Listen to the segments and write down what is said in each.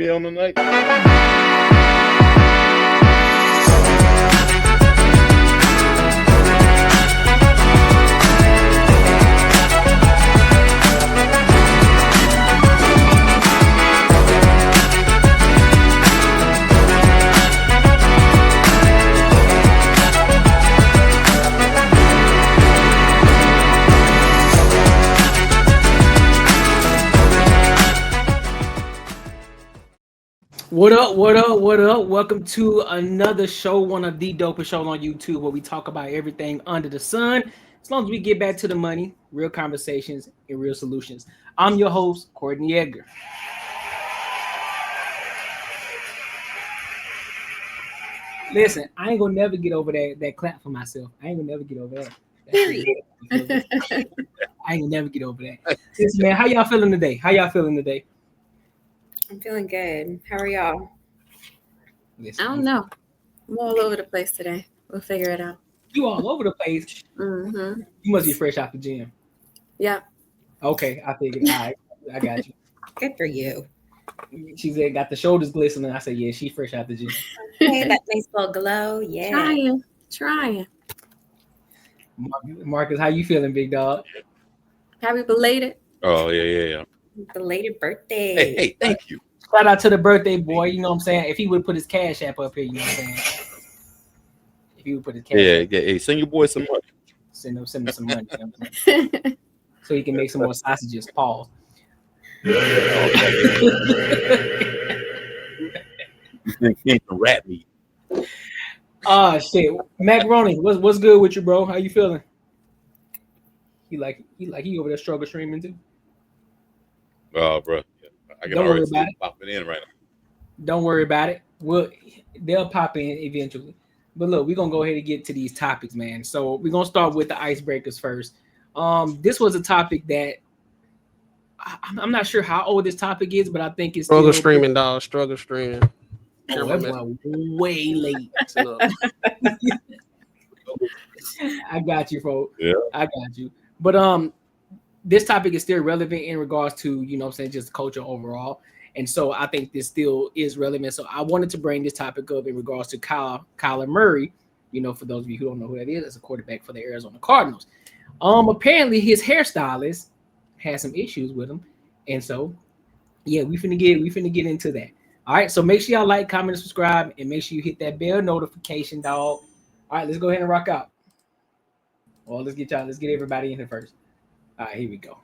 Me on the night. What up, what up, what up? Welcome to another show, one of the dopest shows on YouTube where we talk about everything under the sun. As long as we get back to the money, real conversations, and real solutions. I'm your host, Courtnee Edgar. Listen, I ain't gonna never get over that clap for myself. I ain't gonna never get over that. Period. I ain't gonna never get over that. Listen, man, how y'all feeling today? How y'all feeling today? I'm feeling good. How are y'all? Listen, I don't know. I'm all over the place today. We'll figure it out. You all over the place. Mm-hmm. You must be fresh out the gym. Yep. Okay, I figured. All right, I got you. Good for you. She said, got the shoulders glistening. I said, yeah, she fresh out the gym. Hey, that nice little glow. Yeah. Trying. Marcus, how you feeling, big dog? Happy belated. Oh, yeah. Belated birthday. Hey, thank you. Shout out to the birthday boy. You know what I'm saying? If he would put his cash app up here, you know what I'm saying? If he would put his cash app, Hey, send your boy some money. Send him some money. You know what I'm saying? So he can make some more sausages. Pause. Into rat meat. Oh shit, Macaroni, what's good with you, bro? How you feeling? He over there struggle streaming too. Oh, bro, I can already see it popping in right now. Don't worry about it. They'll pop in eventually. But look, we're gonna go ahead and get to these topics, man. So we're gonna start with the icebreakers first. This was a topic that I'm not sure how old this topic is, but I think it's struggle streaming, dog. Struggle streaming. Oh, that boy way late. I got you, folks. Yeah, I got you. But this topic is still relevant in regards to, you know what I'm saying, just culture overall. And so I think this still is relevant. So I wanted to bring this topic up in regards to Kyler Murray. You know, for those of you who don't know who that is, as a quarterback for the Arizona Cardinals. Apparently his hairstylist had some issues with him. And so, yeah, we finna get into that. All right, so make sure y'all like, comment, and subscribe, and make sure you hit that bell notification, dog. All right, let's go ahead and rock out. Well, let's get everybody in here first. All right, here we go.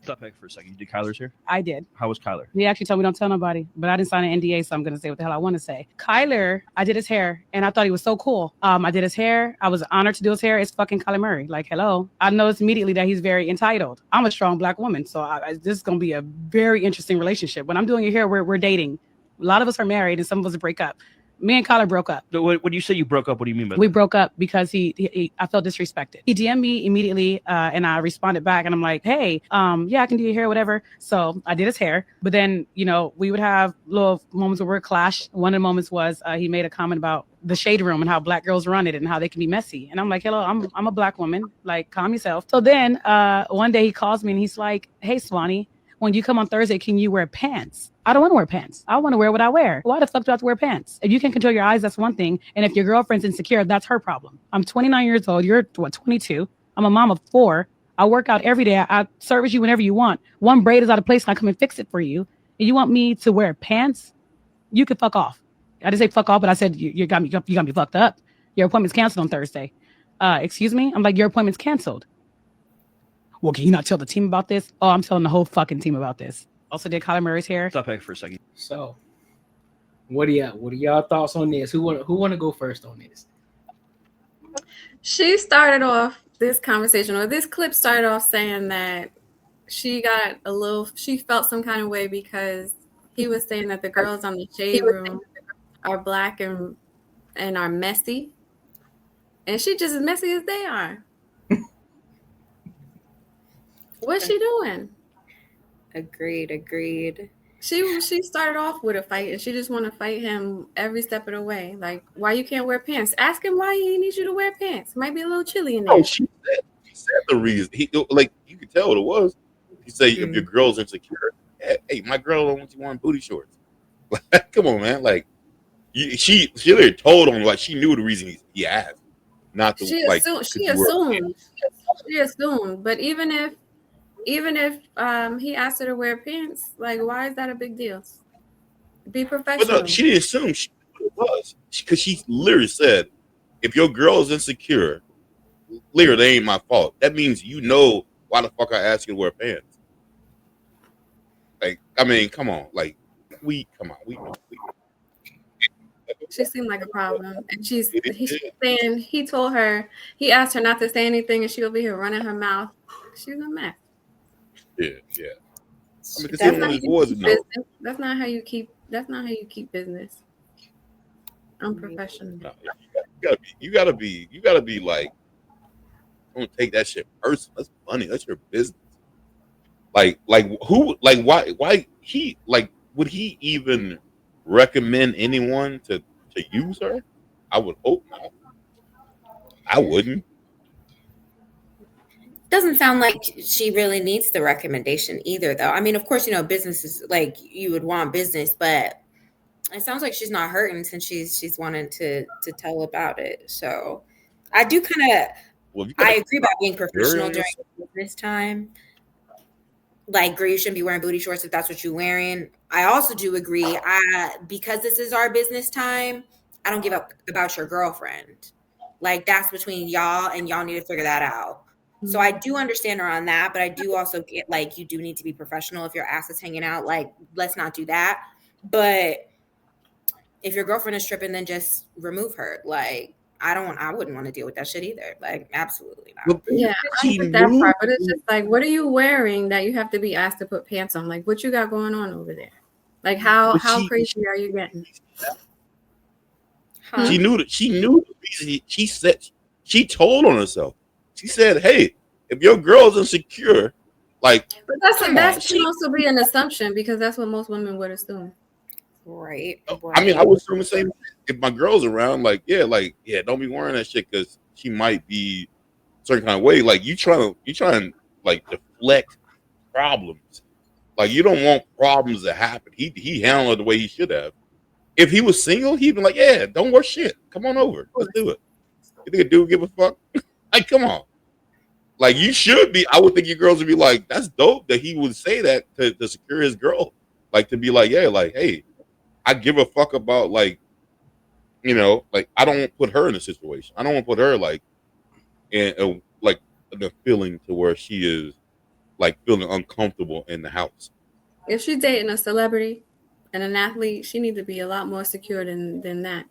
Stop back for a second. You did Kyler's here? I did. How was Kyler? He actually told me don't tell nobody, but I didn't sign an NDA, so I'm going to say what the hell I want to say. Kyler, I did his hair, and I thought he was so cool. I did his hair. I was honored to do his hair. It's fucking Kyler Murray. Like, hello. I noticed immediately that he's very entitled. I'm a strong black woman, so this is going to be a very interesting relationship. When I'm doing your hair, we're dating. A lot of us are married, and some of us break up. Me and Kyler broke up. So when you say you broke up, what do you mean by that? We broke up because I felt disrespected. He DM'd me immediately, and I responded back, and I'm like, hey, yeah, I can do your hair, whatever. So I did his hair. But then, you know, we would have little moments where we're clash. One of the moments was he made a comment about the shade room and how black girls run it and how they can be messy. And I'm like, hello, I'm a black woman. Like, calm yourself. So then one day he calls me and he's like, hey, Swanee, when you come on Thursday, can you wear pants? I don't want to wear pants. I want to wear what I wear. Why the fuck do I have to wear pants? If you can control your eyes, that's one thing. And if your girlfriend's insecure, that's her problem. I'm 29 years old. You're, 22? I'm a mom of 4. I work out every day. I service you whenever you want. One braid is out of place and I come and fix it for you. And you want me to wear pants? You can fuck off. I didn't say fuck off, but I said you got me fucked up. Your appointment's canceled on Thursday. Excuse me? I'm like, your appointment's canceled. Well, can you not tell the team about this? Oh, I'm telling the whole fucking team about this. Also did Kyler Murray's hair. Stop back for a second. So, what are y'all thoughts on this? Who want to go first on this? She started off this conversation, or this clip started off saying that she felt some kind of way because he was saying that the girls on the shade room are black and are messy. And she just as messy as they are. What's she doing? Agreed. She started off with a fight, and she just want to fight him every step of the way. Like, why you can't wear pants? Ask him why he needs you to wear pants. It might be a little chilly in there. Oh, she said the reason. You could tell what it was. He said if your girl's insecure, hey, my girl don't want you wearing booty shorts. Like, come on, man. Like, she literally told him, like, she knew the reason he asked, not to, She like, assumed. But even if he asked her to wear pants, like, why is that a big deal? Be professional. But no, she didn't assume it was, because she literally said, if your girl is insecure, literally, they ain't my fault. That means you know why the fuck I asked you to wear pants. Like, I mean, come on. Like, we She seemed like a problem, and she's saying he told her, he asked her not to say anything, and she over here running her mouth. She's a mess. Yeah. I mean, That's not how you keep business. Unprofessional. No, you gotta be like, don't take that shit personal. That's money. That's your business. Like who? Like why he? Like, would he even recommend anyone to use her? I would hope not. I wouldn't. Doesn't sound like she really needs the recommendation either, though. I mean, of course, business is like, you would want business, but it sounds like she's not hurting since she's wanted to tell about it. So I do kind of, I agree about being professional during business time. Like, agree you shouldn't be wearing booty shorts if that's what you're wearing. I also do agree, because this is our business time, I don't give up about your girlfriend. Like, that's between y'all, and y'all need to figure that out. So I do understand her on that, but I do also get, like, you do need to be professional. If your ass is hanging out, like, let's not do that. But if your girlfriend is tripping, then just remove her. Like, I wouldn't want to deal with that shit either. Like, absolutely not. Yeah, I get that part, but it's just like, what are you wearing that you have to be asked to put pants on? Like, what you got going on over there? Like, how crazy are you getting? Huh? She knew the reason. She said, she told on herself. She said, "Hey, if your girl's insecure, like." But that can also be an assumption, because that's what most women would assume. Right. I mean, I would assume the same. If my girl's around, don't be wearing that shit, because she might be a certain kind of way. Like, you trying like deflect problems. Like, you don't want problems to happen. He handled it the way he should have. If he was single, he'd be like, "Yeah, don't worry shit. Come on over. Let's do it." You think a dude give a fuck? Like, come on. Like, you should be. I would think your girls would be like, "That's dope that he would say that to secure his girl." Like, to be like, yeah, like, hey, I give a fuck about, like, like, I don't want to put her in a situation. I don't want to put her, like, in the feeling to where she is, like, feeling uncomfortable in the house. If she's dating a celebrity and an athlete, she needs to be a lot more secure than that.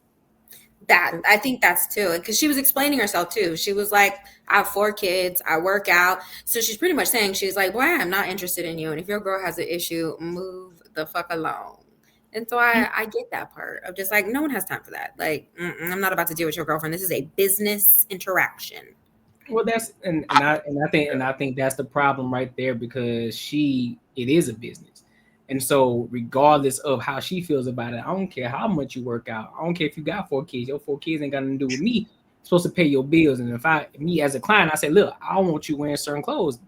That, I think that's too, because she was explaining herself too. She was like, I have 4 kids, I work out. So she's pretty much saying, she's like, boy, I'm not interested in you. And if your girl has an issue, move the fuck along. And so I get that part of just like, no one has time for that. Like, I'm not about to deal with your girlfriend. This is a business interaction. Well, that's and I think that's the problem right there, because it is a business. And so regardless of how she feels about it, I don't care how much you work out. I don't care if you got 4 kids. Your 4 kids ain't got nothing to do with me. I'm supposed to pay your bills. And if me as a client, I say, look, I don't want you wearing certain clothes.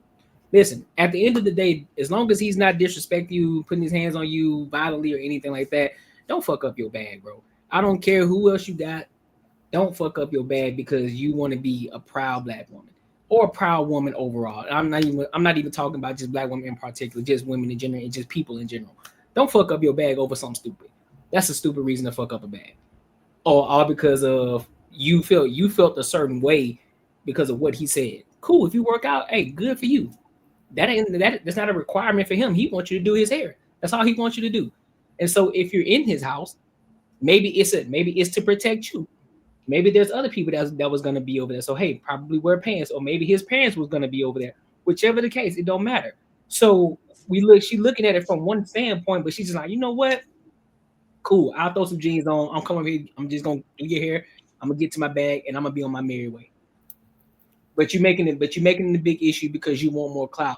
Listen, at the end of the day, as long as he's not disrespecting you, putting his hands on you violently or anything like that, don't fuck up your bag, bro. I don't care who else you got. Don't fuck up your bag because you want to be a proud Black woman or a proud woman overall. I'm not even talking about just Black women in particular, just women in general and just people in general. Don't fuck up your bag over something stupid. That's a stupid reason to fuck up a bag. Or all because of you felt a certain way because of what he said. Cool, if you work out, hey, good for you. That's not a requirement for him. He wants you to do his hair. That's all he wants you to do. And so if you're in his house, maybe it's to protect you. Maybe there's other people that was going to be over there. So, hey, probably wear pants. Or maybe his parents was going to be over there. Whichever the case, it don't matter. So she's looking at it from one standpoint, but she's just like, you know what? Cool. I'll throw some jeans on. I'm coming here. I'm just going to do your hair. I'm going to get to my bag and I'm going to be on my merry way. But you're making it a big issue because you want more clout.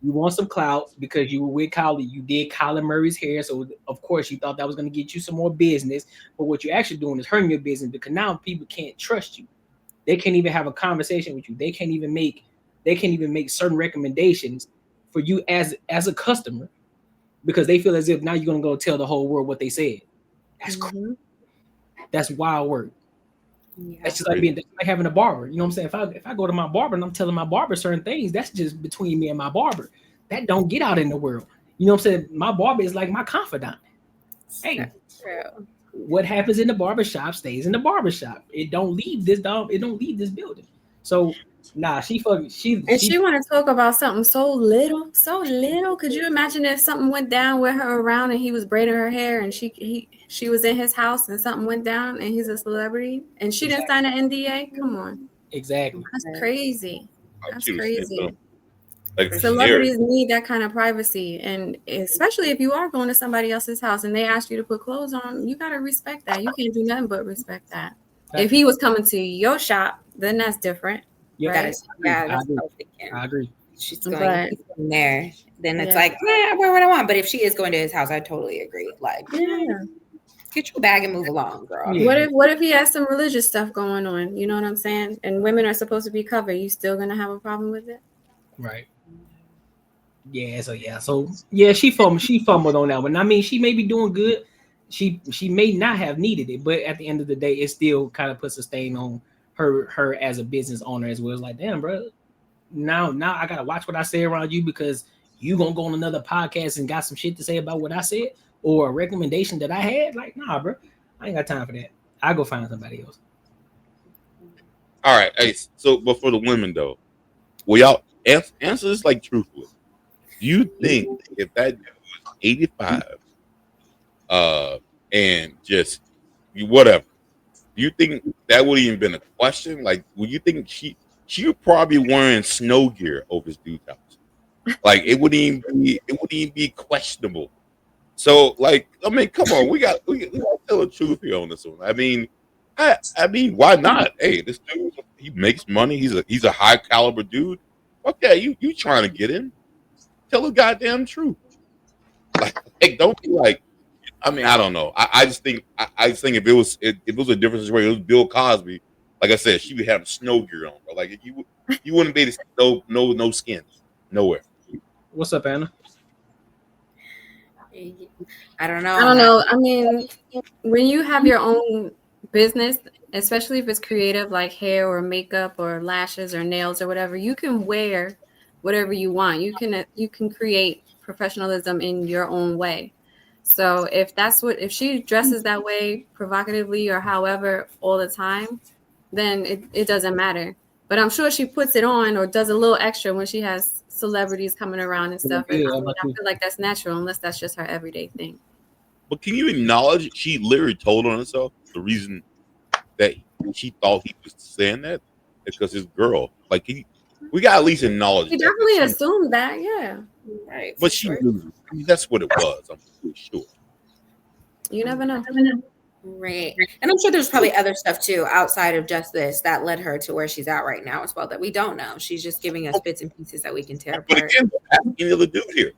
You want some clout because you were with Kylie. You did Kyler Murray's hair. So, of course, you thought that was going to get you some more business. But what you're actually doing is hurting your business because now people can't trust you. They can't even have a conversation with you. They can't even make certain recommendations for you as a customer because they feel as if now you're gonna go tell the whole world what they said. That's that's wild work. Yeah. That's just like having a barber. You know what I'm saying? If I go to my barber and I'm telling my barber certain things, that's just between me and my barber. That don't get out in the world. You know what I'm saying? My barber is like my confidant. Hey, True. what happens in the barbershop stays in the barbershop. It don't leave this building. So she want to talk about something so little. Could you imagine if something went down with her around and he was braiding her hair and she was in his house and something went down and he's a celebrity and she didn't sign an NDA? Come on. Exactly. That's crazy. That's She was crazy. like Celebrities need that kind of privacy, and especially if you are going to somebody else's house and they ask you to put clothes on, you gotta respect that. You can't do nothing but respect that. If he was coming to your shop, then that's different. Yeah, right? That's I agree. She's going there. Then it's like, I wear what I want. But if she is going to his house, I totally agree. Like, get your bag and move along, girl. Yeah. What if he has some religious stuff going on? You know what I'm saying? And women are supposed to be covered. You still gonna have a problem with it? Right. Yeah. So she fumbled on that one. I mean, she may be doing good. She may not have needed it, but at the end of the day, it still kind of puts a stain on her as a business owner as well. It's like, damn, bro. Now I gotta watch what I say around you because you gonna go on another podcast and got some shit to say about what I said or a recommendation that I had. Like, nah, bro, I ain't got time for that. I go find somebody else. All right, hey, so but for the women though, will y'all answer this like truthfully? Do you think if that dude was 85, and just whatever, do you think that would even been a question? Like, would you think she would probably wearing snow gear over his dude's house? Like, it wouldn't even be questionable. So, like, I mean, come on, we got to tell the truth here on this one. I mean, why not? Hey, this dude, he makes money. He's a high caliber dude. Okay, you trying to get in? Tell the goddamn truth. Like, don't be like. I mean, I don't know. I just think if it was a different situation, it was Bill Cosby. Like I said, she would have snow gear on, bro. Like you wouldn't be able to no skin nowhere. What's up, Anna? I don't know. I mean, when you have your own business, especially if it's creative, like hair or makeup or lashes or nails or whatever, you can wear whatever you want. You can create professionalism in your own way. So if she dresses that way provocatively or however all the time, then it doesn't matter. But I'm sure she puts it on or does a little extra when she has celebrities coming around and stuff. And I feel like that's natural unless that's just her everyday thing. But can you acknowledge she literally told on herself the reason that she thought he was saying that is because his girl. Like we got to at least acknowledge. He definitely assumed that, yeah. Right. But she knew. I mean, that's what it was. I'm pretty sure. You never know. Right. And I'm sure there's probably other stuff too outside of just this that led her to where she's at right now as well that we don't know. She's just giving us bits and pieces that we can tear But apart. again, any other dude here,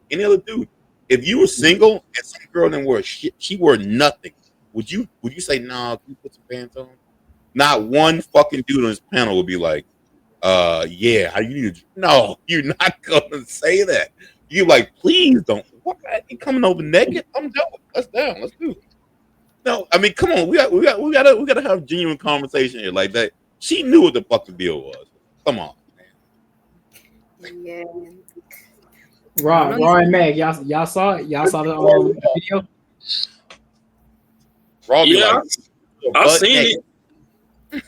if you were single and some girl didn't wear shit, she wore nothing, would you say, nah, can you put some pants on? Not one fucking dude on this panel would be like, yeah, how you need to. No, you're not gonna say that. You're like, please don't. What? You coming over naked? I'm down. Let's do it. No, I mean, come on. We gotta have genuine conversation here like that. She knew what the fuck the deal was. Come on, man. Yeah. Raw and Meg, y'all saw it. Y'all saw the video. Raw, yeah, I've seen it.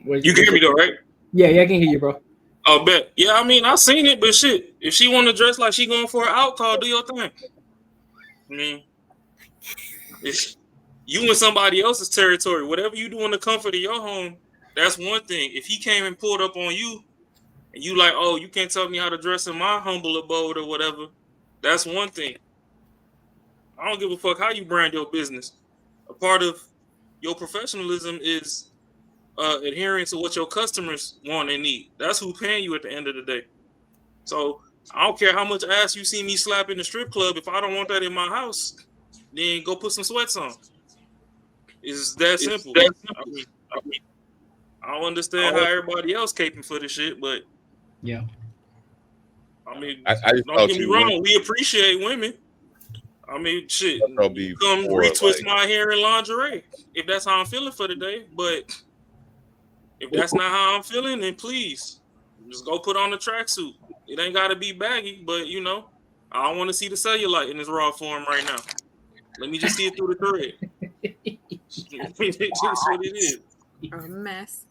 You can hear me though, right? Yeah, I can hear you, bro. I'll bet. Yeah, I mean, I seen it, but shit, if she want to dress like she going for an out call, do your thing. I mean, it's you in somebody else's territory. Whatever you do in the comfort of your home, that's one thing. If he came and pulled up on you, and you like, oh, you can't tell me how to dress in my humble abode or whatever, that's one thing. I don't give a fuck how you brand your business. A part of your professionalism is adhering to what your customers want and need. That's who paying you at the end of the day. So I don't care how much ass you see me slap in the strip club. If I don't want that in my house, then go put some sweats on. It's that simple. I mean, I don't understand how everybody else caping for this shit, but yeah. I mean, I just don't thought get me you were wrong. We appreciate women. I mean, shit. probably You come before, retwist like, my hair in lingerie if that's how I'm feeling for the day. But if that's not how I'm feeling, then please just go put on the tracksuit. It ain't got to be baggy, but you know, I don't want to see the cellulite in its raw form right now. Let me just see it through the thread. It's what it is. A mess.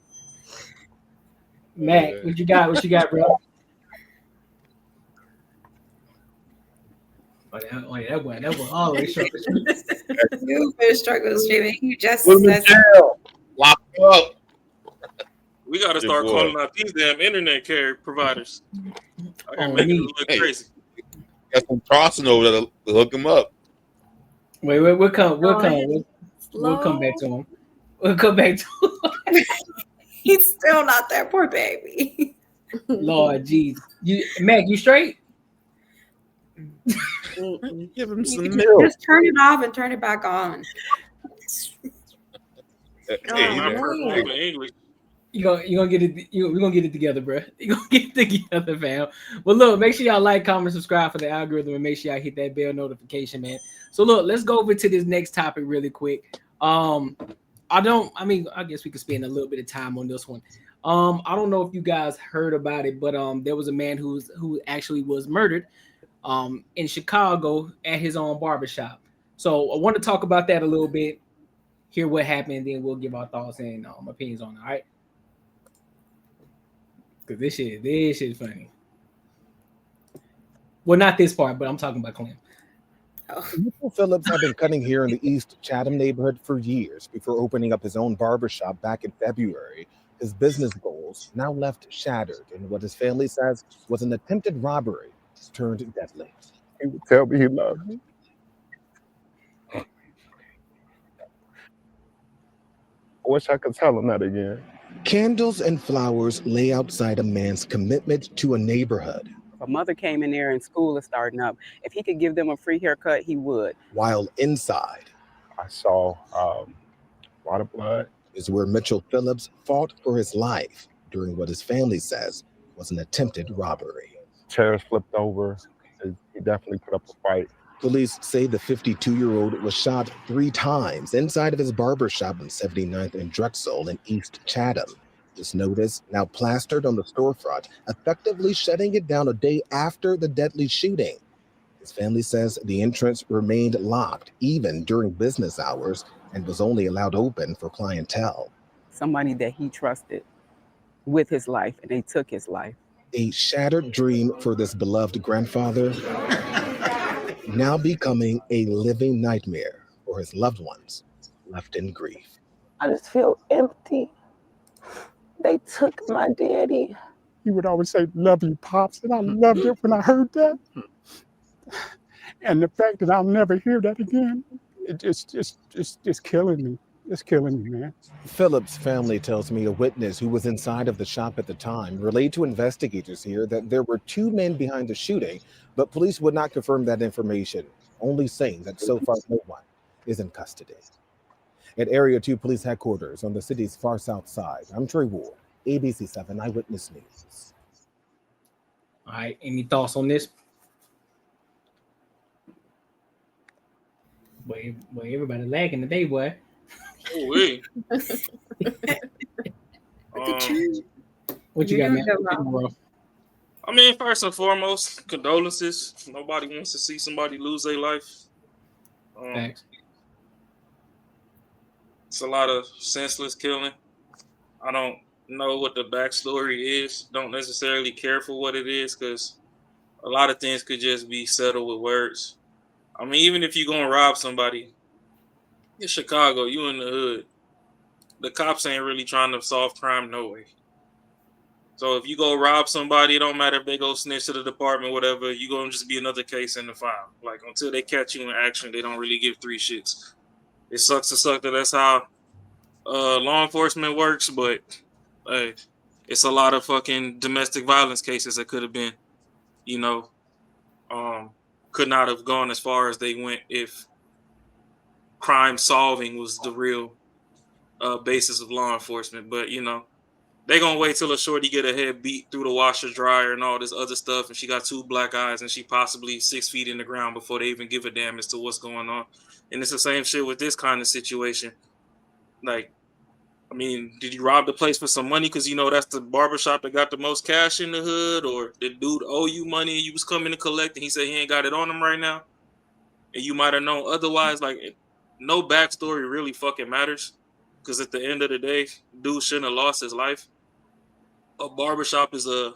Matt, what you got? What you got, bro? That one always short. You've been struggling streaming. You just put him in jail, lock him up. We got to Good start boy. calling out these damn internet care providers. I On making me. it look Hey. crazy. Got some crossing over there to hook him up. Wait, we'll come back to him. We'll come back to him. He's still not that poor baby. Lord Jesus. Mac, you straight? Give him You some can milk. just turn it off and turn it back on. Hey, Oh, Not man. perfect for English. You gonna get it. We're gonna get it together, bro. You gonna get it together, fam. Well, look, make sure y'all like, comment, subscribe for the algorithm, and make sure y'all hit that bell notification, man. So look, let's go over to this next topic really quick. I guess we could spend a little bit of time on this one. I don't know if you guys heard about it, but there was a man who actually was murdered in Chicago at his own barbershop. So I want to talk about that a little bit, hear what happened, and then we'll give our thoughts and opinions on it. All right. Because this shit is funny. Well, not this part, but I'm talking about Clem. Mitchell Phillips had been cutting hair in the East Chatham neighborhood for years before opening up his own barbershop back in February. His business goals now left shattered in what his family says was an attempted robbery turned deadly. He would tell me he loved me. I wish I could tell him that again. Candles and flowers lay outside a man's commitment to a neighborhood. If a mother came in there and school is starting up, if he could give them a free haircut, he would. While inside, I saw a lot of blood. Is where Mitchell Phillips fought for his life during what his family says was an attempted robbery. Chairs flipped over. He definitely put up a fight. Police say the 52-year-old was shot 3 times inside of his barbershop on 79th and Drexel in East Chatham. This notice, now plastered on the storefront, effectively shutting it down a day after the deadly shooting. His family says the entrance remained locked even during business hours and was only allowed open for clientele. Somebody that he trusted with his life, and they took his life. A shattered dream for this beloved grandfather, now becoming a living nightmare for his loved ones left in grief. I just feel empty. They took my daddy. He would always say, "Love you, Pops," and I loved it when I heard that. And the fact that I'll never hear that again, it's just killing me. It's killing me, man. Phillips' family tells me a witness who was inside of the shop at the time relayed to investigators here that there were 2 men behind the shooting, but police would not confirm that information, only saying that so far no one is in custody. At Area 2 Police Headquarters on the city's far south side, I'm Trey Ward, ABC 7 Eyewitness News. All right, any thoughts on this? Boy, everybody lagging today, boy. Oh, wait. What you got, man? I mean, first and foremost, condolences. Nobody wants to see somebody lose their life. Thanks. It's a lot of senseless killing. I don't know what the backstory is. Don't necessarily care for what it is because a lot of things could just be settled with words. I mean, even if you're going to rob somebody, in Chicago, you in the hood. The cops ain't really trying to solve crime no way. So if you go rob somebody, it don't matter if they go snitch to the department, whatever, you're going to just be another case in the file. Like, until they catch you in action, they don't really give 3 shits. It sucks to suck that that's how law enforcement works, but hey, it's a lot of fucking domestic violence cases that could have been, could not have gone as far as they went if crime solving was the real basis of law enforcement. But, they gonna wait till a shorty get her head beat through the washer dryer and all this other stuff, and she got 2 black eyes and she possibly 6 feet in the ground before they even give a damn as to what's going on. And it's the same shit with this kind of situation. Like, I mean, did you rob the place for some money because you know that's the barbershop that got the most cash in the hood, or did dude owe you money and you was coming to collect and he said he ain't got it on him right now, and you might have known otherwise? Like, no backstory really fucking matters, because at the end of the day, dude shouldn't have lost his life. A barbershop is a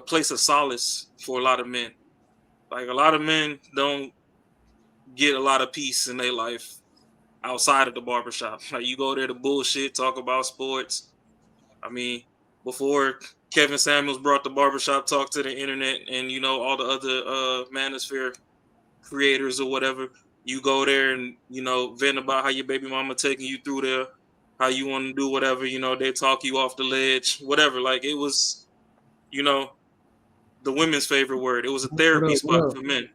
place of solace for a lot of men. Like, a lot of men don't get a lot of peace in their life outside of the barbershop. Like, you go there to bullshit, talk about sports. I mean, before Kevin Samuels brought the barbershop talk to the internet and, you know, all the other manosphere creators or whatever, you go there and, you know, vent about how your baby mama taking you through there, how you want to do whatever, you know, they talk you off the ledge, whatever. Like, it was, you know, the women's favorite word. It was a therapy spot for men.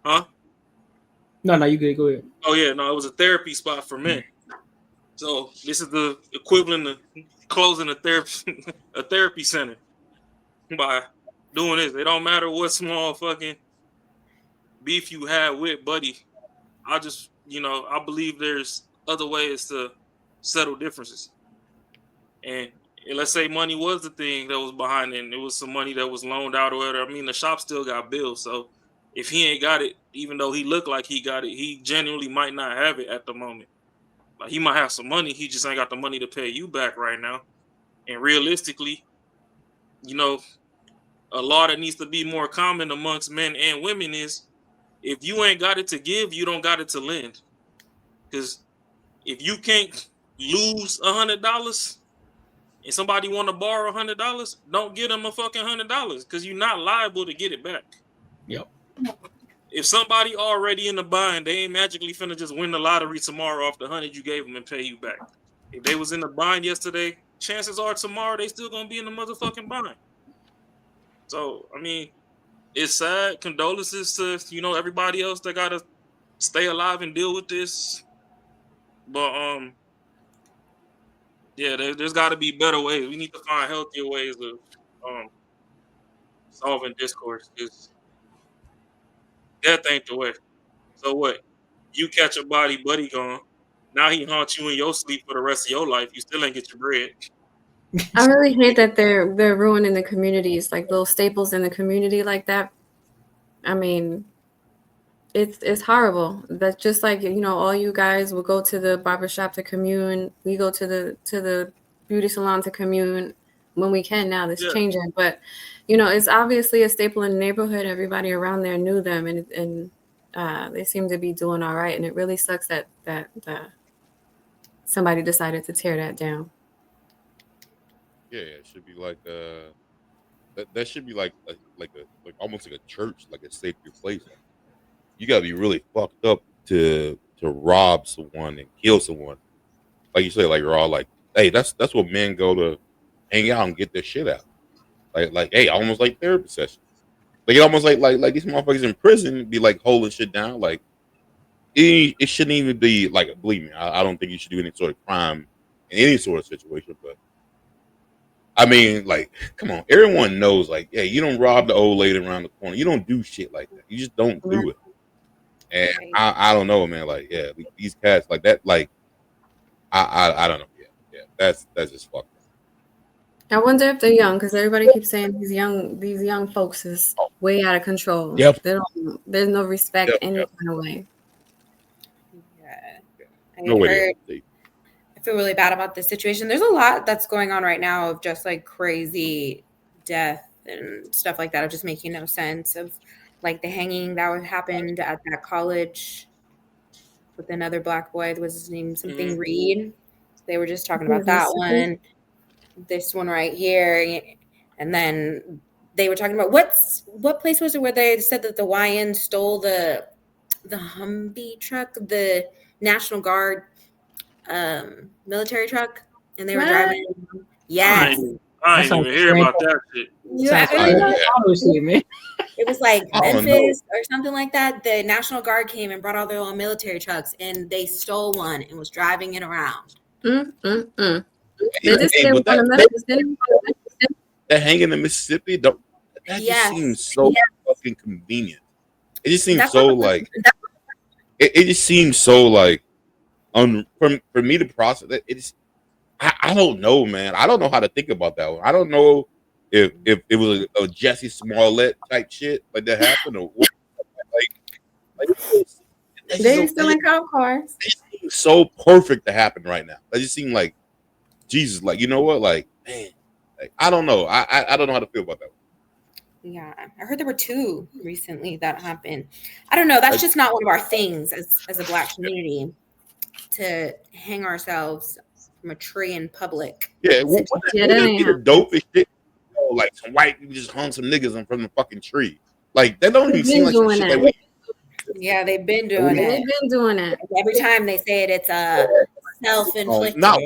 Huh? No, you good. Go ahead. Oh, yeah, no, it was a therapy spot for men. So this is the equivalent of closing a therapy center by doing this. It don't matter what small fucking beef you had with buddy. I just, you know, I believe there's other ways to settle differences. And let's say money was the thing that was behind it, and it was some money that was loaned out or whatever. I mean, the shop still got bills, so if he ain't got it, even though he looked like he got it, he genuinely might not have it at the moment. Like, he might have some money, he just ain't got the money to pay you back right now. And realistically, you know, a law that needs to be more common amongst men and women is, if you ain't got it to give, you don't got it to lend. Because if you can't lose $100 and somebody want to borrow $100, don't give them a fucking $100, because you're not liable to get it back. Yep. If somebody already in the bind, they ain't magically finna just win the lottery tomorrow off the 100 you gave them and pay you back. If they was in the bind yesterday, chances are tomorrow they still gonna be in the motherfucking bind. So, I mean, it's sad. Condolences to, you know, everybody else that gotta stay alive and deal with this. But yeah, there's got to be better ways. We need to find healthier ways of solving discourse. Because death ain't the way. So what? You catch a body, buddy gone. Now he haunts you in your sleep for the rest of your life. You still ain't get your bread. I really hate that they're ruining the communities, like little staples in the community like that. I mean, it's horrible. That's just like, you know, all you guys will go to the barbershop to commune. We go to the beauty salon to commune when we can. Now that's changing, but you know, it's obviously a staple in the neighborhood. Everybody around there knew them, and they seem to be doing all right. And it really sucks that somebody decided to tear that down. Yeah, it should be like that should be like almost like a church, like a sacred place. You gotta be really fucked up to rob someone and kill someone. Like you say, like you're all like, hey, that's what men go to hang out and get their shit out. Like hey, almost like therapy sessions. Like it almost like these motherfuckers in prison be like holding shit down. Like it shouldn't even be like, believe me, I don't think you should do any sort of crime in any sort of situation, but I mean, like, come on, everyone knows, like, yeah, you don't rob the old lady around the corner. You don't do shit like that. You just don't do it. And I don't know, man. Like, yeah, these cats like that. Like, I don't know. Yeah, that's just fucked up. I wonder if they're young, because everybody keeps saying these young folks is way out of control. Yep. There's no respect any kind of way. Yeah. No way. I feel really bad about this situation. There's a lot that's going on right now of just like crazy death and stuff like that, of just making no sense, of like the hanging that happened at that college with another black boy. Was his name something Reed? They were just talking about that one. This one right here. And then they were talking about what place was it where they said that the YN stole the Humvee truck, the National Guard military truck, and they were driving. Yes. I ain't even hear about that shit. It was like Memphis or something like that. The National Guard came and brought all their own military trucks, and they stole one and was driving it around. They just Hey, said but one of that hanging in Mississippi, that just seems so fucking convenient. It just seems so like it just seems so like for me to process it. It's I don't know, man. I don't know how to think about that one. I don't know if it was a Jesse Smollett type shit like that happened or what. Like they still in cop cars. It seems so perfect to happen right now. That just seemed like Jesus. Like, you know what? Like, man. Like, I don't know. I don't know how to feel about that one. Yeah, I heard there were 2 recently that happened. I don't know. That's just not one of our things as a Black community to hang ourselves from a tree in public. Yeah, wouldn't that be the dopest shit? Oh, like some white people just hung some niggas from the fucking tree. Like that don't even seem like some shit. Like, yeah, they've been doing it. They've been doing it. Every time they say it, it's self-inflicted. No.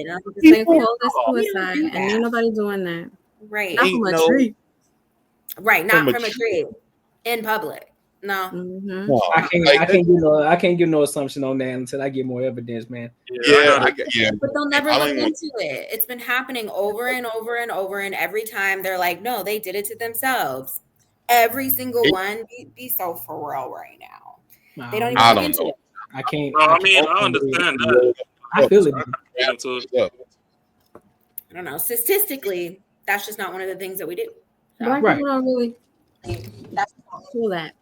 They call it suicide, and ain't nobody doing that. Right. Not from a tree. Right, not from a tree. In public. No. No, I can't give no assumption on that until I get more evidence, man. Yeah. But they'll never look into it. It's been happening over and over and over, and every time they're like, no, they did it to themselves. Every single one, be so for real right now. They don't even look into it. I can't. No, I mean, I understand that. I feel it. I don't know. Statistically, that's just not one of the things that we do. So. Black people don't really feel that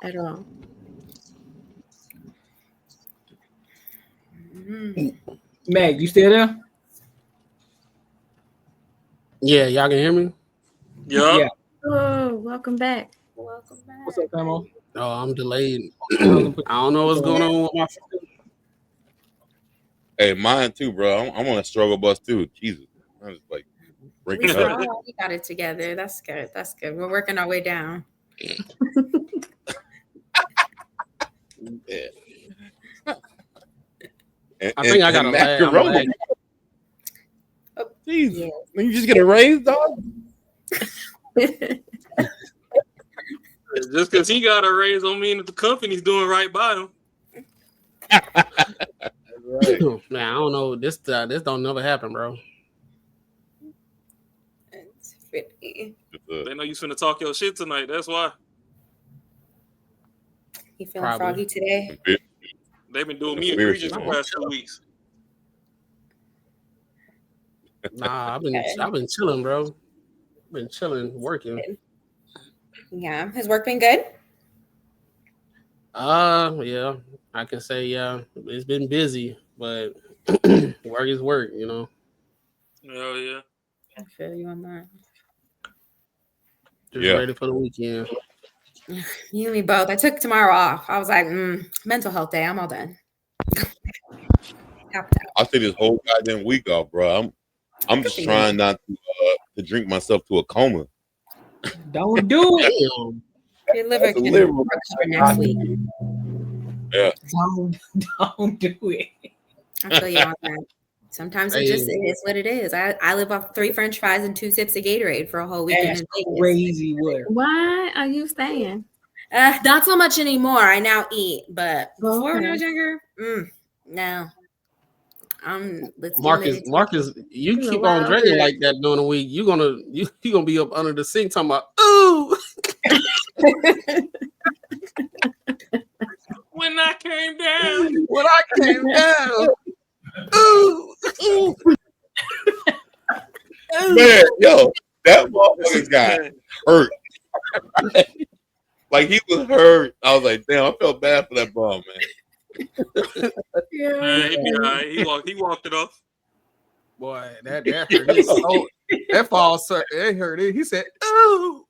at all. Meg, you still there? Yeah, y'all can hear me? Yeah. Oh, welcome back. Welcome back. What's up, Camo? Oh, I'm delayed. I don't know what's going on with my phone. Hey, mine too, bro. I'm on a struggle bus too. Jesus, I'm just like breaking up. We got it together. That's good. That's good. We're working our way down. Yeah. I think I got a lag. Oh, jeez. You just get a raise, dog? Just because he got a raise don't mean that the company's doing right by him. Right. Man, I don't know. This don't never happen, bro. It's pretty. They know you finna talk your shit tonight. That's why. You feeling froggy today? They've been doing me a Regis for the past 2 weeks. Nah, I've been chilling, bro. Been chilling, working. Yeah, has work been good? Yeah, I can say yeah. It's been busy, but work is work, you know. Oh yeah. I feel you on that. Just ready for the weekend. You and me both. I took tomorrow off. I was like, mental health day. I'm all done. I'll take this whole goddamn week off, bro. I'm just trying not to drink myself to a coma. Don't do it. Your liver can work for next week. Yeah. Don't do it. I feel you on that. Sometimes it is what it is. I live off 3 French fries and 2 sips of Gatorade for a whole weekend. That's crazy work. Why are you staying? Not so much anymore. I now eat, but before when I was younger, no. Marcus, you keep on drinking like that during the week. You gonna be up under the sink talking about ooh. When I came down. Ooh. Man, yo, that motherfucker got hurt. Like he was hurt. I was like, damn, I felt bad for that bum, man. Man, he walked it off. Boy, that hurt his soul. That fall, sir, it hurt it. He said, ooh.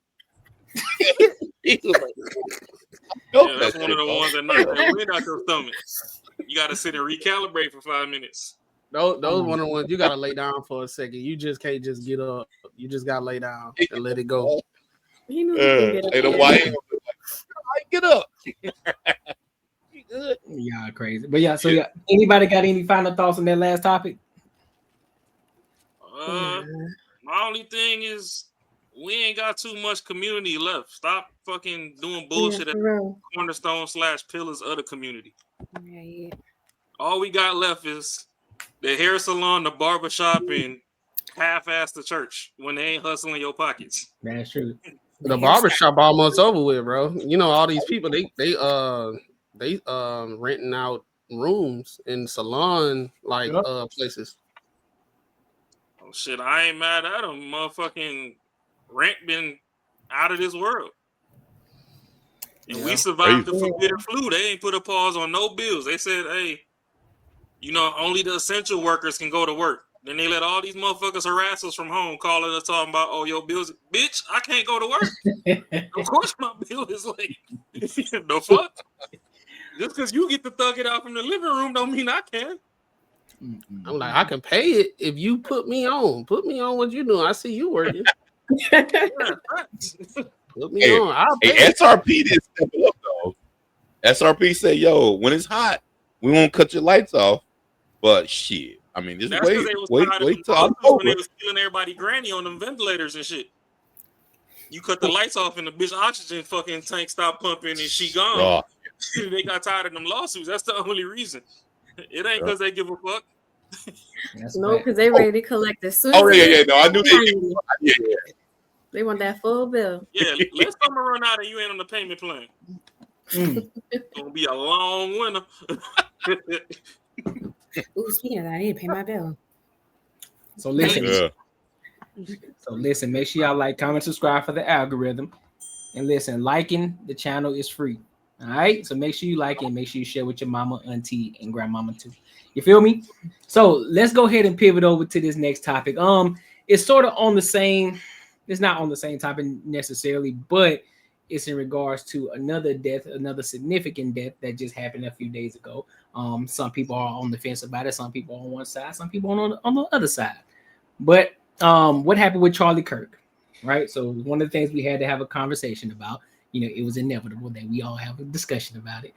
He was like, that's one of the ones that knocked that wind out your stomach. You got to sit and recalibrate for 5 minutes. Those one of the ones you got to lay down for a second. You just can't just get up. You just got to lay down and let it go. He knew he could get up. Hey, the white get up. Good. Yeah, crazy. But yeah, so anybody got any final thoughts on that last topic? My only thing is we ain't got too much community left. Stop fucking doing bullshit at cornerstone /pillars of the community. Right. All we got left is the hair salon, the barbershop, and half-ass the church when they ain't hustling your pockets. That's true. The barbershop almost over with, bro. You know, all these people they renting out rooms in salon places. Oh shit, I ain't mad at them. Motherfucking rent been out of this world. And we survived the forbidden flu. They ain't put a pause on no bills. They said, hey, you know, only the essential workers can go to work. Then they let all these motherfuckers harass us from home, calling us talking about, oh, your bills. Bitch, I can't go to work. Of course my bill is late. The fuck? Just because you get to thug it out from the living room don't mean I can. I'm like, I can pay it if you put me on. Put me on what you doing. I see you working. Put me on. I'll pay it. SRP didn't step up, though. SRP said, yo, when it's hot, we won't cut your lights off. But shit. I mean, just wait till October. When they was killing everybody granny on them ventilators and shit. You cut the lights off and the bitch oxygen fucking tank stopped pumping and she gone. They got tired of them lawsuits. That's the only reason. It ain't because they give a fuck. No, because they ready to collect the suit. Oh yeah. No, I knew they. Yeah. They want that full bill. Yeah, let's summer run out and you ain't on the payment plan. It's gonna be a long winter. Ooh, speaking of that, I need to pay my bill. So listen. Make sure y'all like, comment, subscribe for the algorithm. And listen, liking the channel is free. All right. So make sure you like it. Make sure you share with your mama, auntie, and grandmama too. You feel me? So let's go ahead and pivot over to this next topic. It's sort of on the same, it's not on the same topic necessarily, but it's in regards to another death, another significant death that just happened a few days ago. Some people are on the fence about it. Some people are on one side, some people on the other side. But what happened with Charlie Kirk, right? So one of the things we had to have a conversation about, you know, it was inevitable that we all have a discussion about it.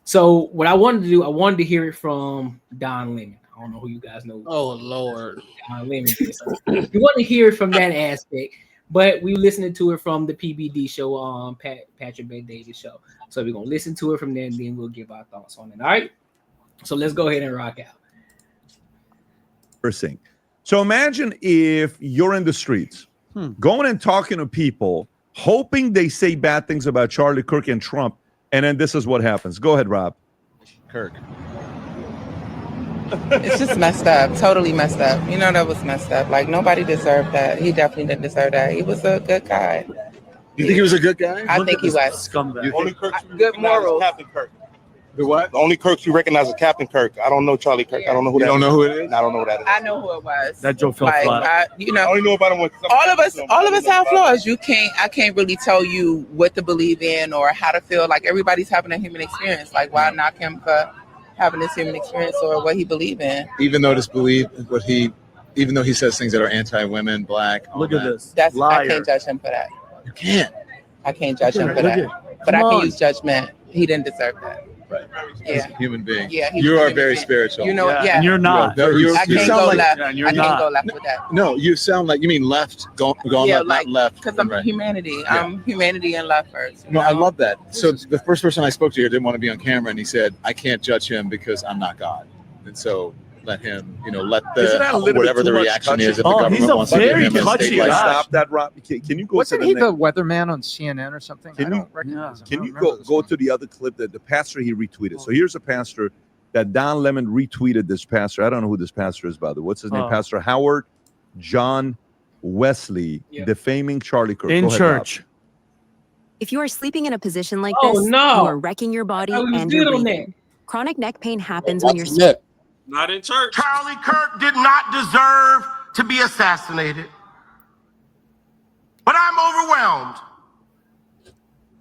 So what I wanted to do, I wanted to hear it from Don Lemon. I don't know who you guys know. Oh Lord, Don Lemon. So you want to hear it from that aspect, but we listening to it from the PBD show, Patrick Bet Davis show. So we're gonna listen to it from there, and then we'll give our thoughts on it. All right. So let's go ahead and rock out. First thing. So imagine if you're in the streets, going and talking to people, hoping they say bad things about Charlie Kirk and Trump, and then this is what happens. Go ahead, Rob. Kirk. It's just messed up. Totally messed up. You know, that was messed up. Like, nobody deserved that. He definitely didn't deserve that. He was a good guy. You think he was a good guy? I think he was. Scumbag. Only Kirk good morals. Captain Kirk. The what? The only Kirk you recognize is Captain Kirk. I don't know Charlie Kirk. I don't know who you that don't is. know who it is? I don't know who that is. I know who it was. That joke fell flat. You know, I only know about him. all of us have flaws. I can't really tell you what to believe in or how to feel. Like, everybody's having a human experience. Like, why knock him for having this human experience or what he believe in? Even though even though he says things that are anti-women, black. Look at this. I can't judge him for that. You can't. I can't judge him for that. But I can use judgment. He didn't deserve that. Right. Yeah. As a human being. Yeah. You are very spiritual. You know, yeah. And you're not. I can't go left. And you're I can't not. go left with that. No, you sound like, you mean left, going left, not left. Because I'm humanity. Yeah. I'm humanity and left first. No, I love that. So the first person I spoke to here didn't want to be on camera, and he said, I can't judge him because I'm not God. And so let him, let whatever the reaction is, if the government wants to give him a state license. Stop that, Rob. Can you go Wasn't to he the the weatherman on CNN or something? Can I don't recognize him. Can you go to the other clip that the pastor he retweeted? So here's a pastor that Don Lemon retweeted. This pastor, I don't know who this pastor is, by the way. What's his name? Pastor Howard John Wesley, defaming Charlie Kirk. In Go ahead, church. Rob. If you are sleeping in a position like Oh, this, no. you are wrecking your body I was and good your on breathing. Chronic neck pain happens What's when you're his neck? Not in church. Charlie Kirk did not deserve to be assassinated. But I'm overwhelmed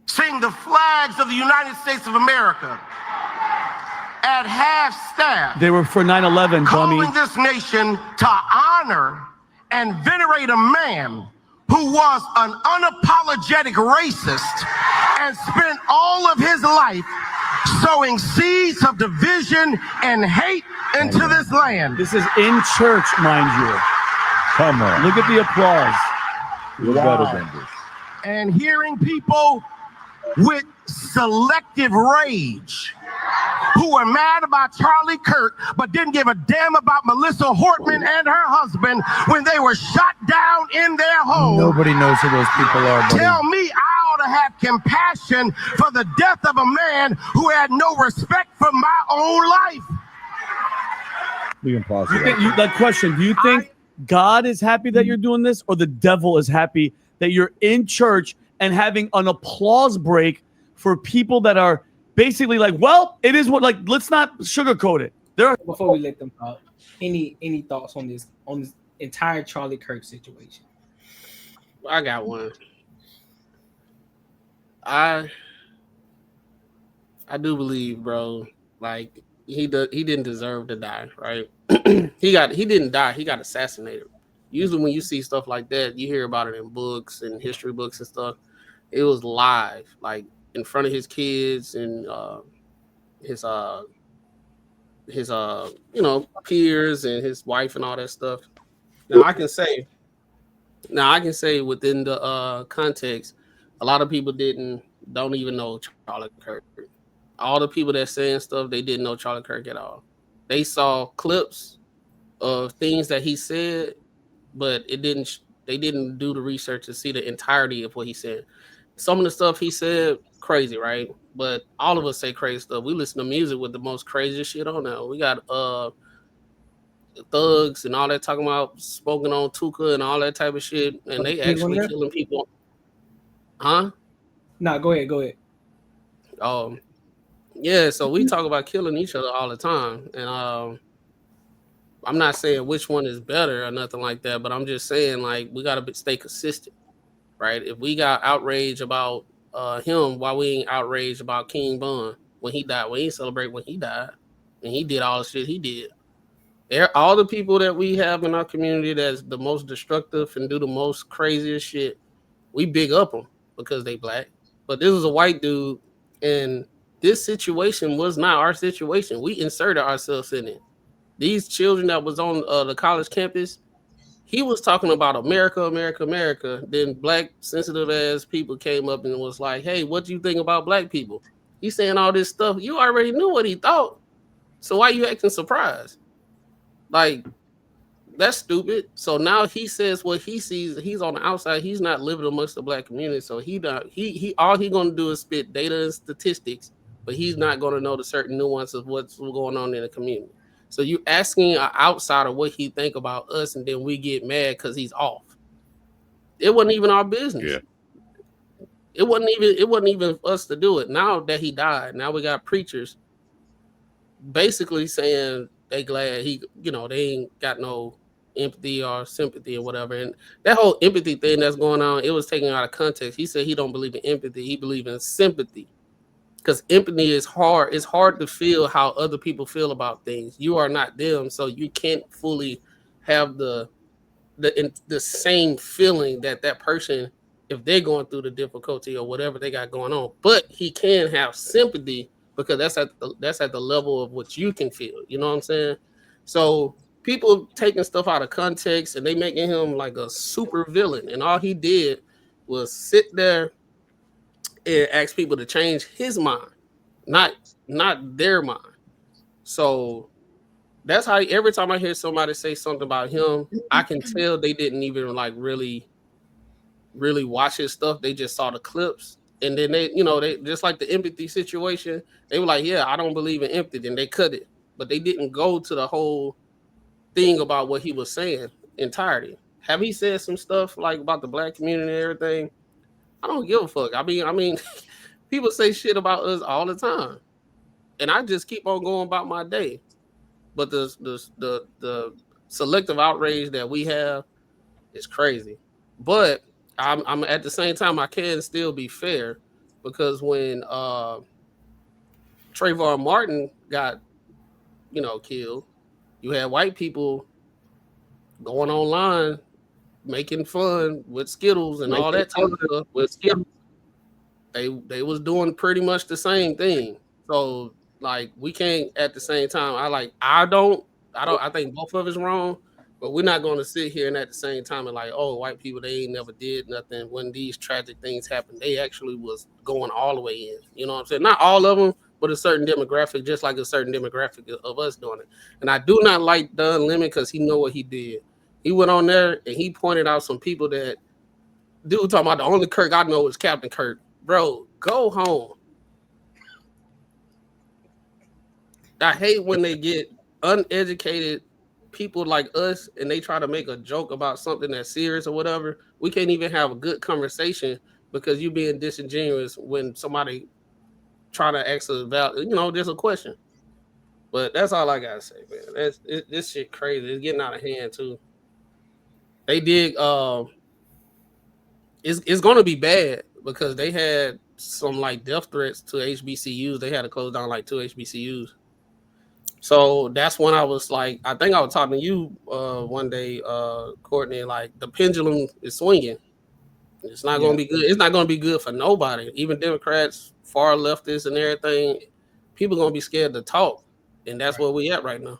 seeing the flags of the United States of America at half staff They were for 9/11, dummy. calling this nation to honor and venerate a man who was an unapologetic racist and spent all of his life sowing seeds of division and hate into this land. This is in church, mind you. Come on. Look at the applause. You're better than this. And hearing people with selective rage who were mad about Charlie Kirk, but didn't give a damn about Melissa Hortman and her husband when they were shot down in their home. Nobody knows who those people are, buddy. Tell me I ought to have compassion for the death of a man who had no respect for my own life. We can pause You think, that question, do you think God is happy that you're doing this, or the devil is happy that you're in church and having an applause break for people that are basically like, well, it is what, like, let's not sugarcoat it. Before we let them talk, any thoughts on this entire Charlie Kirk situation? I got one. I do believe, bro, like he didn't deserve to die, right? he didn't die, he got assassinated. Usually when you see stuff like that, you hear about it in books and history books and stuff. It was live, like in front of his kids and his peers and his wife and all that stuff. Now I can say within the context, a lot of people don't even know Charlie Kirk. All the people that saying stuff, they didn't know Charlie Kirk at all. They saw clips of things that he said, but they didn't do the research to see the entirety of what he said. Some of the stuff he said, crazy, right? But all of us say crazy stuff. We listen to music with the most craziest shit on there. We got thugs and all that talking about smoking on Tuka and all that type of shit, and they actually killing people. Huh? No, go ahead. Yeah, so we talk about killing each other all the time, and I'm not saying which one is better or nothing like that, but I'm just saying, like, we gotta stay consistent, right? If we got outraged about him, why we ain't outraged about King Bun when he died? We ain't celebrate when he died, and he did all the shit he did. All the people that we have in our community that's the most destructive and do the most craziest shit, we big up them because they black. But this was a white dude, and this situation was not our situation. We inserted ourselves in it. These children that was on the college campus, he was talking about America, America, America. Then black sensitive ass people came up and was like, hey, what do you think about black people? He's saying all this stuff. You already knew what he thought. So why you acting surprised? Like, that's stupid. So now he says what he sees. He's on the outside. He's not living amongst the black community. So all he gonna do is spit data and statistics, but he's not gonna know the certain nuances of what's going on in the community. So you asking an outsider what he think about us, and then we get mad because he's off. It wasn't even our business. Yeah. It wasn't even us to do it. Now that he died, now we got preachers basically saying they glad they ain't got no empathy or sympathy or whatever. And that whole empathy thing that's going on, it was taken out of context. He said he don't believe in empathy. He believes in sympathy. Because empathy is hard. It's hard to feel how other people feel about things. You are not them, so you can't fully have the same feeling that person, if they're going through the difficulty or whatever they got going on. But he can have sympathy because that's at the level of what you can feel. You know what I'm saying? So people taking stuff out of context and they making him like a super villain, and all he did was sit there and ask people to change his mind, not their mind. So that's how every time I hear somebody say something about him, I can tell they didn't even like really watch his stuff. They just saw the clips, and then they just like the empathy situation. They were like, "Yeah, I don't believe in empathy," and they cut it, but they didn't go to the whole thing about what he was saying entirety. Have he said some stuff like about the black community and everything? I don't give a fuck. I mean, people say shit about us all the time, and I just keep on going about my day. But the selective outrage that we have is crazy. But I'm at the same time I can still be fair, because when Trayvon Martin got killed, you had white people going online making fun with Skittles and all that type of stuff with Skittles. They was doing pretty much the same thing. So like we can't at the same time. I think both of us wrong, but we're not going to sit here and at the same time and like, oh, white people, they ain't never did nothing when these tragic things happen. They actually was going all the way in. You know what I'm saying? Not all of them, with a certain demographic, just like a certain demographic of us doing it. And I do not like Don Lemon because he know what he did. He went on there and he pointed out some people that dude talking about the only Kirk I know is Captain Kirk. Bro, go home. I hate when they get uneducated people like us and they try to make a joke about something that's serious or whatever. We can't even have a good conversation because you being disingenuous when somebody trying to ask just a question. But that's all I gotta say, man. This shit crazy. It's getting out of hand too. They did. It's gonna be bad because they had some like death threats to HBCUs. They had to close down like 2 HBCUs. So that's when I was like, I think I was talking to you one day, Courtney. Like the pendulum is swinging. It's not gonna be good. It's not gonna be good for nobody. Even Democrats, far leftists, and everything. People gonna be scared to talk, and that's where we at right now.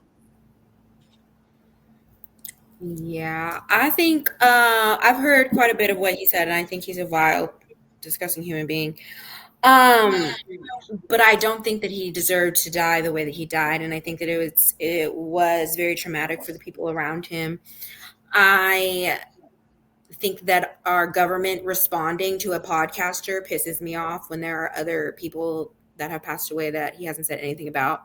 Yeah, I think I've heard quite a bit of what he said, and I think he's a vile, disgusting human being. But I don't think that he deserved to die the way that he died, and I think that it was very traumatic for the people around him. I think that our government responding to a podcaster pisses me off when there are other people that have passed away that he hasn't said anything about.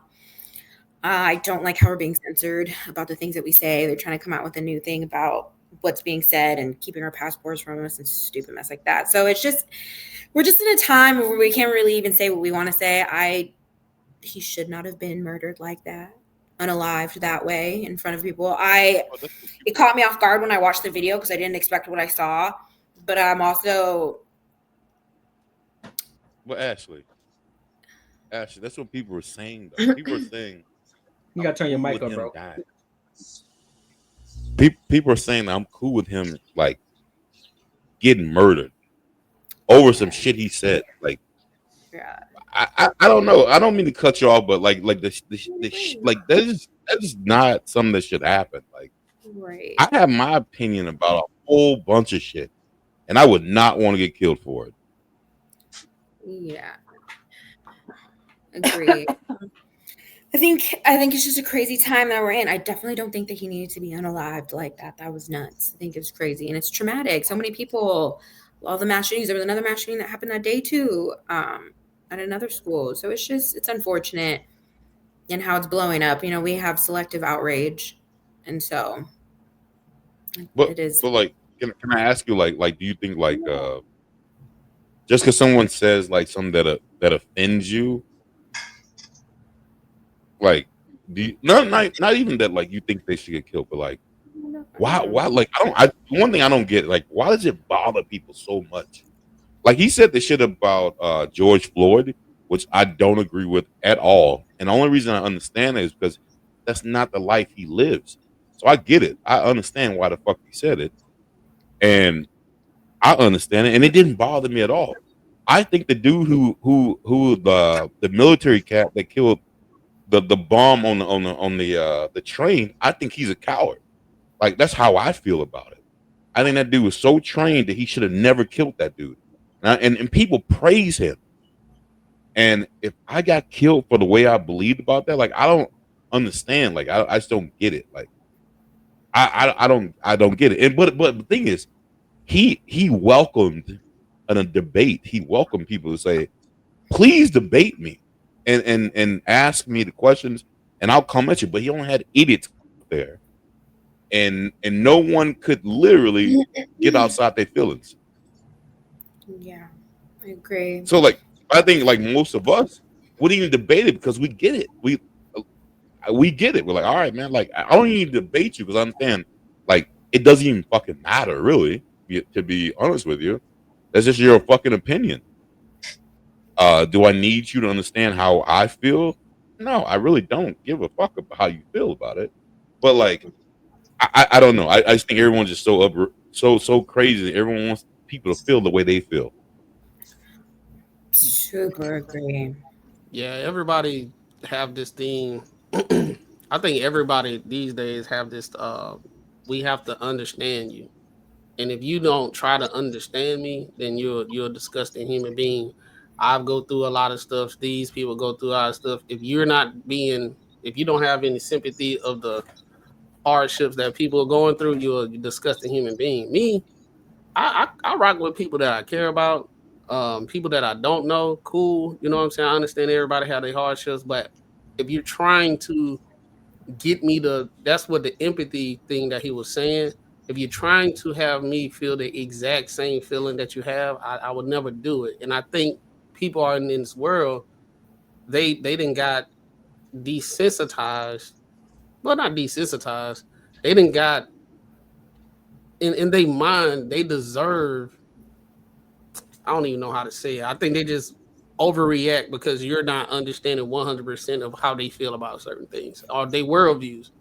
I don't like how we're being censored about the things that we say. They're trying to come out with a new thing about what's being said and keeping our passports from us and stupid mess like that. So we're just in a time where we can't really even say what we want to say. He should not have been murdered like that, unalived that way in front of people. It caught me off guard when I watched the video because I didn't expect what I saw. But I'm also. Well, Ashley, that's what people were saying, though. People are saying. You gotta turn your mic up, bro. People are saying that I'm cool with him, like, getting murdered over some shit he said. Like, yeah. I don't know. I don't mean to cut you off, but like that's not something that should happen. Like, right. I have my opinion about a whole bunch of shit, and I would not want to get killed for it. Yeah. Agree. I think it's just a crazy time that we're in. I definitely don't think that he needed to be unalived like that. That was nuts. I think it's crazy and it's traumatic. So many people, all the mass shootings. There was another mass shooting that happened that day too, at another school. So it's unfortunate and how it's blowing up. You know, we have selective outrage, and so it is. But like, can I ask you, like, do you think like just because someone says like something that offends you? Like, do you, not even that like you think they should get killed, but like why like one thing I don't get, like, why does it bother people so much? Like he said the shit about George Floyd, which I don't agree with at all. And the only reason I understand it is because that's not the life he lives. So I get it. I understand why the fuck he said it. And I understand it. And it didn't bother me at all. I think the dude who the military cat that killed the bomb on the train, I think he's a coward. Like, that's how I feel about it. I think that dude was so trained that he should have never killed that dude. And people praise him. And if I got killed for the way I believed about that, like, I don't understand. Like, I just don't get it. Like, I don't get it. And but the thing is, he welcomed in a debate. He welcomed people to say, please debate me and ask me the questions and I'll come at you. But he only had idiots there. And no one could literally get outside their feelings. Yeah, I agree. So like, I think like most of us wouldn't even debate it because we get it. We get it. We're like, all right, man. Like, I don't even debate you because I understand. Like, it doesn't even fucking matter, really. To be honest with you, that's just your fucking opinion. Do I need you to understand how I feel? No, I really don't give a fuck about how you feel about it. But like, I don't know. I just think everyone's just so crazy. Everyone wants people to feel the way they feel. Super agree. Yeah, everybody have this thing. I think everybody these days have this. We have to understand you, and if you don't try to understand me, then you're a disgusting human being. I go through a lot of stuff. These people go through a lot of stuff. If you don't have any sympathy of the hardships that people are going through, you're a disgusting human being. Me, I rock with people that I care about. People that I don't know, cool. You know what I'm saying? I understand everybody have their hardships, but if you're trying to get me to, that's what the empathy thing that he was saying. If you're trying to have me feel the exact same feeling that you have, I would never do it. And I think people are in this world, they didn't got desensitized. Well, not desensitized. They didn't got in their mind, they deserve, I don't even know how to say it. I think they just overreact because you're not understanding 100% of how they feel about certain things or their worldviews.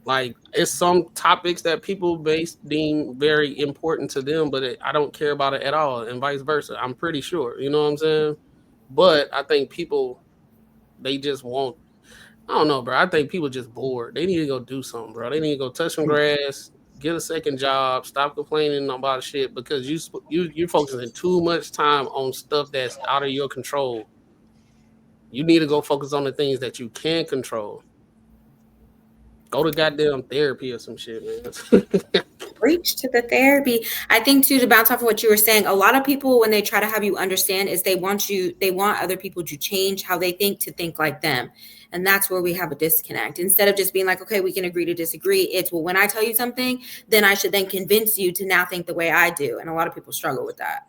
Like, it's some topics that people deem very important to them, but I don't care about it at all, and vice versa. I'm pretty sure, you know what I'm saying? But I think people, they just won't. I don't know, bro. I think people just bored. They need to go do something, bro. They need to go touch some grass, get a second job, stop complaining about shit because you're focusing too much time on stuff that's out of your control. You need to go focus on the things that you can control. Go to goddamn therapy or some shit, man. Reach to the therapy. I think too, to bounce off of what you were saying, a lot of people, when they try to have you understand, is they want other people to change how they think to think like them. And that's where we have a disconnect. Instead of just being like, okay, we can agree to disagree. It's, well, when I tell you something, then I should then convince you to now think the way I do. And a lot of people struggle with that.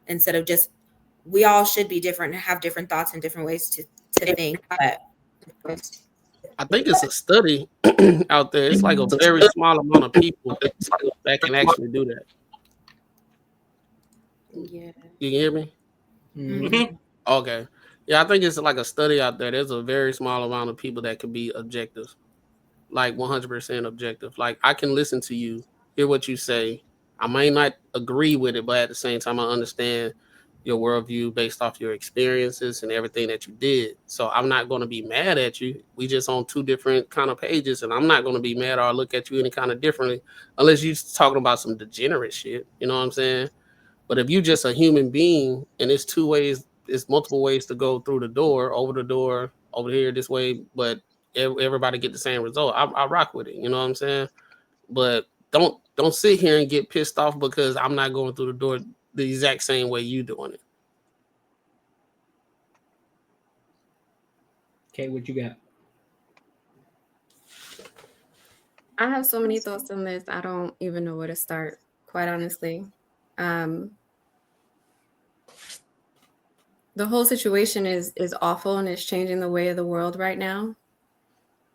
Instead of just, we all should be different and have different thoughts and different ways to think. But I think it's a study out there. It's like a very small amount of people that can actually do that. Yeah. You can hear me? Mm-hmm. Okay. Yeah, I think it's like a study out there. There's a very small amount of people that can be objective, like 100% objective. Like, I can listen to you, hear what you say. I may not agree with it, but at the same time, I understand your worldview based off your experiences and everything that you did. So I'm not going to be mad at you. We just on two different kind of pages, and I'm not going to be mad or look at you any kind of differently unless you're talking about some degenerate shit. You know what I'm saying? But if you're just a human being and it's two ways, it's multiple ways to go through the door, over here, this way, but everybody get the same result. I rock with it. You know what I'm saying? But don't sit here and get pissed off because I'm not going through the door the exact same way you doing it. Okay, what you got? I have so many thoughts on this. I don't even know where to start, quite honestly. The whole situation is awful, and it's changing the way of the world right now.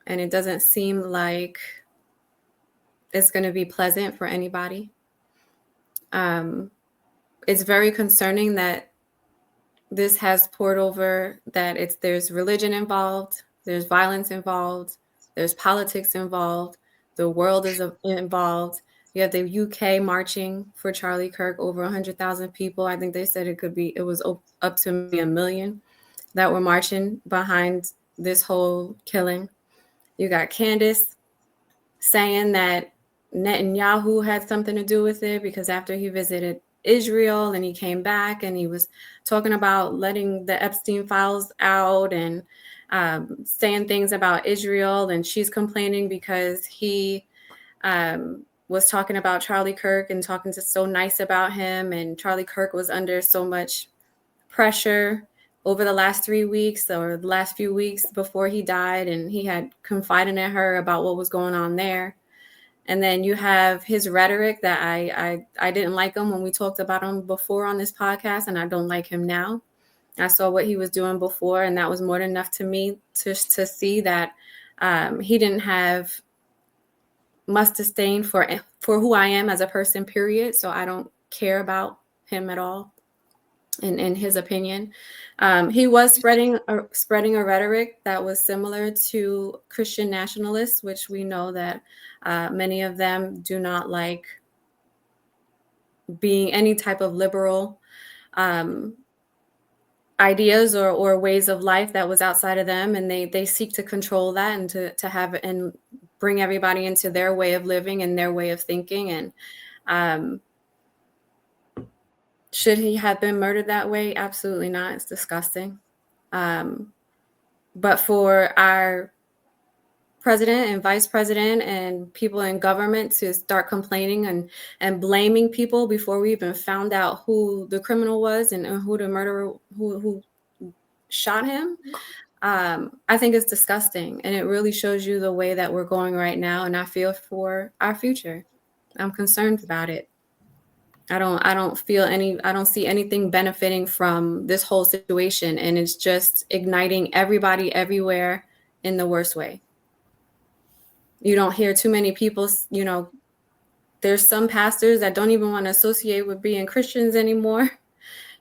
And it doesn't seem like it's going to be pleasant for anybody. It's very concerning that this has poured over, that there's religion involved, there's violence involved, there's politics involved, the world is involved. You have the UK marching for Charlie Kirk, over 100,000 people. I think they said it was up to maybe 1 million that were marching behind this whole killing. You got Candace saying that Netanyahu had something to do with it because after he visited Israel and he came back and he was talking about letting the Epstein files out and saying things about Israel, and she's complaining because he was talking about Charlie Kirk and talking so nice about him, and Charlie Kirk was under so much pressure over the last 3 weeks or the last few weeks before he died, and he had confided in her about what was going on there. And then you have his rhetoric that I didn't like him when we talked about him before on this podcast, and I don't like him now. I saw what he was doing before, and that was more than enough to me to see that he didn't have much disdain for who I am as a person, period. So I don't care about him at all. In his opinion, he was spreading a rhetoric that was similar to Christian nationalists, which we know that many of them do not like being any type of liberal ideas or ways of life that was outside of them, and they seek to control that and to have and bring everybody into their way of living and their way of thinking. And Should he have been murdered that way? Absolutely not. It's disgusting. But for our president and vice president and people in government to start complaining and blaming people before we even found out who the criminal was and who the murderer, who shot him, I think it's disgusting. And it really shows you the way that we're going right now. And I feel for our future. I'm concerned about it. I don't see anything benefiting from this whole situation. And it's just igniting everybody everywhere in the worst way. You don't hear too many people, there's some pastors that don't even want to associate with being Christians anymore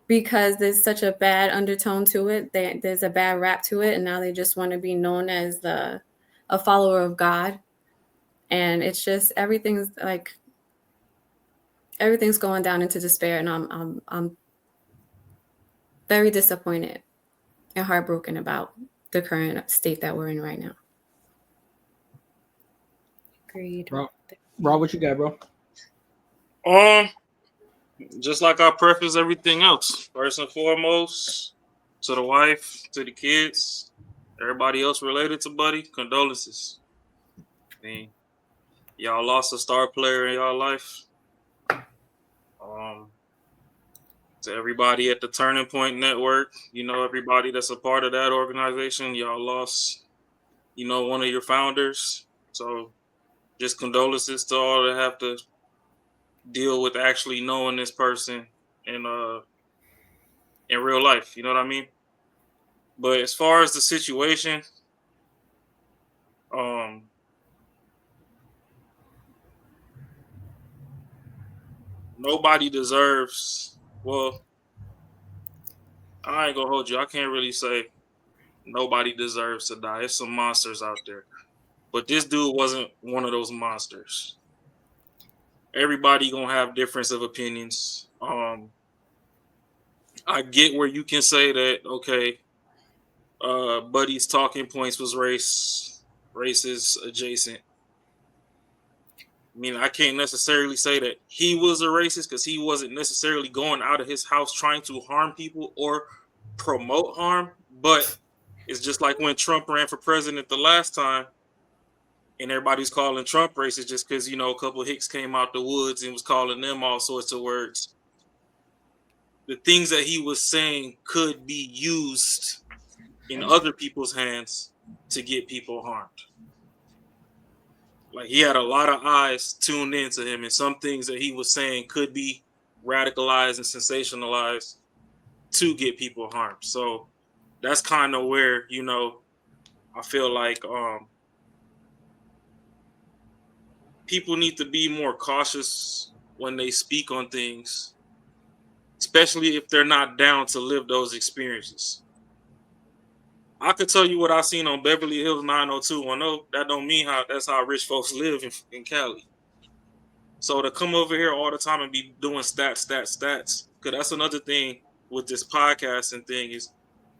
because there's such a bad undertone to it. There's a bad rap to it. And now they just want to be known as a follower of God. And it's just, everything's going down into despair. And I'm very disappointed and heartbroken about the current state that we're in right now. Agreed. Rob, what you got, bro? Just like I preface everything else, first and foremost, to the wife, to the kids, everybody else related to Buddy, condolences. I mean, y'all lost a star player in y'all life. To everybody at the Turning Point Network, everybody that's a part of that organization, y'all lost, one of your founders. So just condolences to all that have to deal with actually knowing this person in real life. You know what I mean? But as far as the situation, nobody deserves. Well, I ain't gonna hold you. I can't really say nobody deserves to die. There's some monsters out there. But this dude wasn't one of those monsters. Everybody gonna have difference of opinions. I get where you can say that, okay, Buddy's talking points was racist adjacent. I mean, I can't necessarily say that he was a racist because he wasn't necessarily going out of his house trying to harm people or promote harm. But it's just like when Trump ran for president the last time and everybody's calling Trump racist just because, a couple of hicks came out the woods and was calling them all sorts of words. The things that he was saying could be used in other people's hands to get people harmed. Like, he had a lot of eyes tuned into him, and some things that he was saying could be radicalized and sensationalized to get people harmed. So that's kind of where, I feel like people need to be more cautious when they speak on things, especially if they're not down to live those experiences. I could tell you what I seen on Beverly Hills 90210. That don't mean that's how rich folks live in Cali. So to come over here all the time and be doing stats, because that's another thing with this podcasting thing is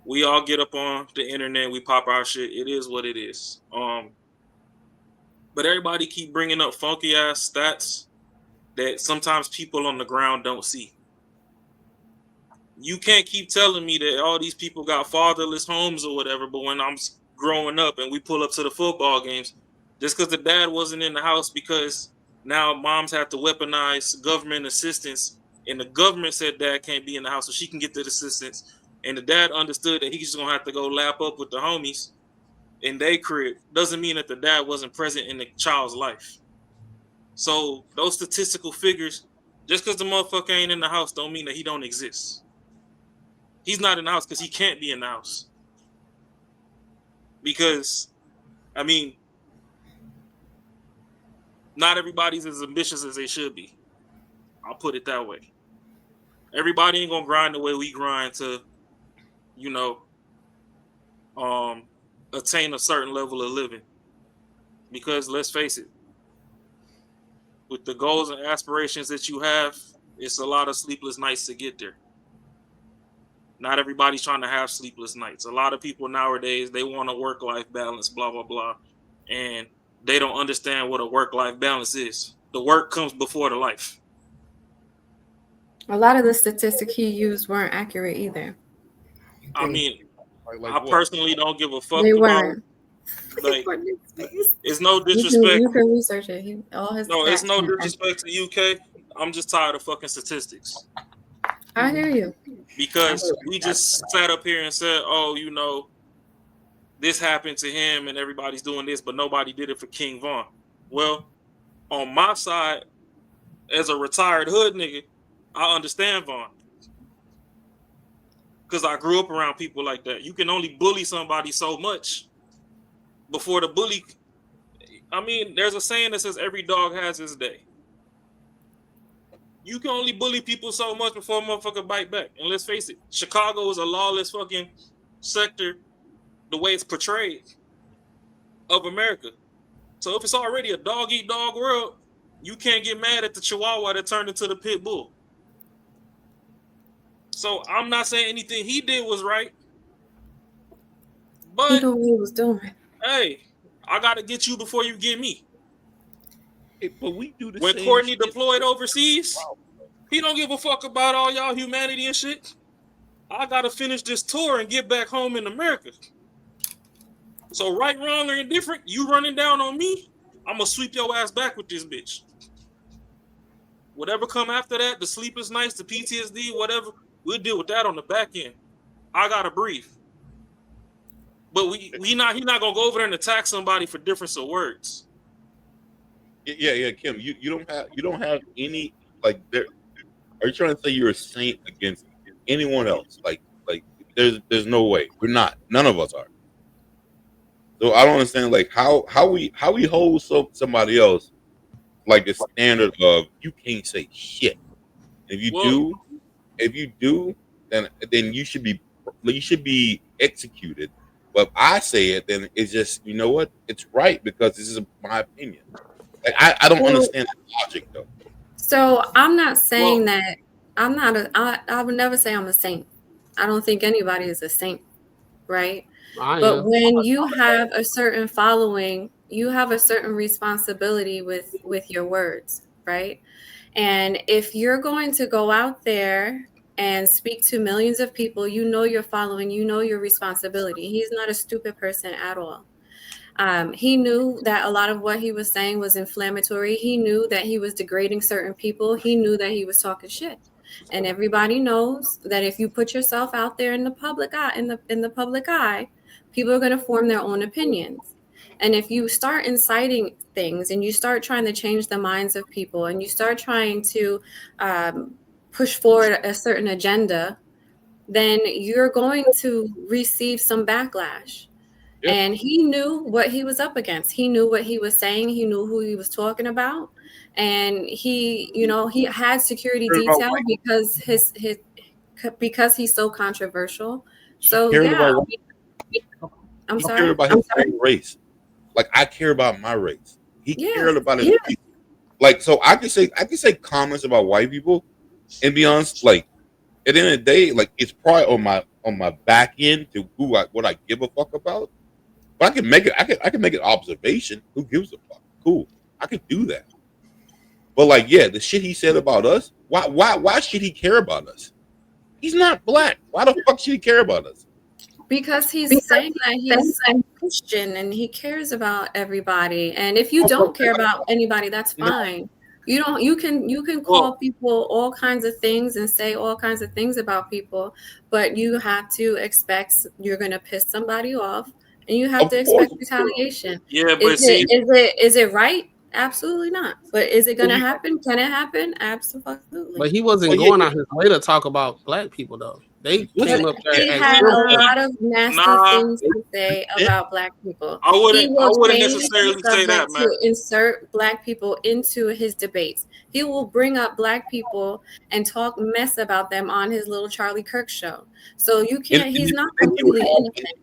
we all get up on the internet, we pop our shit. It is what it is. But everybody keep bringing up funky ass stats that sometimes people on the ground don't see. You can't keep telling me that all these people got fatherless homes or whatever, but when I'm growing up and we pull up to the football games, just because the dad wasn't in the house because now moms have to weaponize government assistance, and the government said dad can't be in the house so she can get the assistance, and the dad understood that he's just going to have to go lap up with the homies in their crib, doesn't mean that the dad wasn't present in the child's life. So those statistical figures, just because the motherfucker ain't in the house don't mean that he don't exist. He's not in the house because he can't be in the house. Because, I mean, not everybody's as ambitious as they should be. I'll put it that way. Everybody ain't gonna grind the way we grind to, attain a certain level of living. Because let's face it, with the goals and aspirations that you have, it's a lot of sleepless nights to get there. Not everybody's trying to have sleepless nights. A lot of people nowadays, they want a work-life balance, blah, blah, blah. And they don't understand what a work-life balance is. The work comes before the life. A lot of the statistics he used weren't accurate either. I mean, Like I what? personally don't give a fuck They about weren't. like. It's no You disrespect. can research it. All his No, it's facts no weren't disrespect to UK. I'm just tired of fucking statistics. I hear you. Because we just sat up here and said, oh, you know, this happened to him and everybody's doing this, but nobody did it for King Von. Well, on my side, as a retired hood nigga, I understand Von. Because I grew up around people like that. You can only bully somebody so much before the bully. I mean, there's a saying that says every dog has his day. You can only bully people so much before a motherfucker bite back. And let's face it, Chicago is a lawless fucking sector the way it's portrayed of America. So if it's already a dog-eat-dog world, you can't get mad at the Chihuahua that turned into the pit bull. So I'm not saying anything he did was right. But he knew what he was doing. Hey, I gotta get you before you get me. Hey, but we do the when same Courtney shit. deployed overseas, he don't give a fuck about all y'all humanity and shit. I gotta finish this tour and get back home in America. So right, wrong, or indifferent, you running down on me, I'm gonna sweep your ass back with this bitch. Whatever come after that, the sleepless nights, the PTSD, whatever, we'll deal with that on the back end. I gotta breathe. But he's not gonna go over there and attack somebody for difference of words. Yeah, Kim, you don't have any like there. Are you trying to say you're a saint against anyone else? Like there's no way. We're not. None of us are. So I don't understand like how we hold somebody else like the standard of you can't say shit. If you do, then you should be executed. But if I say it, then it's just, you know what? It's right because this is my opinion. Like, I don't understand the logic though. So I'm not saying that I'm not I would never say I'm a saint. I don't think anybody is a saint, right? But when you have a certain following, you have a certain responsibility with your words, right? And if you're going to go out there and speak to millions of people, you know your following, you know your responsibility. He's not a stupid person at all. He knew that a lot of what he was saying was inflammatory. He knew that he was degrading certain people. He knew that he was talking shit. And everybody knows that if you put yourself out there in the public eye, in the public eye, people are going to form their own opinions. And if you start inciting things and you start trying to change the minds of people and you start trying to push forward a certain agenda, then you're going to receive some backlash. Yep. And he knew what he was up against. He knew what he was saying. He knew who he was talking about. And he had security detail because he's so controversial. So yeah. I'm sorry. He cared about his own race. Like I care about my race. He cared about his race. Like so I can say comments about white people and be honest, like at the end of the day, like it's probably on my back end to what I give a fuck about. But I can make an observation. Who gives a fuck? Cool. I could do that. But like, yeah, the shit he said about us, why should he care about us? He's not black. Why the fuck should he care about us? Because he's saying that he's a Christian and he cares about everybody. And if you don't care about anybody, that's fine. You can call people all kinds of things and say all kinds of things about people, but you have to expect you're gonna piss somebody off and you have to expect retaliation. Yeah, but is it right? Absolutely not. But is it gonna happen? Can it happen? Absolutely. But he wasn't going out his way to talk about black people though. They came up there. He had a lot of nasty things to say about black people. I wouldn't necessarily say that, man. To insert black people into his debates. He will bring up black people and talk mess about them on his little Charlie Kirk show. So you can't. He's not completely innocent.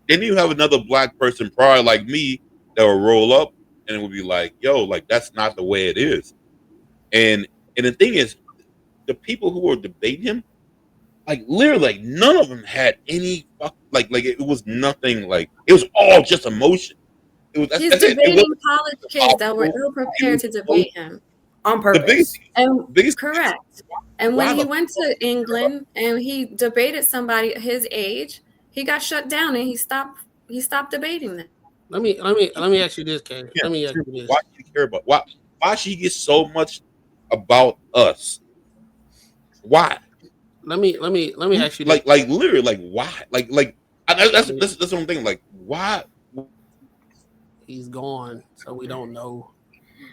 Then you have another black person, probably like me, that will roll up and it would be like, "Yo, like that's not the way it is." And the thing is, the people who were debating him. Like literally, like none of them had any like it was nothing. Like it was all just emotion. It was he's debating college kids that were ill prepared to debate him on purpose. The biggest correct. And when he went to England and he debated somebody his age, he got shut down and he stopped debating them. Let me ask you this, Kay. Let me ask you this. Why she care about why she gets so much about us? Why? Let me ask you this. Like literally, like why? That's what I'm thinking. Like why? He's gone, so we don't know.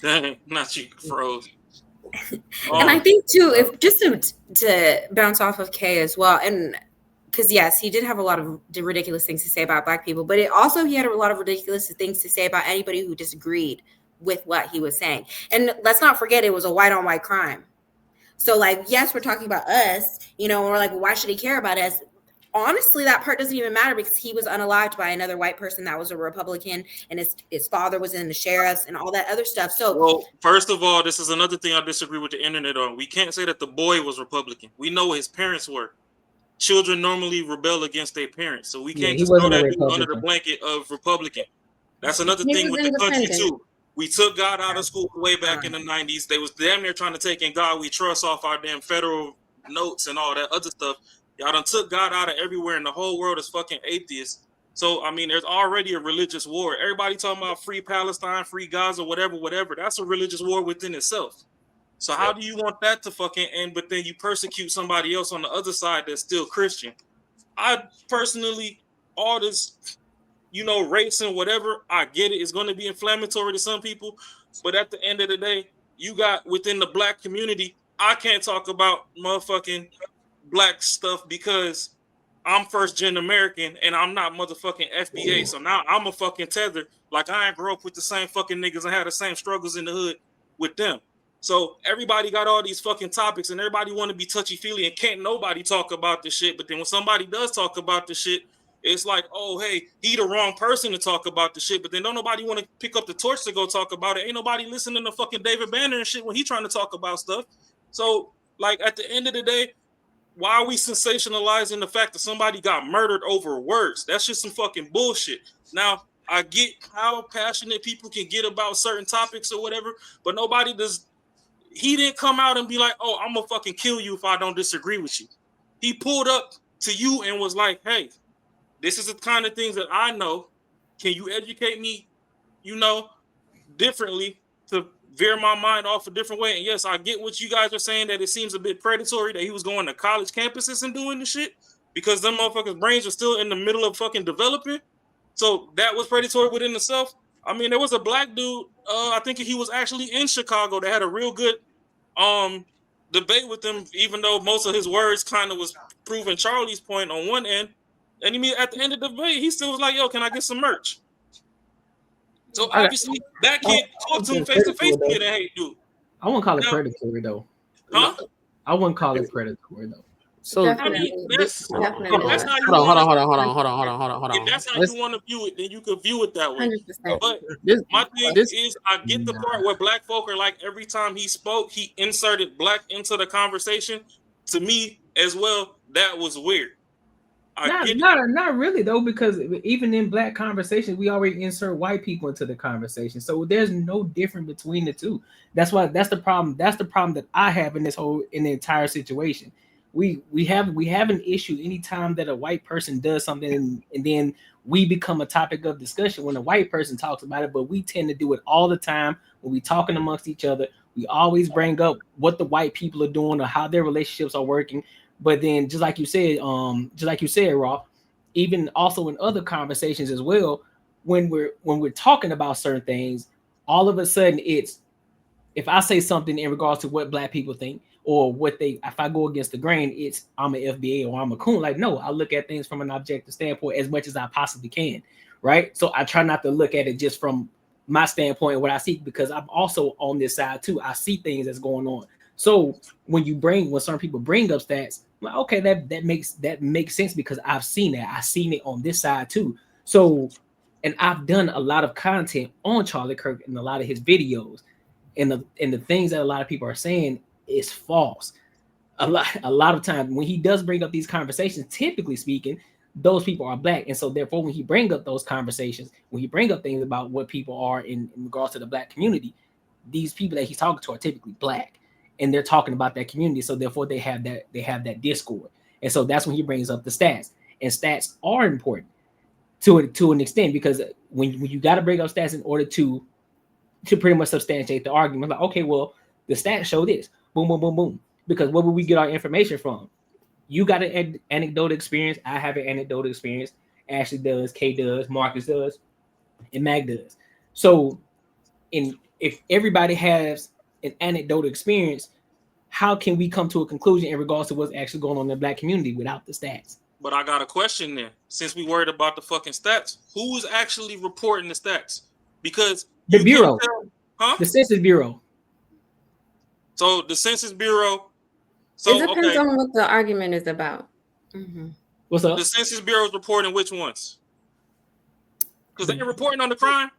Dang, not you froze. And I think too, if just to bounce off of Kay as well, and because yes, he did have a lot of ridiculous things to say about Black people, but he had a lot of ridiculous things to say about anybody who disagreed with what he was saying. And let's not forget, it was a white on white crime. So like, yes, we're talking about us, you know, we're like, well, why should he care about us? Honestly, that part doesn't even matter because he was unalived by another white person that was a Republican, and his father was in the sheriff's and all that other stuff. So, well, first of all, this is another thing I disagree with the internet on. We can't say that the boy was Republican. We know what his parents were. Children normally rebel against their parents, so we can't just throw that dude under the blanket of Republican. That's another thing with the country too. We took God out of school way back in the 90s. They was damn near trying to take In God We Trust off our damn federal notes and all that other stuff. Y'all done took God out of everywhere, and the whole world is fucking atheists. So, I mean, there's already a religious war. Everybody talking about free Palestine, free Gaza, whatever. That's a religious war within itself. So how do you want that to fucking end, but then you persecute somebody else on the other side that's still Christian? I personally, all this, you know, race and whatever, I get it. It's going to be inflammatory to some people. But at the end of the day, you got within the Black community, I can't talk about motherfucking Black stuff because I'm first gen American and I'm not motherfucking FBA. So now I'm a fucking tether. Like I ain't grow up with the same fucking niggas and had the same struggles in the hood with them. So everybody got all these fucking topics and everybody want to be touchy-feely and can't nobody talk about this shit. But then when somebody does talk about the shit, it's like, oh, hey, he the wrong person to talk about the shit. But then don't nobody want to pick up the torch to go talk about it. Ain't nobody listening to fucking David Banter and shit when he trying to talk about stuff. So like at the end of the day, why are we sensationalizing the fact that somebody got murdered over words? That's just some fucking bullshit. Now, I get how passionate people can get about certain topics or whatever, but nobody does. He didn't come out and be like, oh, I'm gonna fucking kill you if I don't disagree with you. He pulled up to you and was like, hey, this is the kind of things that I know. Can you educate me, you know, differently to veer my mind off a different way? And yes, I get what you guys are saying, that it seems a bit predatory that he was going to college campuses and doing the shit because them motherfuckers' brains are still in the middle of fucking developing. So that was predatory within itself. I mean, there was a Black dude, I think he was actually in Chicago, that had a real good debate with him, even though most of his words kind of was proving Charlie's point on one end. And at the end of the debate, he still was like, yo, can I get some merch? So obviously that kid talked to him face to face, kid, and hey, dude. I wouldn't call it predatory though. Huh? I wouldn't call it predatory though. So definitely. That's how you hold on. If that's how you want to view it, then you can view it that way. 100%. But my thing is, I get the part where Black folk are like, every time he spoke, he inserted Black into the conversation. To me, as well, that was weird. Not really though, because even in Black conversations, we already insert white people into the conversation. So there's no difference between the two. That's the problem. That's the problem that I have in the entire situation. We have an issue anytime that a white person does something and then we become a topic of discussion when a white person talks about it, but we tend to do it all the time when we talking amongst each other. We always bring up what the white people are doing or how their relationships are working. But then just like you said, Raw, even also in other conversations as well, when we're talking about certain things, all of a sudden it's, if I say something in regards to what Black people think or if I go against the grain, it's I'm an FBA or I'm a coon. Like, no, I look at things from an objective standpoint as much as I possibly can, right? So I try not to look at it just from my standpoint, what I see, because I'm also on this side too. I see things that's going on. So when certain people bring up stats, like, okay, that makes sense because I've seen that. I've seen it on this side too. So, and I've done a lot of content on Charlie Kirk and a lot of his videos, and the things that a lot of people are saying is false. A lot of times when he does bring up these conversations, typically speaking, those people are Black, and so therefore when he bring up those conversations, when he bring up things about what people are in regards to the Black community, these people that he's talking to are typically Black. and they're talking about that community. So therefore they have that discord. And so that's when he brings up the stats. And stats are important to an extent, because when you got to bring up stats in order to pretty much substantiate the argument, like, okay, well, the stats show this, boom, boom, boom, boom. Because where would we get our information from? You got an anecdotal experience. I have an anecdotal experience. Ashley does, Kay does, Marcus does, and Mag does. So, if everybody has an anecdotal experience, how can we come to a conclusion in regards to what's actually going on in the Black community without the stats? But I got a question there. Since we worried about the fucking stats, who is actually reporting the stats? Because the Bureau, the Census Bureau. So the Census Bureau. So it depends on what the argument is about. Mm-hmm. What's up? The Census Bureau is reporting which ones? Because they're reporting on the crime.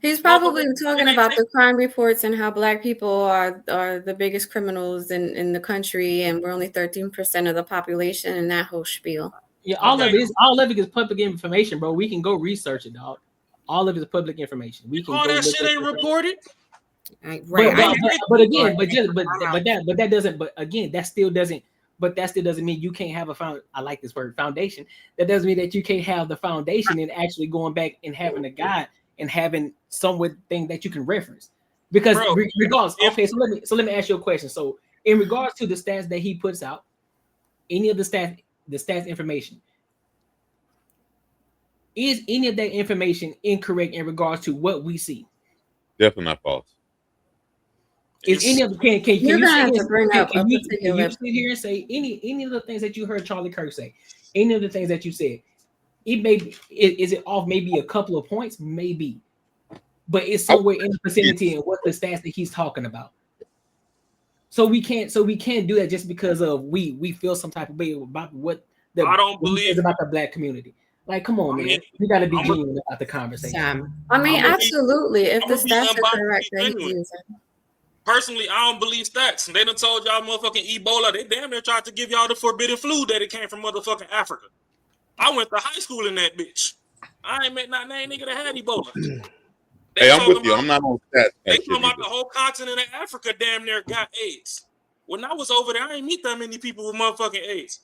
He's probably talking about the crime reports and how Black people are the biggest criminals in the country, and we're only 13% of the population, and that whole spiel. Yeah, all of it is public information, bro. We can go research it, dog. All of it is public information. We can. All that shit ain't reported. Right. But that still doesn't mean you can't have I like this word, foundation. That doesn't mean that you can't have the foundation and actually going back and having a guide and having somewhat thing that you can reference. Because regardless, okay, so let me ask you a question. So in regards to the stats that he puts out, any of the stats information, is any of that information incorrect in regards to what we see? Definitely not false. Is any of can you sit you here and say any of the things that you heard Charlie Kirk say, any of the things that you said, it may be, is it off maybe a couple of points, maybe, but it's somewhere in the vicinity and what the stats that he's talking about. So we can't do that just because of we feel some type of way about what I don't believe about the Black community. Like, come on, man, you got to be genuine about the conversation. I mean, absolutely. If the stats are correct, that he's using. Personally, I don't believe stats. They done told y'all motherfucking Ebola. They damn near tried to give y'all the forbidden flu that it came from motherfucking Africa. I went to high school in that bitch. I ain't met not name nigga that had Ebola. Hey, I'm with you. I'm not on stats. They talking about the whole continent of Africa damn near got AIDS. When I was over there, I ain't meet that many people with motherfucking AIDS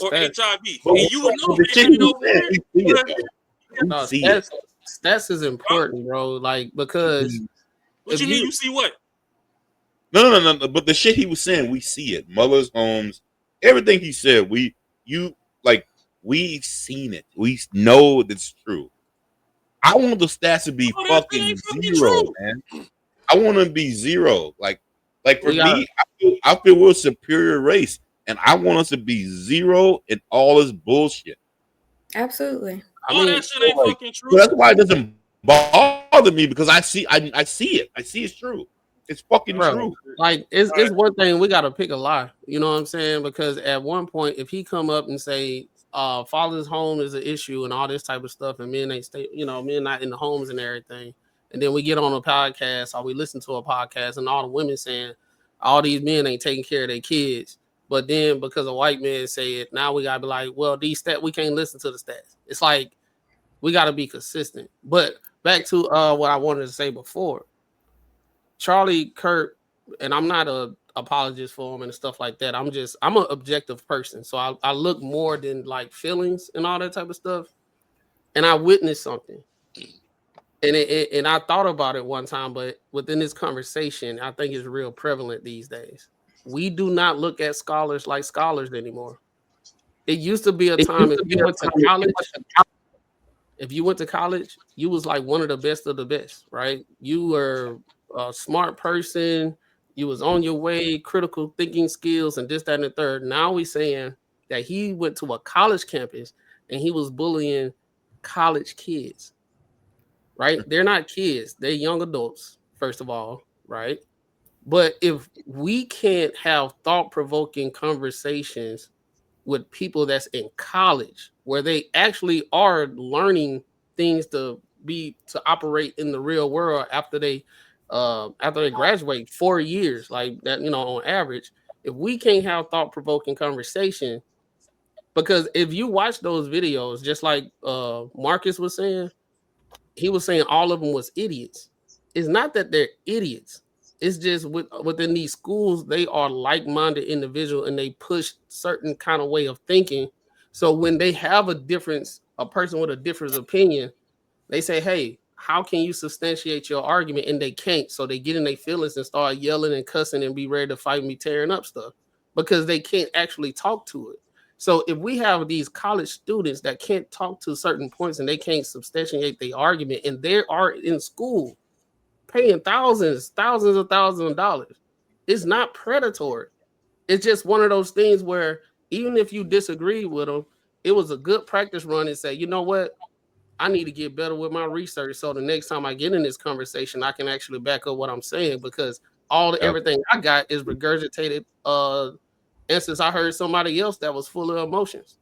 or HIV. And you would know stats is important, bro. Like, because what you mean you see what? No. But the shit he was saying, we see it. Mother's homes, everything he said, we've seen it. We know it's true. I want the stats to be fucking zero, man. I want to be zero. Like for me, I feel we're a superior race, and I want us to be zero in all this bullshit. Absolutely. That shit ain't fucking true. So that's why it doesn't bother me, because I see it. I see it's true. It's fucking true. Like it's one thing, we gotta pick a lie. You know what I'm saying? Because at one point, if he come up and say father's home is an issue and all this type of stuff, and men ain't men not in the homes and everything, and then we get on a podcast or we listen to a podcast and all the women saying all these men ain't taking care of their kids, but then because a white man say it, now we gotta be like, well, these stats, we can't listen to the stats. It's like we gotta be consistent. But back to what I wanted to say before, Charlie Kirk, and I'm not a apologist for him and stuff like that. I'm an objective person, so I look more than like feelings and all that type of stuff. And I witnessed something, and I thought about it one time, but within this conversation, I think it's real prevalent these days. We do not look at scholars like scholars anymore. It used to be a time if you went to college. If you went to college, you was like one of the best, right? You were a smart person. You was on your way, critical thinking skills, and this, that, and the third. Now we saying that he went to a college campus and he was bullying college kids, right? They're not kids. They're young adults, first of all, right? But if we can't have thought-provoking conversations with people that's in college, where they actually are learning things to operate in the real world after they graduate 4 years, like that, on average, if we can't have thought-provoking conversation, because if you watch those videos, just like Marcus was saying, he was saying all of them was idiots. It's not that they're idiots. It's that they're not smart. They're not intelligent. They're not It's just within these schools, they are like-minded individuals and they push certain kind of way of thinking. So when they have a person with a different opinion, they say, hey, how can you substantiate your argument? And they can't. So they get in their feelings and start yelling and cussing and be ready to fight and be tearing up stuff because they can't actually talk to it. So if we have these college students that can't talk to certain points and they can't substantiate their argument and they are in school paying thousands of thousands of dollars, it's not predatory. It's just one of those things where even if you disagree with them, it was a good practice run and say, you know what? I need to get better with my research so the next time I get in this conversation, I can actually back up what I'm saying because everything I got is regurgitated instance I heard somebody else that was full of emotions.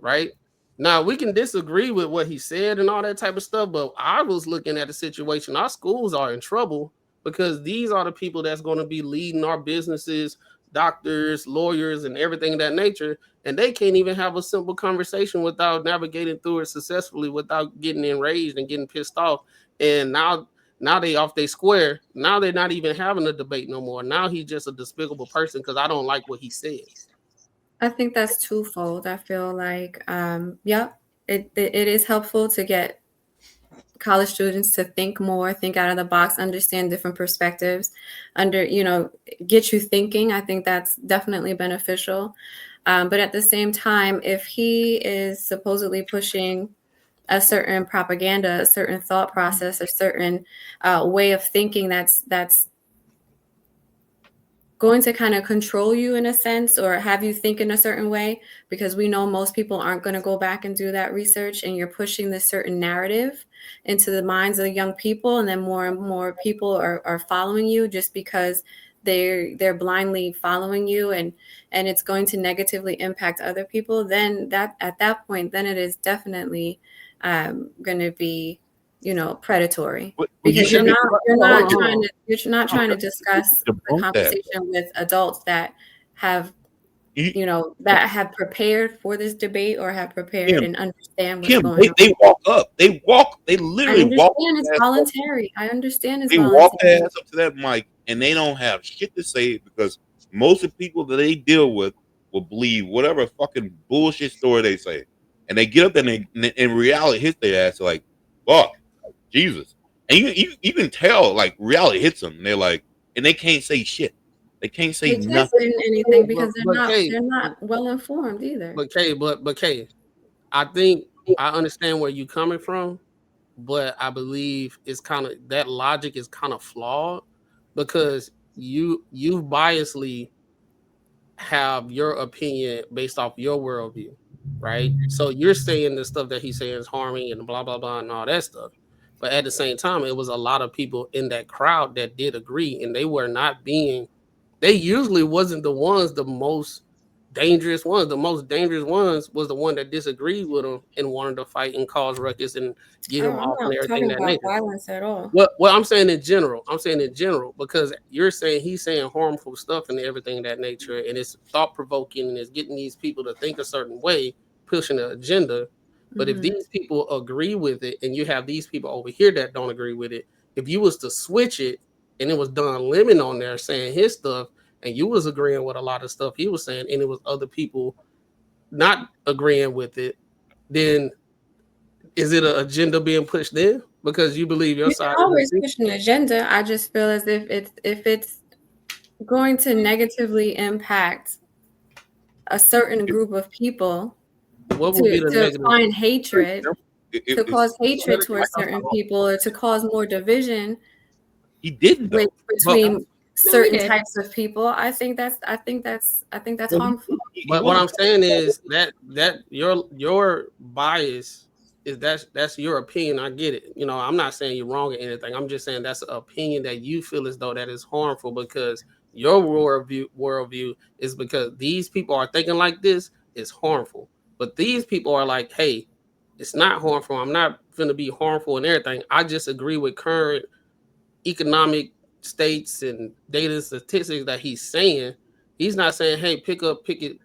Right? Now we can disagree with what he said and all that type of stuff, but I was looking at the situation. Our schools are in trouble because these are the people that's going to be leading our businesses, doctors, lawyers, and everything of that nature. And they can't even have a simple conversation without navigating through it successfully, without getting enraged and getting pissed off. And now they off their square. Now they're not even having a debate no more. Now he's just a despicable person because I don't like what he says. I think that's twofold. I feel like, it is helpful to get college students to think more, think out of the box, understand different perspectives, get you thinking. I think that's definitely beneficial. But at the same time, if he is supposedly pushing a certain propaganda, a certain thought process, a certain way of thinking that's going to kind of control you in a sense or have you think in a certain way, because we know most people aren't going to go back and do that research, and you're pushing this certain narrative into the minds of the young people, and then more and more people are following you just because they're blindly following you, and it's going to negatively impact other people. Then at that point it is definitely going to be predatory, because you're not trying to discuss the conversation with adults that have that have prepared for this debate or have prepared and understand what's going on. They walk up. They literally walk. It's voluntary. I understand it's they voluntary. walk their ass up to that mic and they don't have shit to say because most of the people that they deal with will believe whatever fucking bullshit story they say, and they get up and in reality hits their ass like, fuck. Jesus, and you can tell like reality hits them. And they're like, and they can't say shit. They can't say nothing. Anything because they're not well informed either. But Kay, I think I understand where you're coming from, but I believe it's kind of that logic is kind of flawed because you biasly have your opinion based off your worldview, right? So you're saying the stuff that he's saying is harming and blah blah blah and all that stuff. But at the same time, it was a lot of people in that crowd that did agree, and they were not being. They usually wasn't the ones the most dangerous ones. The most dangerous ones was the one that disagreed with him and wanted to fight and cause ruckus and get him off and everything that nature. Violence at all. Well, I'm saying in general. Because you're saying he's saying harmful stuff and everything of that nature, and it's thought provoking and it's getting these people to think a certain way, pushing an agenda. But if these people agree with it and you have these people over here that don't agree with it, if you was to switch it and it was Don Lemon on there saying his stuff and you was agreeing with a lot of stuff he was saying and it was other people not agreeing with it, then is it an agenda being pushed then? Because you believe your side. Always push an agenda. I just feel as if it's going to negatively impact a certain group of people. What would be the to negative? find hatred, to cause hatred towards certain people, or to cause more division. He didn't between certain types of people. I think that's harmful. But what I'm saying is that your bias is that's your opinion. I get it. I'm not saying you're wrong or anything. I'm just saying that's an opinion that you feel as though that is harmful because your worldview is because these people are thinking like this is harmful. But these people are like, hey, it's not harmful. I'm not going to be harmful and everything. I just agree with current economic states and data statistics that he's saying. He's not saying, hey, get your picket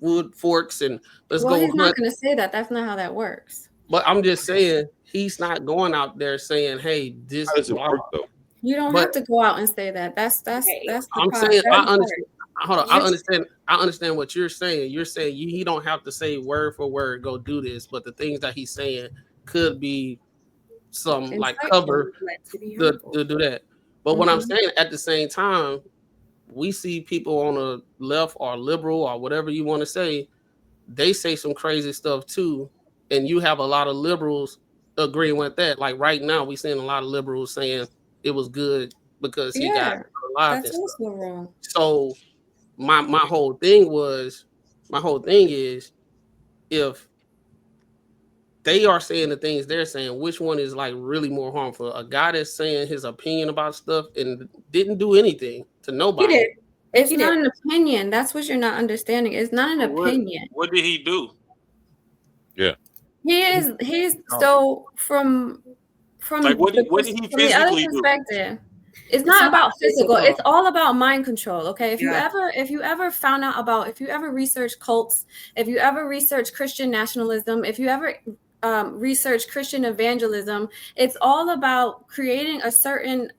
wood forks and let's go. He's not going to say that. That's not how that works. But I'm just saying he's not going out there saying, "Hey, this." How does it work though? You don't have to go out and say that. That's the I'm part. saying I That's understand. Hold on, I Yes. understand. I understand what you're saying. You're saying he don't have to say word for word, go do this, but the things that he's saying could be some like cover to do that. But what I'm saying at the same time, we see people on the left or liberal or whatever you want to say, they say some crazy stuff too, and you have a lot of liberals agreeing with that. Like right now, we seeing a lot of liberals saying it was good because he got alive and that's stuff. also wrong. So my whole thing is if they are saying the things they're saying, which one is like really more harmful? A guy that's saying his opinion about stuff and didn't do anything to nobody. He did. It's not an opinion. That's what you're not understanding. It's not an opinion. What did he do? Yeah. He's so from like what did he from the other physically do? perspective. It's not about physical. It's all about mind control. Okay. If you ever found out about, if you ever research cults, if you ever research Christian nationalism, if you ever research Christian evangelism, it's all about creating a certain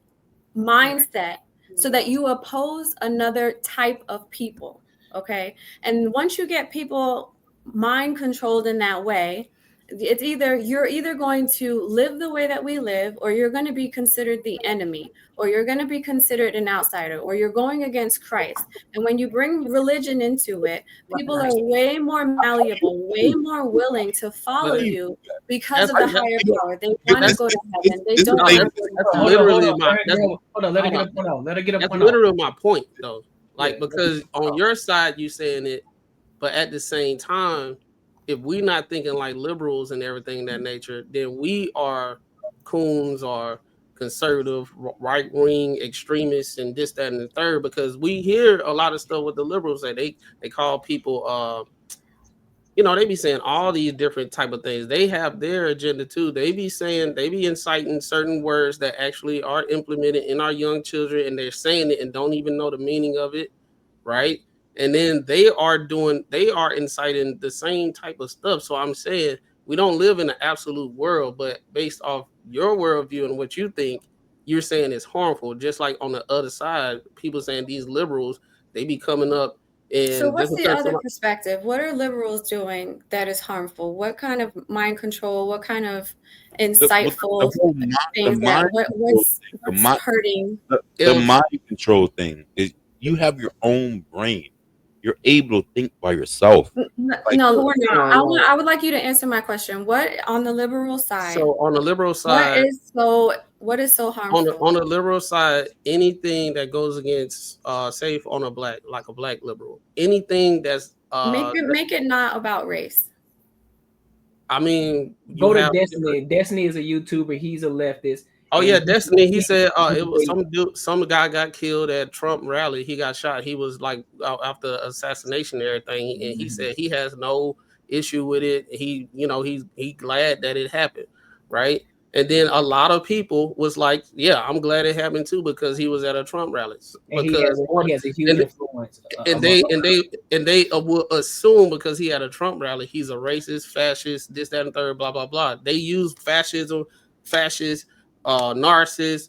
mindset so that you oppose another type of people. Okay. And once you get people mind controlled in that way, it's you're either going to live the way that we live, or you're going to be considered the enemy, or you're going to be considered an outsider, or you're going against Christ. And when you bring religion into it, people are way more malleable, way more willing to follow you because of the higher power. They want to go to heaven. They don't want to go to That's hell. literally my Let her get a point out. Let her get a that's point out. literally my point though. Like because on your side you saying it, but at the same time, if we're not thinking like liberals and everything that nature, then we are coons or conservative, right wing extremists and this, that, and the third. Because we hear a lot of stuff with the liberals that they call people, they be saying all these different type of things. They have their agenda too. They be inciting certain words that actually are implemented in our young children, and they're saying it and don't even know the meaning of it, right? And then they are inciting the same type of stuff. So I'm saying we don't live in an absolute world, but based off your worldview and what you think, you're saying it's harmful. Just like on the other side, people saying these liberals, they be coming up and So what's the other perspective? What are liberals doing that is harmful? What kind of mind control? What kind of insightful things? What's hurting? The mind control thing is you have your own brain. You're able to think by yourself. No, I would like you to answer my question. What on the liberal side? So on the liberal side, what is so harmful? On the liberal side, anything that goes against safe on a black liberal, anything that's make it not about race. I mean, go to Destiny. Destiny is a YouTuber. He's a leftist. Oh yeah, Destiny. He said it was some guy got killed at Trump rally. He got shot. He was like after assassination and everything, and he said he has no issue with it. He he's glad that it happened, right? And then a lot of people was like, yeah, I'm glad it happened too because he was at a Trump rally. And he has a huge influence. And they will assume because he had a Trump rally, he's a racist, fascist, this, that, and third, blah, blah, blah. They use fascism, fascist, narcissist,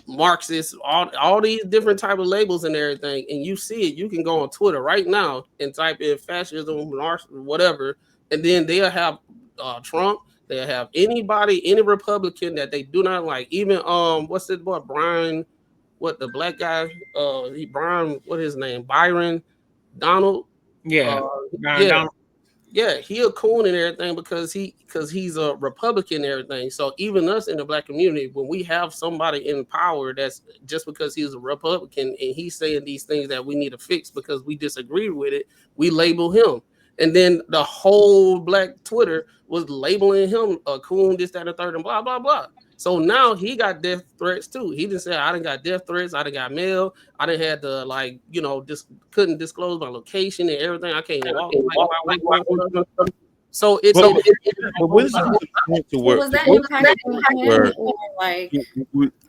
Marxist, all these different type of labels and everything. And you see it. You can go on Twitter right now and type in fascism, narcissism, whatever, and then they'll have Trump. They have any Republican that they do not like. Even what's it boy Brian, what the black guy? Brian, what his name? Byron Donald. Yeah, Donald. Yeah, he a coon and everything because he's a Republican and everything. So even us in the black community, when we have somebody in power that's just because he's a Republican and he's saying these things that we need to fix because we disagree with it, we label him. And then the whole black Twitter was labeling him a coon, this, that, and the third, and blah, blah, blah. So now he got death threats too. He didn't say I done got death threats, I done got mail, I done had to just couldn't disclose my location and everything. I can't walk. So it's but what is the point to where? Was that impacting him or like?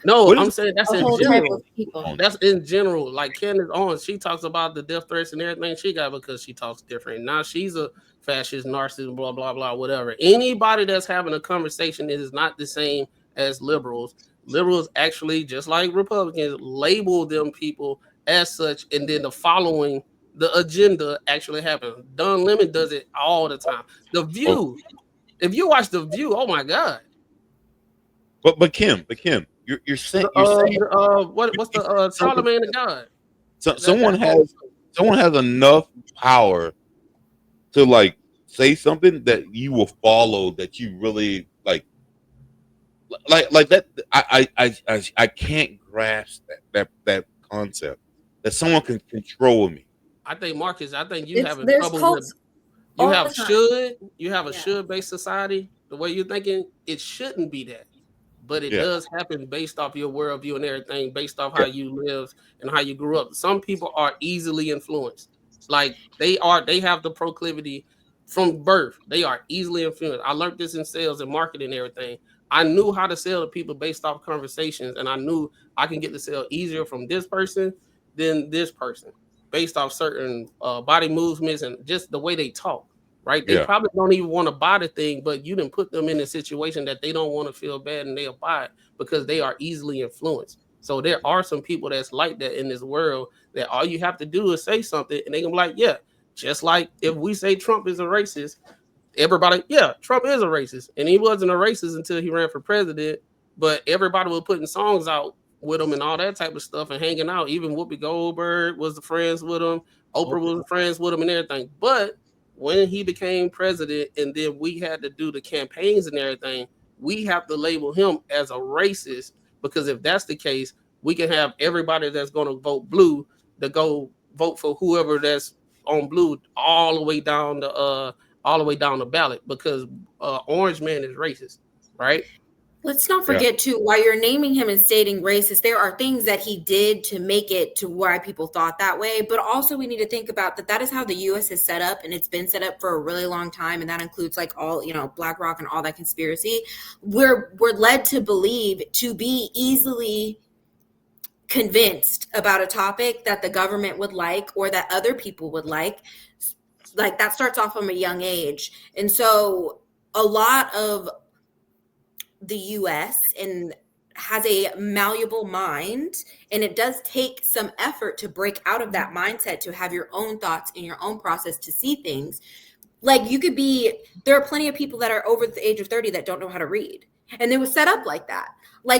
No, what I'm is saying that's a in whole type general. of people? That's in general. Like Candace Owens, she talks about the death threats and everything she got because she talks different. Now she's a fascist, narcissist, blah blah blah, whatever. Anybody that's having a conversation is not the same as liberals. Liberals actually, just like Republicans, label them people as such, and then the following the agenda actually happens. Don Lemon does it all the time. The View. If you watch The View, oh my God. But Kim, you're saying What's the Charlemagne the God? Someone has enough power to like say something that you will follow, that you really like that. I can't grasp that concept that someone can control me. I think Marcus, you having There's trouble cults with you all have the time. you have a should based society. The way you're thinking, it shouldn't be that. But it does happen based off your worldview and everything, based off how you live and how you grew up. Some people are easily influenced. Like they have the proclivity from birth. They are easily influenced. I learned this in sales and marketing and everything. I knew how to sell to people based off conversations, and I knew I can get the sale easier from this person than this person based off certain body movements and just the way they talk. Right? They probably don't even want to buy the thing, but you didn't put them in a situation that they don't want to feel bad and they'll buy it because they are easily influenced. So there are some people that's like that in this world that all you have to do is say something and they can be like, yeah, just like if we say Trump is a racist, everybody, yeah, Trump is a racist. And he wasn't a racist until he ran for president, but everybody was putting songs out with him and all that type of stuff and hanging out. Even Whoopi Goldberg was friends with him. Oprah was friends with him and everything. But when he became president and then we had to do the campaigns and everything, we have to label him as a racist, because if that's the case, we can have everybody that's going to vote blue to go vote for whoever that's on blue all the way down the ballot, because Orange Man is racist, right? Let's not forget too, while you're naming him and stating racist, there are things that he did to make it to why people thought that way. But also we need to think about that is how the US is set up, and it's been set up for a really long time. And that includes like all, BlackRock and all that conspiracy. We're led to believe, to be easily convinced about a topic that the government would like or that other people would like that starts off from a young age. And so a lot of the US and has a malleable mind, and it does take some effort to break out of that mindset, to have your own thoughts and your own process to see things. Like there are plenty of people that are over the age of 30 that don't know how to read, and it was set up like that.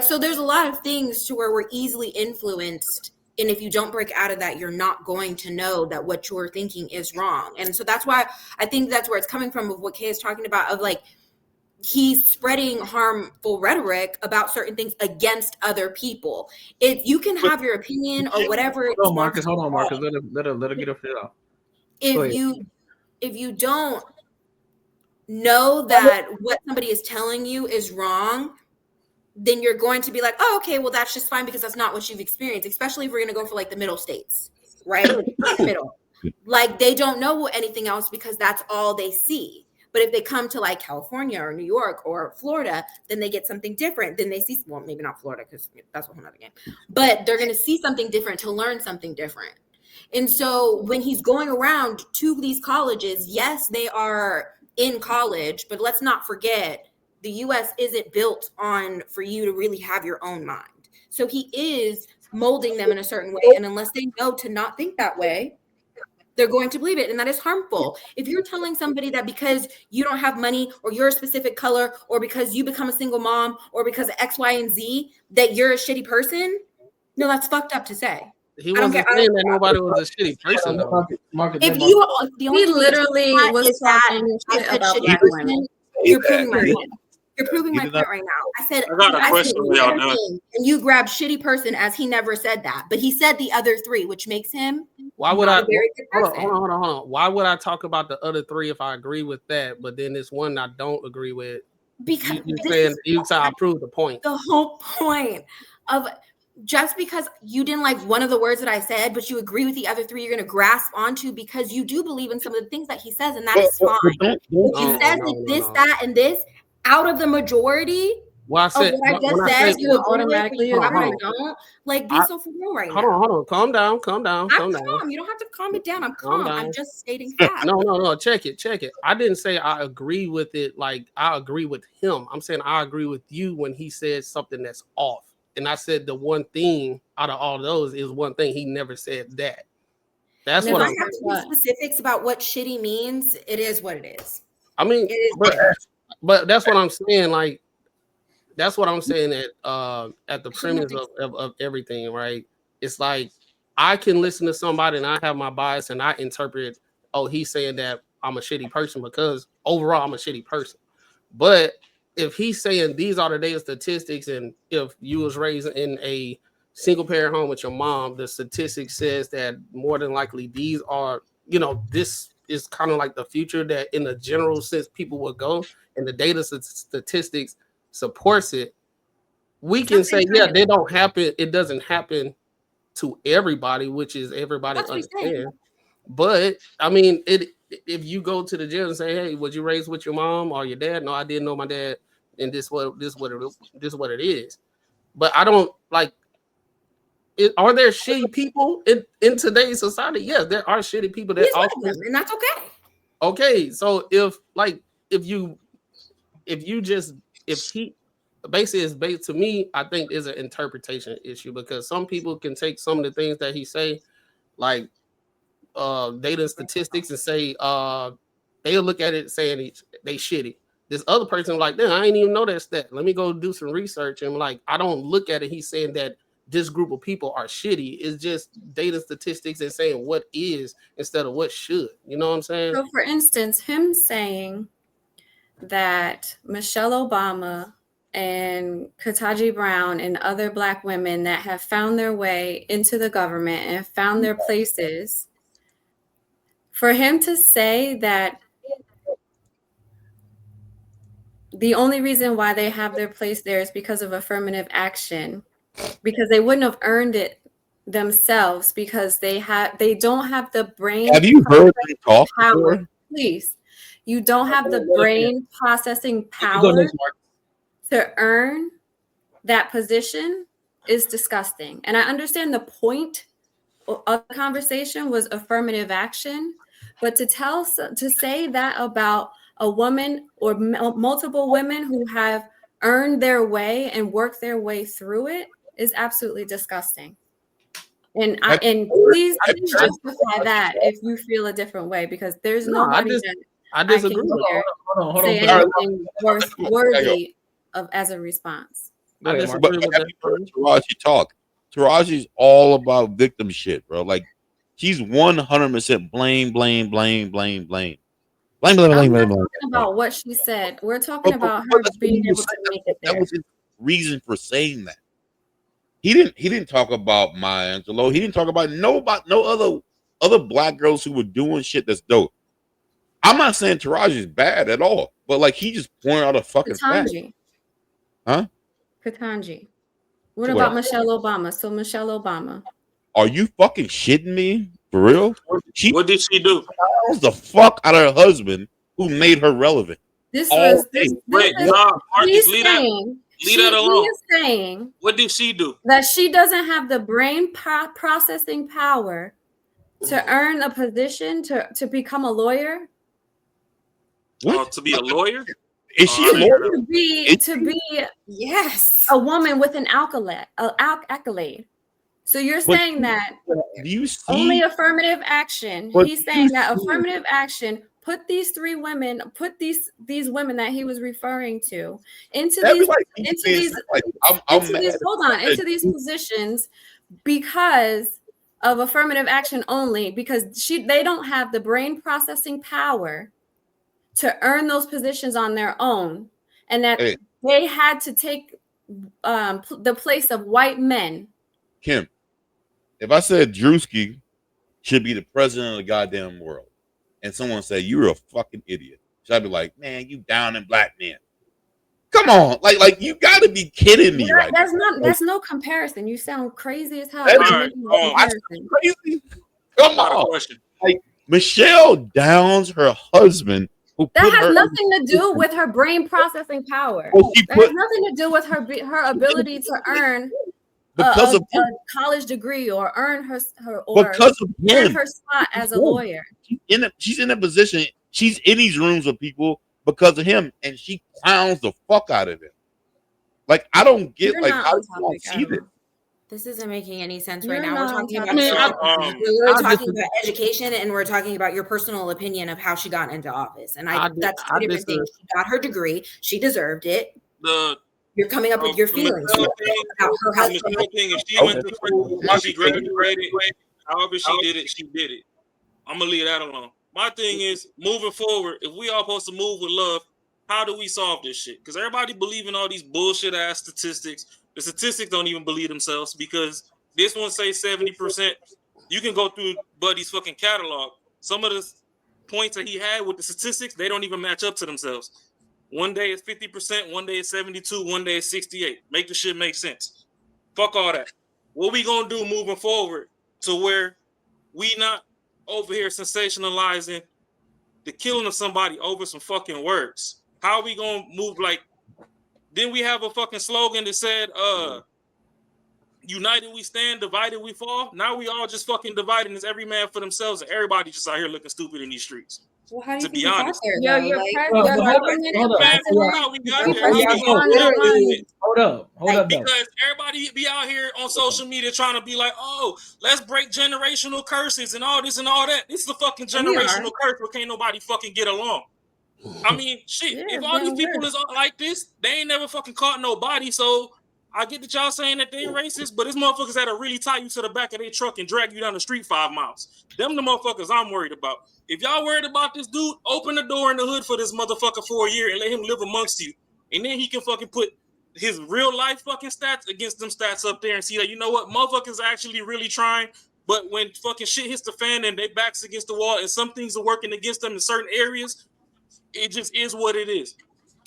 So there's a lot of things to where we're easily influenced, and if you don't break out of that, you're not going to know that what you're thinking is wrong. And so that's why I think that's where it's coming from, of what Kay is talking about, of like he's spreading harmful rhetoric about certain things against other people. If you can have your opinion or whatever. Hold on, Marcus. Let her get her fit out. If you don't know that what somebody is telling you is wrong, then you're going to be like, oh, okay, well, that's just fine because that's not what you've experienced, especially if we're going to go for like the middle states, right? Middle. Like they don't know anything else because that's all they see. But if they come to like California or New York or Florida, then they get something different. Then they see, well, maybe not Florida because that's a whole nother game, but they're going to see something different, to learn something different. And so when he's going around to these colleges, yes, they are in college, but let's not forget the US isn't built for you to really have your own mind. So he is molding them in a certain way. And unless they know to not think that way, they're going to believe it. And that is harmful. If you're telling somebody that because you don't have money or you're a specific color or because you become a single mom or because of X, Y, and Z, that you're a shitty person, no, that's fucked up to say. He wasn't saying that nobody was a shitty person, though. If you, the only he literally was talking shit about black women. You're proving my point. You're proving my point right now. I said, I got a question for y'all now. And you grab shitty person as he never said that, but he said the other three, which makes him why would not a very good person. Hold on. Why would I talk about the other three if I agree with that, but then this one I don't agree with? Because you saying I prove the point. The whole point of just because you didn't like one of the words that I said, but you agree with the other three, you're going to grasp onto because you do believe in some of the things that he says, and that is fine. If he says that and this out of the majority well, I said, of what I just said, you automatically I don't like be so for real right now. Hold on. Calm down. I'm calm. You don't have to calm it down. I'm calm. I'm just stating facts. No. Check it. I didn't say I agree with it. Like I agree with him. I'm saying I agree with you when he said something that's off. And I said the one thing out of all those is one thing he never said that. That's what I have to be specifics about what shitty means. It is what it is. I mean, but that's what I'm saying. Like, that's what I'm saying at the premise of everything, right? It's like I can listen to somebody and I have my bias and I interpret, oh, he's saying that I'm a shitty person because overall I'm a shitty person. But if he's saying these are the data statistics, and if you was raised in a single parent home with your mom, the statistics says that more than likely these are, this is kind of like the future that in a general sense people will go, and the data statistics supports it. We can say, yeah, they don't happen. It doesn't happen to everybody, which is everybody understand. But I mean, if you go to the jail and say, "Hey, was you raised with your mom or your dad?" No, I didn't know my dad, and this what it is. But I don't like. Are there shitty people in today's society? Yes, there are shitty people that and that's okay. Okay, so if he basically is based to me, I think is an interpretation issue because some people can take some of the things that he say, like data and statistics, and say they'll look at it saying they shitty. This other person like, damn, I ain't even know that's that. Let me go do some research. And like, I don't look at it. He's saying that this group of people are shitty. It's just data statistics and saying what is instead of what should. You know what I'm saying? So for instance, him saying that Michelle Obama and Ketanji Brown and other Black women that have found their way into the government and found their places, for him to say that the only reason why they have their place there is because of affirmative action, because they wouldn't have earned it themselves, because they don't have the brain. Have you heard them talk before? Please, you don't have the brain processing power to earn that position is disgusting. And I understand the point of the conversation was affirmative action, but to say that about a woman or multiple women who have earned their way and worked their way through it is absolutely disgusting. And please justify that if you feel a different way, because there's nobody I disagree. Say anything worthy of as a response. But have you heard Taraji talk? Taraji's all about victim shit, bro. Like she's 100% blame. I'm not talking about what she said. We're talking about her being able to make it there. That was his reason for saying that. He didn't talk about Maya Angelou. He didn't talk about no other Black girls who were doing shit that's dope. I'm not saying Taraji's bad at all, but like he just pointed out a fucking fact. Huh? Ketanji. What about Michelle Obama? So Michelle Obama. Are you fucking shitting me? For real? What did she do? What the fuck out of her husband who made her relevant? Leave that alone. He is saying what did she do? That she doesn't have the brain processing power to earn a position to become a lawyer. To be a lawyer? Is she a lawyer? To be yes, a woman with an accolade. So you're saying that only affirmative action. He's saying that affirmative action put these three women, these women that he was referring to into these positions because of affirmative action only, because they don't have the brain processing power to earn those positions on their own, and that they had to take the place of white men. Kim, if I said Drewski should be the president of the goddamn world, and someone say you're a fucking idiot, should I be like, man, you down in Black men? Come on, like you got to be kidding me, right? There's no comparison. You sound crazy as hell. That You're is- making a comparison. crazy. Come on, like Michelle downs her husband. Who That put has her nothing to do with her brain processing power. Well, she That put- has nothing to do with her ability to earn Because a of him. college degree or earn her Because of earn him. her spot as a lawyer. She's in a position. She's in these rooms with people because of him, and she clowns the fuck out of him. Like I don't get You're like not how on do you not topic see at this? all. This isn't making any sense You're right now. We're not on talking topic. about I mean, we're literally I talking about education, and we're talking about your personal opinion of how she got into office. And that's two different things. She got her degree. She deserved it. You're coming up with your feelings about her husband. If she went to school, she graduated, however she did it. I'm gonna leave that alone. My thing is, moving forward, if we all supposed to move with love, how do we solve this shit? Because everybody believe in all these bullshit ass statistics. The statistics don't even believe themselves because this one say 70%. You can go through Buddy's fucking catalog. Some of the points that he had with the statistics, they don't even match up to themselves. One day it's 50%, one day it's 72, one day it's 68. Make the shit make sense. Fuck all that. What we gonna do moving forward to where we not over here sensationalizing the killing of somebody over some fucking words? How are we gonna move? Like, then we have a fucking slogan that said, united we stand, divided we fall. Now we all just fucking dividing as every man for themselves, and everybody just out here looking stupid in these streets. Well, how do you To think be we got honest, there, though? Hold up, though. Because everybody be out here on social media trying to be like, oh, let's break generational curses and all this and all that. This is a fucking generational curse where can't nobody fucking get along. I mean, shit, if all these people is like this, they ain't never fucking caught nobody. So I get that y'all saying that they racist, but it's motherfuckers that'll really tie you to the back of their truck and drag you down the street 5 miles. Them the motherfuckers I'm worried about. If y'all worried about this dude, open the door in the hood for this motherfucker for a year and let him live amongst you. And then he can fucking put his real life fucking stats against them stats up there and see that, you know what, motherfuckers actually really trying. But when fucking shit hits the fan and they backs against the wall and some things are working against them in certain areas, it just is what it is.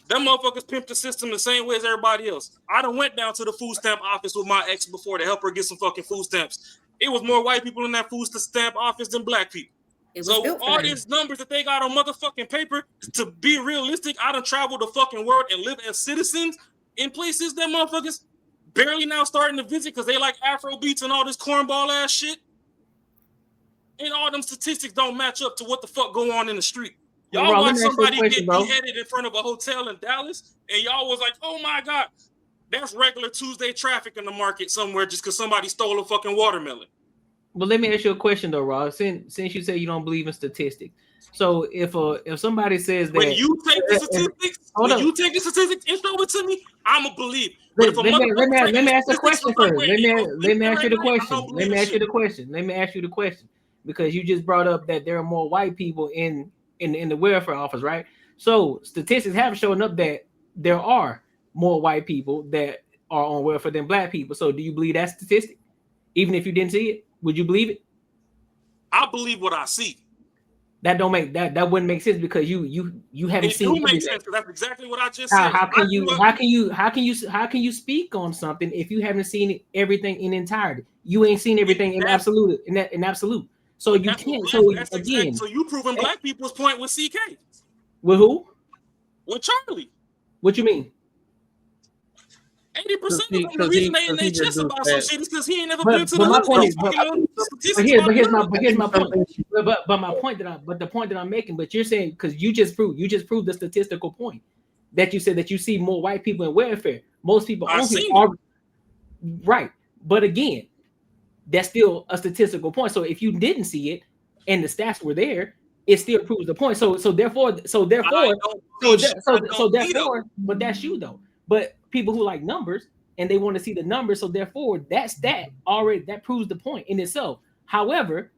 Them motherfuckers pimp the system the same way as everybody else. I done went down to the food stamp office with my ex before to help her get some fucking food stamps. It was more white people in that food stamp office than black people. So all these numbers that they got on motherfucking paper, to be realistic, I done traveled the fucking world and live as citizens in places that motherfuckers barely now starting to visit because they like Afro beats and all this cornball ass shit. And all them statistics don't match up to what the fuck go on in the street. Y'all Bro, watch let me ask you a somebody question, get bro. beheaded in front of a hotel in Dallas, and y'all was like, oh my God, that's regular Tuesday traffic in the market somewhere just because somebody stole a fucking watermelon. But let me ask you a question though, Rob. Since you say you don't believe in statistics, so if somebody says that When you take the statistics, and show it to me, I'ma believe. But if a let me motherfucker ask the question first. Let me ask you the question. don't Let me believe ask you the question. Let me ask you the question because you just brought up that there are more white people in the welfare office, right? So statistics have shown up that there are more white people that are on welfare than black people. So do you believe that statistic? Even if you didn't see it, would you believe it? I believe what I see. That don't make that wouldn't make sense because you haven't It seen do make everything. sense because that's exactly what I just said. How can you speak on something if you haven't seen everything in entirety? You ain't seen everything in absolute. So you can't. So again, so you proving black people's point with CK. With who? With Charlie. What you mean? 80% of them, the reason they in their chest about some shit is because he ain't never been to the my point is, statistics. But my point the point that I'm making, but you're saying because you just proved the statistical point that you said that you see more white people in welfare. Most people are right, but again, that's still a statistical point. So if you didn't see it and the stats were there, it still proves the point. So therefore, but that's you though. But people who like numbers and they want to see the numbers, so therefore that proves the point in itself. However,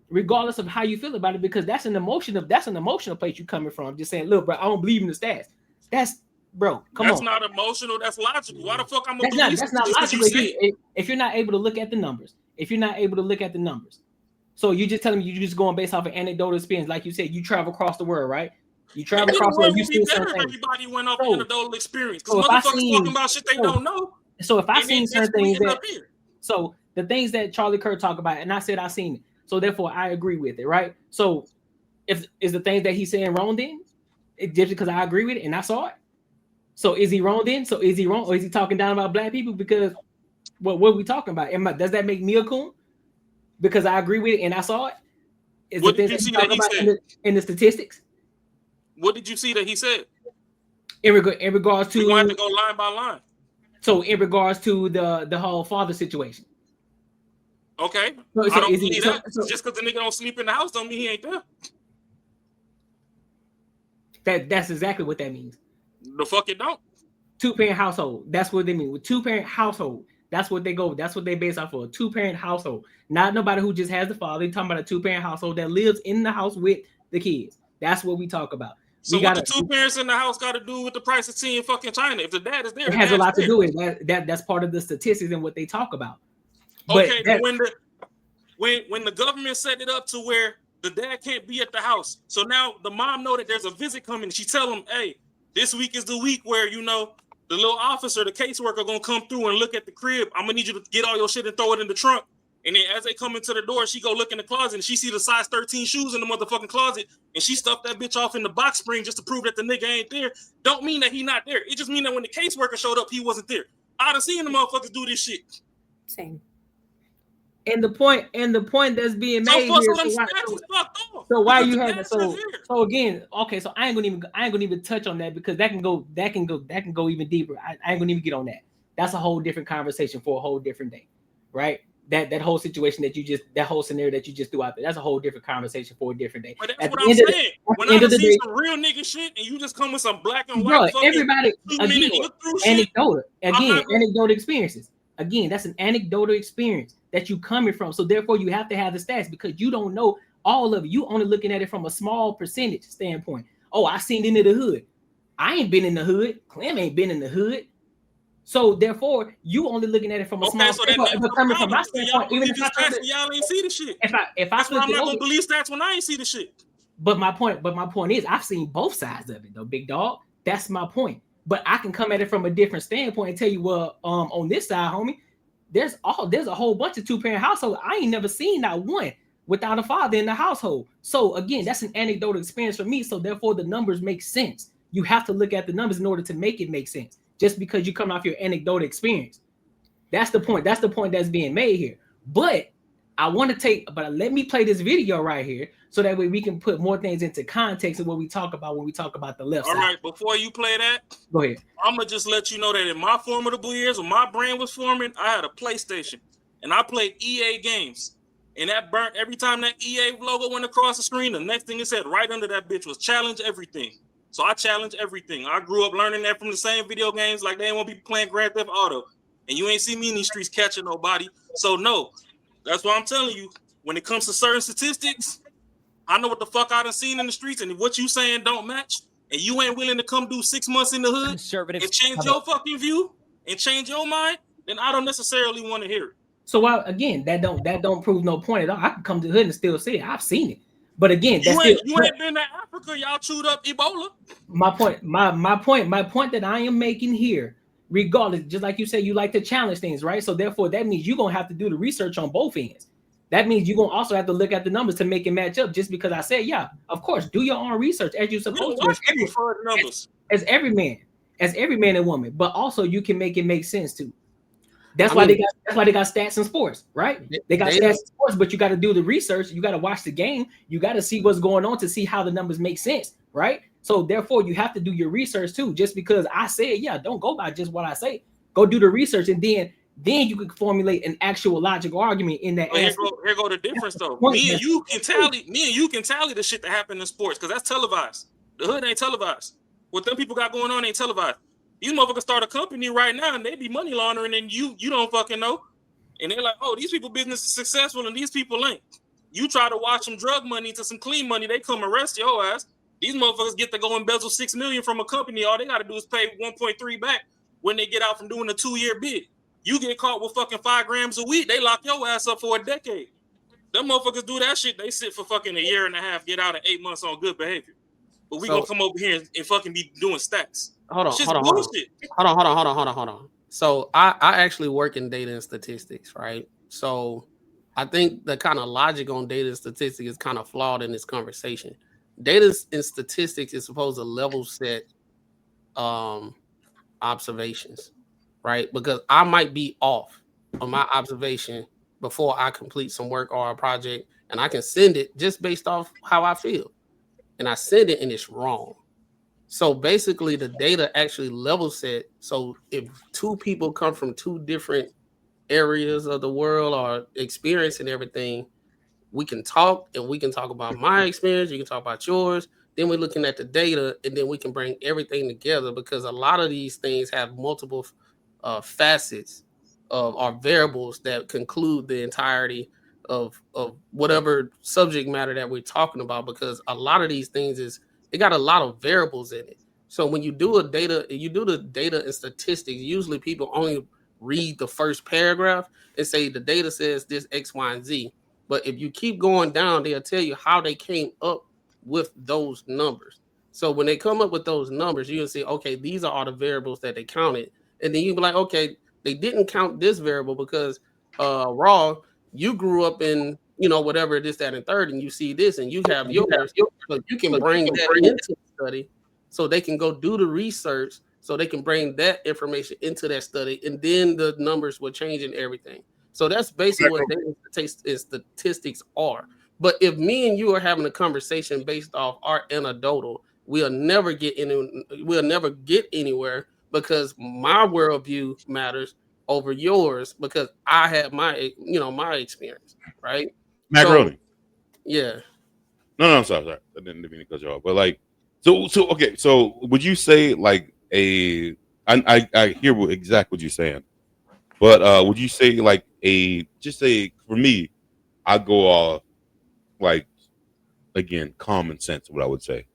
regardless of how you feel about it, because that's an emotional place you're coming from. I'm just saying, look, bro, I don't believe in the stats. That's bro, come on. That's not emotional. That's logical. Why the fuck I'm gonna believe? That's not logical. If you're not able to look at the numbers, so you're just telling me you're just going based off of anecdotal experience, like you said, you travel across the world, right? You travel Maybe the across the world world, you would be see better if something. everybody went off So- anecdotal experience. Because So if I motherfuckers seen- talking about shit they don't know. So if I and seen then that's certain things bringing that, up here. so the things that Charlie Kirk talked about, and I said I seen it, so therefore I agree with it, right? So if is the things that he's saying wrong then? It just because I agree with it and I saw it. So is he wrong then? So is he wrong, or is he talking down about black people? Because what are we talking about? Does that make me a coon? Because I agree with it and I saw it. Is What the did things you that see he that talked he about said? in the statistics What did you see that he said? in regards to? We want to go line by line. So in regards to the whole father situation. Okay. So I don't is he- believe so- that. so- Just because the nigga don't sleep in the house don't mean he ain't there. That's exactly what that means. The fuck it don't. 2-parent household. That's what they mean. With 2-parent household. That's what they go. That's what they base off of. 2-parent household. Not nobody who just has the father. They're talking about a 2-parent household that lives in the house with the kids. That's what we talk about. So We what gotta, the 2 parents in the house got to do with the price of tea in fucking China? If the dad is there, it the has a dad's lot to there. do with it. That's part of the statistics and what they talk about. But Okay, but when the government set it up to where the dad can't be at the house, so now the mom know that there's a visit coming. She tell him, "Hey, this week is the week where the little officer, the caseworker, gonna come through and look at the crib. I'm gonna need you to get all your shit and throw it in the trunk." And then as they come into the door, she go look in the closet and she see the size 13 shoes in the motherfucking closet, and she stuffed that bitch off in the box spring just to prove that the nigga ain't there. Don't mean that he not there. It just mean that when the caseworker showed up, he wasn't there. I done seen the motherfuckers do this shit. Same. And the point that's being made So, here. so them So why, stats is fucked off. so why are because you the having dads are so there. so again? Okay, so I ain't gonna even touch on that because that can go even deeper. I ain't gonna even get on that. That's a whole different conversation for a whole different day, right? That whole situation that whole scenario that you just threw out there, that's a whole different conversation for a different day. But that's At what the I'm end of the- saying. at When the I end done of the seen day, some real nigga shit and you just come with some black and bro, white fucking everybody 2-minute again, look through shit. anecdotal experiences. Again, that's an anecdotal experience that you coming from. So therefore, you have to have the stats because you don't know all of it. You only looking at it from a small percentage standpoint. Oh, I seen it in the hood. I ain't been in the hood. Clem ain't been in the hood. So therefore, you only looking at it from a small So that standpoint. that's But the coming from problem. my Because y'all standpoint, even believe if I the stats flip and y'all ain't see the shit. if I That's why flip I'm it not over, gonna believe stats when I ain't see the shit. but my point is I've seen both sides of it though, big dog. That's my point. But I can come at it from a different standpoint and tell you, well, on this side, homie, there's a whole bunch of 2-parent households. I ain't never seen not one without a father in the household. So again, that's an anecdotal experience for me. So therefore, the numbers make sense. You have to look at the numbers in order to make it make sense. Just because you come off your anecdotal experience, that's the point. That's the point that's being made here. But let me play this video right here so that way we can put more things into context of what we talk about when we talk about the left All side. right, before you play that, Go ahead. I'm gonna just let you know that in my formidable years, when my brain was forming, I had a PlayStation and I played EA games. And that burnt every time that EA logo went across the screen. The next thing it said right under that bitch was challenge everything. So I challenge everything. I grew up learning that from the same video games, like they ain't want to be playing Grand Theft Auto. And you ain't see me in these streets catching nobody. So no, that's what I'm telling you. When it comes to certain statistics, I know what the fuck I done seen in the streets, and what you saying don't match, and you ain't willing to come do 6 months in the hood and change your fucking view and change your mind, then I don't necessarily want to hear it. So again, that don't prove no point at all. I can come to the hood and still see it. I've seen it. But again, You ain't been to Africa. Y'all chewed up Ebola. My point that I am making here, regardless, just like you say, you like to challenge things, right? So therefore, that means you're gonna have to do the research on both ends. That means you're gonna also have to look at the numbers to make it match up. Just because I said, yeah, of course, do your own research as you're supposed to. As every man and woman, but also you can make it make sense too. That's why they got stats in sports, right? They got stats in sports, but you got to do the research. You got to watch the game. You got to see what's going on to see how the numbers make sense, right? So therefore, you have to do your research too. Just because I said, yeah, don't go by just what I say. Go do the research, and then you can formulate an actual logical argument in that. Here go the difference though. Me and you can tally the shit that happened in sports because that's televised. The hood ain't televised. What them people got going on ain't televised. These motherfuckers start a company right now and they be money laundering and you don't fucking know. And they're like, oh, these people business is successful and these people ain't. You try to watch some drug money to some clean money, they come arrest your ass. These motherfuckers get to go embezzle $6 million from a company. All they got to do is pay 1.3 back when they get out from doing a 2-year bid. You get caught with fucking 5 grams a week, they lock your ass up for a decade. Them motherfuckers do that shit, they sit for fucking a year and a half, get out in 8 months on good behavior. but we So- gonna come over here and fucking be doing stats. Hold on. Shit's bullshit. Hold on. So I actually work in data and statistics, right? So I think the kind of logic on data and statistics is kind of flawed in this conversation. Data and statistics is supposed to level set observations, right? Because I might be off on my observation before I complete some work or a project, and I can send it just based off how I feel. And I send it and it's wrong. So basically, the data actually level set. So if two people come from two different areas of the world or experiencing everything, we can talk and we can talk about my experience. You can talk about yours. Then we're looking at the data, and then we can bring everything together because a lot of these things have multiple facets of or variables that conclude the entirety of whatever subject matter that we're talking about. Because a lot of these things it got a lot of variables in it. So when you do the data and statistics, usually people only read the first paragraph and say the data says this X, Y, and Z. But if you keep going down, they'll tell you how they came up with those numbers. So when they come up with those numbers, you'll see, okay, these are all the variables that they counted. And then you'll be like, okay, they didn't count this variable because Raw, you grew up in, whatever this, that, and third, and you see this, and you have yours. So you can bring that into the study so they can go do the research, so they can bring that information into that study, and then the numbers will change and everything. So that's basically what data and statistics are. But if me and you are having a conversation based off our anecdotal, we'll never get anywhere because my worldview matters over yours because I had my experience, right? Macaroni. Yeah. No, I'm sorry. I didn't mean to cut you off. But like, so okay. So would you say like I hear exactly what you're saying, but would you say like just say for me, I go off like again common sense. What I would say.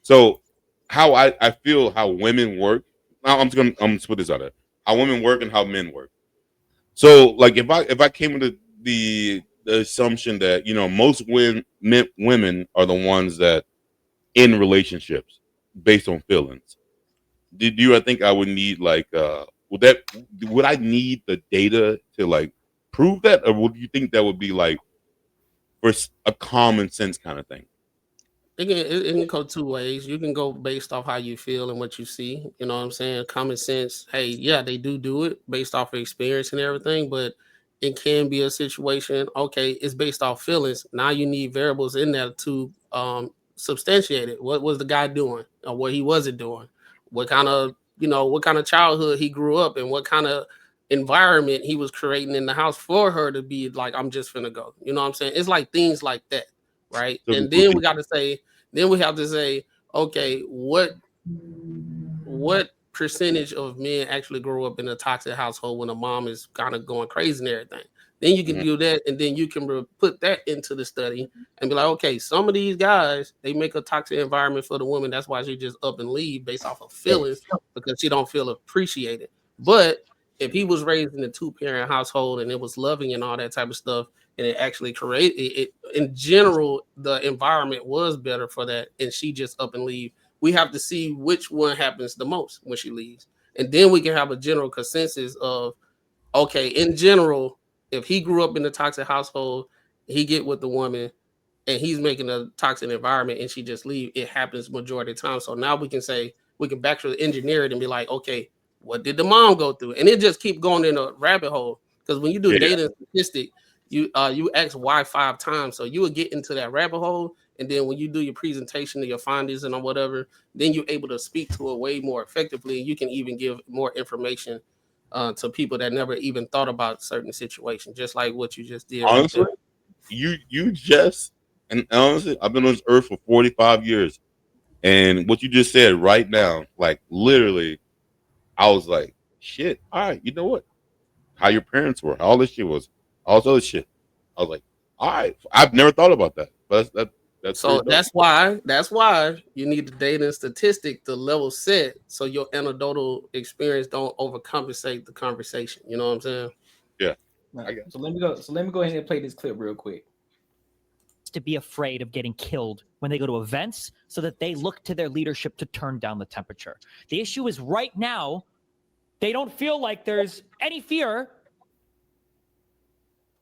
So how I feel how women work. Now I'm gonna put this out there. How women work and how men work. So like if I came into the assumption that most women are the ones that in relationships based on feelings. I think I would need like would I need the data to like prove that, or would you think that would be like for a common sense kind of thing? It can go two ways. You can go based off how you feel and what you see. You know what I'm saying? Common sense. Hey, yeah, they do it based off of experience and everything, but it can be a situation. Okay, it's based off feelings. Now you need variables in there to substantiate it. What was the guy doing, or what he wasn't doing? What kind of childhood he grew up in? What kind of environment he was creating in the house for her to be like, I'm just finna go. You know what I'm saying? It's like things like that. Right. So and then we have to say, okay, what percentage of men actually grow up in a toxic household when a mom is kind of going crazy and everything? Then you can do that, and then you can put that into the study and be like, okay, some of these guys, they make a toxic environment for the woman. That's why she just up and leave based off of feelings because she don't feel appreciated. But if he was raised in a 2-parent household and it was loving and all that type of stuff, and it actually created it in general, the environment was better for that, and she just up and leave. We have to see which one happens the most when she leaves, and then we can have a general consensus of, okay, in general, if he grew up in a toxic household, he get with the woman, and he's making a toxic environment, and she just leave. It happens majority of the time. So now we can say we can backwards engineer it and be like, okay, what did the mom go through? And it just keep going in a rabbit hole because when you do data and statistic, you ask why 5 times, so you would get into that rabbit hole, and then when you do your presentation of your findings and whatever, then you're able to speak to it way more effectively. You can even give more information to people that never even thought about certain situations, just like what you just did. Honestly, honestly, I've been on this earth for 45 years, and what you just said right now, like literally, I was like, shit. All right, you know what? How your parents were, how all this shit was, all this other shit. I was like, all right, I've never thought about that, but that's so that's why you need the data and statistic to level set so your anecdotal experience don't overcompensate the conversation. You know what I'm saying? Yeah. So let me go ahead and play this clip real quick. to be afraid of getting killed when they go to events so that they look to their leadership to turn down the temperature. The issue is right now, they don't feel like there's any fear.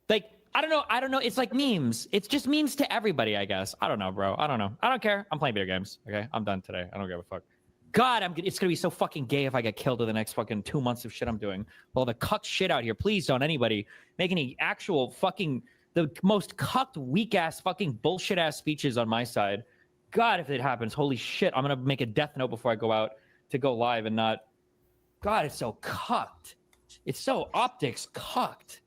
Like, I don't know. It's like memes. It's just memes to everybody, I guess. I don't know, bro. I don't know. I don't care. I'm playing video games. Okay, I'm done today. I don't give a fuck. God, it's gonna be so fucking gay if I get killed in the next fucking 2 months of shit I'm doing. Well, the cucked shit out here. Please don't anybody make any actual fucking, the most cucked, weak ass, fucking bullshit ass speeches on my side. God, if it happens, holy shit, I'm gonna make a death note before I go out to go live and not. God, it's so cucked. It's so optics cucked.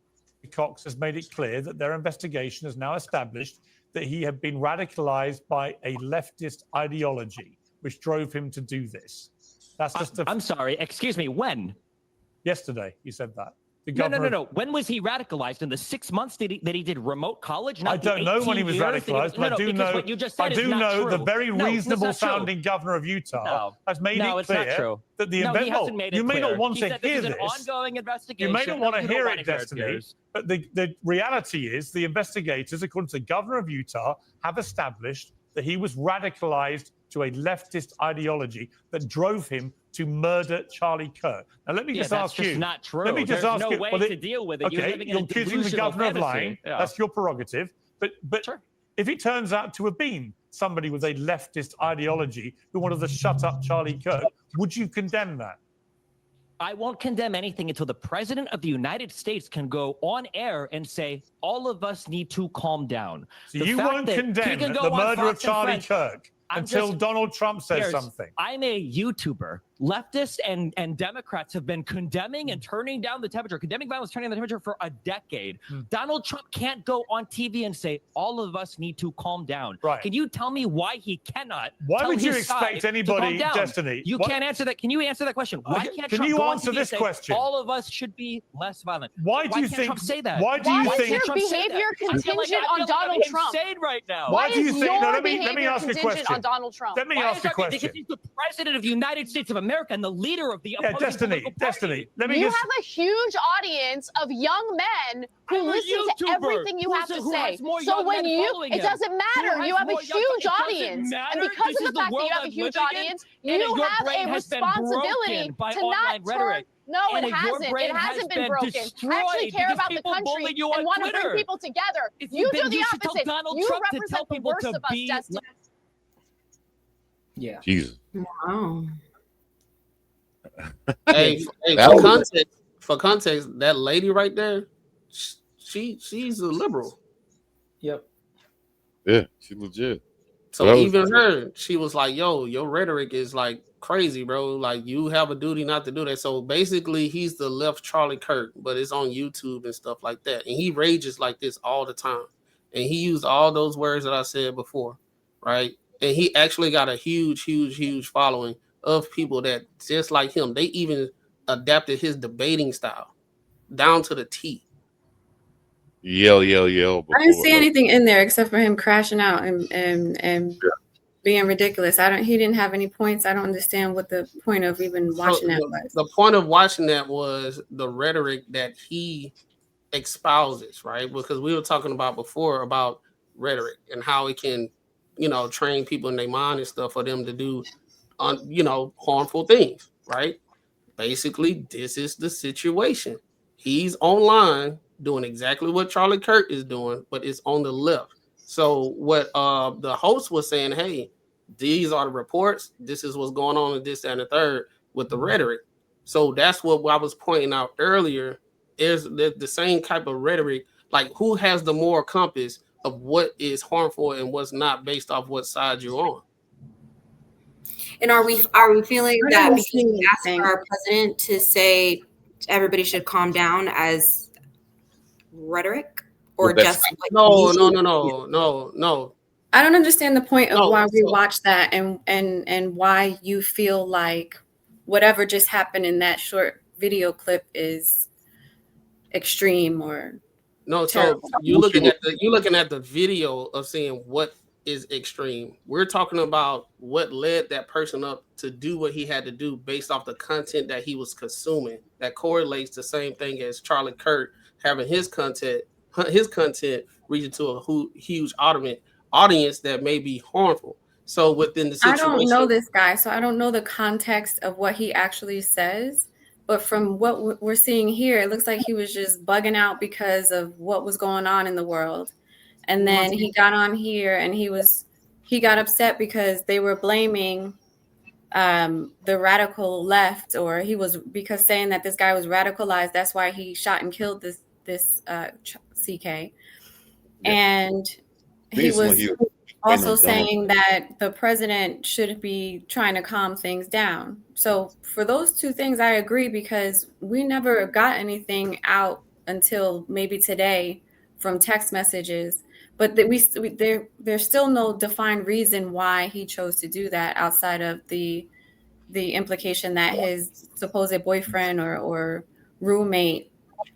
Cox has made it clear that their investigation has now established that he had been radicalized by a leftist ideology, which drove him to do this. That's just I'm sorry, excuse me, when? Yesterday, you said that. No. When was he radicalized? In the 6 months that he did remote college? Not I don't know when he was radicalized, but I do know. What you just said I do know true. the very reasonable sounding governor of Utah has made it clear that the you may not want to hear this. An ongoing investigation. You may not want to hear it, Destiny. But the reality is, the investigators, according to the governor of Utah, have established that he was radicalized to a leftist ideology that drove him to murder Charlie Kirk. Now, let me just ask you. That's not true. Let me just There's ask no you. way to deal with it. Okay, you're accusing the governor of lying. Yeah. That's your prerogative. But if it turns out to have been somebody with a leftist ideology who wanted to shut up Charlie Kirk, would you condemn that? I won't condemn anything until the president of the United States can go on air and say, all of us need to calm down. So you won't condemn the murder of Charlie Kirk until Donald Trump says something. I'm a YouTuber. Leftists and Democrats have been condemning and turning down the temperature, condemning violence, turning down the temperature for a decade. Donald Trump can't go on TV and say, all of us need to calm down. Right. Can you tell me why he cannot? Why would you his expect side anybody, to calm down? Destiny? You can't answer that. Can you answer that question? Why can't Can Trump you go on answer TV this and say, question? all of us should be less violent? Why do you can't think? Trump say that? Why do you think? Why is your behavior contingent on Donald Trump? Insane right now. Why do you think? No, Let me ask a question. On Donald Trump? Let me ask a question. Because he's the president of the United States of America and the leader of the Destiny. Let me have a huge audience of young men who listen to everything you have to say. So when it doesn't matter. You have a huge audience, and because of the fact that you have a huge audience, you have a responsibility to not turn. No, it hasn't. It hasn't been broken. I actually care about the country and want to bring people together. You do the opposite. You represent the worst of us, Destiny. Yeah. Jesus. Wow. Hey, for context, that lady right there, she's a liberal. Yep. Yeah, she's legit. So even her, she was like, "Yo, your rhetoric is like crazy, bro. Like you have a duty not to do that." So basically, he's the left Charlie Kirk, but it's on YouTube and stuff like that, and he rages like this all the time. And he used all those words that I said before, right? And he actually got a huge following of people that just like him. They even adapted his debating style down to the T. Yell. I didn't see anything in there except for him crashing out and being ridiculous. He didn't have any points. I don't understand what the point of even watching that was. The point of watching that was the rhetoric that he espouses, right? Because we were talking about before about rhetoric and how it can, train people in their mind and stuff for them to do harmful things, right? Basically, this is the situation. He's online doing exactly what Charlie Kirk is doing, but it's on the left. So what the host was saying, hey, these are the reports. This is what's going on in this and the third with the rhetoric. So that's what I was pointing out earlier is the same type of rhetoric. Like who has the moral compass of what is harmful and what's not based off what side you're on? And are we feeling that because we asked our president to say everybody should calm down as rhetoric, or just like no? I don't understand the point of why we watch that and why you feel like whatever just happened in that short video clip is extreme or terrible. So you're looking at the video of saying what is extreme. We're talking about what led that person up to do what he had to do based off the content that he was consuming. That correlates the same thing as Charlie Kirk having his content reaching to a huge audience that may be harmful. So within the situation, I don't know this guy, so I don't know the context of what he actually says. But from what we're seeing here, it looks like he was just bugging out because of what was going on in the world. And then he got on here and he got upset because they were blaming the radical left, or he was because saying that this guy was radicalized. That's why he shot and killed this CK. And he was also saying that the president should be trying to calm things down. So for those two things, I agree, because we never got anything out until maybe today from text messages. But there's still no defined reason why he chose to do that outside of the implication that his supposed boyfriend or roommate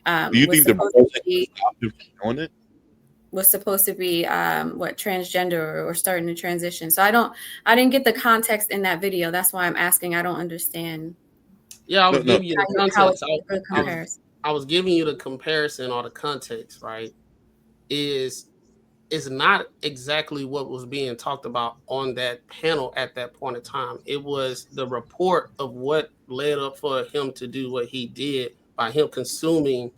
do you think the president stopped him from doing it? Was supposed to be transgender or starting to transition. So I didn't get the context in that video. That's why I'm asking. I don't understand. Yeah, I was giving you the context. I was giving you the comparison or the context, right? Is not exactly what was being talked about on that panel at that point in time. It was the report of what led up for him to do what he did by him consuming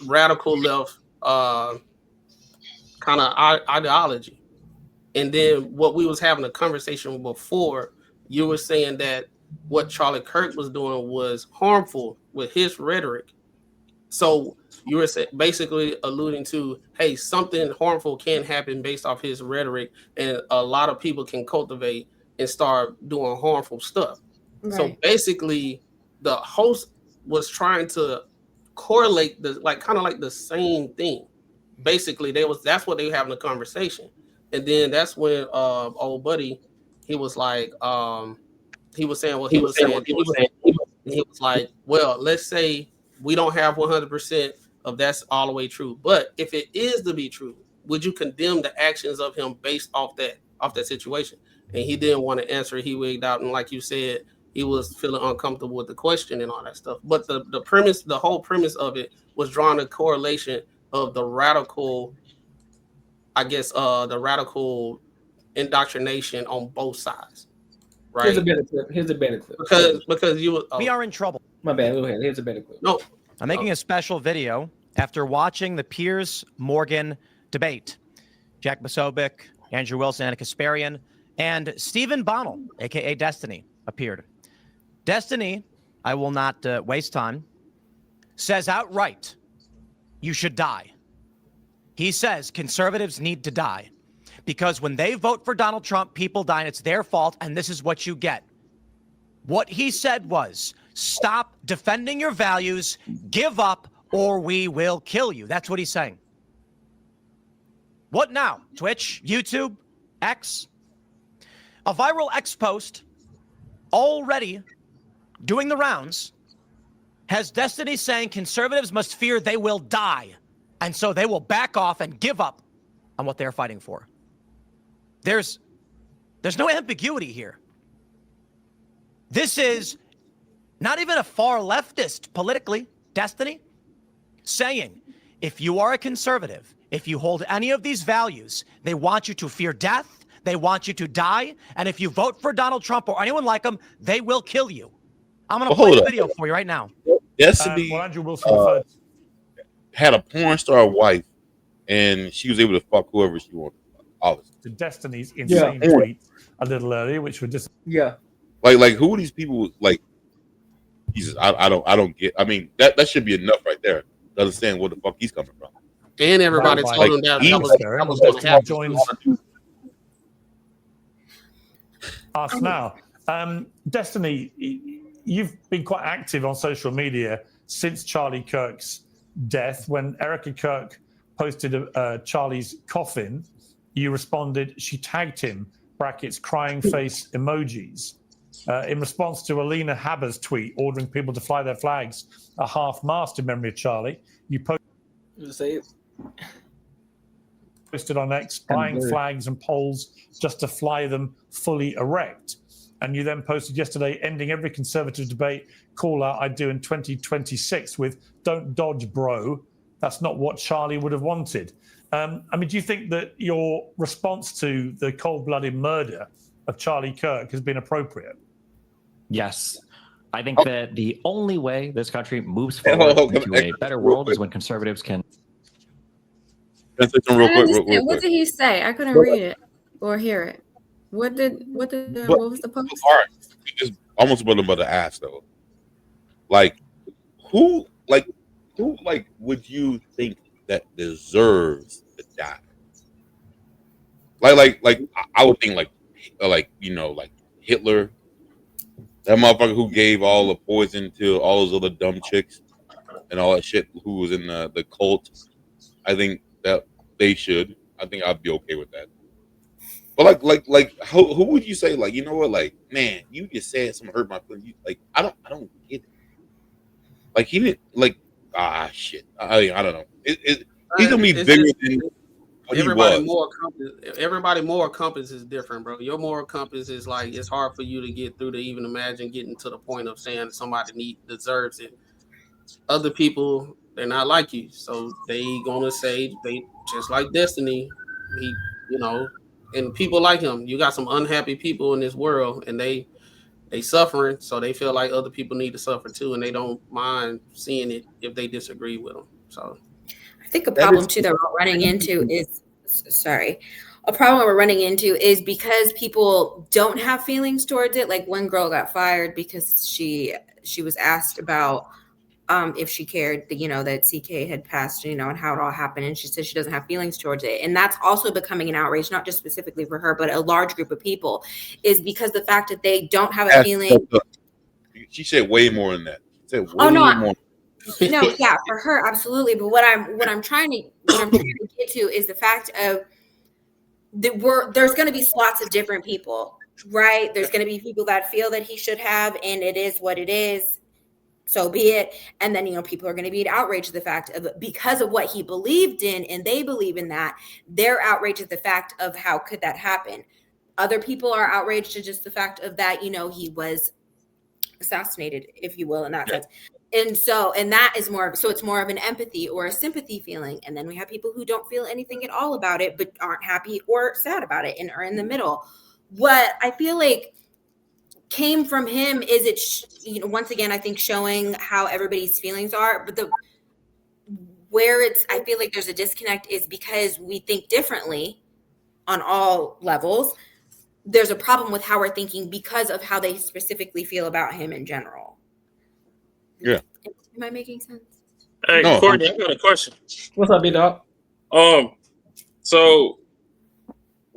radical left kind of ideology. And then what we was having a conversation before, you were saying that what Charlie Kirk was doing was harmful with his rhetoric. So you were basically alluding to, hey, something harmful can happen based off his rhetoric, and a lot of people can cultivate and start doing harmful stuff. Right. So basically, the host was trying to correlate kind of like the same thing. Basically, that's what they were having a conversation, and then that's when old buddy, he was like, he was saying what he was saying. He was like, well, let's say we don't have 100% of that's all the way true, but if it is to be true, would you condemn the actions of him based off that situation? And he didn't want to answer. He wigged out, and like you said, he was feeling uncomfortable with the question and all that stuff. But the whole premise of it was drawing a correlation of the radical, I guess, the radical indoctrination on both sides. Right. Here's a better clip. Because you we are in trouble. My bad. Go ahead. Here's a better clip. No, I'm making a special video after watching the Piers Morgan debate. Jack Posobiec, Andrew Wilson, Anna Kasparian, and Stephen Bonnell, aka Destiny, appeared. Destiny, I will not waste time, says outright, you should die. He says conservatives need to die because when they vote for Donald Trump, people die and it's their fault, and this is what you get. What he said was, stop defending your values, give up, or we will kill you. That's what he's saying. What now? Twitch, YouTube, X? A viral X post already doing the rounds has Destiny saying conservatives must fear they will die, and so they will back off and give up on what they're fighting for. There's no ambiguity here. This is not even a far leftist politically, Destiny, saying if you are a conservative, if you hold any of these values, they want you to fear death, they want you to die, and if you vote for Donald Trump or anyone like him, they will kill you. I'm going to play the video for you right now. Destiny had a porn star wife, and she was able to fuck whoever she wanted. Obviously. To Destiny's insane tweet a little earlier, which were just like who are these people? Like, Jesus, I don't get. I mean, that should be enough right there to understand where the fuck he's coming from. And everybody told him that was going to happen. Us now, Destiny, you've been quite active on social media since Charlie Kirk's death. When Erica Kirk posted Charlie's coffin, you responded, she tagged him, brackets, crying face emojis. In response to Alina Haber's tweet ordering people to fly their flags a half-mast in memory of Charlie, you posted on X, buying flags and poles just to fly them fully erect. And you then posted yesterday, ending every conservative debate call out I do in 2026 with "Don't dodge, bro. That's not what Charlie would have wanted." I mean, do you think that your response to the cold-blooded murder of Charlie Kirk has been appropriate? Yes. I think that the only way this country moves forward into a better world is when conservatives can. Real quick. What did he say? I couldn't read it or hear it. What was the post? All right, just almost about to ask though. Who would you think that deserves to die? I would think like Hitler, that motherfucker who gave all the poison to all those other dumb chicks and all that shit who was in the cult. I think that they should. I think I'd be okay with that. But who would you say, like, you know what, like, man, you just said something hurt my feelings. I don't get it. Like, he didn't, like, shit. I don't know. He's gonna be bigger than what everybody he was. Everybody moral compass is different, bro. Your moral compass is like, it's hard for you to get through to even imagine getting to the point of saying somebody deserves it. Other people, they're not like you, so they gonna say they just like Destiny. He, and people like him. You got some unhappy people in this world, and they suffering, so they feel like other people need to suffer too, and they don't mind seeing it if they disagree with them. So I think a problem too that we're running into is because people don't have feelings towards it. Like, one girl got fired because she was asked about if she cared, that CK had passed, and how it all happened, and she said she doesn't have feelings towards it. And that's also becoming an outrage, not just specifically for her, but a large group of people, is because the fact that they don't have a feeling. She said way more than that. She said way more. No, yeah, for her, absolutely. But what I'm trying to get to is the fact of there's going to be slots of different people, right? There's going to be people that feel that he should have, and it is what it is. So be it. And then, people are going to be outraged at the fact of, because of what he believed in, and they believe in that, they're outraged at the fact of how could that happen. Other people are outraged at just the fact of that, he was assassinated, if you will, in that sense. And that is it's more of an empathy or a sympathy feeling. And then we have people who don't feel anything at all about it, but aren't happy or sad about it and are in the middle. What I feel like came from him is once again, I think showing how everybody's feelings are, but I feel like there's a disconnect is because we think differently on all levels. There's a problem with how we're thinking because of how they specifically feel about him in general. Yeah. Am I making sense? Hey, no. Courtney, I got a question. What's up, B-Dog? So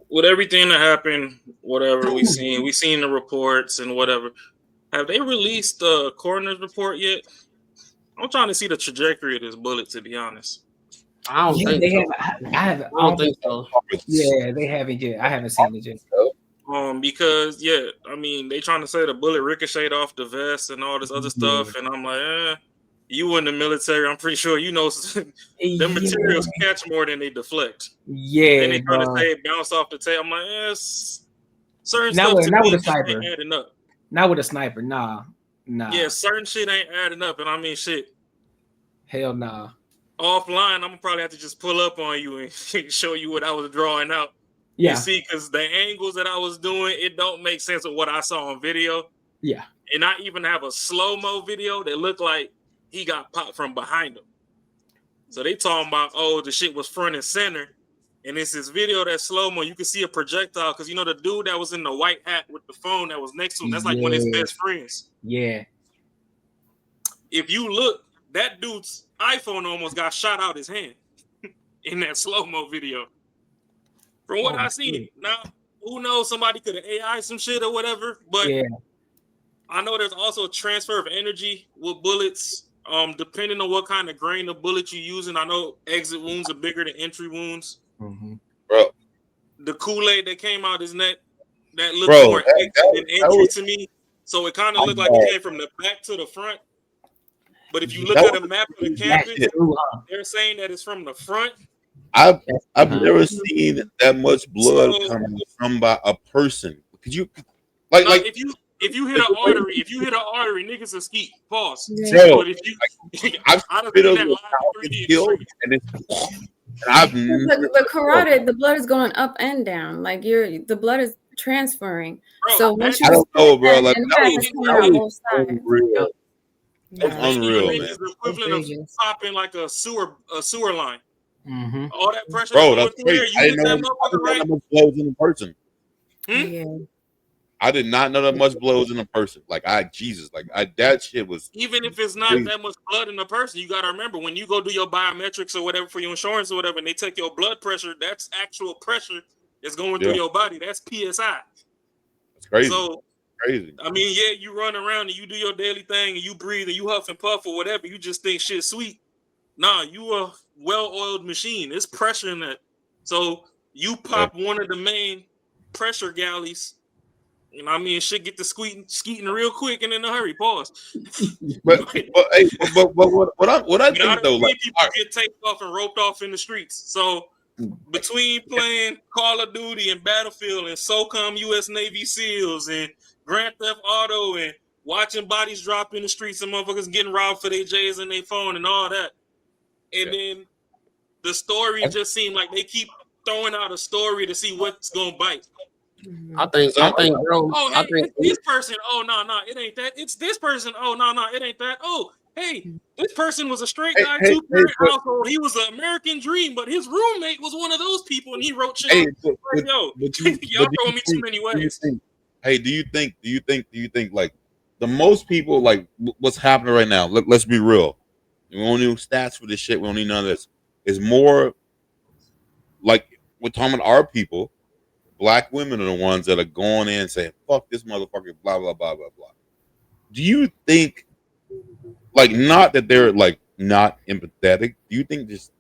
with everything that happened, whatever we seen the reports and whatever, have they released the coroner's report yet? I'm trying to see the trajectory of this bullet, to be honest. I don't think I don't think so. Yeah, they haven't yet. I haven't seen it yet. Because they trying to say the bullet ricocheted off the vest and all this other stuff, and I'm like, you in the military, I'm pretty sure the materials catch more than they deflect. Yeah. And they trying to say it bounced off the tail. I'm like, certain not stuff with, to not me with a sniper. ain't adding up. Not with a sniper, nah. Yeah, certain shit ain't adding up, and shit. Hell nah. Offline, I'm gonna probably have to just pull up on you and show you what I was drawing out. Yeah. You see, because the angles that I was doing, it don't make sense with what I saw on video. Yeah. And I even have a slow-mo video that looked like he got popped from behind him. So they talking about, the shit was front and center. And it's this video that's slow-mo. You can see a projectile because, the dude that was in the white hat with the phone that was next to him, that's like one of his best friends. Yeah. If you look, that dude's iPhone almost got shot out his hand in that slow-mo video. From what I seen. Now, who knows? Somebody could have AI some shit or whatever. But I know there's also transfer of energy with bullets. Depending on what kind of grain of bullet you're using. I know exit wounds are bigger than entry wounds. Mm-hmm. Bro, the Kool-Aid that came out his neck, that looked more exit than entry to me. So it kind of looked like it came from the back to the front. But if you look at a map of the campus, they're saying that it's from the front. I've never seen that much blood coming from a person. Could you if you hit an artery, niggas will skeet. Pause. Yeah. But if you, I've spit over and it's I've the carotid, the blood is going up and down. Like the blood is transferring. Bro, so once you I don't know, bro. and Like it's coming out both sides. unreal. That's unreal, man. It's the equivalent of popping like a sewer line. Mm-hmm. All that pressure Bro, going that's through crazy. there. I You didn't hit that know motherfucker right. that much blows in a person. Yeah. I did not know that much blows in a person. Like that shit was. Even if it's not that much blood in a person, you gotta remember when you go do your biometrics or whatever for your insurance or whatever, and they take your blood pressure, that's actual pressure that's going through your body. That's PSI. That's crazy. So crazy. I mean, yeah, you run around and you do your daily thing and you breathe and you huff and puff or whatever. You just think shit's sweet. Nah, you a well-oiled machine. There's pressure in that. So you pop one of the main pressure galleys. You know what I mean? Shit get to skeeting real quick and in a hurry. Pause. but what I think though, like people get taped off and roped off in the streets. So between playing Call of Duty and Battlefield and SOCOM U.S. Navy SEALs and Grand Theft Auto and watching bodies drop in the streets and motherfuckers getting robbed for their J's and their phone and all that, and then the story just seemed like they keep throwing out a story to see what's gonna bite. I think, bro. Oh, hey, it's this person. Oh, no, it ain't that. It's this person. Oh, no, it ain't that. Oh, hey, this person was a straight guy, two-parent household. He was an American dream, but his roommate was one of those people, and he wrote shit. Y'all throwing me too many ways. Hey, do you think like the most people, like what's happening right now? Let's be real. We don't need stats for this shit. We don't need none of this. It's more like we're talking about our people. Black women are the ones that are going in and saying, fuck this motherfucker, blah, blah, blah, blah, blah. Do you think, like, not that they're, like, not empathetic, do you think just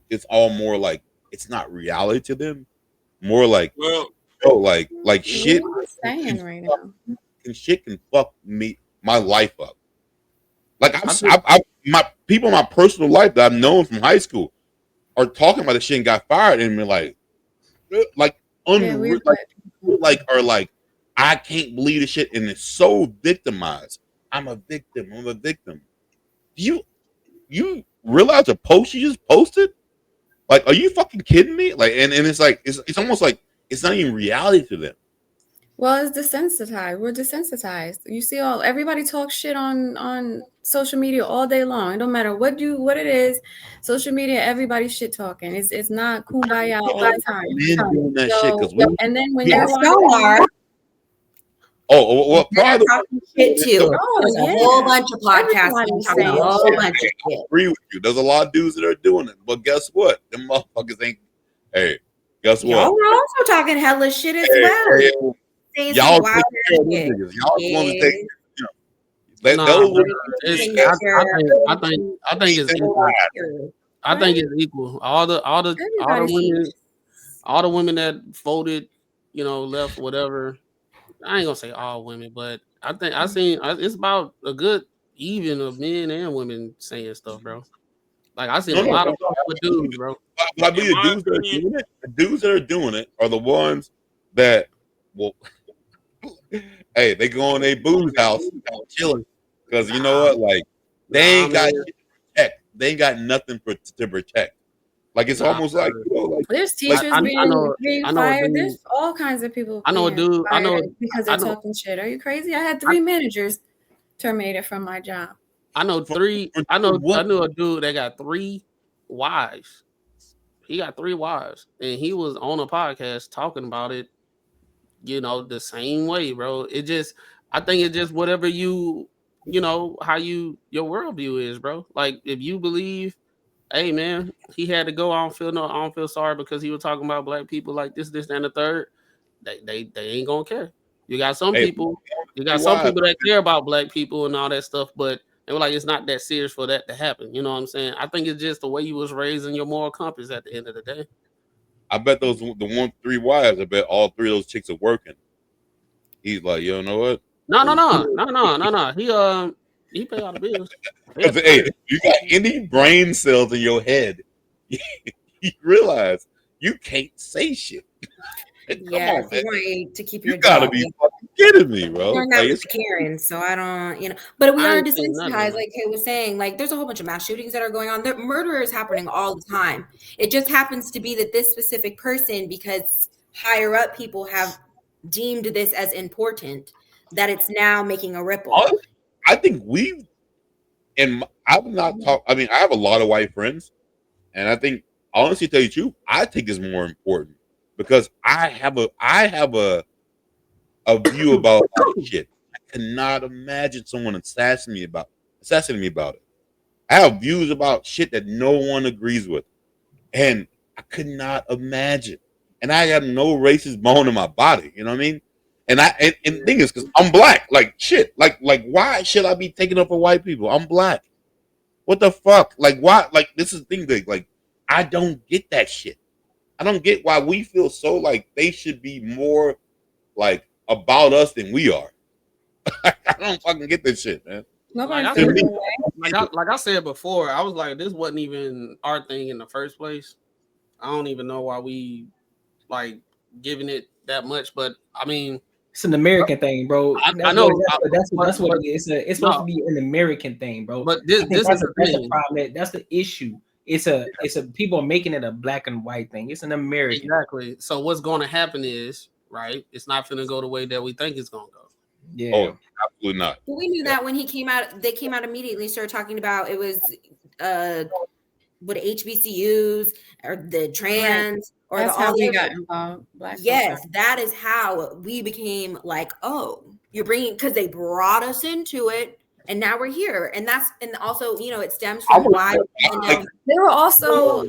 it's all more like it's not reality to them? More like, like shit. Right now. And shit can fuck my life up. Like, my people in my personal life that I've known from high school are talking about this shit and got fired and be like, unreal, like I can't believe this shit, and it's so victimized. I'm a victim. You realize the post you just posted? Like, are you fucking kidding me? Like, and it's like it's almost like it's not even reality to them. Well, it's desensitized. We're desensitized. You see, everybody talks shit on social media all day long. It don't matter what it is. Social media, everybody's shit talking. It's not kumbaya all the time. Doing that shit and then when you're probably talking shit too. There's a whole bunch of podcasts talking a whole bunch of shit. I agree with you. There's a lot of dudes that are doing it, but guess what? Them motherfuckers ain't. Hey, guess what? Y'all were also talking hella shit as well. Y'all want to take. I think it's equal. I think it's equal. All the women that voted, left, whatever. I ain't gonna say all women, but I think it's about a good even of men and women saying stuff, bro. Like I seen a lot of dudes, bro. But I believe the dudes that are doing it are the ones that hey, they go in their booze house chilling because you know what? Like they ain't got shit to protect. They ain't got nothing to protect. Like it's almost like there's teachers being fired. There's all kinds of people. I know a dude. I know because they're talking shit. Are you crazy? I had 3 managers terminated from my job. I know 3. I know a dude that got 3 wives. He got 3 wives, and he was on a podcast talking about it. The same way, bro. I think it's just whatever how your worldview is, bro. Like if you believe, hey man, he had to go. I don't feel sorry because he was talking about black people like this, and the third. They ain't gonna care. You got some people that care about black people and all that stuff, but they were like, it's not that serious for that to happen. You know what I'm saying? I think it's just the way you was raised in your moral compass at the end of the day. I bet the 3 wives. I bet all 3 of those chicks are working. He's like, you know what? No. He pay all the bills. Hey, you got any brain cells in your head, you realize you can't say shit. Yeah, if you want to keep your you gotta job. be fucking kidding me, bro? We're not Karen, so I don't, But we are desensitized, like Kay was saying. Like, there's a whole bunch of mass shootings that are going on. Murder is happening all the time. It just happens to be that this specific person, because higher up people have deemed this as important, that it's now making a ripple. I think I'm not talking. I mean, I have a lot of white friends, and I think, honestly, tell you the truth, I think it's more important because I have a view about shit. I cannot imagine someone assassinating me about it. I have views about shit that no one agrees with, and I could not imagine. And I have no racist bone in my body. You know what I mean? And the thing is, because I'm black, like shit, like why should I be taking up for white people? I'm black. What the fuck? Like why? Like this is the thing that like I don't get that shit. I don't get why we feel so like they should be more like about us than we are. I don't fucking get this shit, man. Like I said before, I was like, this wasn't even our thing in the first place. I don't even know why we like giving it that much, but I mean, it's an American thing, bro. I know that's what it is. It's supposed to be an American thing, bro. But this is the problem. That's the issue. It's a people are making it a black and white thing. It's an American. Exactly. So what's going to happen is, right, it's not going to go the way that we think it's going to go. Yeah. Oh, absolutely not. Well, we knew that when he came out. They came out immediately, started talking about it was what HBCUs or the trans or that's the how all we the got involved. Yes, that is how we became like, oh, you're bringing, because they brought us into it, and now we're here, and also it stems from why. They were also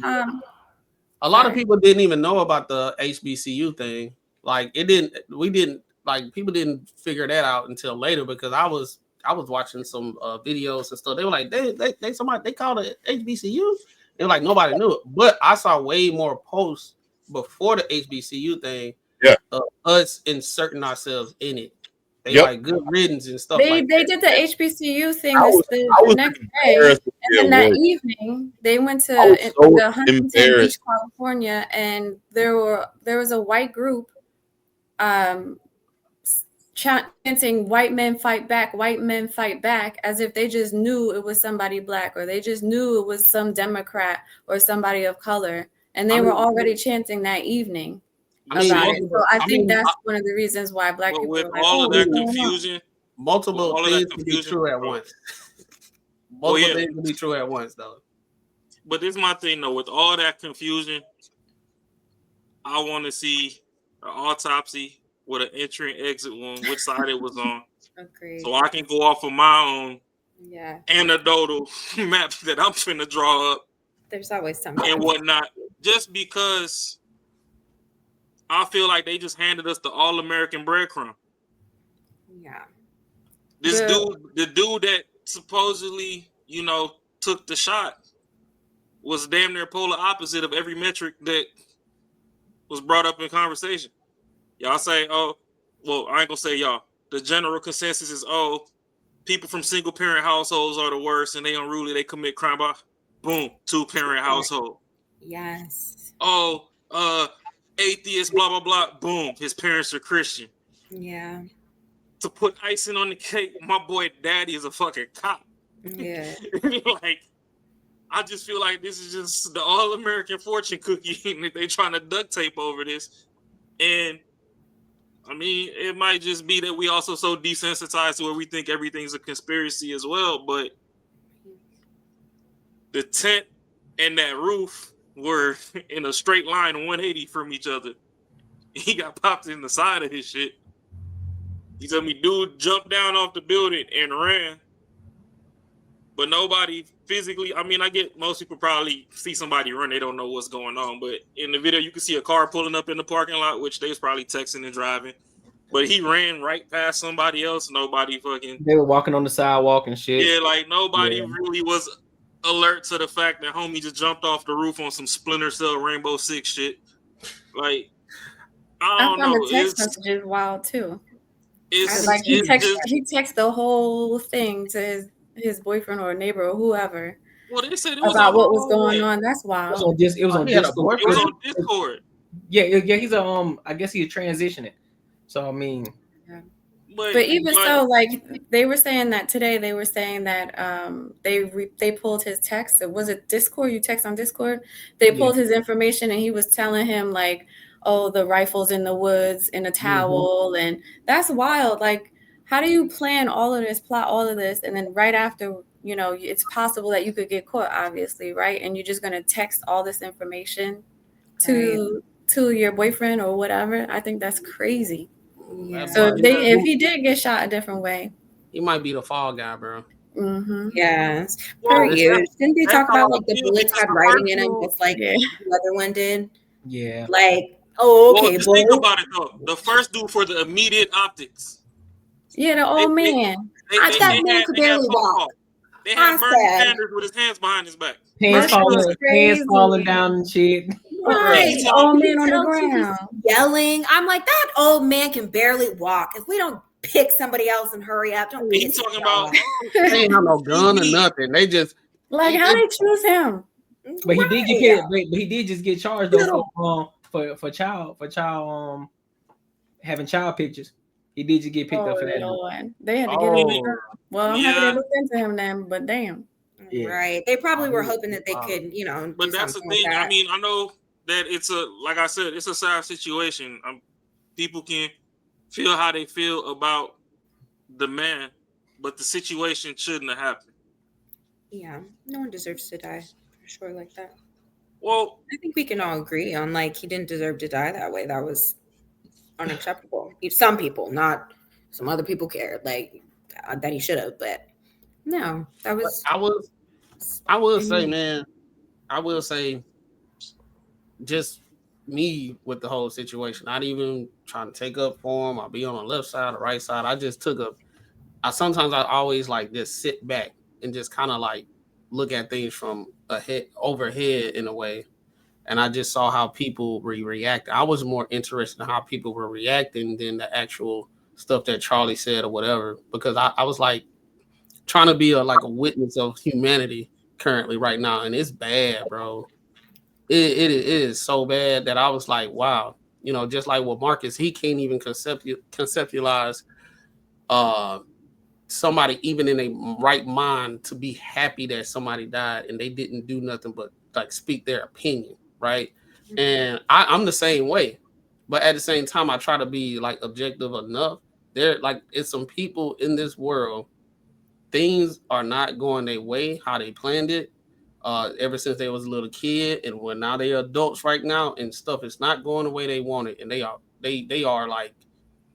a lot of people didn't even know about the HBCU thing. Like people didn't figure that out until later, because I was watching some videos and stuff. They were like, they called it HBCU. They were like, nobody knew it, but I saw way more posts before the HBCU thing. Yeah, us inserting ourselves in it. They like good riddance and stuff. They did the HBCU thing the next day, and then that evening they went to the Huntington Beach, California, and there was a white group chanting "White men fight back, white men fight back," as if they just knew it was somebody black, or they just knew it was some Democrat or somebody of color, and they were already chanting that evening about it. So I think that's one of the reasons why black people with are like, all of that confusion, multiple things can be true at once. Multiple things can be true at once, though. But this is my thing, though. With all that confusion, I want to see an autopsy with an entry and exit wound, which side it was on. Agreed. So I can go off of my own Yeah. anecdotal map that I'm finna draw up. There's always something. And whatnot. Just because I feel like they just handed us the all-American breadcrumb. Yeah. This dude, the dude that supposedly, you know, took the shot was damn near polar opposite of every metric that was brought up in conversation. Y'all say, oh, well, I ain't gonna say y'all. The general consensus is, oh, people from single parent households are the worst and they unruly, they commit crime by boom, 2-parent household. Yes. Oh, atheist, blah, blah, blah, boom, his parents are Christian. Yeah. To put icing on the cake, my boy daddy is a fucking cop. Yeah. Like, I just feel like this is just the all-American fortune cookie and they trying to duct tape over this. And I mean, it might just be that we also so desensitized to where we think everything's a conspiracy as well. But the tent and that roof were in a straight line 180 from each other. He got popped in the side of his shit. He told me, dude jumped down off the building and ran. But nobody physically, I mean, I get most people probably see somebody run, they don't know what's going on. But in the video, you can see a car pulling up in the parking lot, which they was probably texting and driving. But he ran right past somebody else. Nobody fucking... They were walking on the sidewalk and shit. Yeah, like nobody really was alert to the fact that homie just jumped off the roof on some Splinter Cell Rainbow Six shit. Like, I don't know. The text message is wild too. It's like he texts the whole thing to his boyfriend or neighbor or whoever. Well, they said it was about what was going on. That's wild. It was on Discord. It was on Discord. Yeah. He's I guess he's transitioning. So I mean, But even so, like they were saying that today, they were saying that they pulled his text. Was it Discord? You text on Discord? They pulled his information, and he was telling him like, "Oh, the rifle's in the woods in a towel," and that's wild. Like, how do you plan all of this, plot all of this, and then right after, you know, it's possible that you could get caught, obviously, right? And you're just gonna text all this information to your boyfriend or whatever. I think that's crazy. Yeah. So if he did get shot a different way, he might be the fall guy, bro. Yeah. Per you. Didn't they talk about like the bullets had writing in them, just like the other one did? Yeah. Like, oh, okay. Just think about it though. The first dude for the immediate optics. Yeah, the old man. That man could barely walk. They had Bernie Sanders with his hands behind his back. Hands falling down and shit. Right. The old man on the ground. Yelling. I'm like, that old man can barely walk. If we don't pick somebody else and hurry up, don't He's talking about they ain't have no gun or nothing. They just like how they choose him. But he did get but he did just get charged though for child having child pictures. He did just get picked up for that. Lord. They had to get him. Well, I'm happy they looked into him then, but damn. Yeah. Right. They probably were hoping that they could, you know. But that's the thing. I mean, I know that it's like I said, it's a sad situation. People can feel how they feel about the man, but the situation shouldn't have happened. Yeah, no one deserves to die for sure like that. Well, I think we can all agree on like he didn't deserve to die that way. That was unacceptable. Some people, not some other people cared like that he should have, but no, that was. I will say, man, just me with the whole situation. Not even trying to take up for him. I'll be on the left side or right side. I just took sometimes I always like just sit back and just kind of like look at things from overhead in a way. And I just saw how people react. I was more interested in how people were reacting than the actual stuff that Charlie said or whatever, because I was like trying to be a witness of humanity currently right now. And it's bad, bro. It is so bad that I was like, wow, you know, just like with Marcus, he can't even conceptualize somebody even in a right mind to be happy that somebody died and they didn't do nothing but like speak their opinion, right? And I'm the same way, but at the same time, I try to be like objective enough. There, like, it's some people in this world, things are not going their way how they planned it. Ever since they was a little kid, and when now they are adults right now, and stuff is not going the way they wanted, and they are like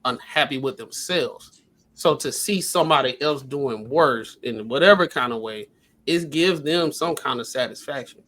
unhappy with themselves. So to see somebody else doing worse in whatever kind of way, it gives them some kind of satisfaction.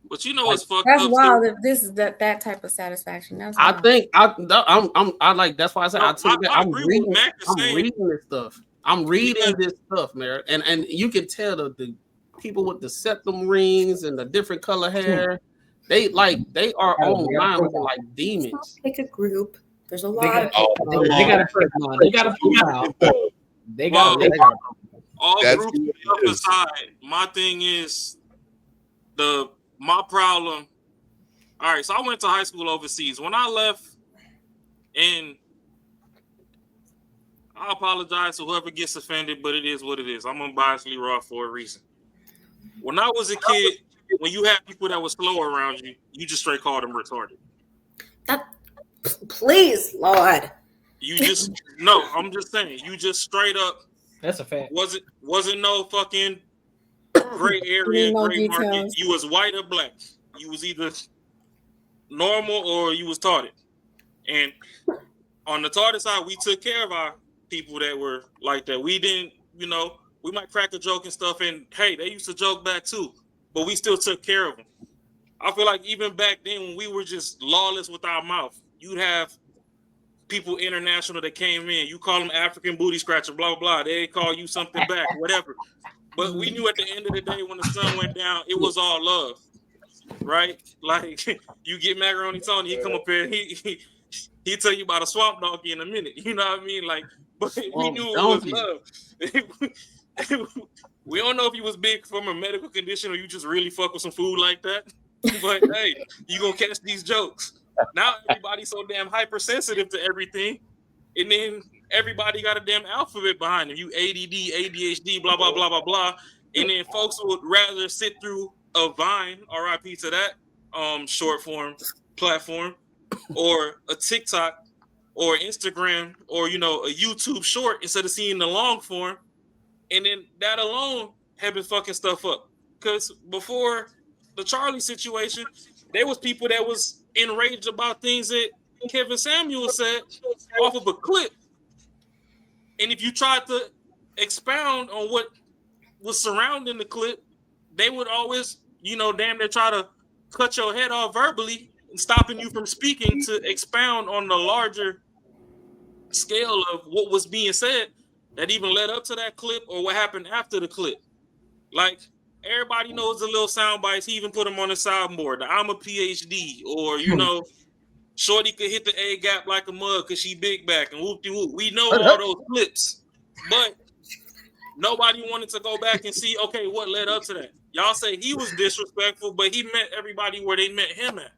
But you know what's fucked That's up? wild. If this is that type of satisfaction. That's wild. I think I like. That's why I said I'm reading this stuff. I'm reading this stuff, man, and you can tell the people with the septum rings and the different color hair, they are online looking like demons. Pick a group. There's a lot of people. They got a profile. They got a profile. They got all groups aside. My thing is my problem. All right, so I went to high school overseas. When I left, and I apologize to whoever gets offended, but it is what it is. I'm unbiasedly raw for a reason. When I was a kid, when you had people that were slow around you, you just straight called them retarded. Please, Lord. You just no. I'm just saying. You just straight up. That's a fact. Wasn't no fucking gray area, gray market. You was white or black. You was either normal or you was retarded. And on the retarded side, we took care of our people that were like that. We didn't, you know. We might crack a joke and stuff, and hey, they used to joke back too, but we still took care of them. I feel like even back then, when we were just lawless with our mouth, you'd have people international that came in. You call them African booty scratcher, blah, blah, blah. They call you something back, whatever. But we knew at the end of the day, when the sun went down, it was all love, right? Like, you get Macaroni Tony, he come up here, he tell you about a swamp donkey in a minute. You know what I mean? Like, but we knew it was love. We don't know if you was big from a medical condition or you just really fuck with some food like that. But hey, you gonna catch these jokes. Now everybody's so damn hypersensitive to everything. And then everybody got a damn alphabet behind them. You ADD, ADHD, blah blah blah blah blah, and then folks would rather sit through a Vine, RIP to that, short form platform, or a TikTok, or Instagram, or a YouTube short instead of seeing the long form, and then that alone have been fucking stuff up. Because before the Charlie situation, there was people that was enraged about things that Kevin Samuel said off of a clip. And if you tried to expound on what was surrounding the clip, they would always, damn near try to cut your head off verbally and stopping you from speaking to expound on the larger scale of what was being said that even led up to that clip or what happened after the clip. Like, everybody knows the little sound bites. He even put them on the soundboard. I'm a PhD, or, Shorty could hit the A gap like a mug because she big back and whoop-de-whoop. We know all those clips, but nobody wanted to go back and see, okay, what led up to that. Y'all say he was disrespectful, but he met everybody where they met him at.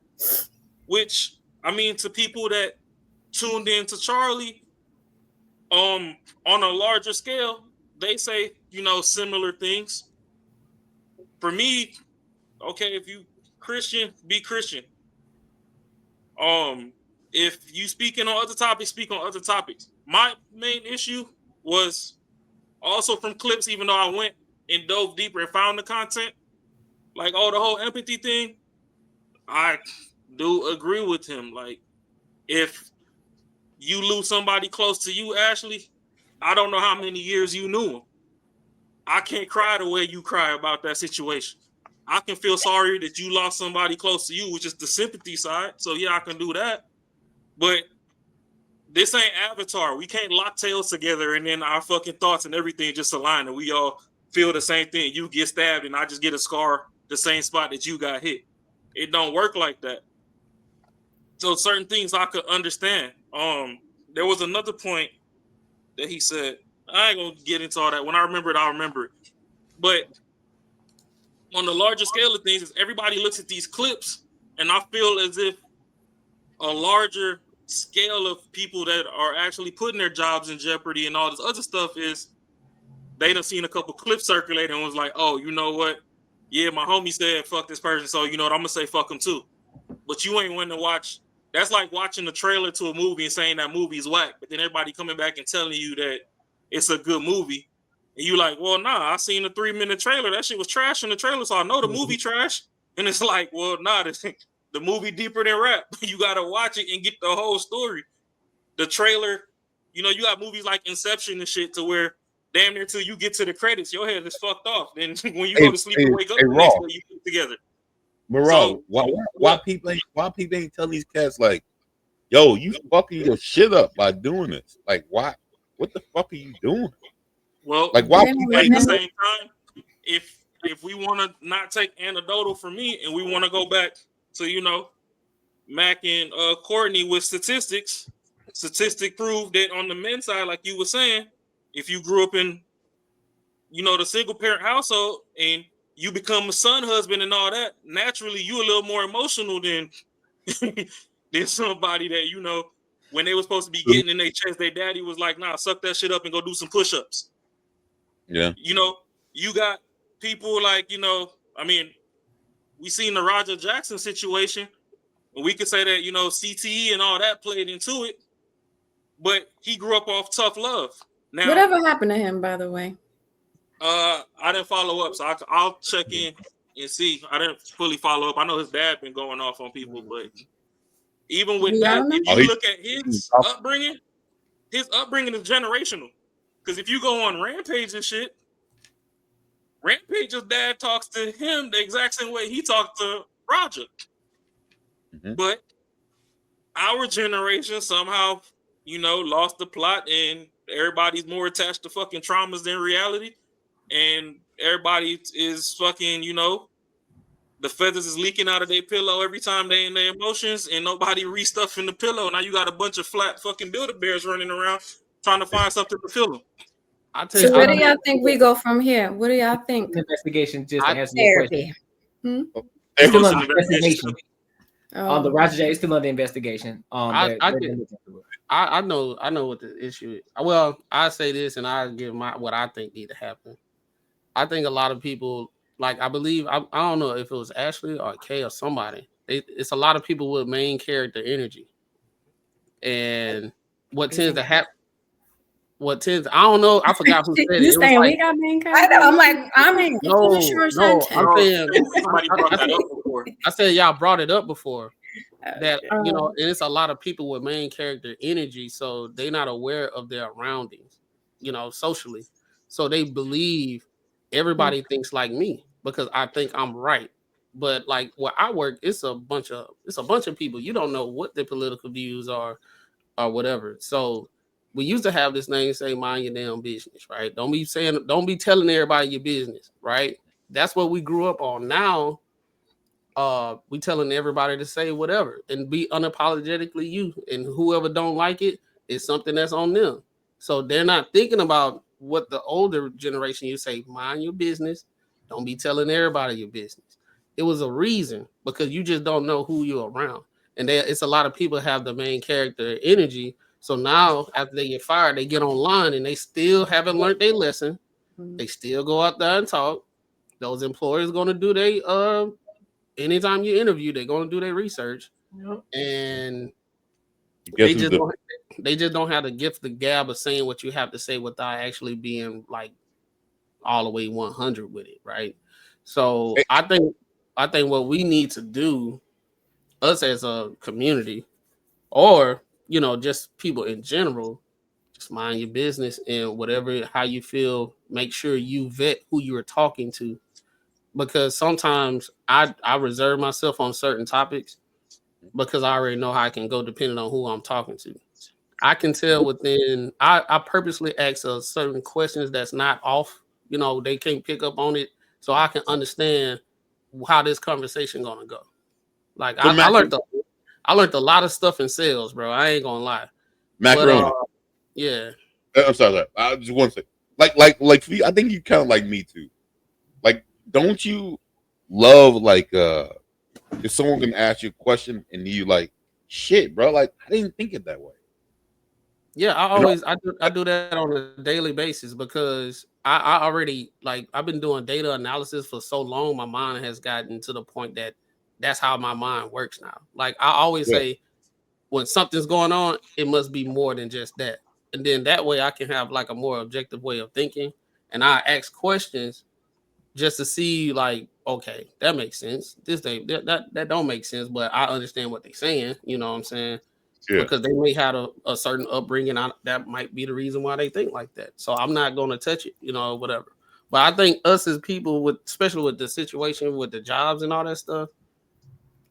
Which, to people that tuned in to Charlie, on a larger scale, they say, similar things. For me, okay, if you Christian, be Christian. If you speaking on other topics, speak on other topics. My main issue was also from clips, even though I went and dove deeper and found the content, like, the whole empathy thing, I do agree with him. Like, if you lose somebody close to you, Ashley, I don't know how many years you knew him. I can't cry the way you cry about that situation. I can feel sorry that you lost somebody close to you, which is the sympathy side. So yeah, I can do that. But this ain't Avatar. We can't lock tails together and then our fucking thoughts and everything just align and we all feel the same thing. You get stabbed and I just get a scar the same spot that you got hit. It don't work like that. So certain things I could understand. There was another point that he said. I ain't gonna get into all that. When I remember it, I'll remember it. But on the larger scale of things, is everybody looks at these clips, and I feel as if a larger scale of people that are actually putting their jobs in jeopardy and all this other stuff is they done seen a couple clips circulate and was like, oh, you know what? Yeah, my homie said fuck this person, so you know what? I'm gonna say fuck him too. But you ain't wanting to watch. That's like watching the trailer to a movie and saying that movie's whack, but then everybody coming back and telling you that it's a good movie. And you like, well, nah, I seen the 3-minute trailer. That shit was trash in the trailer, so I know the movie trash. And it's like, well, nah, the movie deeper than rap. You got to watch it and get the whole story. The trailer, you got movies like Inception and shit to where damn near till you get to the credits, your head is fucked off. Then when you go to sleep and wake up, the next day you put it together. But So, why people ain't telling these cats like, yo, you fucking your shit up by doing this? Like, why? What the fuck are you doing? Well, like, why? At the same time, if we want to not take anecdotal for me and we want to go back to Mac and Courtney with statistics prove that on the men's side, like you were saying, if you grew up in the single parent household and you become a son husband and all that, naturally you a little more emotional than than somebody that when they were supposed to be getting in their chest, their daddy was like, nah, suck that shit up and go do some push-ups. Yeah. You got people like, we seen the Roger Jackson situation, and we could say that, CTE and all that played into it, but he grew up off tough love. Now, whatever happened to him, by the way? I didn't follow up, so I'll check in and see. I didn't fully follow up. I know his dad been going off on people, but even with that, if you look at his upbringing is generational. Because if you go on Rampage and shit, Rampage's dad talks to him the exact same way he talked to Roger. Mm-hmm. But our generation somehow, lost the plot and everybody's more attached to fucking traumas than reality. And everybody is fucking, the feathers is leaking out of their pillow every time they in their emotions and nobody restuffing the pillow. Now you got a bunch of flat fucking Build-A-Bears running around trying to find something to fill them. So where do y'all think we go from here? What do y'all think? Investigation just to answer your question. Hmm? Still an investigation. The Roger J is still under investigation. I know what the issue is. Well, I say this, and I give what I think need to happen. I think a lot of people, like I believe, I don't know if it was Ashley or Kay or somebody. It's a lot of people with main character energy, and what tends to happen. I don't know. I forgot who said it. You saying like, we got main character? I'm like, I'm in. No, I'm saying somebody brought that up before. I said y'all brought it up before. That and it's a lot of people with main character energy, so they're not aware of their surroundings, socially. So they believe everybody thinks like me because I think I'm right. But like where I work, it's a bunch of people. You don't know what their political views are or whatever. So we used to have this name say mind your damn business, right? Don't be telling everybody your business, right? That's what we grew up on. Now we telling everybody to say whatever and be unapologetically you, and whoever don't like it is something that's on them. So they're not thinking about what the older generation you say, mind your business. Don't be telling everybody your business. It was a reason because you just don't know who you're around. And it's a lot of people have the main character energy. So now after they get fired, they get online and they still haven't learned their lesson. They still go out there and talk. Those employers are going to do anytime you interview, they're going to do their research. And they just don't have the gift, the gab of saying what you have to say without actually being like all the way 100 with it, right? So I think what we need to do, us as a community, or just people in general, just mind your business and how you feel. Make sure you vet who you are talking to, because sometimes I reserve myself on certain topics because I already know how I can go depending on who I'm talking to. I can tell within. I purposely ask certain questions that's not off. They can't pick up on it, so I can understand how this conversation gonna go. Like I learned a lot of stuff in sales, bro. I ain't gonna lie. Macaroni. Yeah. I'm sorry. I just want to say, like for you, I think you kind of like me too. Like, don't you love if someone can ask you a question and you like, shit, bro? Like, I didn't think it that way. Yeah, I do that on a daily basis because I already I've been doing data analysis for so long. My mind has gotten to the point that that's how my mind works now. Like I always say, when something's going on, it must be more than just that. And then that way I can have like a more objective way of thinking. And I ask questions just to see okay, that makes sense. That don't make sense, but I understand what they're saying. You know what I'm saying? Yeah. Because they may have a certain upbringing. That might be the reason why they think like that. So I'm not going to touch it, whatever. But I think us as people, especially with the situation with the jobs and all that stuff,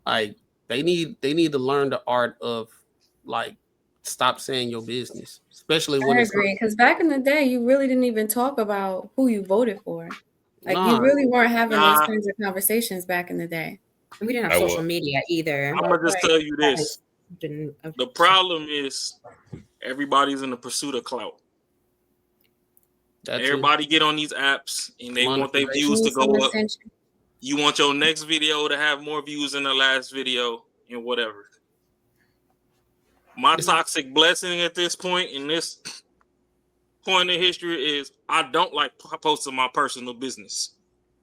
they need to learn the art of stop saying your business, especially when I agree, because back in the day, you really didn't even talk about who you voted for. You really weren't having those kinds of conversations back in the day. We didn't have social media either. I'm gonna just tell you this: the problem is everybody's in the pursuit of clout. Everybody get on these apps and they want their views to go up. You want your next video to have more views than the last video and whatever. My toxic blessing at this point in this point in history is I don't like posting my personal business.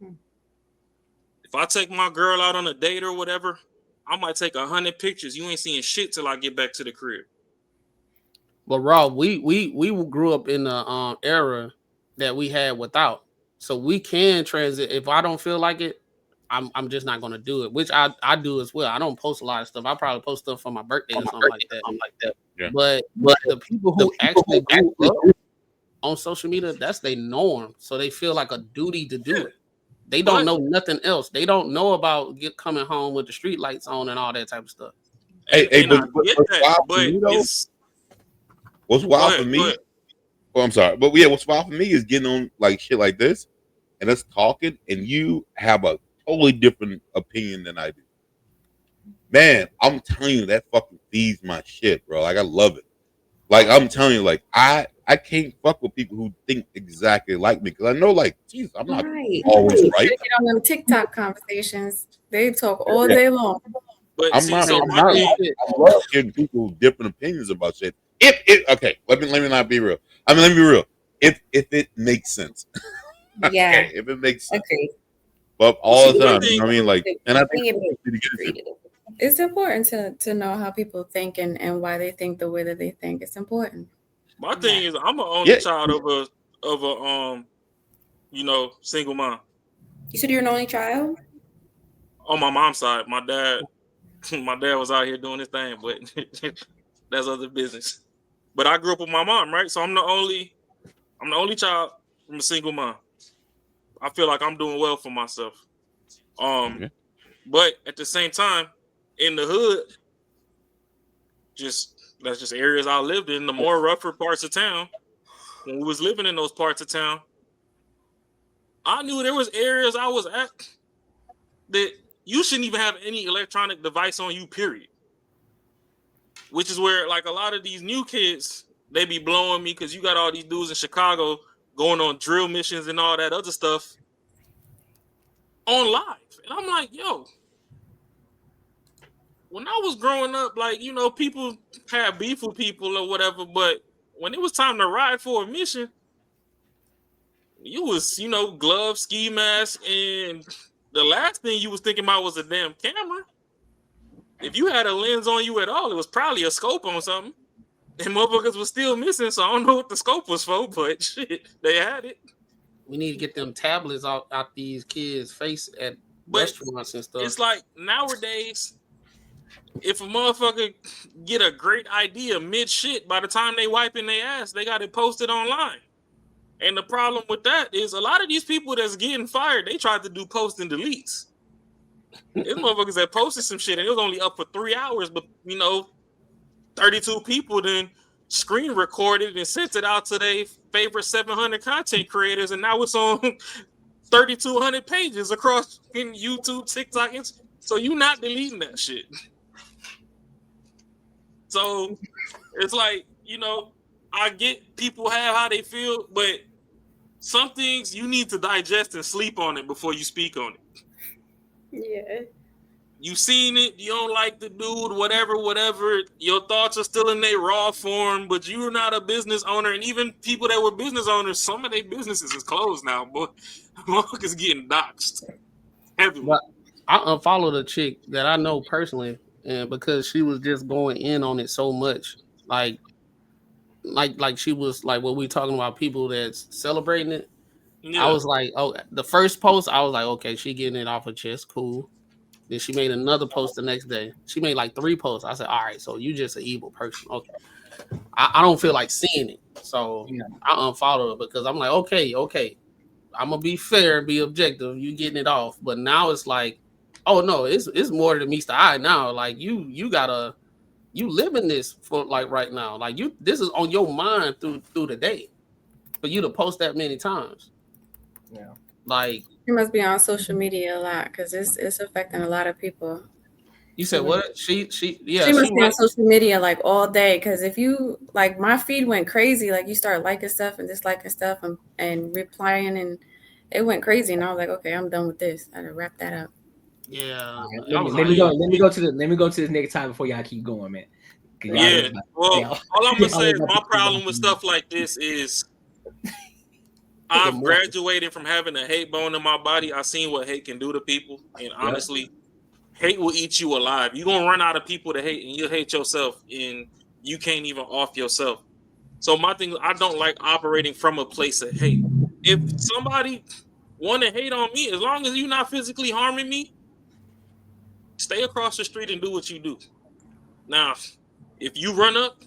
If I take my girl out on a date or whatever, I might take 100 pictures. You ain't seeing shit till I get back to the crib. But Rob, we grew up in the era that we had without, so we can transit. If I don't feel like it, I'm just not gonna do it, which I do as well. I don't post a lot of stuff. I probably post stuff for my birthday or something like that. Yeah. But the people who actually grew up on social media, that's their norm. So they feel like a duty to do it. They don't know nothing else. They don't know about coming home with the street lights on and all that type of stuff. What's wild for me? Oh, I'm sorry, but yeah, what's wild for me is getting on shit like this and us talking, and you have a totally different opinion than I do. Man, I'm telling you, that fucking feeds my shit, bro. I love it. I'm telling you, I can't fuck with people who think exactly like me, because I know, geez, I'm not always right. Get on them TikTok conversations. They talk all day long. But I'm see, not. so I'm my not. thing, I love getting people different opinions about shit. Okay, let me not be real. I mean, let me be real. If it makes sense, Yeah. okay, if it makes sense. Okay. But well, all see, the my time, you know what I mean? Like, and I think It's important to know how people think and why they think the way that they think. It's important. my thing is, I'm an only Yeah. child of a single mom. You said you're an only child? On my mom's side, my dad was out here doing his thing, but that's other business. But I grew up with my mom, right? So I'm the only child from a single mom. I feel like I'm doing well for myself. But at the same time, in the hood, that's just areas I lived in, the more rougher parts of town. When we was living in those parts of town, I knew there was areas I was at that you shouldn't even have any electronic device on you, period. Which is where, like, a lot of these new kids, they be blowing me because you got all these dudes in Chicago going on drill missions and all that other stuff on live. And I'm like, yo, when I was growing up, like, people had beef with people or whatever, but when it was time to ride for a mission, you was, gloves, ski mask, and the last thing you was thinking about was a damn camera. If you had a lens on you at all, it was probably a scope on something. And motherfuckers was still missing, so I don't know what the scope was for, but shit, they had it. We need to get them tablets out these kids' face at restaurants and stuff. It's like nowadays, if a motherfucker get a great idea mid shit, by the time they wiping their ass, they got it posted online. And the problem with that is a lot of these people that's getting fired, they tried to do post and deletes. There's motherfuckers that posted some shit and it was only up for 3 hours, but 32 people then screen recorded and sent it out to their favorite 700 content creators, and now it's on 3,200 pages across in YouTube, TikTok. So you not deleting that shit. So it's like, I get people have how they feel, but some things you need to digest and sleep on it before you speak on it. Yeah. You seen it, you don't like the dude, whatever. Your thoughts are still in their raw form, but you're not a business owner. And even people that were business owners, some of their businesses is closed now, boy. Motherfuckers getting doxxed. But I unfollowed a chick that I know personally, and because she was just going in on it so much, like she was like what we talking about, people that's celebrating it. Yeah. I was like, oh, the first post, I was like, okay, she getting it off her chest, cool. Then she made another post the next day. She made like 3 posts. I said, all right, so you just an evil person. Okay. I don't feel like seeing it. So I unfollowed her because I'm like, okay. I'm going to be fair and be objective. You getting it off. But now it's like, oh, no, it's more than meets the eye now. Like, you living this for like right now. Like, this is on your mind through the day for you to post that many times. Yeah. Like, you must be on social media a lot because it's affecting a lot of people. You said what? She must be on social media like all day because if you like my feed went crazy, like you start liking stuff and disliking stuff and replying and it went crazy and I was like, okay, I'm done with this. I gotta wrap that up. Yeah. Let me go to this next time before y'all keep going, man. Yeah. Well, all I'm gonna say is my problem with stuff like this is I've graduated from having a hate bone in my body. I've seen what hate can do to people. And honestly, hate will eat you alive. You're going to run out of people to hate and you'll hate yourself and you can't even off yourself. So my thing, I don't like operating from a place of hate. If somebody want to hate on me, as long as you're not physically harming me, stay across the street and do what you do. Now, if you run up,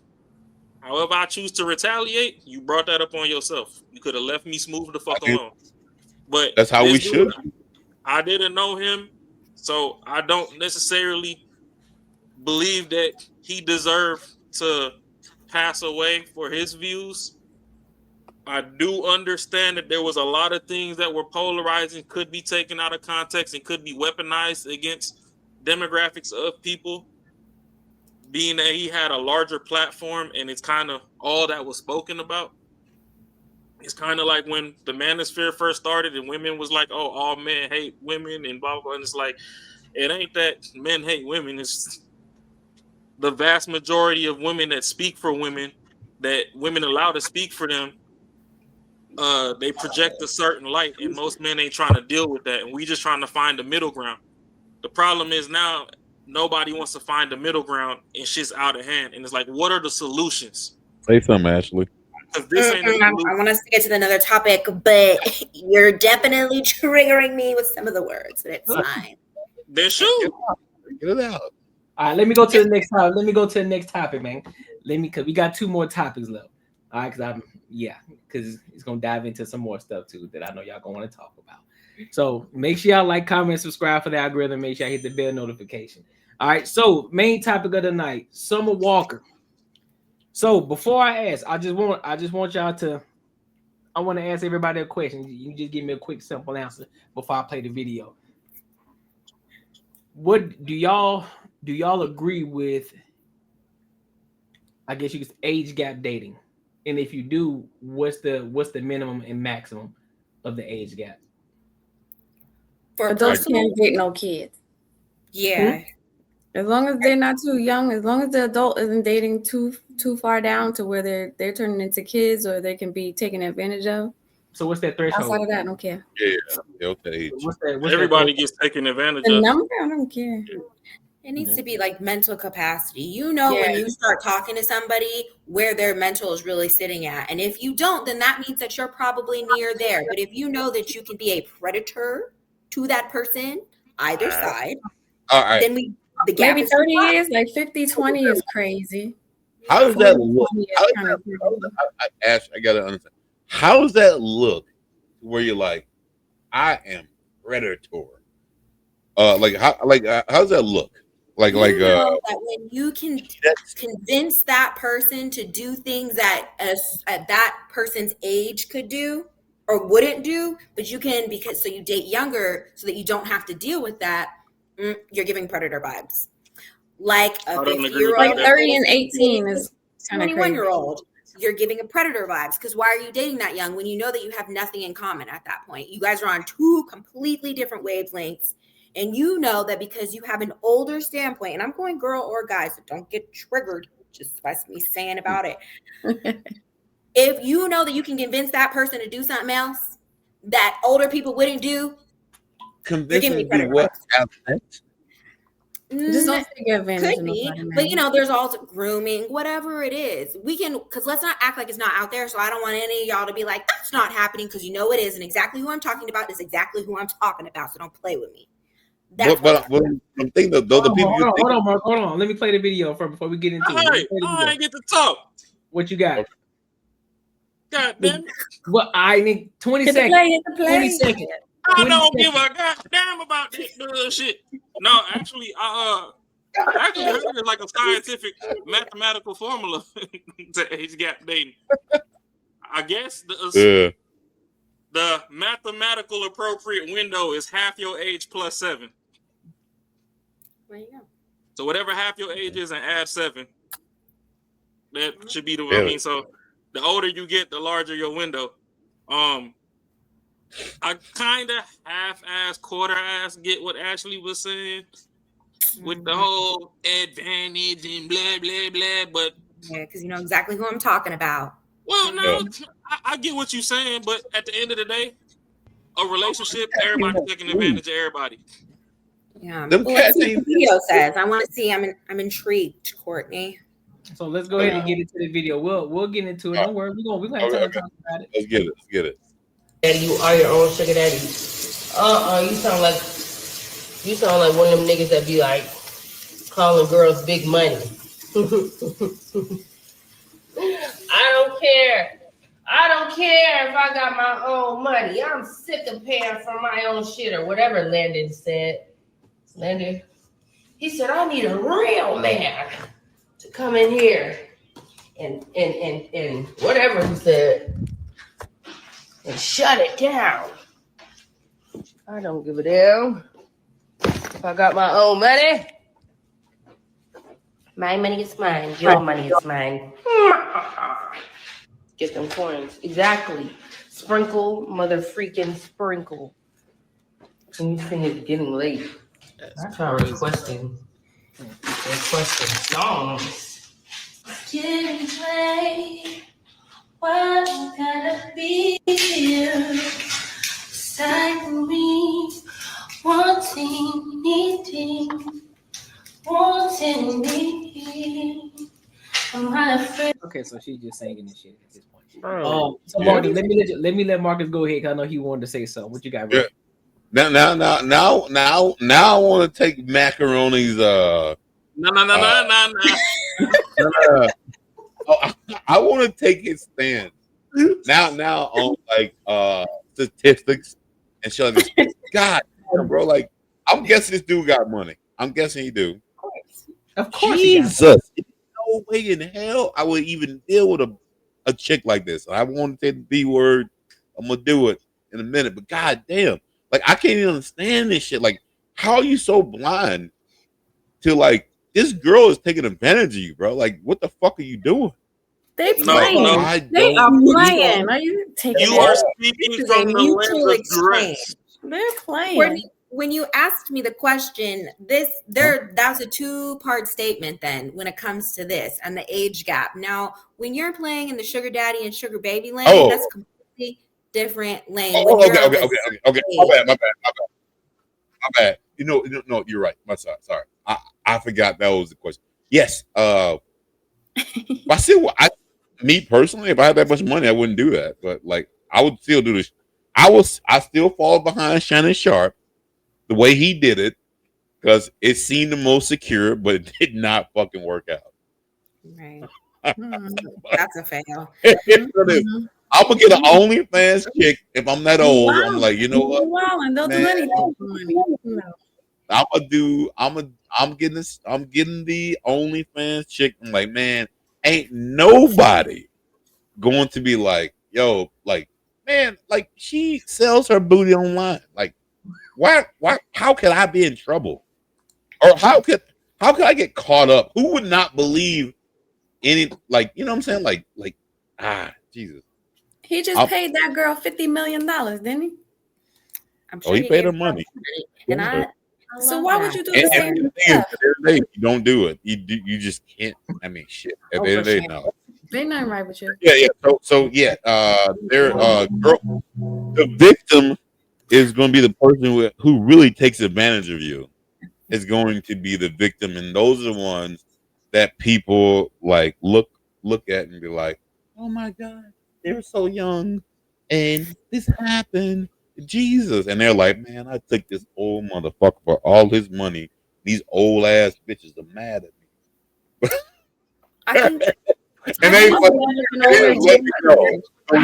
however I choose to retaliate, you brought that up on yourself. You could have left me smooth the fuck alone. But that's how we should. I didn't know him, so I don't necessarily believe that he deserved to pass away for his views. I do understand that there was a lot of things that were polarizing, could be taken out of context, and could be weaponized against demographics of people. Being that he had a larger platform and it's kind of all that was spoken about. It's kind of like when the manosphere first started and women was like, oh, all men hate women and blah, blah, blah. And it's like, it ain't that men hate women. It's the vast majority of women that speak for women, that women allow to speak for them. They project a certain light, and most men ain't trying to deal with that, and we just trying to find the middle ground. The problem is now nobody wants to find the middle ground, and shit's out of hand. And it's like, what are the solutions? Say something, Ashley. This ain't I want us to get to another topic, but you're definitely triggering me with some of the words. But it's fine. Then shoot. Get it out. All right, let me go to the next topic. Let me go to the next topic, man. Because we got 2 more topics left. All right, because it's gonna dive into some more stuff too that I know y'all gonna want to talk about. So make sure y'all like, comment, subscribe for the algorithm. Make sure I hit the bell notification. All right. So main topic of the night: Summer Walker. So before I ask, I just want y'all to. I want to ask everybody a question. You just give me a quick, simple answer before I play the video. What do y'all agree with? I guess you could age gap dating, and if you do, what's the minimum and maximum of the age gap? For adults can't date no kids. Yeah. As long as they're not too young, as long as the adult isn't dating too far down to where they're turning into kids or they can be taken advantage of. So what's that threshold? Outside of that, I don't care. Yeah, okay. Everybody gets taken advantage The of. number, I don't care. It needs to be like mental capacity. You know, when you start talking to somebody where their mental is really sitting at. And if you don't, then that means that you're probably near there. But if you know that you can be a predator to that person, either side, then the gap maybe is 30 years, like 50-20 is crazy. How does that look? Ash, I gotta understand. How does that look where you're like, I am predator? How does that look? Like that when you can convince that person to do things that at that person's age could do or wouldn't do, but you can so you date younger so that you don't have to deal with that. You're giving predator vibes. Like a 50-year-old, like 30 and 18 is 21-year-old. You're giving a predator vibes because why are you dating that young when you know that you have nothing in common at that point? You guys are on 2 completely different wavelengths. And you know that because you have an older standpoint, and I'm going girl or guy, so don't get triggered just by me saying about it. If you know that you can convince that person to do something else that older people wouldn't do, convince them to do what? Just don't take advantage could be, but there's also grooming, whatever it is. We can, because let's not act like it's not out there. So I don't want any of y'all to be like, that's not happening, because you know it is, and exactly who I'm talking about is exactly who I'm talking about. So don't play with me. But I'm thinking the people. Hold on. Let me play the video before we get into it. I get to talk. What you got? God damn it. Well, I need 20 seconds. 20 seconds. I don't give a goddamn about this bullshit. No, actually, I heard it's like a scientific mathematical formula to age gap dating. I guess the mathematical appropriate window is half your age plus 7. There you go. So whatever half your age is and add 7. That should be the so the older you get, the larger your window. I kind of half-ass, quarter-ass get what Ashley was saying with the whole advantage and blah, blah, blah, but... Yeah, because you know exactly who I'm talking about. Well, no, I get what you're saying, but at the end of the day, a relationship, everybody's taking advantage of everybody. Yeah. Let's see what the video says. I want to see. I'm intrigued, Courtney. So let's go ahead and get into the video. We'll get into it. Don't worry. We're gonna have time to talk about it. Let's get it. Daddy, you are your own sugar daddy. You sound like one of them niggas that be like calling girls big money. I don't care if I got my own money. I'm sick of paying for my own shit or whatever Landon said. He said, I need a real man to come in here and whatever he said and shut it down. I don't give a damn. If I got my own money, my money is mine. Your money is mine. Get them coins. Exactly. Sprinkle, mother freaking sprinkle. And you think it's getting late. That's why requesting songs. Can play what gotta be here beside me, wanting, needing, am I afraid? Okay, so she's just singing this shit at this point. Bro, So Yeah. Marcus, let me let Marcus go ahead, 'cause I know he wanted to say something. What you got, bro? Yeah. Now I want to take Macaroni's No. I want to take his stand now on like statistics and showing this. God damn, bro, like I'm guessing this dude got money. I'm guessing he do. Of course. Jesus, there's no way in hell I would even deal with a chick like this. I want to say the B word. I'm gonna do it in a minute, but god damn, like I can't even understand this shit. Like, how are you so blind to like this girl is taking advantage of you, bro? Like, what the fuck are you doing? They No, playing. no. They are You playing. Are you taking You are it? speaking This is a from the mutual lens of exchange. dress. They're playing. Courtney, when you asked me the question, that's a two-part statement then when it comes to this and the age gap. Now, when you're playing in the sugar daddy and sugar baby lane, that's completely different lane. When you're Okay. My bad. No, you're right. Sorry. I forgot that was the question. Yes. Me personally, if I had that much money, I wouldn't do that. But like, I would still do this. I still fall behind Shannon Sharp the way he did it because it seemed the most secure, but it did not fucking work out. Right. That's a fail. I'm gonna get an OnlyFans chick if I'm that old. I'm like, you know what? Wow, and they'll do Man. anything for money. No. I'm getting the OnlyFans chick. I'm like, man, ain't nobody going to be like, yo, like, man, like she sells her booty online. Like, why how could I be in trouble? Or how could I get caught up? Who would not believe any, like, you know what I'm saying? Like, Jesus. He just paid that girl $50 million, didn't he? I'm sure he paid her money. And so why would you do the And same the thing is, stuff? at the end of the day, you don't do it. You just can't. I mean, shit. At the end of the day, no. Ain't nothing right with you. Yeah. So yeah. The victim is going to be the person who really takes advantage of you. Is going to be the victim, and those are the ones that people like look at and be like, "Oh my God, they were so young, and this happened." Jesus, and they're like, "Man, I took this old motherfucker for all his money. These old ass bitches are mad at me." And they let me go.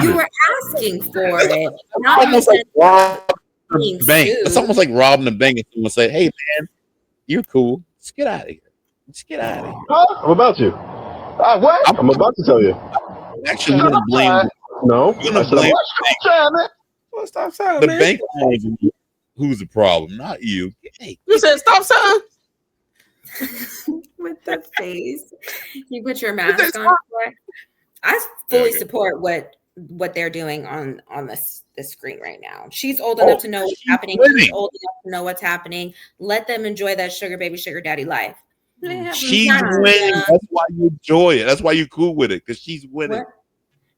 You were asking for it. Not Almost like robbing being the bank. sued. It's almost like robbing the bank, and someone say, "Hey, man, you're cool. Just get out of here. Just get out of here." Huh? I'm about to. What? I'm about to tell you. Actually, you're gonna blame. No, You're gonna blame the bank owner who's the problem, not you. Hey, You said stop sign. With the face. You put your mask on. I fully support what they're doing on the screen right now. She's old enough to know what's happening. He's old enough to know what's happening. Let them enjoy that sugar baby, sugar daddy life. She's winning. That's why you enjoy it. That's why you're cool with it, because she's winning.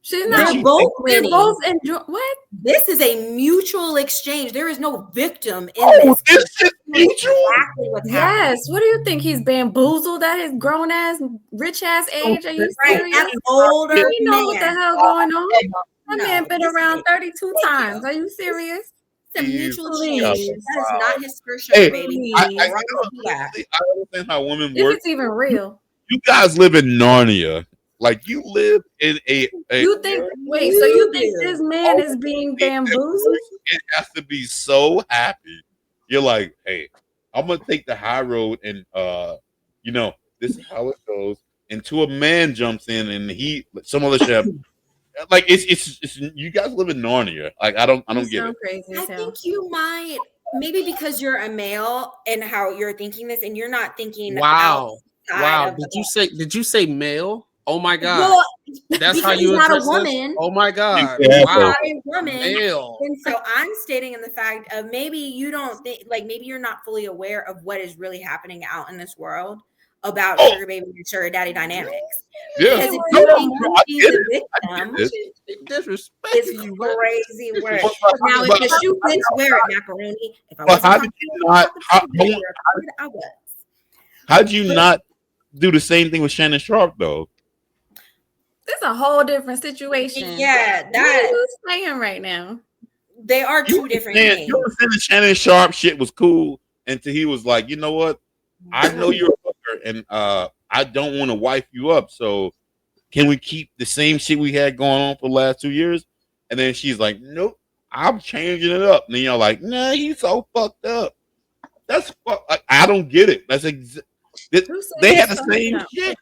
She's They're not both winning. They both enjoy what? This is a mutual exchange. There is no victim in this. This is mutual. Exactly what's happening. Yes. What do you think? He's bamboozled at his grown ass, rich ass age? Are you Right, serious? that's older You know what the man. hell going on? That No, man been this around is- 32 times. Are you serious? It's a mutual Please. exchange. That is not his first sugar Hey, baby. I Right. understand how women If work. it's even real. You guys live in Narnia. Like, you live in a You think, wait, so you think this man is being bamboozled? It has to be so happy. You're like, hey, I'm gonna take the high road, and this is how it goes. Until a man jumps in, and some other chef, like it's you guys live in Narnia. Like, I don't get it. Crazy I think you might, maybe because you're a male and how you're thinking this, and you're not thinking. Wow. outside of Did you say male? Oh my God. Well, That's how because you he's not a address this? woman. Oh my God. He's Wow. not a woman. Male. And so I'm stating in the fact of maybe you don't think, like, maybe you're not fully aware of what is really happening out in this world about sugar baby and sugar daddy dynamics. Yeah. Because if you think she's a victim, Disrespect it's you, crazy work. But- Now, if the shoe fits, wear it, macaroni. If I But how wasn't did you not? I was. How'd you not do the same thing with Shannon Sharp though? This is a whole different situation. Yeah, What are that you saying right now? they are two different things. You were saying the Shannon Sharp shit was cool until he was like, you know what? I know you're a fucker, and I don't want to wife you up. So can we keep the same shit we had going on for the last 2 years? And then she's like, nope, I'm changing it up. And then you're like, nah, he's so fucked up. That's I don't get it. That's they had the same shit.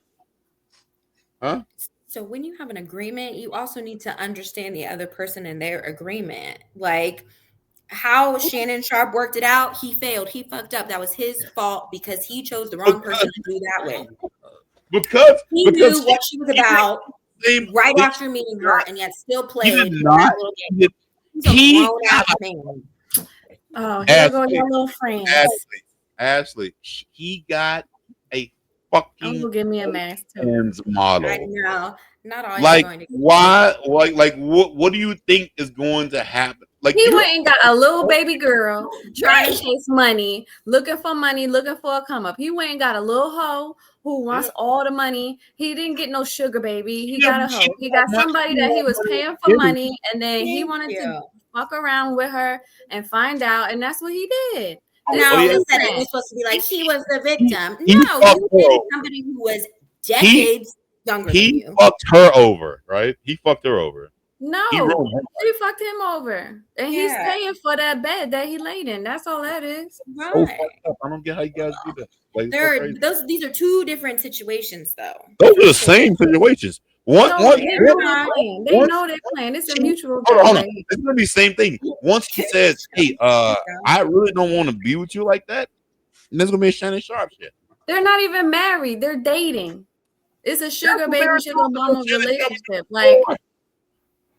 Huh? So when you have an agreement, you also need to understand the other person and their agreement. Like how Shannon Sharp worked it out, he failed. He fucked up. That was his fault because he chose the wrong person to do that with. Because He knew what she was about right after meeting her, and yet still played He did not. that little game. He's a He grown-ass man. Oh, here go your little friend. Ashley, he got a I'm fucking gonna give me a mask too. hands model. I know. Not all Like going to why? Like what do you think is going to happen? Like He you- went and got a little baby girl trying to chase money, looking for a come up. He went and got a little hoe who wants all the money. He didn't get no sugar baby. He got a hoe. He got somebody that he was paying for money, and then he wanted to fuck around with her and find out, and that's what he did. Now, yeah. they said it was supposed to be like he was the victim. He No, fucked you dated her. somebody who was decades younger than He you. fucked her over, right? He fucked her over. No, He ruined her. he fucked him over, and he's Yeah. paying for that bed that he laid in. That's all that is. So Right. fucked up. I don't get how you guys do that. Like, it's so crazy. These are two different situations, though. Those are the same situations. One, No, one, they one- know they're playing. They one- know they're playing. It's a mutual Hold on. game. It's gonna be the same thing. Once he says, "Hey, I really don't want to be with you like that," and there's gonna be a Shannon Sharp shit. They're not even married. They're dating. It's a sugar baby, sugar mama relationship. Like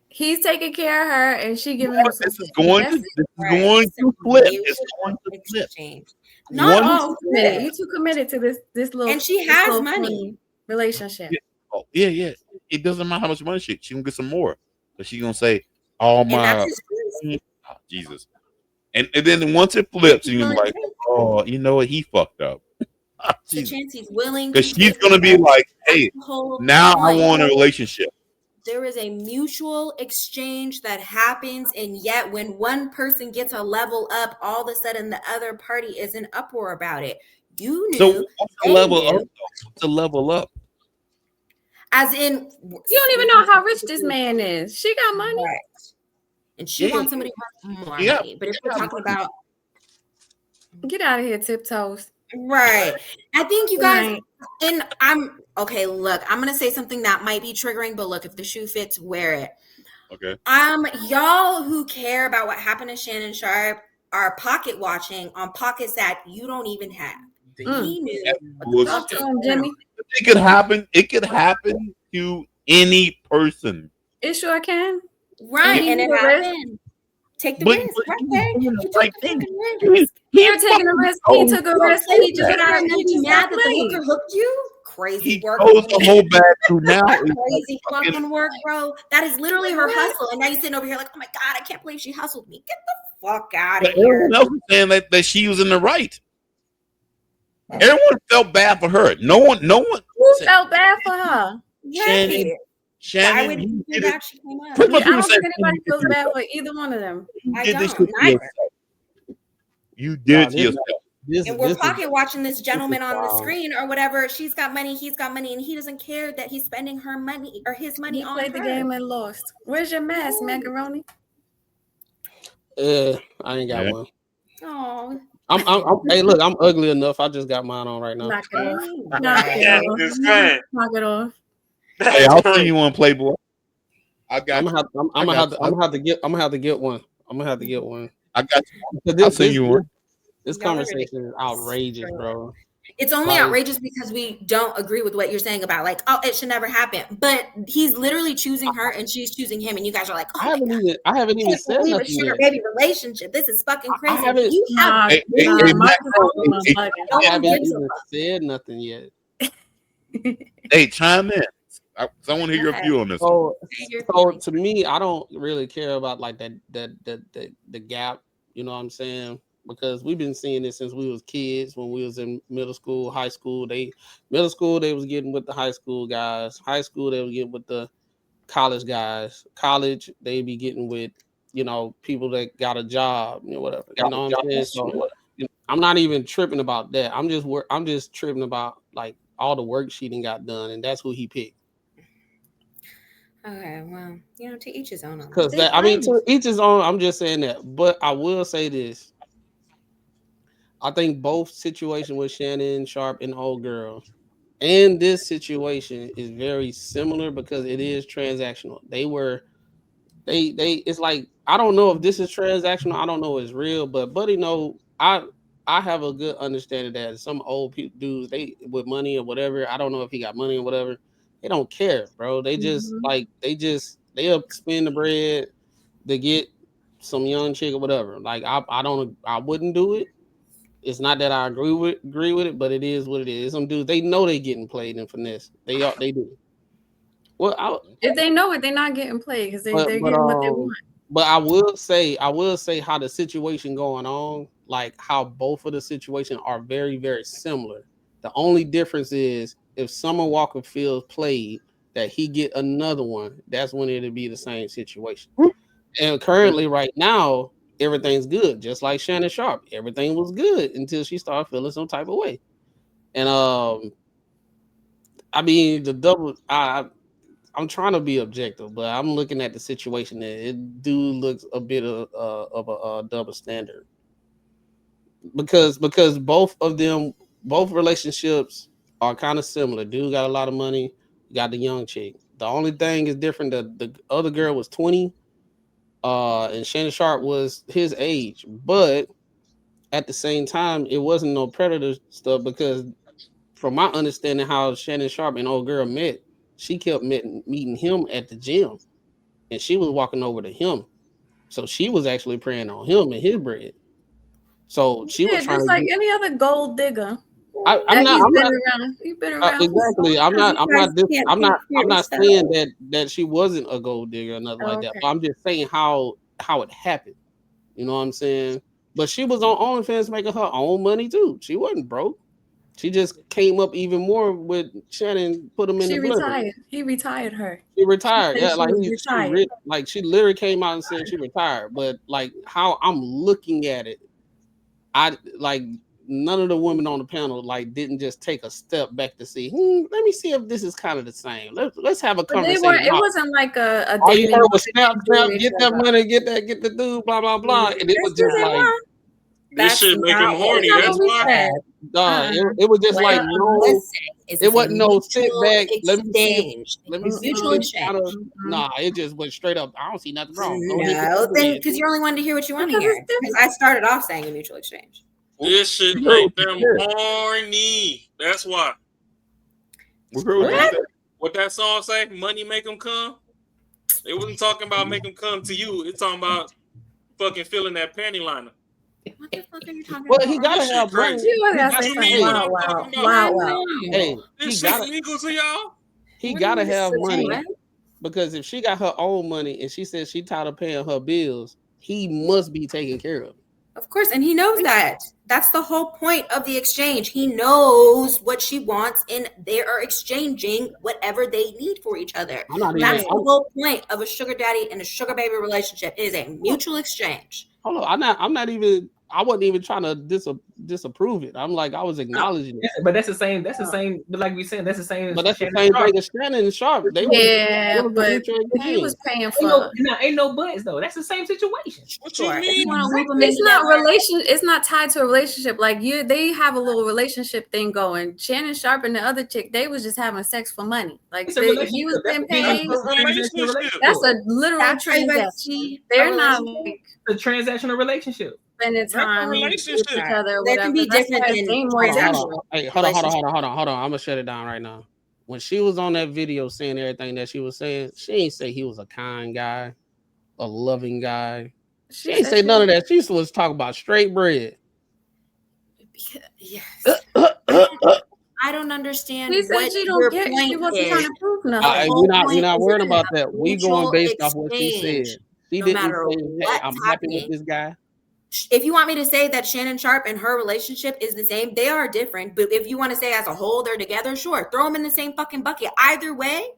he's taking care of her, and she giving him some This is shit. going That's to it. going to flip. It's going to flip. Not One- all committed. You too committed to this little. And she this has little money. funny relationship. Oh, yeah. It doesn't matter how much money she gonna get some more, but she's gonna say, "All And my that's his choice. oh, Jesus," and then once it flips, you're gonna be like, "Oh, you know what? He fucked up." The chance he's willing Because to she's take gonna be it. like, That's "Hey, the whole now I point. want a relationship." There is a mutual exchange that happens, and yet when one person gets a level up, all of a sudden the other party is in uproar about it. You knew. So what's the they level knew. up? What's the level up? As in, You don't even know how rich this man is. She got money. Right. And she Yeah. wants somebody who has more Yeah. money. But if we're talking about Get out of here, tiptoes. right, I think you guys. Right. And I'm okay. Look, I'm gonna say something that might be triggering, but look, if the shoe fits, wear it. Okay. Y'all who care about what happened to Shannon Sharp are pocket watching on pockets that you don't even have. He knew. what the fuck was going Jimmy. on. It could happen. It could happen to any person. It sure can. Right, He and it took a risk. happened. Take the But- risk. but Right he's there. doing the He took right the thing. fucking risk. You're taking a risk. He took a risk, and he just You're got. gonna He be just mad got that the played. hooker hooked you? Crazy He work. chose the whole bag to now. Crazy fucking work, bro. That is literally her hustle. And now you're sitting over here like, oh my God, I can't believe she hustled me. Get the fuck out of But here. everyone else was saying that she was in the right. Everyone felt bad for her. No one. Who felt bad for her? Shannon. Why Shannon. would you you did feel it. bad she came up? Pretty much I don't people think saying, anybody "You did feels this bad yourself. for either one of them. You I did this don't. shit to Neither. yourself. You did it to this- yourself." And we're pocket watching this gentleman on the wild. screen or whatever. She's got money, he's got money, and he doesn't care that he's spending her money or his money He on played the her. game and lost. Where's your mask, macaroni? I ain't got Yeah. one. Oh, Hey, look, I'm ugly enough. I just got mine on right now. Knock it off. Knock Knock Yeah, it off. it's great. Knock it off. Hey, I'll send you one, Playboy. I got. I'm gonna have to get one. I'm gonna have to get one. I got you. Because I'll send you one. This Y'all are conversation is outrageous, bro. It's only Like- outrageous because we don't agree with what you're saying about like, oh, it should never happen. But he's literally choosing her and she's choosing him, and you guys are like, oh, I haven't even can't said believe a nothing sugar yet. baby relationship. This is fucking crazy. haven't- You have Hey, no hey, one I haven't gives a even fuck. said nothing yet. Hey, chime in. I want to hear your view on this. So to me, I don't really care about like the gap. You know what I'm saying? Because we've been seeing this since we was kids. When we was in middle school, high school, middle school they was getting with the high school guys. High school they was getting with the college guys. College they be getting with people that got a job, whatever. You know what I'm saying? So I'm not even tripping about that. I'm just tripping about like all the work she done got done, and that's who he picked. Okay, well, to each his own. Because to each his own. I'm just saying that, but I will say this: I think both situation with Shannon Sharp and old girl, and this situation is very similar because it is transactional. It's like I don't know if this is transactional. I don't know if it's real, but Buddy I have a good understanding that some old dudes they with money or whatever. I don't know if he got money or whatever. They don't care, bro. They just they'll spend the bread to get some young chick or whatever. Like I wouldn't do it. It's not that I agree with it, but it is what it is. Some dudes they know they getting played in finesse. They do. Well, if they know it, they're not getting played because they're getting what they want. But I will say how the situation going on, like how both of the situations are very, very similar. The only difference is if Summer Walker feels played, that he get another one, that's when it'll be the same situation. And currently, right now, everything's good. Just like Shannon Sharp, everything was good until she started feeling some type of way. And I mean the double. I'm trying to be objective, but I'm looking at the situation and it looks a bit of a double standard because both relationships are kind of similar. Dude got a lot of money, got the young chick. The only thing is different. The other girl was 20, and Shannon Sharp was his age, but at the same time, it wasn't no predator stuff because from my understanding, how Shannon Sharp and old girl met. She kept meeting him at the gym, and she was walking over to him. So she was actually preying on him and his bread. So she was trying just to like any other gold digger. I'm not exactly. I'm not saying that she wasn't a gold digger or nothing like that. But I'm just saying how it happened. You know what I'm saying? But she was on OnlyFans making her own money too. She wasn't broke. She just came up even more with Shannon. Put him in the blender. Retired. He retired her. She retired. Yeah, like retired. she literally came out and said she retired. But like how I'm looking at it, I like none of the women on the panel like didn't just take a step back to see. Let me see if this is kind of the same. Let's have a conversation. It wasn't like a all you heard was snap, get that money, get the dude, blah blah blah, and it was just like. This shit make him horny. That's why. It was just like no. It wasn't no sit back. Let me see. Mutual exchange. Nah, it just went straight up. I don't see nothing wrong. No, then because you're only one to hear what you want to hear. Because I started off saying a mutual exchange. This shit make them horny. That's why. What that song say? Money make them come. It wasn't talking about make them come to you. It's talking about fucking filling that panty liner. What the fuck are you talking well, about? he gotta have money. Wow. Hey, this shit legal to y'all? He gotta have money because if she got her own money and she says she tired of paying her bills, he must be taken care of. Of course, and he knows that. That's the whole point of the exchange. He knows what she wants, and they are exchanging whatever they need for each other. That's the whole point of a sugar daddy and a sugar baby relationship. It is a mutual exchange. Hold on, I wasn't even trying to disapprove it. I'm like, I was acknowledging it. But that's the same. That's the same. But like we said, that's the same. But that's the same thing as Shannon and Sharp. But he was paying for. Ain't no buts though. That's the same situation. What you mean? It's not relation. It's not tied to a relationship. Like they have a little relationship thing going. Shannon Sharp and the other chick, they was just having sex for money. Like he was getting paid. That's a literal transaction. They're not like a transactional relationship. spending time with each other. That can be different than more Hold sexual. on. Hey, hold on. I'm gonna shut it down right now. When she was on that video saying everything that she was saying, she ain't say he was a kind guy, a loving guy. She ain't say none of that. She was talking about straight bread. Yes. I don't understand. He said what she your don't get. point She wasn't is. trying to prove nothing. We're not worried about that. We going Mutual based off what she exchange. said. She No didn't matter say, "Hey, what's I'm happy with happening. this guy." If you want me to say that Shannon Sharp and her relationship is the same, they are different. But if you want to say as a whole they're together, sure, throw them in the same fucking bucket. Either way,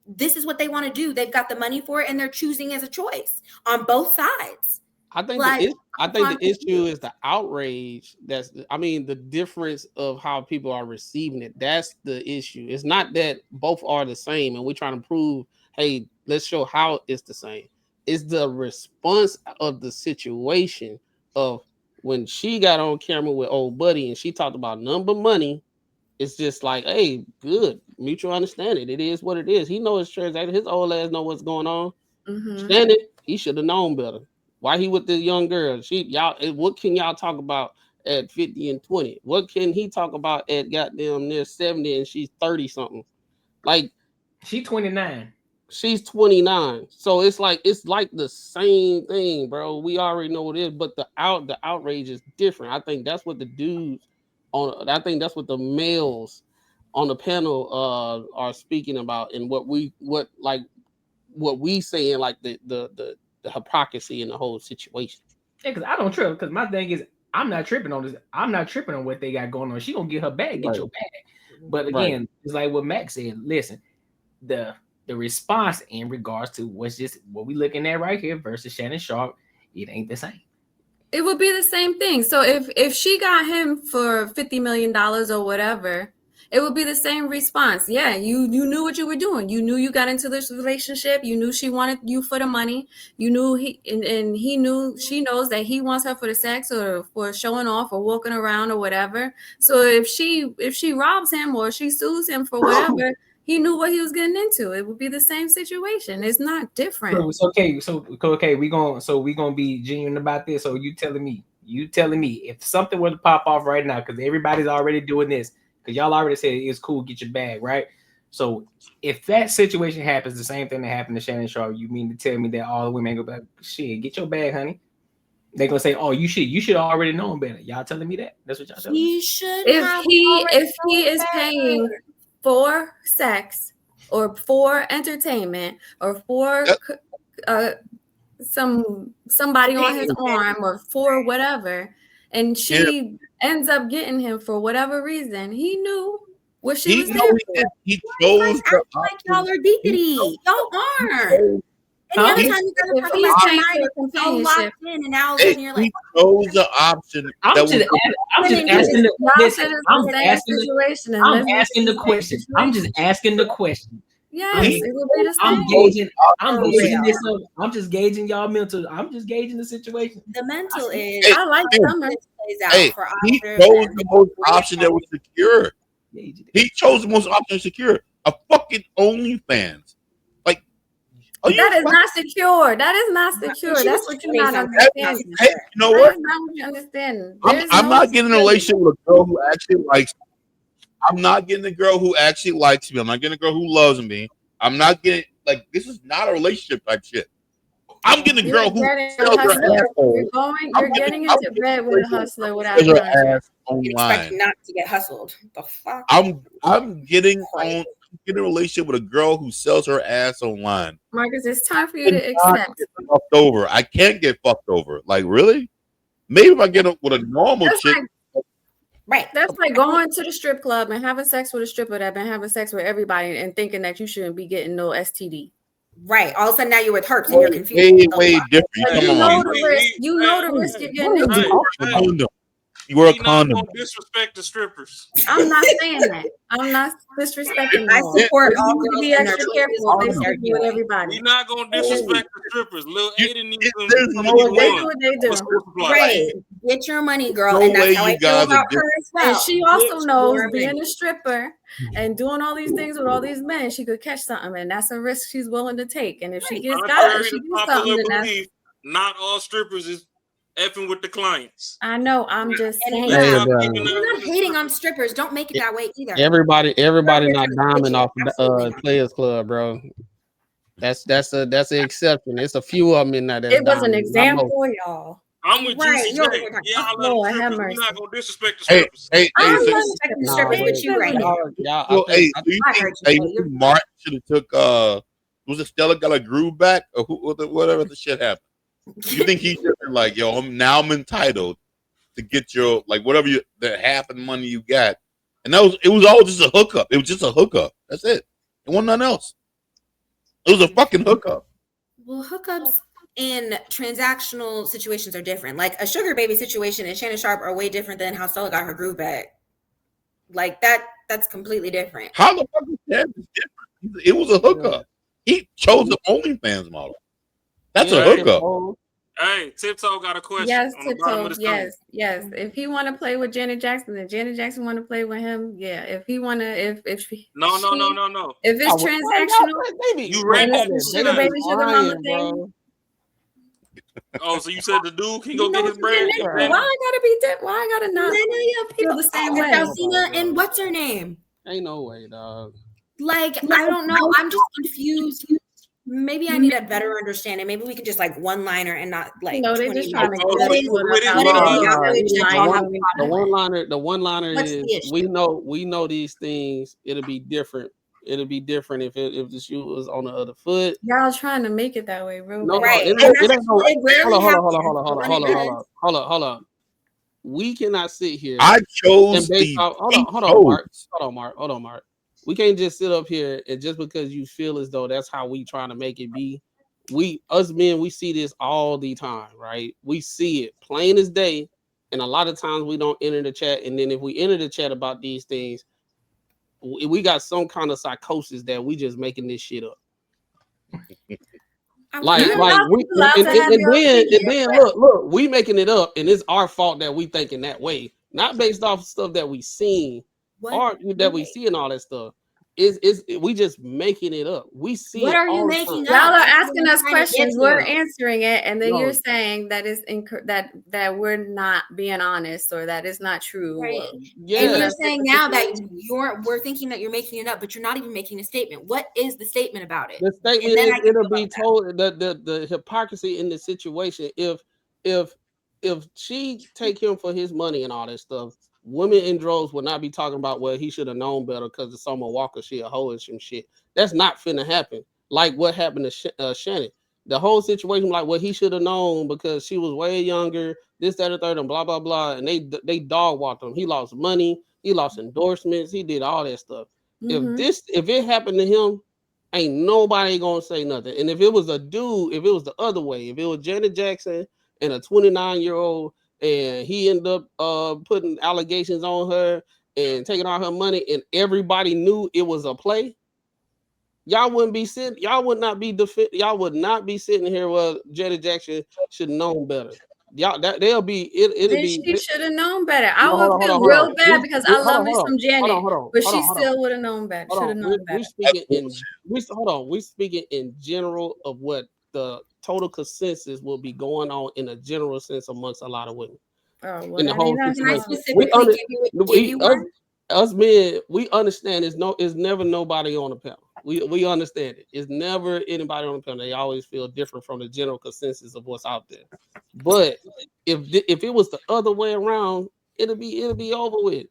this is what they want to do. They've got the money for it, and they're choosing as a choice on both sides. I think the issue is the outrage. The difference of how people are receiving it. That's the issue. It's not that both are the same, and we're trying to prove, hey, let's show how it's the same. It's the response of the situation of when she got on camera with old buddy and she talked about number money. It's just like, hey, good mutual understanding. It is what it is. He knows his transaction. His old ass know what's going on. Stand it. He should have known better. Why he with this young girl? What can y'all talk about at 50 and 20? What can he talk about at goddamn near 70 and she's 30 something? Like she's 29. She's 29. So it's like the same thing, bro. We already know what it is, but the outrage is different. I think that's what the dudes that's what the males on the panel are speaking about, and what we saying, like the hypocrisy in the whole situation. Yeah, because I don't trip. Because my thing is, I'm not tripping on this. I'm not tripping on what they got going on. She gonna get her bag, get your bag. But again, it's like what Max said. Listen, the response in regards to what we looking at right here versus Shannon Sharp, it ain't the same. It would be the same thing. So if she got him for $50 million or whatever, it would be the same response. Yeah, you knew what you were doing. You knew you got into this relationship. You knew she wanted you for the money. You knew she knows that he wants her for the sex or for showing off or walking around or whatever. So if she robs him or she sues him for whatever, he knew what he was getting into. It would be the same situation. It's not different. It's okay. So we gonna be genuine about this. So you telling me if something were to pop off right now, because everybody's already doing this, because y'all already said it's cool, get your bag, right? So if that situation happens, the same thing that happened to Shannon Sharp, you mean to tell me that all the women go back, shit, get your bag, honey? They're gonna say, oh, you should already know better. Y'all telling me that? That's what y'all telling me. He should. If he is paying for sex or for entertainment or for somebody on his arm or for whatever, and she ends up getting him for whatever reason, he knew what she was there for. He chose like y'all are deepity. Y'all aren't. Any other time you gotta talk about somebody so locked in, and now you're like, he chose the option. I'm just asking the question. Yes, it will be the same. I'm just gauging y'all mental. I'm just gauging the situation. The mental is. I like Summer. He chose the most option that was secure. He chose the most option secure. A fucking OnlyFans. That is not secure. That is not secure. That's what you're not understanding. Hey, you know what? That's not what you're understanding. I'm not getting a relationship with a girl who actually likes me. I'm not getting a girl who actually likes me. I'm not getting a girl who loves me. I'm not getting this is not a relationship type shit. I'm getting a girl who sells her asshole. You're getting into bed with a hustler without her ass online. You expect not to get hustled. The fuck? I'm getting a relationship with a girl who sells her ass online. Marcus, it's time for you to accept. Fucked over. I can't get fucked over. Like, really? Maybe if I get with a normal chick. Right. That's like going to the strip club and having sex with a stripper that been having sex with everybody and thinking that you shouldn't be getting no STD. Right. All of a sudden now you're with herpes and you're confused. Way different. You know the risk you're getting into. You wear a Not condom. gonna disrespect the strippers. I'm not saying that. I'm not disrespecting them. I support all you girls be in their extra careful if they sleep with everybody. You're not gonna disrespect the strippers. Lil Aiden needs some. They do what they do. Right. Get your money, girl. No And that's way how you I feel guys are about her as well. And she also knows Your being money. a stripper and doing all these things with all these men, she could catch something, and that's a risk she's willing to take. And if she gets got it, she gets something. Then Not all strippers is effing with the clients. I know. I'm just saying. You're Hey, bro. not hating on strippers. Don't make it that way either. Everybody not diamond off Absolutely Players Club, bro. That's an exception. It's a few of them in there. That's It was an diamond, not most. example, y'all. I'm with Right, GCJ. Yeah, I love Lord, the have strippers. We're mercy. not gonna disrespect the Hey, strippers. hey, I'm hey, not respecting the strippers, but you right now. Well, hey, do you think Mark should have took was it Stella got a groove back or whatever the shit happened? You think he should have been like, yo, I'm entitled to get your like whatever the half of the money you got, and it was all just a hookup. It was just a hookup. That's it. It wasn't nothing else. It was a fucking hookup. Well, hookups in transactional situations are different. Like a sugar baby situation and Shannon Sharp are way different than how Stella got her groove back. Like that's completely different. How the fuck is that different? It was a hookup. He chose the OnlyFans model. That's a hookup. Hey, Tiptoe got a question. Yes, on the bottom of Tiptoe. the screen. Yes. If he want to play with Janet Jackson, then Janet Jackson want to play with him. Yeah. If he want to, if No. If it's transactional, You read and that it's shit. sugar baby, sugar mama thing. Oh, so you said the dude can go get his Why bread? I gotta be different? Why I gotta not feel the same way? Alcina and what's her name? Ain't no way, dog. Like, I don't know. I'm just confused. Maybe I need a better understanding. Maybe we can just like one liner and not like. No, they 20 just trying to minutes. get The one liner What's is the issue? we know these things. It'll be different. It'll be different if the shoe was on the other foot. Y'all trying to make it that way, real No, bad. it ain't no. Hold on. We cannot sit here. I chose Hold on, Mark. We can't just sit up here and just because you feel as though that's how we trying to make it be. Us men, we see this all the time, right? We see it plain as day, and a lot of times we don't enter the chat. And then if we enter the chat about these things, we got some kind of psychosis that we just making this shit up. Like we and then look, we making it up, and it's our fault that we thinking that way, not based off of stuff that we seen or that we see and all that stuff. We just making it up. We see. What it are you all the making time. up? Y'all are asking us questions. We're answering. answering it, and then No. you're saying that is that we're not being honest or that is not true. Right. Yeah. And you're saying now that we're thinking that you're making it up, but you're not even making a statement. What is the statement about it? The statement And then is it'll be told the hypocrisy in the situation. If she take him for his money and all that stuff, women in droves will not be talking about, well, he should have known better because of Summer Walker, she a hoe and some shit. That's not finna happen. Like what happened to Shannon. The whole situation, like, well, he should have known because she was way younger, this, that, and third, and blah, blah, blah. And they dog walked him. He lost money. He lost endorsements. He did all that stuff. If it happened to him, ain't nobody gonna say nothing. And if it was a dude, if it was the other way, if it was Janet Jackson and a 29-year-old, and he ended up putting allegations on her and taking all her money, and everybody knew it was a play, y'all would not be sitting here. Well, Janet Jackson should have known better. Y'all She should have known better. I would feel real bad because I love me some Janet, but she still would have known better. Should have known better. We speaking in general of what the total consensus will be going on in a general sense amongst a lot of women. Oh, well, In the whole can I situation. specifically give you one? Us men, we understand it's never nobody on the panel. We understand it. It's never anybody on the panel. They always feel different from the general consensus of what's out there. But if it was the other way around, it'll be over with.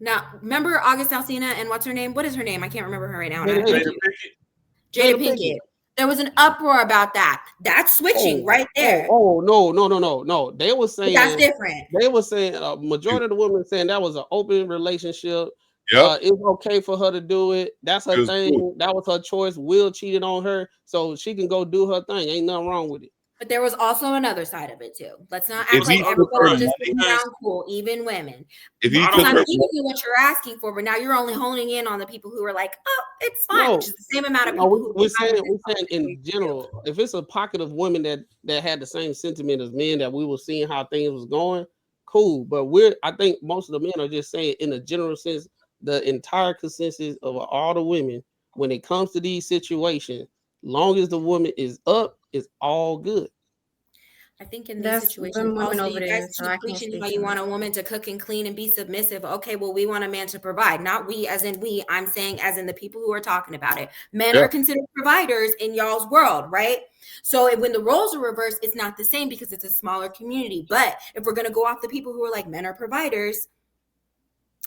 Now, remember August Alsina and what's her name? What is her name? I can't remember her right now. Jada Jada Pinkett. There was an uproar about that. That's switching right there. No. They were saying that's different. They were saying majority of the women saying that was an open relationship. Yep. It's okay for her to do it. That's her thing. Cool. That was her choice. Will cheated on her, so she can go do her thing. Ain't nothing wrong with it. But there was also another side of it too. Let's not act like everybody just sitting down cool, even women. If you I'm giving you what you're asking for, but now you're only honing in on the people who are like, "Oh, it's fine," which is the same amount of people. We're saying in general, if it's a pocket of women that had the same sentiment as men, that we were seeing how things was going, cool. But I think most of the men are just saying, in a general sense, the entire consensus of all the women, when it comes to these situations, long as the woman is up, it's all good. I think in this There's situation, women also, over you there, guys so keep I can't preaching speak how to you it. want a woman to cook and clean and be submissive. Okay, well, we want a man to provide. Not we, as in we. I'm saying as in the people who are talking about it. Men are considered providers in y'all's world, right? So when the roles are reversed, it's not the same because it's a smaller community. But if we're gonna go off the people who are like men are providers,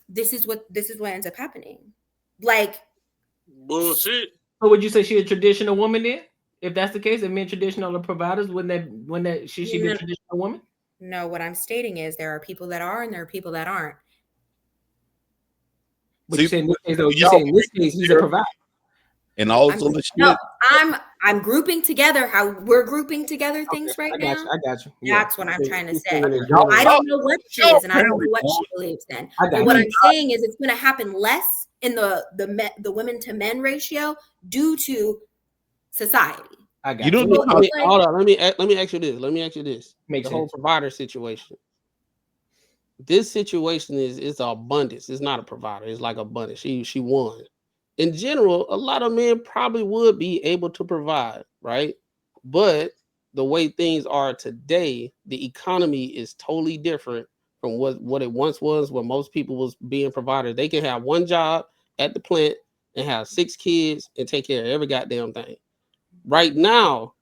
this is what ends up happening. Like bullshit. So would you say she a traditional woman then? If that's the case, if men traditional are providers, wouldn't she be a traditional woman? No, what I'm stating is there are people that are and there are people that aren't. But you say in this case, though, you say in this case he's a provider. And all this other shit. No, I'm grouping together how we're grouping together things right now. I got you. Yeah. That's what I'm trying to say. I don't know what she is, and I don't know what she believes in. But what I'm saying is, it's going to happen less in the women to men ratio due to society. I got you. Don't hold on. Let me ask you this. The whole provider situation. This situation is abundance. It's not a provider. It's like abundance. She won. In general, a lot of men probably would be able to provide, right? But the way things are today, the economy is totally different from what it once was, when most people was being providers. They can have one job at the plant and have 6 kids and take care of every goddamn thing. Right now,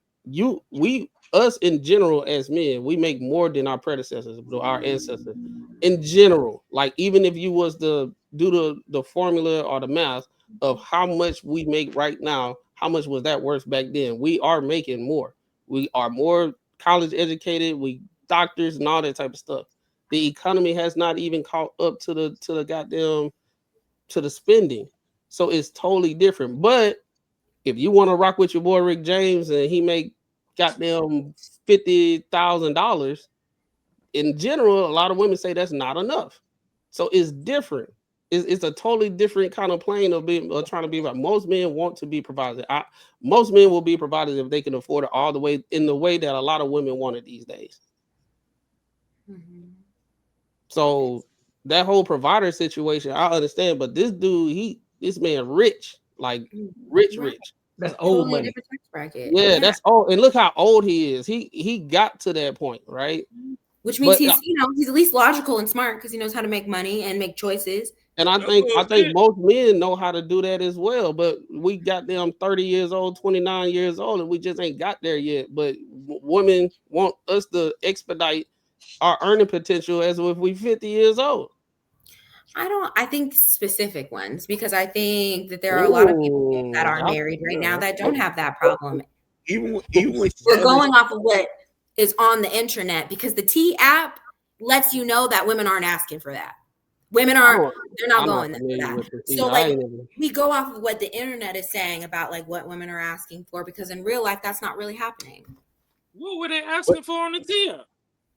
us in general as men, we make more than our predecessors, our ancestors. In general, like even if you was to do the formula or the math of how much we make right now, how much was that worth back then? We are making more. We are more college educated, we doctors and all that type of stuff. The economy has not even caught up to the goddamn to the spending. So it's totally different. But if you want to rock with your boy Rick James and he make goddamn $50,000, in general, a lot of women say that's not enough. So it's different. It's a totally different kind of plane of trying to be about. Most men want to be provided. Most men will be provided if they can afford it all the way in the way that a lot of women want it these days. Mm-hmm. So that whole provider situation, I understand, but this dude, this man rich, like rich. That's old money. Yeah, that's old. And look how old he is. He got to that point, right? Which means he's at least logical and smart because he knows how to make money and make choices. And I think most men know how to do that as well. But we got them 30 years old, 29 years old, and we just ain't got there yet. But women want us to expedite our earning potential as if we 50 years old. I think specific ones, because I think that there are a lot of people that are married right now that don't have that problem. Even we're going off of what is on the internet, because the T app lets you know that women aren't asking for that. Women they're not going for that. So like we go off of what the internet is saying about like what women are asking for, because in real life that's not really happening. What were they asking for on the T app?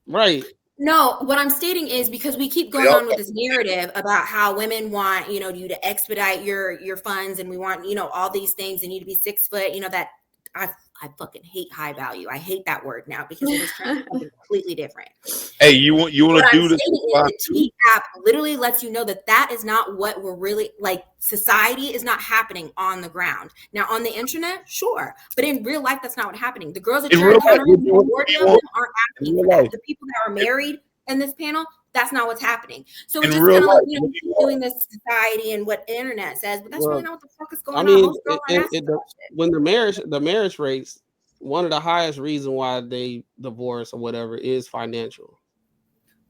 Right. No, what I'm stating is because we keep going on with this narrative about how women want, you to expedite your funds, and we want, all these things, and you to be 6 foot, that I fucking hate high value. I hate that word now because it is trying to be something completely different. Hey, you want to do this? The T app literally lets you know that is not what we're really like. Society is not happening on the ground. Now on the internet, sure, but in real life, that's not what's happening. The girls that you're encountering, the majority of them aren't asking for that. The people that are married in this panel, that's not what's happening. So it's just kind of like, doing this society and what the internet says, but that's really not what the fuck is going on. Most girls aren't asking for that shit. When the marriage rates, one of the highest reasons why they divorce or whatever is financial.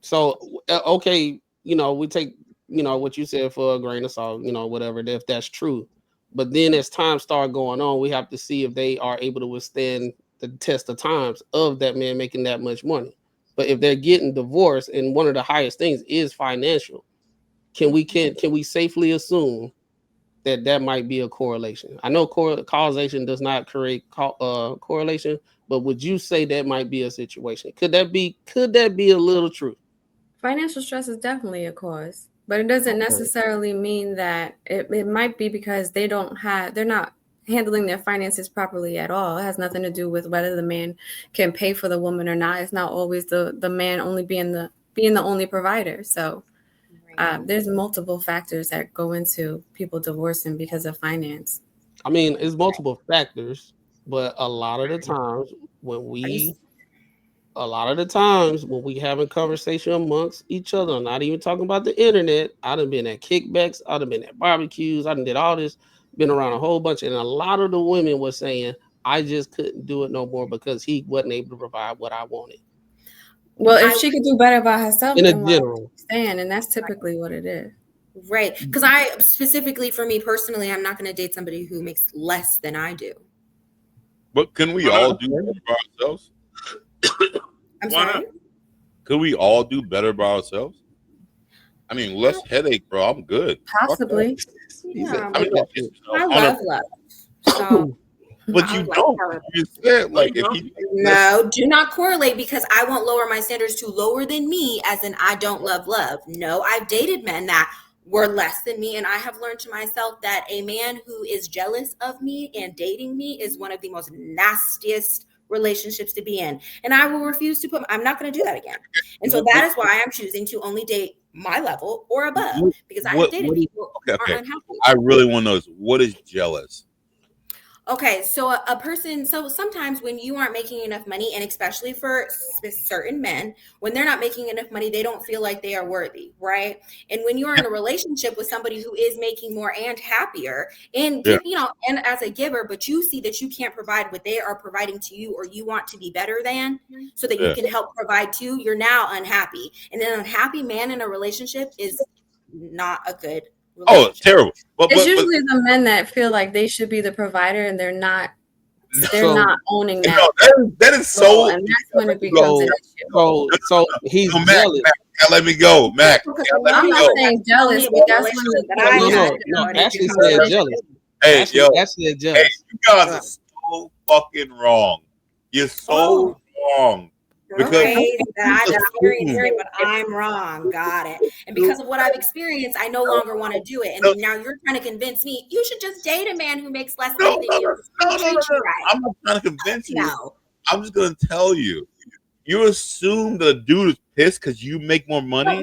So okay, we take what you said for a grain of salt, whatever, if that's true. But then as time start going on, we have to see if they are able to withstand the test of times of that man making that much money. But if they're getting divorced, and one of the highest things is financial, can we safely assume that might be a correlation? I know causation does not create correlation, but would you say that might be a situation? Could that be a little truth? Financial stress is definitely a cause, but it doesn't necessarily mean that it might be because they're not handling their finances properly at all. It has nothing to do with whether the man can pay for the woman or not. It's not always the man only being the only provider. So there's multiple factors that go into people divorcing because of finance. I mean, it's multiple factors, but a lot of the times when we a lot of the times when we having conversation amongst each other, I'm not even talking about the internet. I done been at kickbacks, I done been at barbecues, I done did all this, been around a whole bunch, and a lot of the women were saying, I just couldn't do it no more because he wasn't able to provide what I wanted. Well, if she could do better by herself, In a then why general. stand? And that's typically what it is. Right. Because I specifically, for me personally, I'm not going to date somebody who makes less than I do. But can we all do better by ourselves? I'm sorry? Could we all do better by ourselves? I mean, less headache, bro. I'm good. Possibly. Yeah, I mean, I love love. So, but you don't. You said like if you no, do not correlate because I won't lower my standards to lower than me, as in I don't love love. No, I've dated men that were less than me, and I have learned to myself that a man who is jealous of me and dating me is one of the most nastiest relationships to be in, and I will refuse to I'm not going to do that again. And so that is why I'm choosing to only date my level or above, because I have dated people who are unhappy. I really want to know is what is jealous? Okay, so a person, so sometimes when you aren't making enough money, and especially for certain men, when they're not making enough money, they don't feel like they are worthy, right? And when you're in a relationship with somebody who is making more and happier, and you know, and as a giver, but you see that you can't provide what they are providing to you, or you want to be better than, so that you can help provide too, you're now unhappy. And an unhappy man in a relationship is not a good relationship. Oh, it's terrible. It's usually the men that feel like they should be the provider and they're not owning that. That is so, and that's when it becomes an issue. So he's Mac, jealous. Mac, let me go, Mac. I'm not saying jealous, but that's when no, Ashley said jealous. Hey, yo, Ashley said jealous. hey, you guys are so fucking wrong. You're so wrong. Because that I've experienced it, but I'm wrong. Got it. And because of what I've experienced, I no longer want to do it. And now you're trying to convince me you should just date a man who makes less money than you. I'm not trying to convince you. I'm just gonna tell you. You assume the dude is pissed because you make more money. No,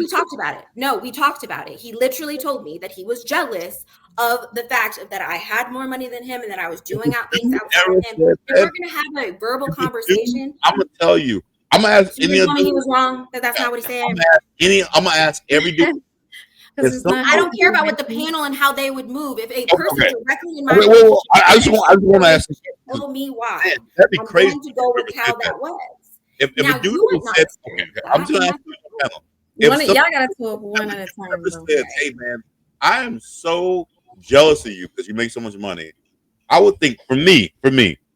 we talked about it. He literally told me that he was jealous of the fact that I had more money than him and that I was doing out things outside of him. If we're gonna have a verbal conversation, I'm gonna tell you. I'm gonna ask any of he was wrong. That's not what he said. I'm gonna ask every dude. I don't care about what the panel and how they would move. If a person directly in my I just want to ask. Tell me why. Man, that'd be crazy. I'm going to go with how that was. If a dude said, I'm just gonna ask you the panel. Y'all gotta talk one at a time. Said, hey man, I am so jealous of you because you make so much money. I would think for me,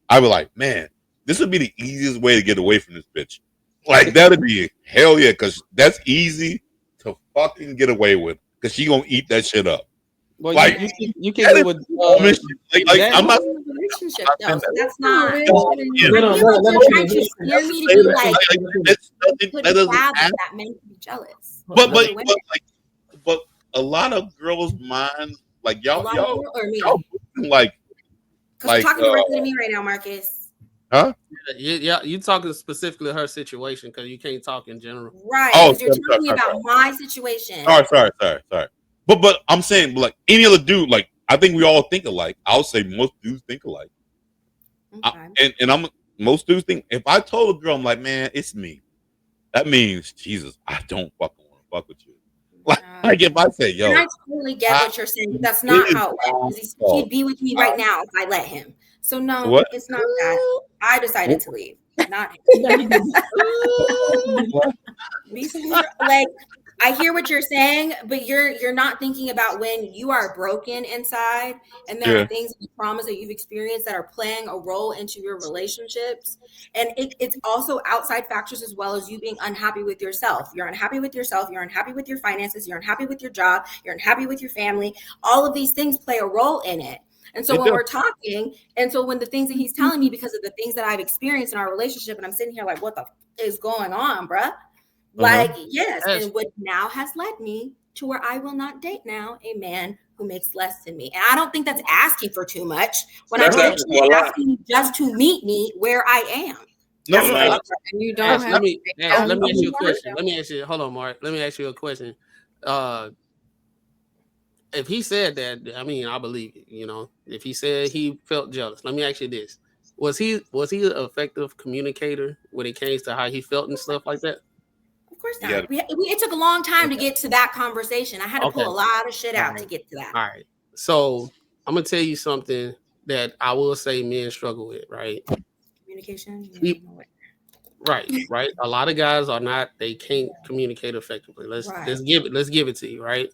I would like, man, this would be the easiest way to get away from this bitch. Like that'd be hell yeah, because that's easy to fucking get away with. Because she gonna eat that shit up. Well, like you can do it. Like I'm not. Relationship though, so that's not. You're trying to scare me to be like, that man can be jealous. But a lot of girls' minds, like y'all like you're talking directly to me right now, Marcus. Huh? Yeah, you talking specifically her situation because you can't talk in general. Right. Oh, you're talking about my situation. Sorry. But I'm saying, like any other dude, like I think we all think alike. I'll say most dudes think alike. Okay. And most dudes think. If I told a girl, I'm like, man, it's me. That means Jesus. I don't fucking want to fuck with you. Like if I say, yo, and I totally get what you're saying. That's not how it went. He'd be with me right now if I let him. So no, it's not that. I decided to leave. Not like I hear what you're saying, but you're not thinking about when you are broken inside and there are things and traumas that you've experienced that are playing a role into your relationships. And it's also outside factors as well as you being unhappy with yourself. You're unhappy with yourself. You're unhappy with your finances. You're unhappy with your job. You're unhappy with your family. All of these things play a role in it. And so when we're talking, and so when the things that he's telling me because of the things that I've experienced in our relationship, and I'm sitting here like, what the is going on, bruh? Like, yes. And what now has led me to where I will not date now a man who makes less than me. And I don't think that's asking for too much when I'm asking you just to meet me where I am. No, you don't have let me ask you a question. Let me ask you, hold on, Mark. Let me ask you a question. If he said that, I mean, I believe it, you know. If he said he felt jealous, let me ask you this. Was he an effective communicator when it came to how he felt and stuff like that? Of course not. It took a long time to get to that conversation. I had to pull a lot of shit out to get to that. All right. So I'm gonna tell you something that I will say men struggle with, right? Communication. Right. A lot of guys are not. They can't communicate effectively. Let's give it to you, right?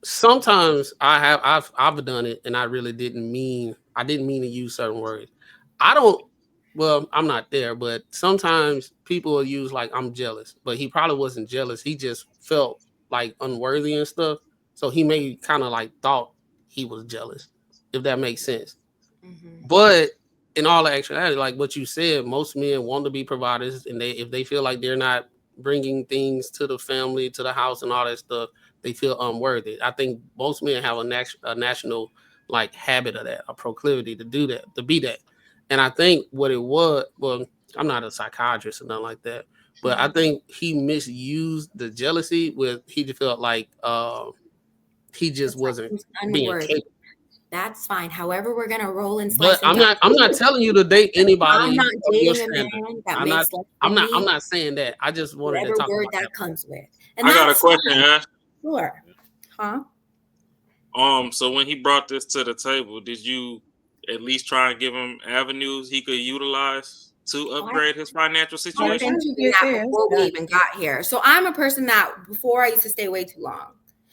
Sometimes I've done it, and I really didn't mean to use certain words. I'm not there, but sometimes people will use like I'm jealous, but he probably wasn't jealous. He just felt like unworthy and stuff. So he may kind of like thought he was jealous, if that makes sense. But in all actuality, like what you said, most men want to be providers, and if they feel like they're not bringing things to the family, to the house, and all that stuff, they feel unworthy. I think most men have a national like habit of that, a proclivity to do that, to be that. And I think what it was, well, I'm not a psychiatrist or nothing like that, but I think he misused the jealousy with he just felt like he just wasn't being capable. That's fine. However, we're gonna roll and slice. But I'm not telling you to date anybody. I'm not dating a man that makes less than me. I'm not saying that. I just wanted to talk word about that comes with. And I got a question, Ash. Sure. Huh? So when he brought this to the table, did you at least try and give him avenues he could utilize to upgrade his financial situation? Before we even got here. So I'm a person that before I used to stay way too long.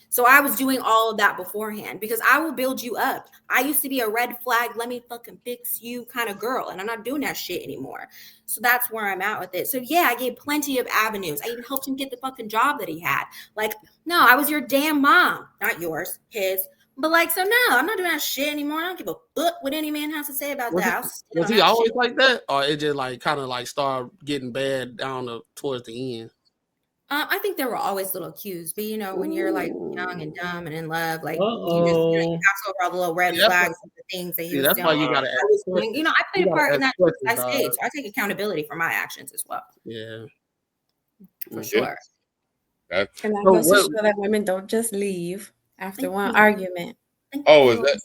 So I was doing all of that beforehand because I will build you up. I used to be a red flag, let me fucking fix you kind of girl. And I'm not doing that shit anymore. So that's where I'm at with it. So yeah, I gave plenty of avenues. I even helped him get the fucking job that he had. Like, no, I was your damn mom. Not yours, his. But like, so no, I'm not doing that shit anymore. I don't give a fuck what any man has to say about that. Was he always like that? Or it just like kind of like started getting bad down towards the end? I think there were always little cues, but you know, when you're like young and dumb and in love, like you just you pass over all the little red flags and the things that he was that's doing. Why you gotta I played a part in that I stayed, so I take accountability for my actions as well. Yeah, for sure. And that goes to show that women don't just leave after one argument. Oh, is that?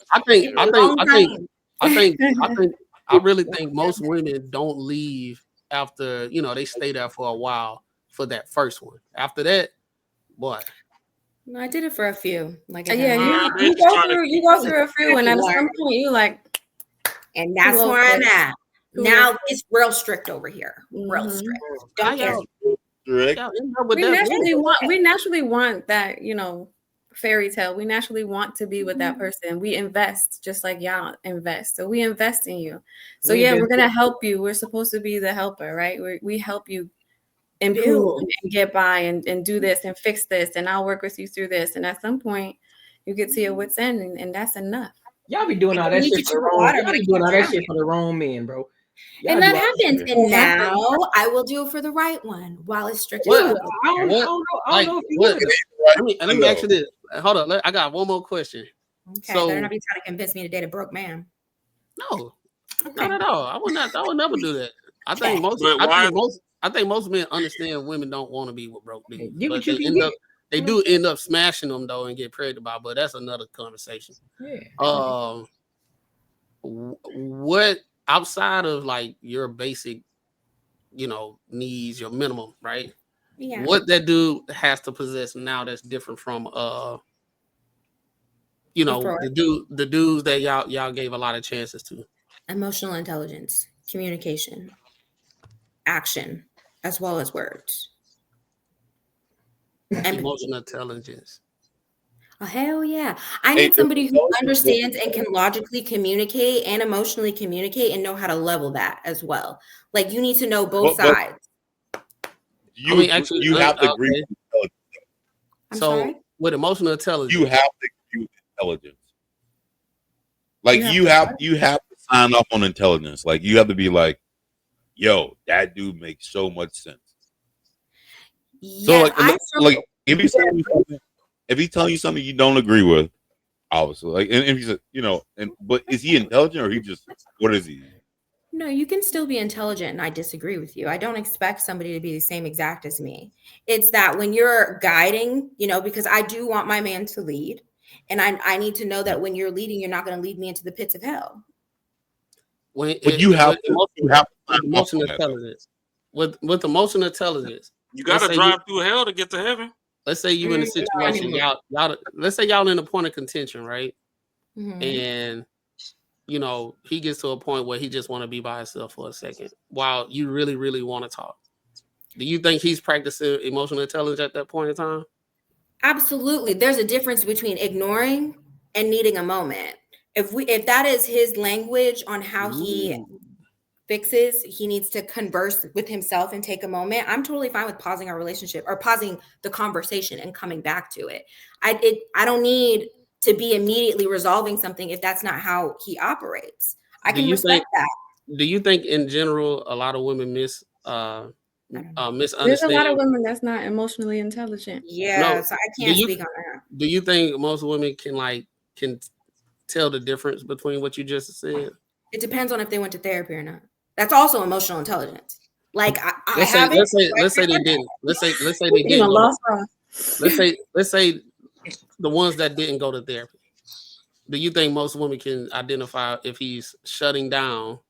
I really think most women don't leave after they stay there for a while. For that first one, after that, boy. No, I did it for a few. Like, you go through a few, and at some point you like, and that's where I'm at. Now it's real strict over here. Real strict. Don't care. We naturally want that, fairy tale. We naturally want to be with that person. We invest just like y'all invest. So we invest in you. So we're gonna help you. We're supposed to be the helper, right? We help you improve and get by and do this and fix this, and I'll work with you through this. And at some point, you get to your wits end, and that's enough. Y'all be doing all that shit for the wrong. Y'all be doing all that shit for the wrong man, bro. And that happens. And now I will do it for the right one while it's strict. I don't know if you would. Let me ask you this. Hold on. I got one more question. Okay, so they're not be trying to convince me to date a broke man. No, not at all. I would never do that. I think most men understand women don't want to be with broke niggas. But they do end up smashing them though and get pregnant by. But that's another conversation. Yeah. What outside of like your basic, needs, your minimum, right? Yeah. What that dude has to possess now that's different from the dudes that y'all gave a lot of chances to. Emotional intelligence, communication, action, as well as words. Emotional intelligence. Oh, hell yeah. I need somebody who understands and can logically communicate and emotionally communicate and know how to level that as well. Like you need to know both sides. You have to agree with intelligence. So with emotional intelligence, you have to agree with intelligence. Like you have to sign up on intelligence. Like you have to be like, yo, that dude makes so much sense. Yeah, so like if he's telling you something you don't agree with, obviously, like, and if he's but is he intelligent or what is he? No, you can still be intelligent, and I disagree with you. I don't expect somebody to be the same exact as me. It's that when you're guiding, because I do want my man to lead, And I need to know that when you're leading, you're not going to lead me into the pits of hell. But you have to emotional intelligence. With emotional intelligence, you got to drive through hell to get to heaven. Let's say you in a situation, y'all. Let's say y'all in a point of contention, right? Mm-hmm. And you know he gets to a point where he just want to be by himself for a second, while you really, really want to talk. Do you think he's practicing emotional intelligence at that point in time? Absolutely. There's a difference between ignoring and needing a moment. If that is his language on how he fixes, he needs to converse with himself and take a moment. I'm totally fine with pausing our relationship or pausing the conversation and coming back to it. I don't need to be immediately resolving something if that's not how he operates. I can respect that. Do you think in general a lot of women misunderstand? There's a lot of women that's not emotionally intelligent. Yeah, so I can't speak on that. Do you think most women can tell the difference between what you just said? It depends on if they went to therapy or not. That's also emotional intelligence. Like let's say they didn't. Let's say they didn't. Let's say the ones that didn't go to therapy. Do you think most women can identify if he's shutting down?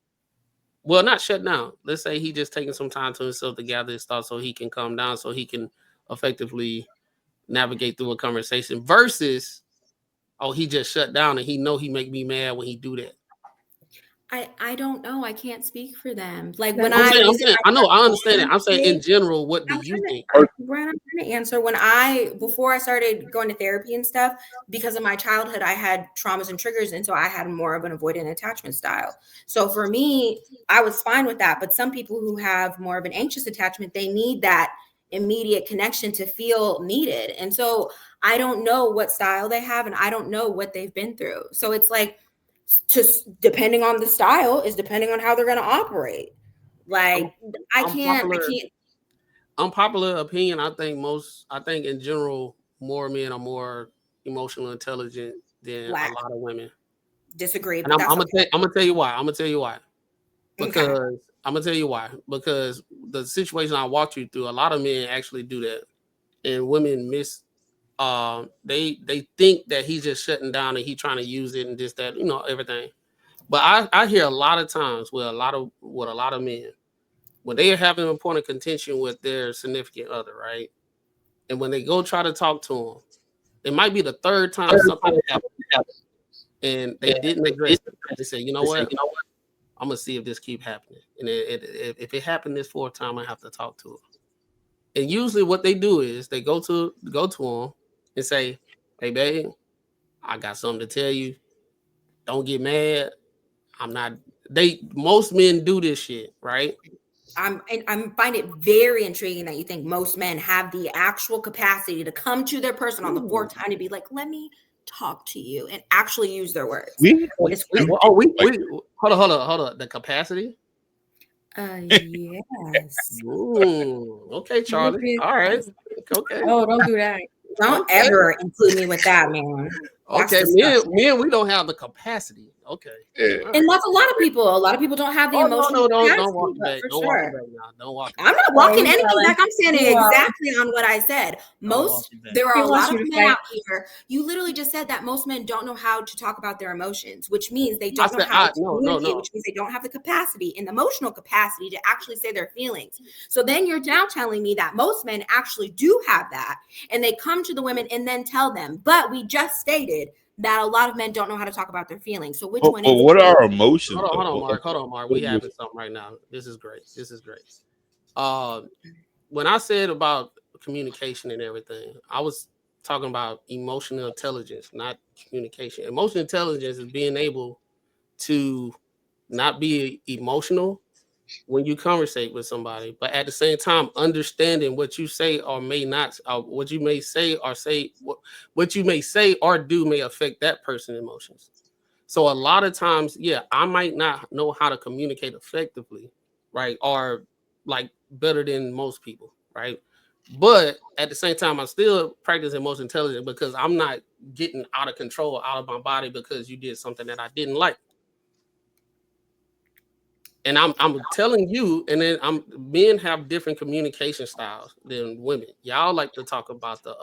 Well, not shut down. Let's say he just taking some time to himself to gather his thoughts so he can calm down, so he can effectively navigate through a conversation versus, oh, he just shut down and he know he make me mad when he do that. I don't know. I can't speak for them. Like when I understand it. I'm saying in general, what do you think? I'm trying to answer. Before I started going to therapy and stuff, because of my childhood, I had traumas and triggers, and so I had more of an avoidant attachment style. So for me, I was fine with that. But some people who have more of an anxious attachment, they need that immediate connection to feel needed. And so I don't know what style they have, and I don't know what they've been through. So it's like, just depending on the style is depending on how they're going to operate. Like I can't. Unpopular opinion. I think in general, more men are more emotional intelligent than a lot of women. Disagree. And I'm gonna tell you why. Because the situation I walked you through, a lot of men actually do that, and women miss. They think that he's just shutting down and he's trying to use it and this, that, everything. But I hear a lot of times with a lot of men, when they are having a point of contention with their significant other, right? And when they go try to talk to them, it might be the third time something happened and they didn't address it. They say, you know what? I'm gonna see if this keep happening. And if it happened this fourth time, I have to talk to him. And usually what they do is they go to him and say, hey, babe, I got something to tell you. Don't get mad. Most men do this shit, right? I find it very intriguing that you think most men have the actual capacity to come to their person on the fourth time to be like, let me talk to you and actually use their words. Hold on. The capacity? Yes. Okay, Charlie. All right. Okay. Oh, don't do that. Don't ever include me with that, man. Okay, men, we don't have the capacity. Okay. Yeah. And that's a lot of people. A lot of people don't have the emotional capacity. Don't walk back. Don't walk back now. Don't walk back. I'm not walking anything back. I'm standing exactly on what I said. There are a lot of men out here. You literally just said that most men don't know how to talk about their emotions, which means they don't know how to communicate, which means they don't have the capacity and the emotional capacity to actually say their feelings. So then you're now telling me that most men actually do have that, and they come to the women and then tell them. But we just stated that a lot of men don't know how to talk about their feelings. So which one is what are emotions? Hold on, Mark. We having something right now. This is great. When I said about communication and everything, I was talking about emotional intelligence, not communication. Emotional intelligence is being able to not be emotional when you conversate with somebody, but at the same time understanding what you say or may not, what you may say what you may say or do may affect that person's emotions. So a lot of times, I might not know how to communicate effectively, right, or like better than most people, right? But at the same time, I still practice emotional intelligence because I'm not getting out of control out of my body because you did something that I didn't like. And I'm telling you, and then men have different communication styles than women. Y'all like to talk about the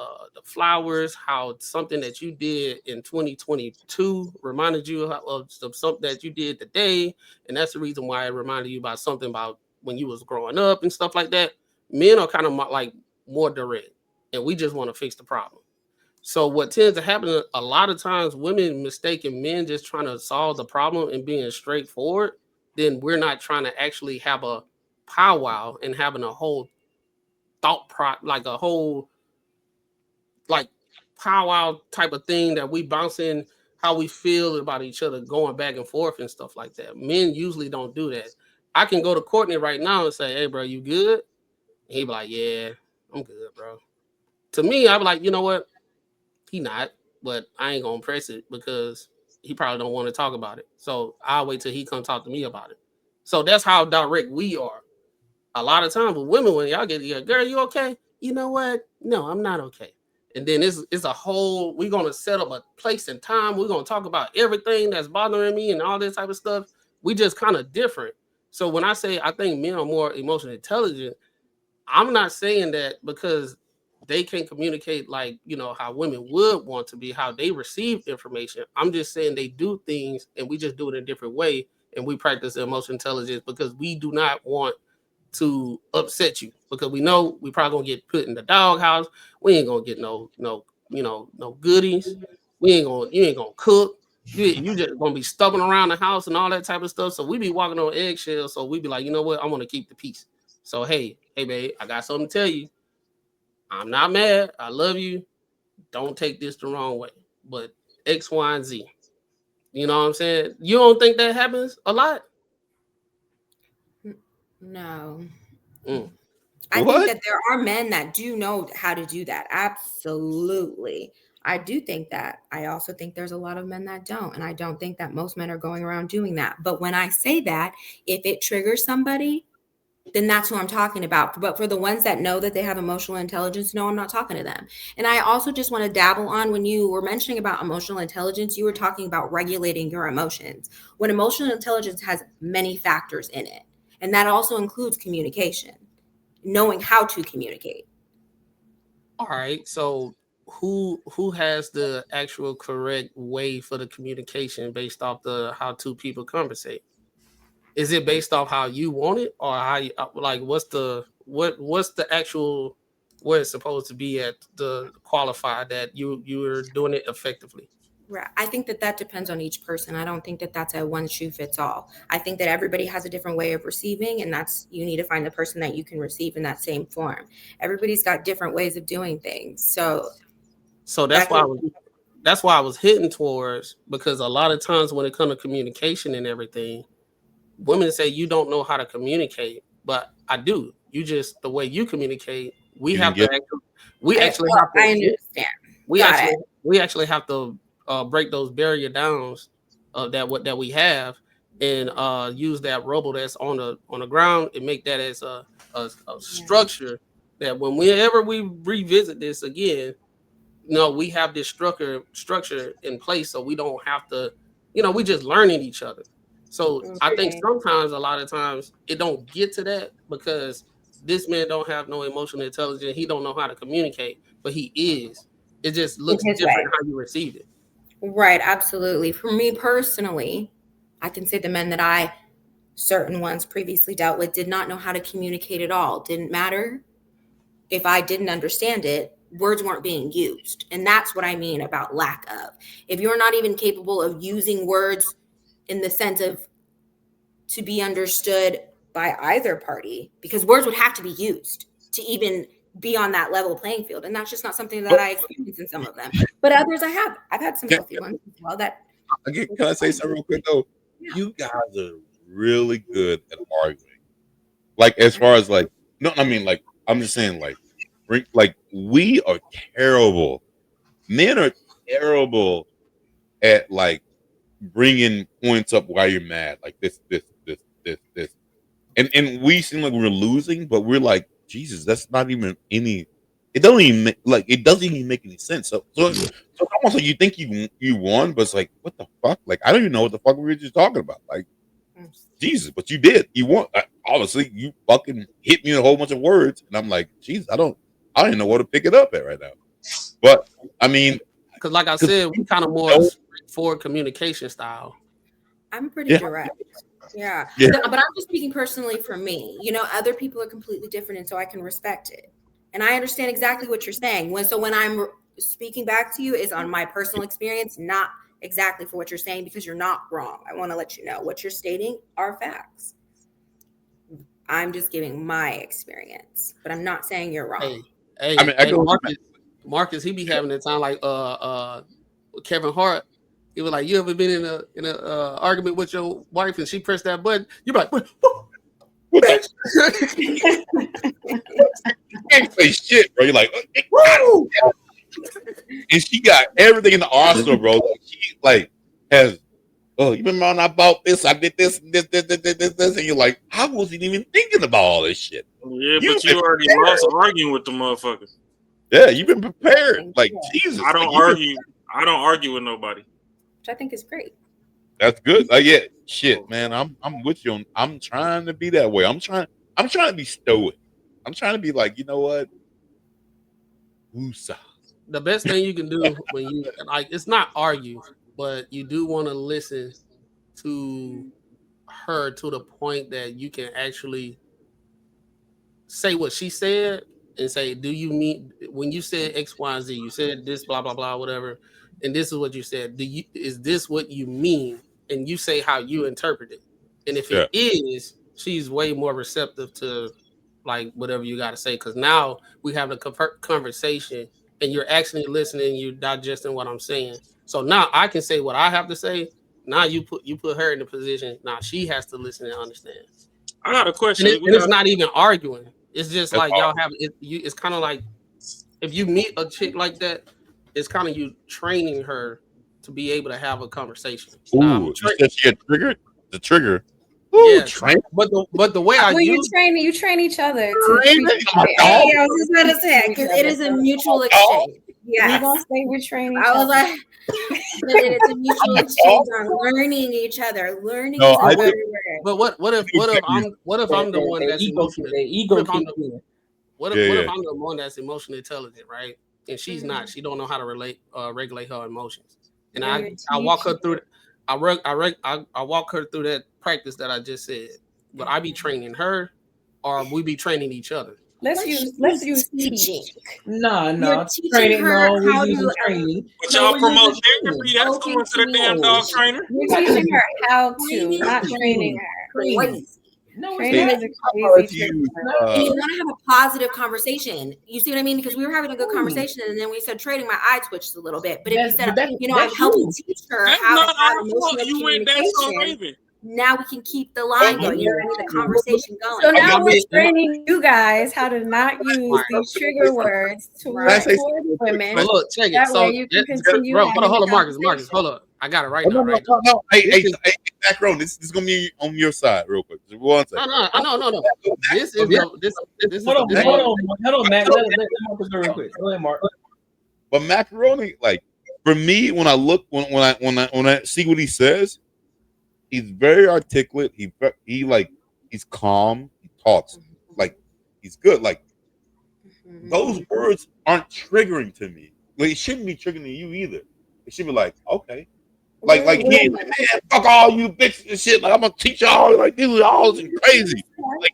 flowers, how something that you did in 2022 reminded you of something that you did today, and that's the reason why it reminded you about something about when you was growing up and stuff like that. Men are kind of like more direct, and we just want to fix the problem. So what tends to happen a lot of times, women mistaking men just trying to solve the problem and being straightforward. Then we're not trying to actually have a powwow and having a whole like a whole like powwow type of thing that we bouncing how we feel about each other, going back and forth and stuff like that. Men usually don't do that. I can go to Courtney right now and say, "Hey, bro, you good?" And he'd be like, "Yeah, I'm good, bro." To me, I'd be like, you know what? He not, but I ain't gonna press it because he probably don't want to talk about it. So I'll wait till he come talk to me about it. So that's how direct we are. A lot of times with women, when y'all get here, girl, you okay? You know what? No, I'm not okay. And then it's a whole, we're gonna set up a place and time. We're gonna talk about everything that's bothering me and all this type of stuff. We just kind of different. So when I say I think men are more emotionally intelligent, I'm not saying that because they can communicate like, you know, how women would want to be, how they receive information. I'm just saying they do things and we just do it in a different way. And we practice emotional intelligence because we do not want to upset you, because we know we probably gonna get put in the doghouse. We ain't gonna get no goodies. You ain't gonna cook. You just gonna be stubbing around the house and all that type of stuff. So we be walking on eggshells. So we be like, you know what? I want to keep the peace. So hey, babe, I got something to tell you. I'm not mad. I love you. Don't take this the wrong way. But X, Y, and Z. You know what I'm saying? You don't think that happens a lot? No. I think that there are men that do know how to do that. Absolutely. I do think that. I also think there's a lot of men that don't. And I don't think that most men are going around doing that. But when I say that, if it triggers somebody, then that's who I'm talking about. But for the ones that know that they have emotional intelligence, no, I'm not talking to them. And I also just want to dabble on, when you were mentioning about emotional intelligence, you were talking about regulating your emotions. When emotional intelligence has many factors in it, and that also includes communication, knowing how to communicate. All right. So who has the actual correct way for the communication based off the how two people conversate? Is it based off how you want it, or how you, like what's the actual where it's supposed to be at the qualifier that you're doing it effectively? Right. I think that depends on each person. I don't think that that's a one shoe fits all. I think that everybody has a different way of receiving, and you need to find the person that you can receive in that same form. Everybody's got different ways of doing things. So that's why I was hitting towards, because a lot of times when it comes to communication and everything, women say you don't know how to communicate, but I do. You just, the way you communicate, we actually have to break those barrier downs that we have, and use that rubble that's on the ground and make that as a structure that whenever we revisit this again, we have this structure in place, so we don't have to, we just learning each other. So I think sometimes, a lot of times, it don't get to that because this man don't have no emotional intelligence. He don't know how to communicate, but he is. It just looks different how you receive it. Right, absolutely. For me personally, I can say the men that certain ones previously dealt with, did not know how to communicate at all. Didn't matter if I didn't understand it, words weren't being used. And that's what I mean about lack of. If you're not even capable of using words in the sense of to be understood by either party, because words would have to be used to even be on that level playing field. And that's just not something that I experience in some of them. But others I've had some healthy ones as well. Again, can I say something real quick though? Yeah. You guys are really good at arguing. Like, as far as like, no, I mean, like, I'm just saying, like we are terrible. Men are terrible at like bringing points up while you're mad, like this, and we seem like we're losing, but we're like, Jesus, that's not even any. It doesn't even make any sense. So it's almost like you think you won, but it's like, what the fuck? Like, I don't even know what the fuck we were just talking about. Like, Jesus, but you did. You want obviously you fucking hit me in a whole bunch of words, and I'm like, Jesus, I don't even know where to pick it up at right now. But I mean, because like I said, we kind of more straightforward communication style. I'm pretty direct. Yeah. But I'm just speaking personally for me. You know, other people are completely different, and so I can respect it. And I understand exactly what you're saying. When I'm speaking back to you is on my personal experience, not exactly for what you're saying, because you're not wrong. I want to let you know what you're stating are facts. I'm just giving my experience, but I'm not saying you're wrong. Hey, Marcus, he be having a time like Kevin Hart. He was like, you ever been in a argument with your wife and she pressed that button? You're like, what? Bitch. Can't say shit, bro. You're like, woo! And she got everything in the arsenal, bro. Like, she has. Oh, you remember when I bought this? I did this, this, and you're like, I wasn't even thinking about all this shit. Yeah, but you already lost arguing with the motherfucker. Yeah, you've been prepared. Like, Jesus. I don't argue. I don't argue with nobody. Which I think is great. That's good. Yeah, shit, man. I'm with you. I'm trying to be that way. I'm trying to be stoic. I'm trying to be like, you know what? Woosah. The best thing you can do when you it's not argue, but you do want to listen to her to the point that you can actually say what she said and say, do you mean when you said X, Y, and Z, you said this, blah, blah, blah, whatever, and this is what you said. Is this what you mean? And you say how you interpret it. And if it is, she's way more receptive to like whatever you got to say. Because now we have a conversation and you're actually listening, you're digesting what I'm saying. So now I can say what I have to say. Now you put her in the position. Now she has to listen and understand. I got a question. And it's not even arguing. It's just like y'all have it. It's kind of like if you meet a chick like that, it's kind of you training her to be able to have a conversation. Ooh, you said she had triggered the trigger. Ooh, yeah, but the way I use you train each other. I was just about to say, because it is a mutual exchange. Yeah, we gonna say we're training. I was like, it's a mutual exchange on learning each other. Learning is a better word. But what if I'm the one that's emotionally? What if I'm the one that's emotionally intelligent, right? And she's not. She don't know how to regulate her emotions. And I walk her through. I walk her through that practice that I just said. But I be training her, or we be training each other. Let's use teaching. No. Training. No, we use training. But y'all promote therapy. That's going to the damn dog trainer. We're teaching her how to, not training her. No, training is a crazy you want to have a positive conversation. You see what I mean? Because we were having a good conversation, and then we said trading. My eye twitched a little bit. But if you said, I'm helping teach her how to have emotional communication. Now we can keep the line going. You know, the conversation going. So now we're training you guys how to not use these trigger words to towards women. But look, check it. That So, way you can continue. hold on, Marcus, hold up. I got it right now. No. Hey, back row. This is gonna be on your side, real quick. Just one second. No. This is hold on, Mac. Let Marcus go real quick. Go ahead, Mark. But macaroni, like for me, when I see what he says. He's very articulate. He's calm. He talks like he's good. Like those words aren't triggering to me. Like it shouldn't be triggering to you either. It should be like, okay, like he ain't like, man, fuck all you bitches and shit. Like I'm gonna teach y'all. Like these are all crazy. Like,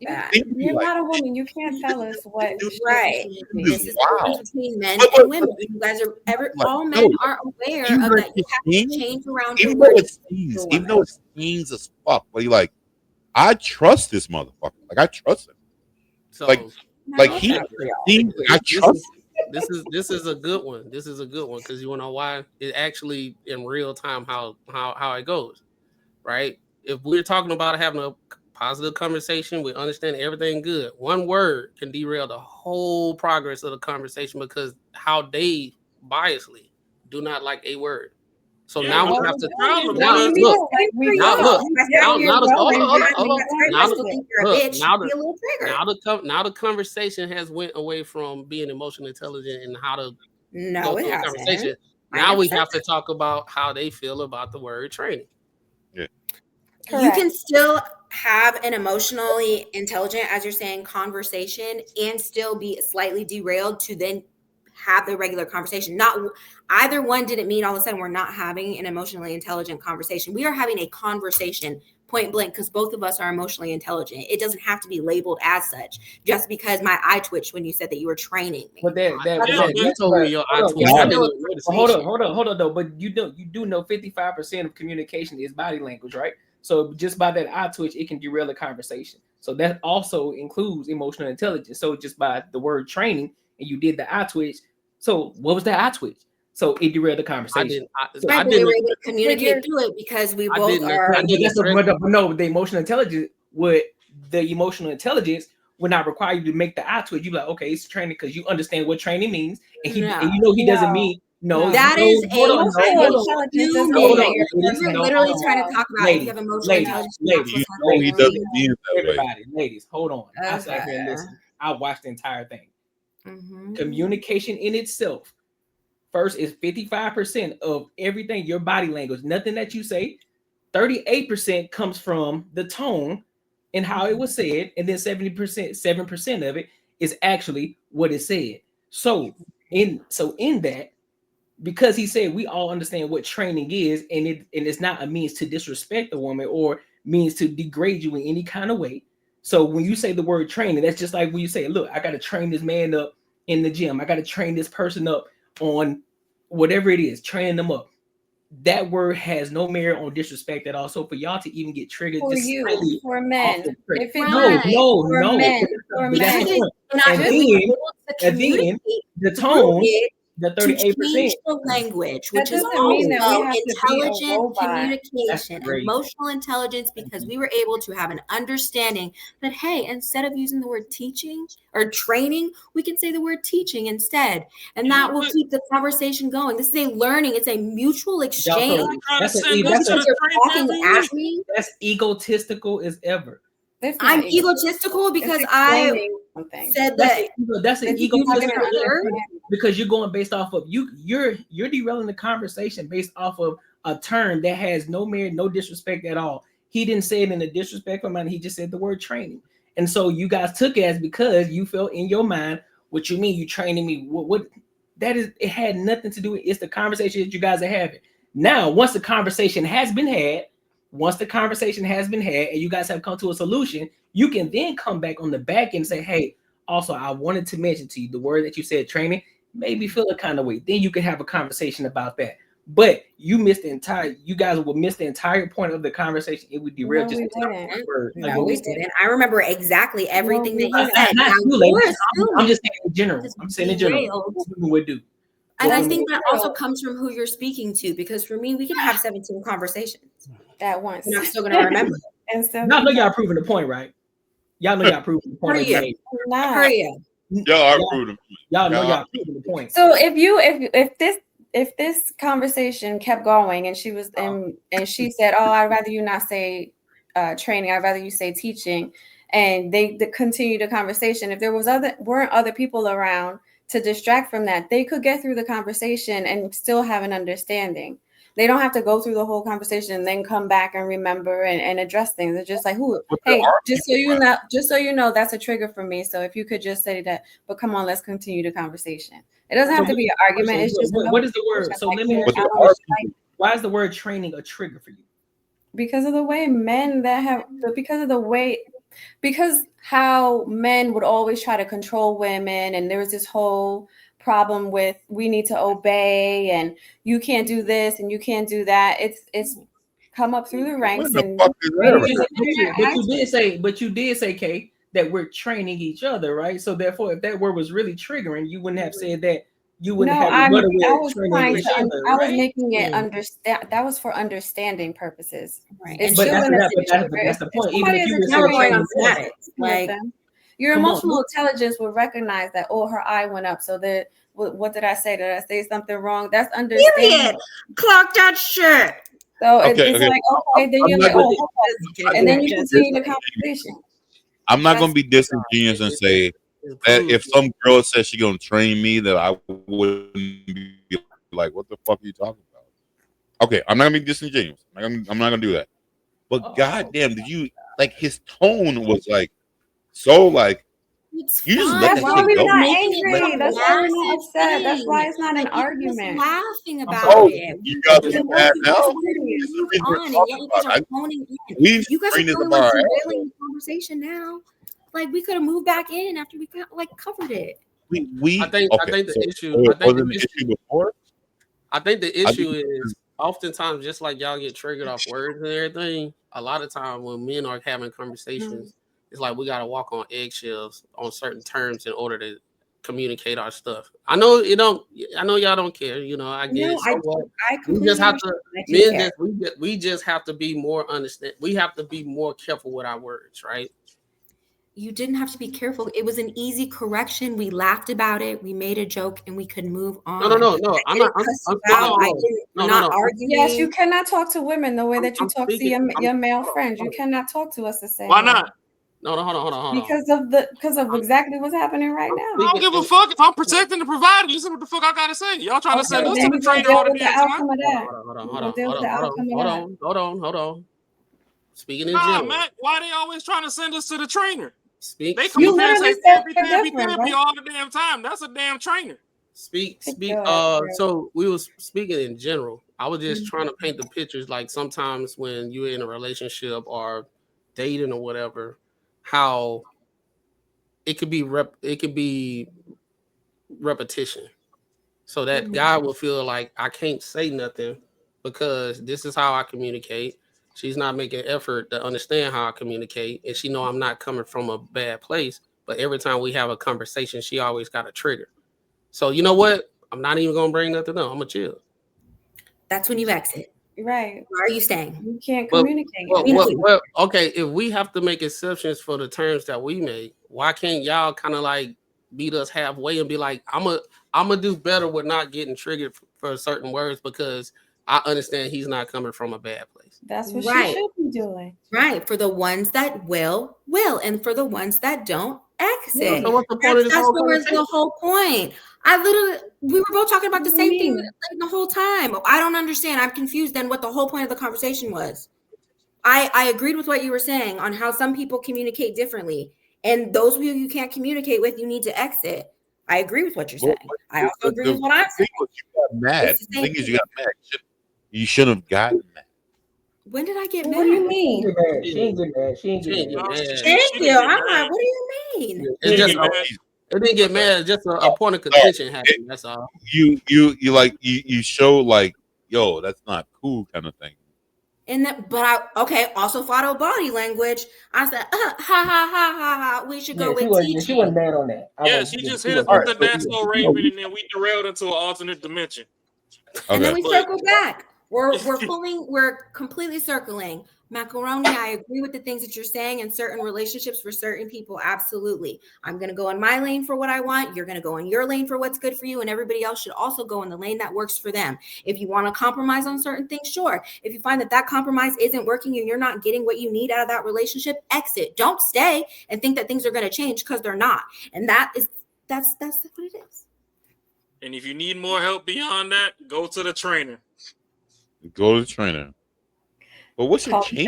you're not a woman. You can't tell us what. Right. This is the difference between men and women. You guys are all men are aware of that. You have to change around. Even though it stings as fuck, but you're like, I trust this motherfucker. Like I trust him. So I trust him. This is a good one. This is a good one because you wanna know why it actually in real time how it goes, right? If we're talking about having a positive conversation, we understand everything good. One word can derail the whole progress of the conversation because how they biasly do not like a word. So now we have to now the conversation has went away from being emotionally intelligent and how to go through a conversation. Now we have to talk about how they feel about the word training. Yeah. You can still have an emotionally intelligent, as you're saying, conversation and still be slightly derailed to then have the regular conversation. Not either one didn't mean all of a sudden we're not having an emotionally intelligent conversation. We are having a conversation point blank because both of us are emotionally intelligent. It doesn't have to be labeled as such just because my eye twitched when you said that you were training me. But hold on though. But you do know 55% of communication is body language, right? So just by that eye twitch, it can derail the conversation. So that also includes emotional intelligence. So just by the word training, and you did the eye twitch. So what was that eye twitch? So it derailed the conversation. I didn't. We were able to communicate through it because we both are. No, the emotional intelligence would not require you to make the eye twitch. You be like, okay, it's training because you understand what training means, and he doesn't mean. No, that is emotional intelligence. You're literally trying to talk about if you have emotional intelligence. He doesn't mean that way. Everybody, ladies, hold on. I sat here and listen. I watched the entire thing. Communication in itself, first, is 55% of everything. Your body language, nothing that you say. 38% comes from the tone and how it was said, and then 7% of it is actually what is said. So in that. Because he said we all understand what training is, and it's not a means to disrespect a woman or means to degrade you in any kind of way. So when you say the word training, that's just like when you say, look, I got to train this man up in the gym. I got to train this person up on whatever it is, train them up. That word has no merit on disrespect at all. So for y'all to even get triggered, for men, if and then the tone. The 38%. The language, which is also intelligent communication, emotional intelligence, because we were able to have an understanding that, hey, instead of using the word teaching or training, we can say the word teaching instead. And that will keep the conversation going. This is a learning, it's a mutual exchange. That's egotistical as ever. I'm egotistical because I said that. That's an egotistical because you're going based off of you're derailing the conversation based off of a term that has no merit, no disrespect at all. He didn't say it in a disrespectful manner. He just said the word training, and so you guys took it as because you felt in your mind, what you mean you training me? What that is? It had nothing to do with. It's the conversation that you guys are having now. Once the conversation has been had. And you guys have come to a solution, you can then come back on the back end and say, hey, also, I wanted to mention to you the word that you said, training, made me feel a kind of way. Then you can have a conversation about that. But you guys will miss the entire point of the conversation. It would derail just one word. No, we didn't. I remember exactly everything that you said. I'm just saying in general. I'm saying in general. Would do. And I think that also comes from who you're speaking to, because for me, we can have 17 conversations at once. And I'm still going to remember. And so y'all know y'all proving the point, right? Y'all know y'all proving the point. Y'all are proving the point. Y'all know y'all proving the point. So if this conversation kept going and she was and she said, oh, I'd rather you not say training, I'd rather you say teaching, and they continue the conversation. If there weren't other people around to distract from that, they could get through the conversation and still have an understanding. They don't have to go through the whole conversation and then come back and remember and address things. It's just like, hey, just so you know, that's a trigger for me. So if you could just say that, but come on, let's continue the conversation. It doesn't have to be an argument. It's just what is the word? So let me ask you, why is the word training a trigger for you? Because of the way because how men would always try to control women, and there was this whole problem with we need to obey and you can't do this and you can't do that. It's come up through the ranks. But you did say, Kay, that we're training each other, right? So therefore, if that word was really triggering, you wouldn't have said that. You wouldn't have. I was making it understand. That was for understanding purposes. Right. That's the point. Even if you were your emotional intelligence will recognize that, oh, her eye went up. So that what did I say? Did I say something wrong? That's understanding. Clock that shit. So it's like, okay, then you're like, oh, okay. And then you continue the conversation. I'm not going to be disingenuous and say that if some girl says she's going to train me, that I wouldn't be like, what the fuck are you talking about? Okay, I'm not going to be disingenuous. I'm not going to do that. But goddamn, did you like his tone was like so like you just let That's that why shit we're go. not Let- angry. That's why we're not upset. That's why it's not an argument. Laughing about Oh, it. you guys are mad now? Move on, and yet you guys are phoning in. We You guys are bring this feeling about like our derailing the conversation now. Like we could have moved back in after we got like covered it. We I think the so issue. it I think wasn't the issue before. I think the I issue think- is oftentimes just like y'all get triggered off words and everything. A lot of time when men are having conversations, it's like we gotta walk on eggshells on certain terms in order to communicate our stuff. I know you don't. I know y'all don't care. You know, I get No, it. So what? I We completely just have to. understand. I do Men care. just we just have to be more understand. We have to be more careful with our words, right? You didn't have to be careful. It was an easy correction. We laughed about it. We made a joke, and we could move on. No. I didn't cuss you out. We're not arguing. Yes, you cannot talk to women the way that you I'm talk speaking- to your male friends. You cannot talk to us the same Why way. not? No, hold on. Because of exactly what's happening right now. I don't give a fuck if I'm protecting the provider. Listen what the fuck I gotta say. Y'all trying to send us to the trainer all the damn time. Hold on. Speaking in Nah, general. man, why they always trying to send us to the trainer? Speak. They come You up here and say literally said therapy they're different, all the damn time. That's a damn trainer. Speak. God, So we was speaking in general. I was just trying to paint the pictures. Like sometimes when you're in a relationship or dating or whatever, how it could be repetition. So that guy will feel like I can't say nothing because this is how I communicate. She's not making effort to understand how I communicate, and she know I'm not coming from a bad place. But every time we have a conversation, she always got a trigger. So you know what? I'm not even gonna bring nothing up. I'm gonna chill. That's when you exit. Right. Why are you staying? You can't Well, communicate. well, okay. If we have to make exceptions for the terms that we make, why can't y'all kind of like beat us halfway and be like, I'm gonna do better with not getting triggered for certain words because I understand he's not coming from a bad place. That's what Right. she should be doing. Right. For the ones that will, and for the ones that don't, exit. Yeah, so what's the point of this That's whole what was conversation? the whole point. We were both talking about the same thing the whole time. I don't understand. I'm confused then what the whole point of the conversation was. I agreed with what you were saying on how some people communicate differently. And those of you can't communicate with, you need to exit. I agree with what you're saying. I also agree with what I'm saying. You got mad. It's the The same thing is, you got mad. You shouldn't have gotten mad. When did I get mad? What do you mean? She ain't get mad. She ain't get mad. Thank you. I'm like, what do you mean? It's just it didn't get mad. It's just a point of contention happened. That's all. You show like, yo, that's not cool kind of thing. And that, but I also follow body language. I said, ha ha ha ha. We should go with teaching. She wasn't bad on that. Yeah, she just hit us with the That's So Raven, and then we derailed into an alternate dimension. And then we circle back. We're completely circling. Macaroni, I agree with the things that you're saying in certain relationships for certain people. Absolutely. I'm going to go in my lane for what I want. You're going to go in your lane for what's good for you. And everybody else should also go in the lane that works for them. If you want to compromise on certain things, sure. If you find that compromise isn't working and you're not getting what you need out of that relationship, exit. Don't stay and think that things are going to change because they're not. And that's what it is. And if you need more help beyond that, go to the trainer. Go to the trainer. But what's your change?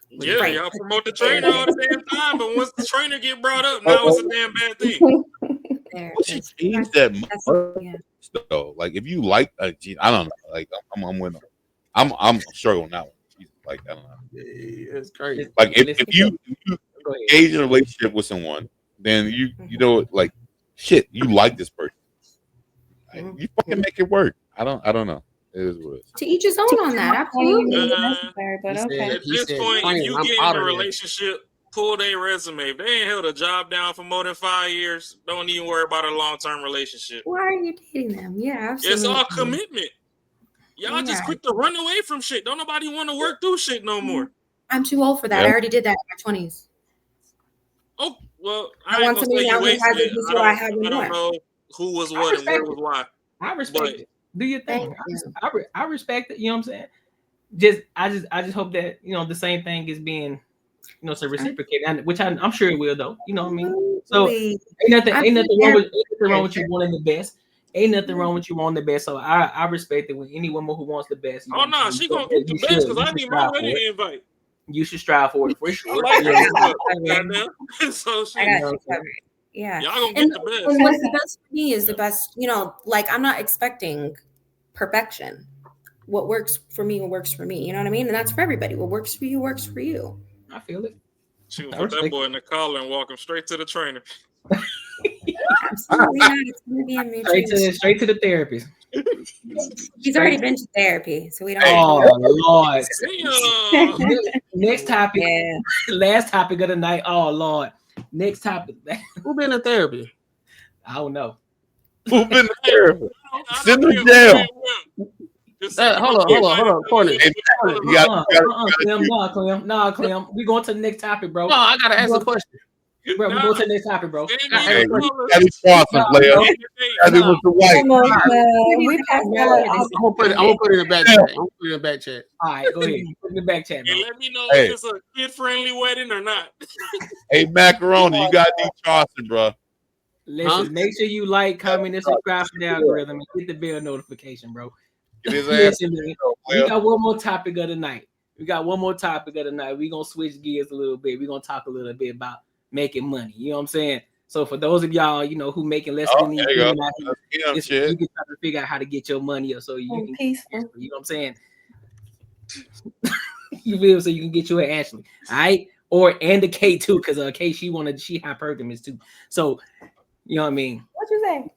Yeah, y'all promote the trainer all the damn time, but once the trainer get brought up, now it's a damn bad thing. What's your change that much though? Like if you like, I don't know. Like I'm with them. I'm struggling now. Like I don't know. It's crazy. Like if you engage in a relationship with someone, then you know like shit. You like this person. Like, you fucking make it work. I don't know. It is what it is. To each his own on that. Absolutely. But okay. At this point, if you get in a relationship, pull their resume. If they ain't held a job down for more than 5 years, don't even worry about a long-term relationship. Why are you dating them? Yeah, absolutely. It's all commitment. Y'all just quick to run away from shit. Don't nobody want to work through shit no more. I'm too old for that. I already did that in my 20s. Oh, well, I want somebody now who has it before I have I don't know who was what and where was why. I respect it. Do your thing. I respect it. You know what I'm saying? I just hope that the same thing is being so reciprocated, which I'm sure it will though. You know what I mean? So ain't nothing wrong with you wanting the best. Ain't nothing wrong with you wanting the best. So I respect it with any woman who wants the best. Oh no, she gonna get the best because I need my wedding invite. You should strive for it for sure. I like that. So shit. I got you covered. Yeah. Y'all gonna And get the best. what's the best for me is the best, like I'm not expecting perfection. What works for me, what works for me. You know what I mean? And that's for everybody. What works for you works for you. I feel it. She would put that boy in the collar and walk him straight to the trainer. Absolutely not. It's gonna be a mutual. Straight to the therapist. He's already been to therapy, so we don't. Oh Lord. Next topic. Yeah. Last topic of the night. Oh Lord. Next topic. Who been to therapy? I don't know. Who been to therapy? Send them jail. Hold on, Courtnee. Nah, Clem. We going to the next topic, bro. No, I gotta ask a question. Bro, we go to the next topic, bro. Hey, Abby Swanson, player. Abby with the white. I'm gonna put it in the back chat. I'm gonna put it in the back chat. All right, go ahead. Put it in the back chat, bro. And let me know if it's a kid-friendly wedding or not. Hey, Macaroni, you got D. Charleston, bro. Listen, make sure you like, comment, and subscribe to the algorithm and hit the bell notification, bro. Listen, man, we got one more topic of the night. We're gonna switch gears a little bit. We're gonna talk a little bit about making money. You know what I'm saying? So for those of y'all, who making less than you, you can try to figure out how to get your money up so you can, you know what I'm saying? You feel so you can get you an Ashley, all right? And the K too, because K she hypergamous too. So you know what I mean? What you say?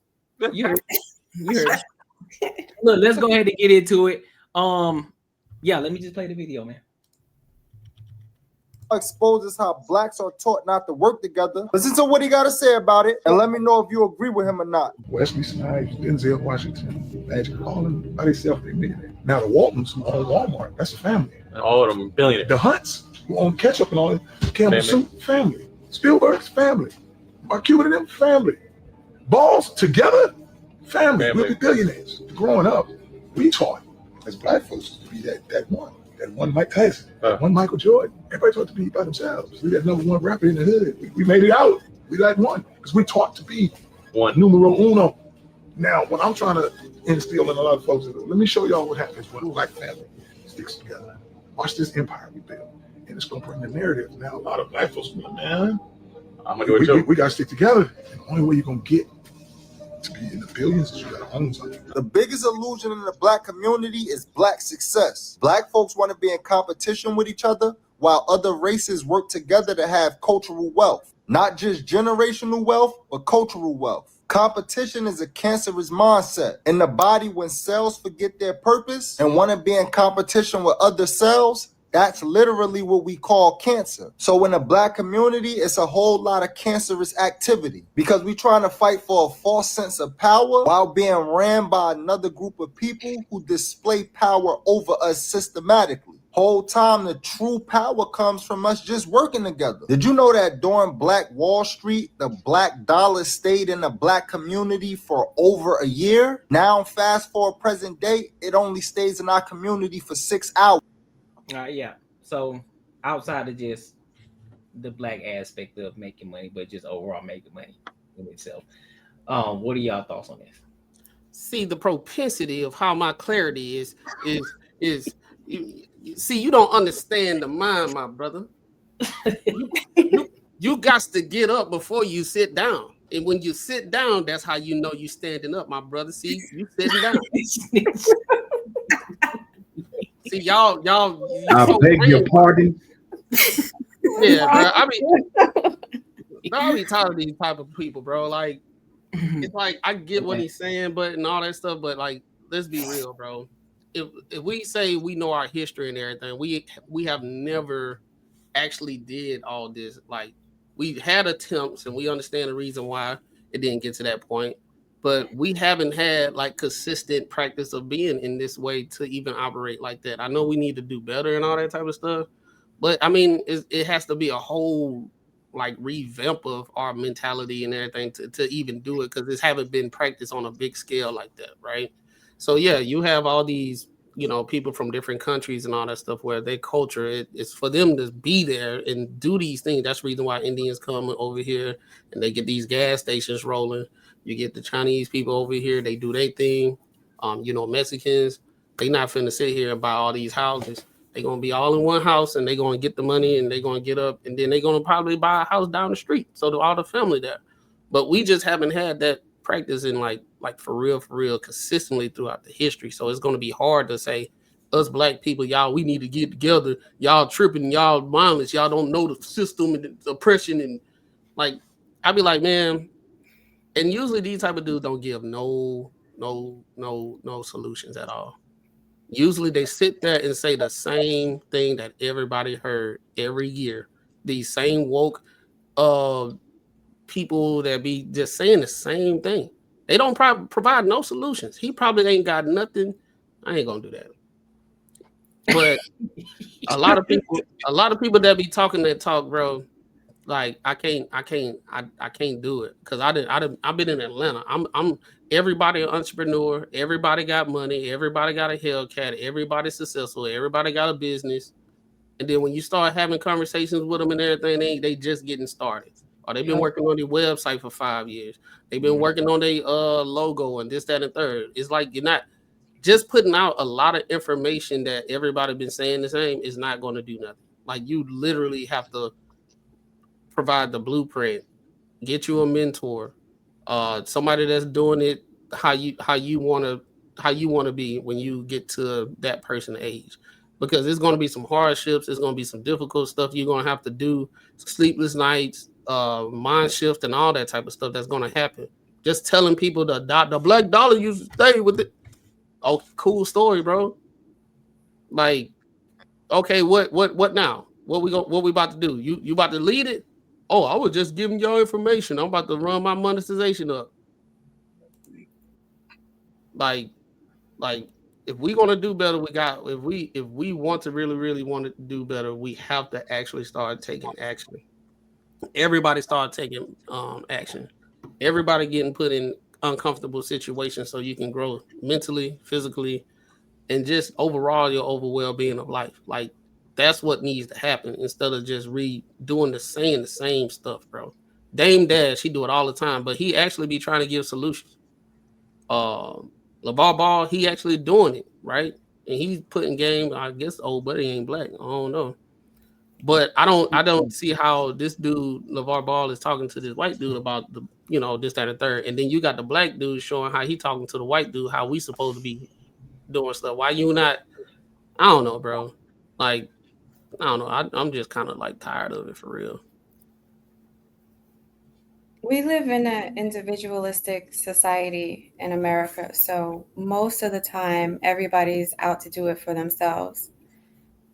You heard. Look, let's go ahead and get into it. Yeah, let me just play the video, man. Exposes how blacks are taught not to work together. Listen to what he got to say about it, and let me know if you agree with him or not. Wesley Snipes, Denzel Washington, Magic Harlan, by themselves, they millionaires. Now the Waltons who own Walmart, that's a family. And all of them billionaires. The Hunts who own ketchup and all that, Campbell Soup, family. Spielberg's family. Mark Cuban and them, family. Balls together, family. We'll be billionaires. Growing up, we taught as black folks to be that one Mike Tyson, one Michael Jordan. Everybody taught to be by themselves. We got number one rapper in the hood. We made it out. We that one because we taught to be one numero uno. Now, what I'm trying to instill in a lot of folks is, let me show y'all what happens when a black family sticks together. Watch this empire we build, and it's gonna bring the narrative. Now, a lot of black folks, man, I'm gonna do it too. We gotta stick together. And the only way you're gonna get to be in the billions is you gotta own something. The biggest illusion in the black community is black success. Black folks want to be in competition with each other while other races work together to have cultural wealth. Not just generational wealth, but cultural wealth. Competition is a cancerous mindset in the body. When cells forget their purpose and want to be in competition with other cells, that's literally what we call cancer. So in the black community, it's a whole lot of cancerous activity because we're trying to fight for a false sense of power while being ran by another group of people who display power over us systematically. Whole time, the true power comes from us just working together. Did you know that during Black Wall Street, the black dollar stayed in the black community for over a year? Now, fast forward present day, it only stays in our community for 6 hours. Yeah. So outside of just the black aspect of making money, but just overall making money in itself, what are y'all thoughts on this? See, the propensity of how my clarity is you don't understand the mind, my brother. You got to get up before you sit down. And when you sit down, that's how you know you standing up, my brother. See, you sitting down. See, y'all. I beg your pardon. Yeah, bro. I be tired of these type of people, bro. Like, it's like I get what he's saying, but and all that stuff. But like, let's be real, bro. If we say we know our history and everything, we have never actually did all this. Like, we had attempts, and we understand the reason why it didn't get to that point. But we haven't had like consistent practice of being in this way to even operate like that. I know we need to do better and all that type of stuff, but I mean, it has to be a whole like revamp of our mentality and everything to even do it, because it haven't been practiced on a big scale like that, right? So yeah, you have all these, people from different countries and all that stuff where their culture, it's for them to be there and do these things. That's the reason why Indians come over here and they get these gas stations rolling. You get the Chinese people over here, they do their thing. Mexicans, they not finna sit here and buy all these houses. They're gonna be all in one house and they're gonna get the money and they're gonna get up and then they're gonna probably buy a house down the street. So do all the family there. But we just haven't had that practice in like for real, consistently throughout the history. So it's gonna be hard to say us black people, y'all, we need to get together. Y'all tripping, y'all mindless, y'all don't know the system and the oppression and like I'd be like, man, and usually these type of dudes don't give no solutions at all. Usually they sit there and say the same thing that everybody heard every year. These same woke people that be just saying the same thing. They don't provide no solutions. He probably ain't got nothing. I ain't gonna do that. But a lot of people that be talking that talk, bro. Like I can't do it because I've been in Atlanta. I'm everybody an entrepreneur. Everybody got money. Everybody got a Hellcat. Everybody's successful. Everybody got a business. And then when you start having conversations with them and everything, they just getting started. Or they've been working on their website for 5 years. They've been working on their logo and this, that, and third. It's like you're not just putting out a lot of information that everybody been saying the same is not going to do nothing. Like you literally have to provide the blueprint, get you a mentor, somebody that's doing it how you want to be when you get to that person age, because there's going to be some hardships, there's going to be some difficult stuff you're going to have to do, sleepless nights, mind shift, and all that type of stuff that's going to happen. Just telling people the black dollar used to stay with it. Oh, cool story, bro. Like, okay, what now? What we about to do? You about to lead it? Oh, I was just giving y'all information. I'm about to run my monetization up. Like if we're gonna do better, if we want to really want to do better, we have to actually start taking action. Everybody start taking action. Everybody getting put in uncomfortable situations so you can grow mentally, physically, and just overall your well-being of life. Like that's what needs to happen instead of just doing the same stuff, bro. Dame Dash, he do it all the time, but he actually be trying to give solutions. LeVar Ball, he actually doing it, right? And he's putting game, I guess old buddy ain't black. I don't know. But I don't see how this dude, LeVar Ball, is talking to this white dude about the, this, that, and third. And then you got the black dude showing how he talking to the white dude, how we supposed to be doing stuff. Why you not? I don't know, bro. Like, I don't know. I'm just kind of like tired of it for real. We live in an individualistic society in America. So most of the time, everybody's out to do it for themselves.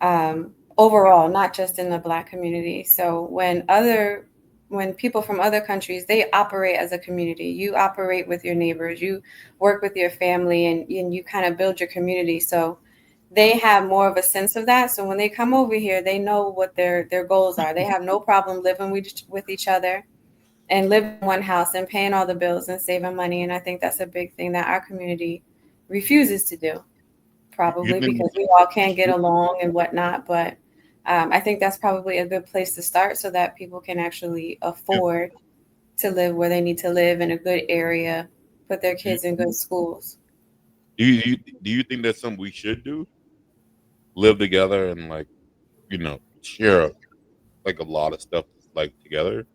Overall, not just in the Black community. So when people from other countries, they operate as a community. You operate with your neighbors, you work with your family, and you kind of build your community. So they have more of a sense of that. So when they come over here, they know what their goals are. They have no problem living with each other and living in one house and paying all the bills and saving money. And I think that's a big thing that our community refuses to do, probably because we all can't get along and whatnot. But I think that's probably a good place to start so that people can actually afford to live where they need to live in a good area, put their kids in good schools. Do you think that's something we should do? Live together and share like a lot of stuff like together?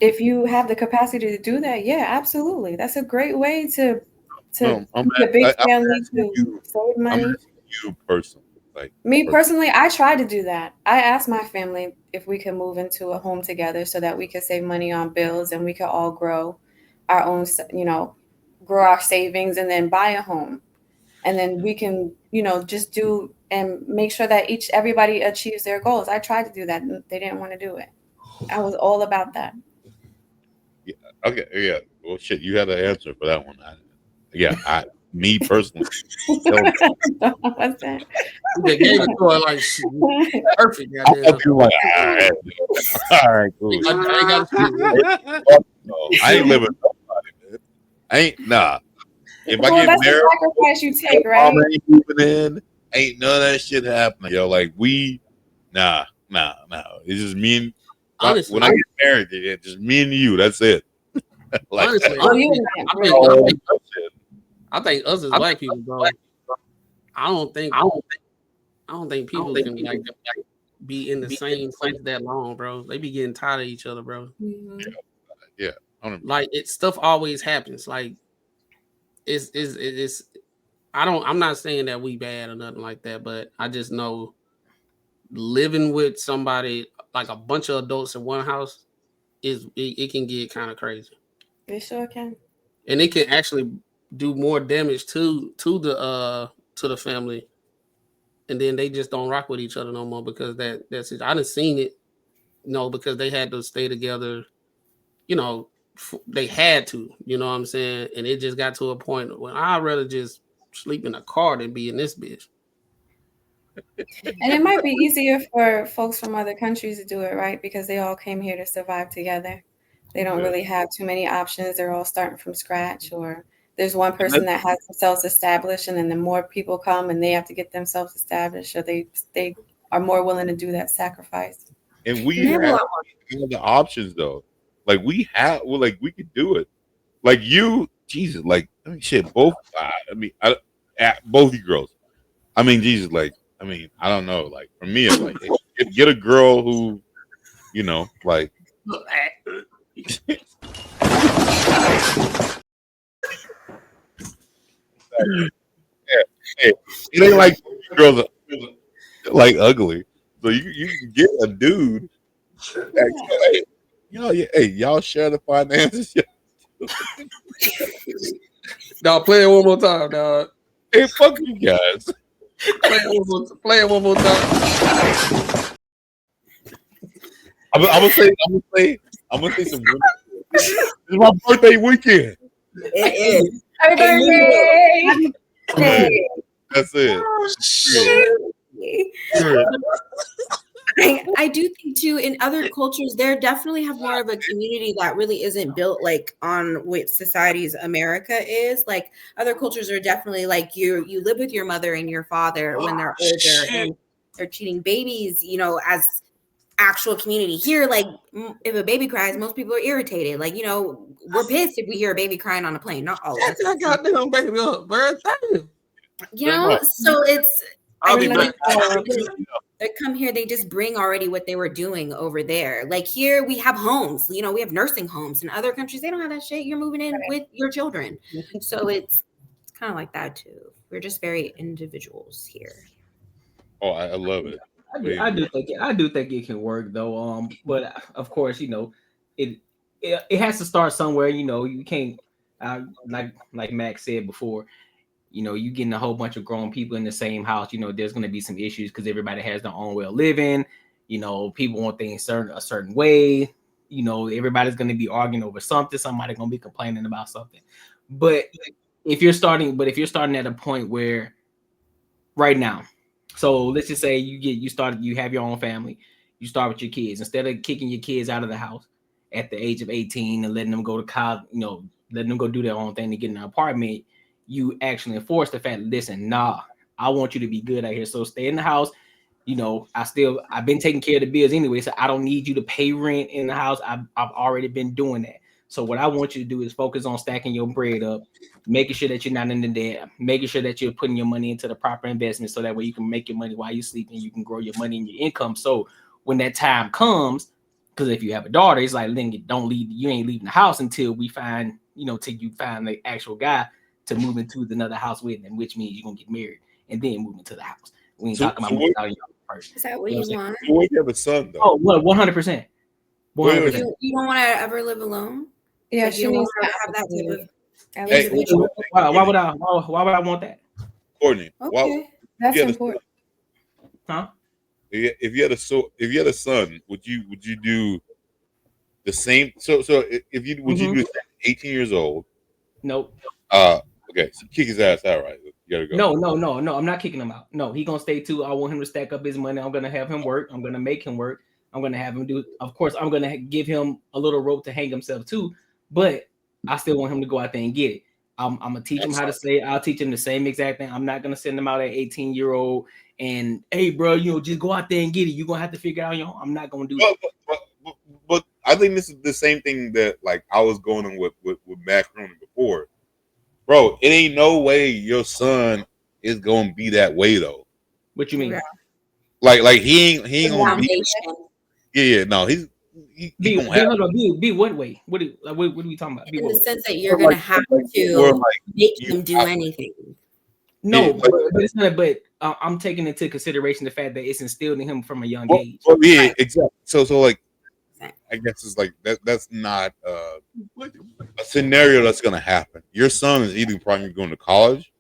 If you have the capacity to do that, yeah, absolutely. That's a great way to be a big family, to save money. You personally. Me personally, I try to do that. I asked my family if we could move into a home together so that we could save money on bills and we could all grow our own, grow our savings and then buy a home. And then we can, just do and make sure that everybody achieves their goals. I tried to do that. And they didn't want to do it. I was all about that. Yeah. Okay. Yeah. Well, shit, you had an answer for that one. Me personally. What's that? They gave it to her like perfect. All right, cool. I ain't living with nobody, man. Nah. If I get that's married, the sacrifice you take, right? Ain't moving in. Ain't none of that shit happening. Like nah. It's just me and honestly, when I get married, it's just me and you. That's it. Like, honestly, I think us as black people, bro. I don't think people can like be in the same place that long, bro. They be getting tired of each other, bro. Yeah. Like stuff always happens. Like it's I'm not saying that we bad or nothing like that, but I just know living with somebody like a bunch of adults in one house it can get kind of crazy. It sure can. And it can actually do more damage to the family. And then they just don't rock with each other no more because that's it. I done seen it, because they had to stay together, they had to, you know what I'm saying? And it just got to a point where I'd rather just sleep in a car than be in this bitch. And it might be easier for folks from other countries to do it, right? Because they all came here to survive together. They don't really have too many options. They're all starting from scratch, or there's one person that has themselves established, and then the more people come and they have to get themselves established, or they are more willing to do that sacrifice. And we have the options though. Like we could do it. Like you, Jesus, like I mean, shit. Both, both you girls. I mean, Jesus, like I mean, I don't know. Like for me, it's like get a girl who, like. Yeah, hey, it ain't like girls are like ugly, so you can get a dude. Y'all share the finances. Dog, play it one more time, dog. Hey, fuck you guys. Play it one more time. I'm gonna say some. This is my birthday weekend. It is. Happy birthday! That's it. I do think too, in other cultures, they definitely have more of a community that really isn't built like on what society's America is. Like other cultures are definitely like you live with your mother and your father when they're older and they're cheating babies, as actual community. Here, like if a baby cries, most people are irritated. Like, we're pissed if we hear a baby crying on a plane. Not all of us. That goddamn baby up, bro. So it's I'll be back. They come here, they just bring already what they were doing over there. Like here, we have homes. We have nursing homes. In other countries, they don't have that shit. You're moving in with your children, so it's kind of like that too. We're just very individuals here. Oh, I love it. I do think it can work though. But of course, it has to start somewhere. You can't like Max said before. You getting a whole bunch of grown people in the same house. There's going to be some issues because everybody has their own way of living. People want things a certain way. Everybody's going to be arguing over something. Somebody's going to be complaining about something. But if you're starting at a point where right now, so let's just say you have your own family. You start with your kids instead of kicking your kids out of the house at the age of 18 and letting them go to college. Letting them go do their own thing to get in an apartment. You actually enforce the fact, listen, I want you to be good out here. So stay in the house. I've been taking care of the bills anyway, so I don't need you to pay rent in the house. I've already been doing that. So what I want you to do is focus on stacking your bread up, making sure that you're not in the debt, making sure that you're putting your money into the proper investment so that way you can make your money while you're sleeping. You can grow your money and your income. So when that time comes, because if you have a daughter, it's like, you ain't leaving the house until we find, till you find the actual guy to move into another house with, and which means you're gonna get married and then move into the house. We ain't talking about moving out of your first. Is that what you want? What if you have a son though? Oh, 100%. 100%. You don't want to ever live alone? Yeah, like she needs to have that type of. Why would I want that? Courtney, okay, that's important. Huh? If you had a son, would you do the same? So if you would you do 18 years old? Nope. Okay, so kick his ass out, right? You gotta go. No. I'm not kicking him out. No, he gonna stay too. I want him to stack up his money. I'm gonna have him work. I'm gonna make him work. I'm gonna have him do. Of course, I'm gonna give him a little rope to hang himself too. But I still want him to go out there and get it. I'm gonna teach him how to say. I'll teach him the same exact thing. I'm not gonna send him out at 18-year-old and hey, bro, just go out there and get it. You're gonna have to figure out your own. I'm not gonna do that. But I think this is the same thing that like I was going on with Matt Cronin before, bro. It ain't no way your son is gonna be that way though. What you mean? Yeah. Like he ain't gonna be. Foundation. Yeah, no, he Be gonna have. what way? What are we talking about? Be In what the way? sense that you're gonna have to Or like make you him do anything. No, Yeah, but it's not. But I'm taking into consideration the fact that it's instilled in him from a young age. Well, yeah, exactly. So like, I guess it's like that. That's not a scenario that's gonna happen. Your son is either probably going to college,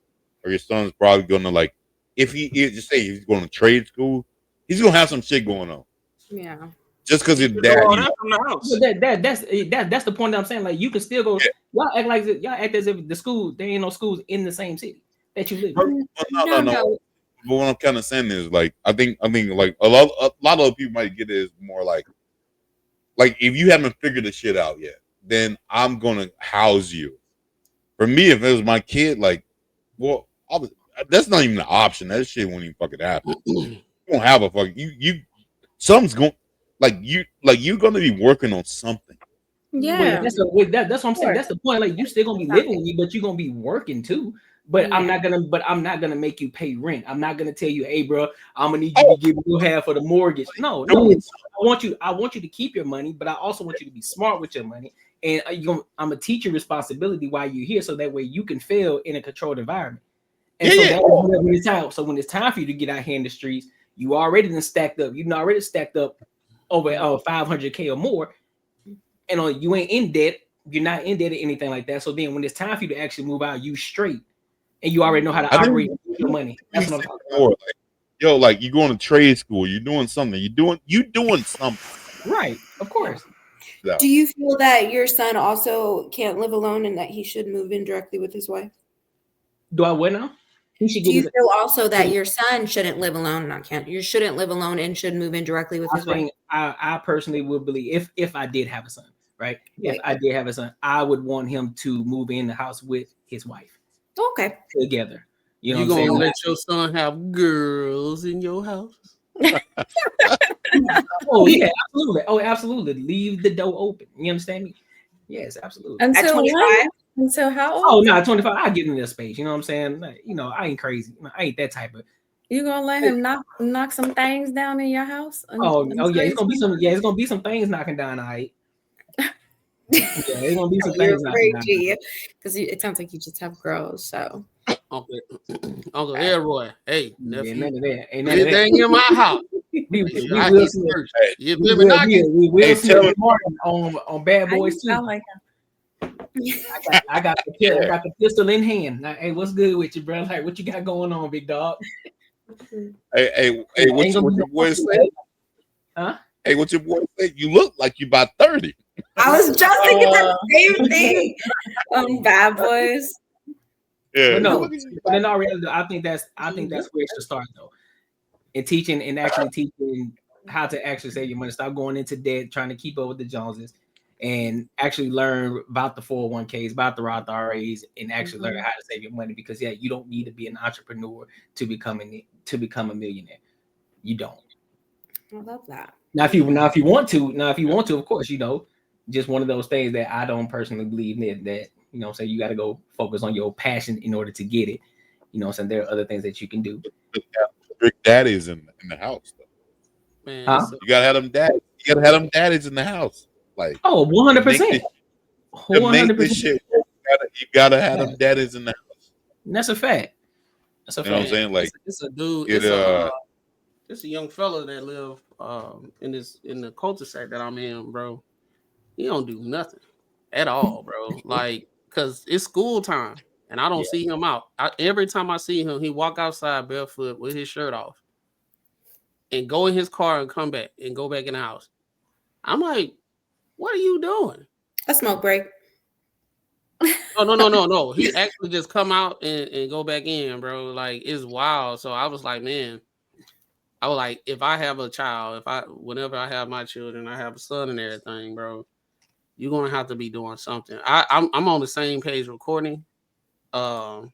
or your son's probably going to like, if he just say he's going to trade school, he's gonna have some shit going on. Yeah. Just because your Do dad, all you know, that from the house. That's the point that I'm saying. Like you can still go. Y'all act like y'all act as if the school there ain't no schools in the same city that you live in. no. But what I'm kind of saying is like I think like a lot of people might get it as more like if you haven't figured the shit out yet, then I'm gonna house you. For me, if it was my kid, like, well, that's not even an option. That shit won't even fucking happen. You don't have a fucking you. Something's going you're gonna be working on something. Yeah. That's what I'm saying. That's the point. Like you still gonna be living with me, but you're gonna be working too. But I'm not gonna make you pay rent. I'm not gonna tell you, hey, bro, I'm gonna need you to give you half of the mortgage. No. I want you to keep your money, but I also want you to be smart with your money. And I'm gonna teach you responsibility while you're here, so that way you can fail in a controlled environment. And when it's time for you to get out here in the streets, you already done stacked up. You've already stacked up over 500K or more, and you ain't in debt. You're not in debt or anything like that. So then, when it's time for you to actually move out, you straight. And you already know how to operate your money. That's what I'm talking about. Yo, like you going to trade school, you're doing something. You doing something. Right, of course. Yeah. Do you feel that your son also can't live alone and that he should move in directly with his wife? Do I what now? Do you feel also that your son shouldn't live alone? You shouldn't live alone and should move in directly with his wife. I personally would believe if I did have a son, right? If I did have a son, I would want him to move in the house with his wife. Okay. Together. You know you gonna let your son have girls in your house? Oh yeah, absolutely. Oh, absolutely. Leave the door open. You understand me? Yes, absolutely. Until 25. Until how old? Oh no, 25. I give him this space. You know what I'm saying? Like, I ain't crazy. I ain't that type of. You gonna let him knock some things down in your house? Oh yeah, it's gonna be some. Yeah, it's gonna be some things knocking down. All right. Yeah, it's gonna be some things knocking down. Because it sounds like you just have girls. So. Uncle Elroy, hey, nephew, yeah, none of that. Ain't none anything in my house. We will see on Bad Boys too. Like I got the pistol in hand. Like, hey, what's good with you, bro? Like, what you got going on, big dog? Hey, what your boy say? Huh? Hey, what your boy say? You look like you about 30. I was just thinking that same thing. Bad Boys. Yeah. But no, but in all reality, I think that's where it should start though. In teaching and actually teaching how to actually save your money. Stop going into debt, trying to keep up with the Joneses, and actually learn about the 401ks, about the Roth IRAs, and actually learn how to save your money. Because you don't need to be an entrepreneur to become a millionaire. You don't. I love that. Now, if you want to, of course, just one of those things that I don't personally believe that say you got to go focus on your passion in order to get it. So there are other things that you can do. Strict daddies in the house. Though. Man, huh? You gotta have them daddies. You gotta have them daddies in the house. Like 100%. To make this shit work, you gotta have them daddies in the house. And that's a fact. That's a fact. You know what I'm saying? Like it's a dude. It's a young fella that live in the cul-de-sac that I'm in, bro. He don't do nothing at all, bro. Like, cause it's school time and I don't see him out. Every time I see him, he walk outside barefoot with his shirt off and go in his car and come back and go back in the house. I'm like, what are you doing? A smoke break. Oh, no. He actually just come out and go back in, bro. Like, it's wild. So I was like, man, if I have a child, whenever I have my children, I have a son and everything, bro, you're gonna have to be doing something. I'm on the same page with Courtney. I'm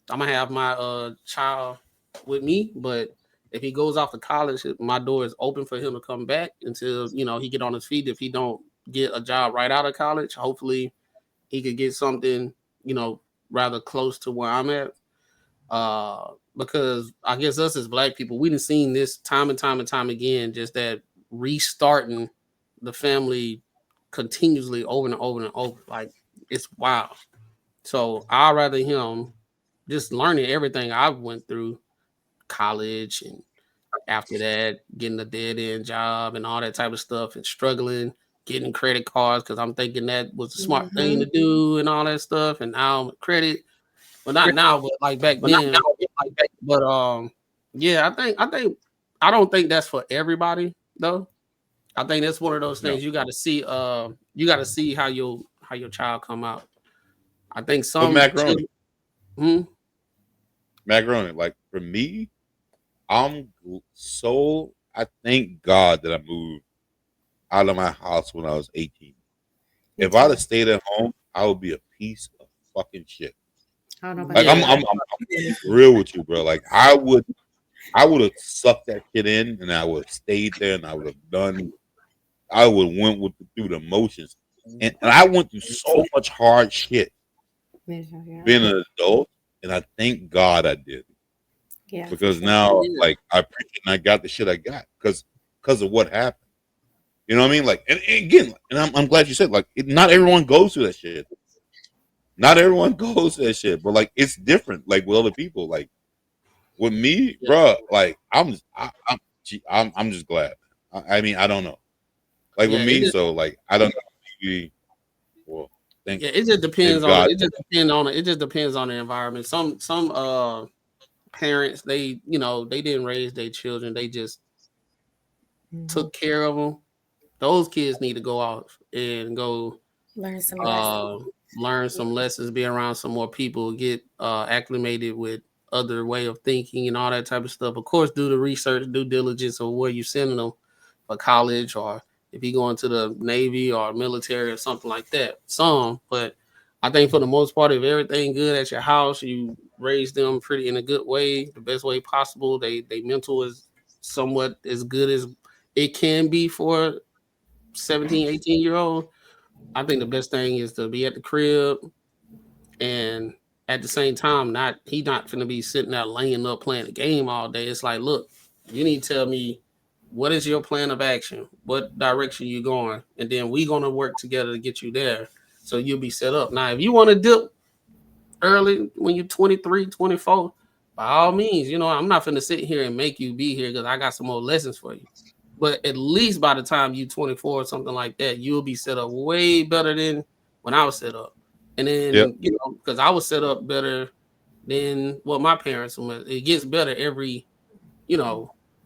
gonna have my child with me, but if he goes off to college, my door is open for him to come back until he get on his feet. If he don't get a job right out of college. Hopefully, he could get something, rather close to where I'm at. Because I guess us as Black people, we done seen this time and time again, just that restarting the family continuously over and over and over. Like, it's wild. So I'd rather him just learning everything I went through, college, and after that, getting a dead-end job and all that type of stuff, and struggling, getting credit cards, because I'm thinking that was a smart thing to do and all that stuff. And now credit, well, not now, but like back then. But yeah, I don't think that's for everybody though. I think that's one of those things you got to see. You got to see how your child come out. I think some macaroni. Macaroni, like for me, I thank God that I moved out of my house when I was 18. If I'd have stayed at home, I would be a piece of fucking shit. I don't know about like that. I'm real with you, bro. Like I would have sucked that shit in, and I would have stayed there, and I would have went through the motions, and I went through so much hard shit being an adult, and I thank God I did. Yeah. Because now, like, I appreciate and I got the shit I got because of what happened. You know what I mean? Like, and again, and I'm glad you said, like, not everyone goes through that shit. Not everyone goes through that shit, but like, it's different. Like with other people, like with me, bro. Like, I'm just glad. I mean, I don't know. Like with me, so like, I don't know. Well, thank it just depends on it. It just depends on it. It just depends on the environment. Some parents, they didn't raise their children, they just took care of them. Those kids need to go out and go learn some lessons, be around some more people, get acclimated with other way of thinking and all that type of stuff. Of course, do the research, due diligence of where you're sending them for college, or if you go into the Navy or military or something like that. But I think for the most part, if everything good at your house, you raise them pretty in a good way, the best way possible. They mental is somewhat as good as it can be for 17, 18-year-old. I think the best thing is to be at the crib, and at the same time, he not finna be sitting there laying up playing a game all day. It's like, look, you need to tell me, what is your plan of action? What direction you going? And then we gonna work together to get you there, so you'll be set up. Now, if you want to dip early when you're 23, 24, by all means, I'm not finna sit here and make you be here because I got some more lessons for you. But at least by the time you 24 or something like that, you'll be set up way better than when I was set up. And then, because I was set up better than what my parents were. It gets better every,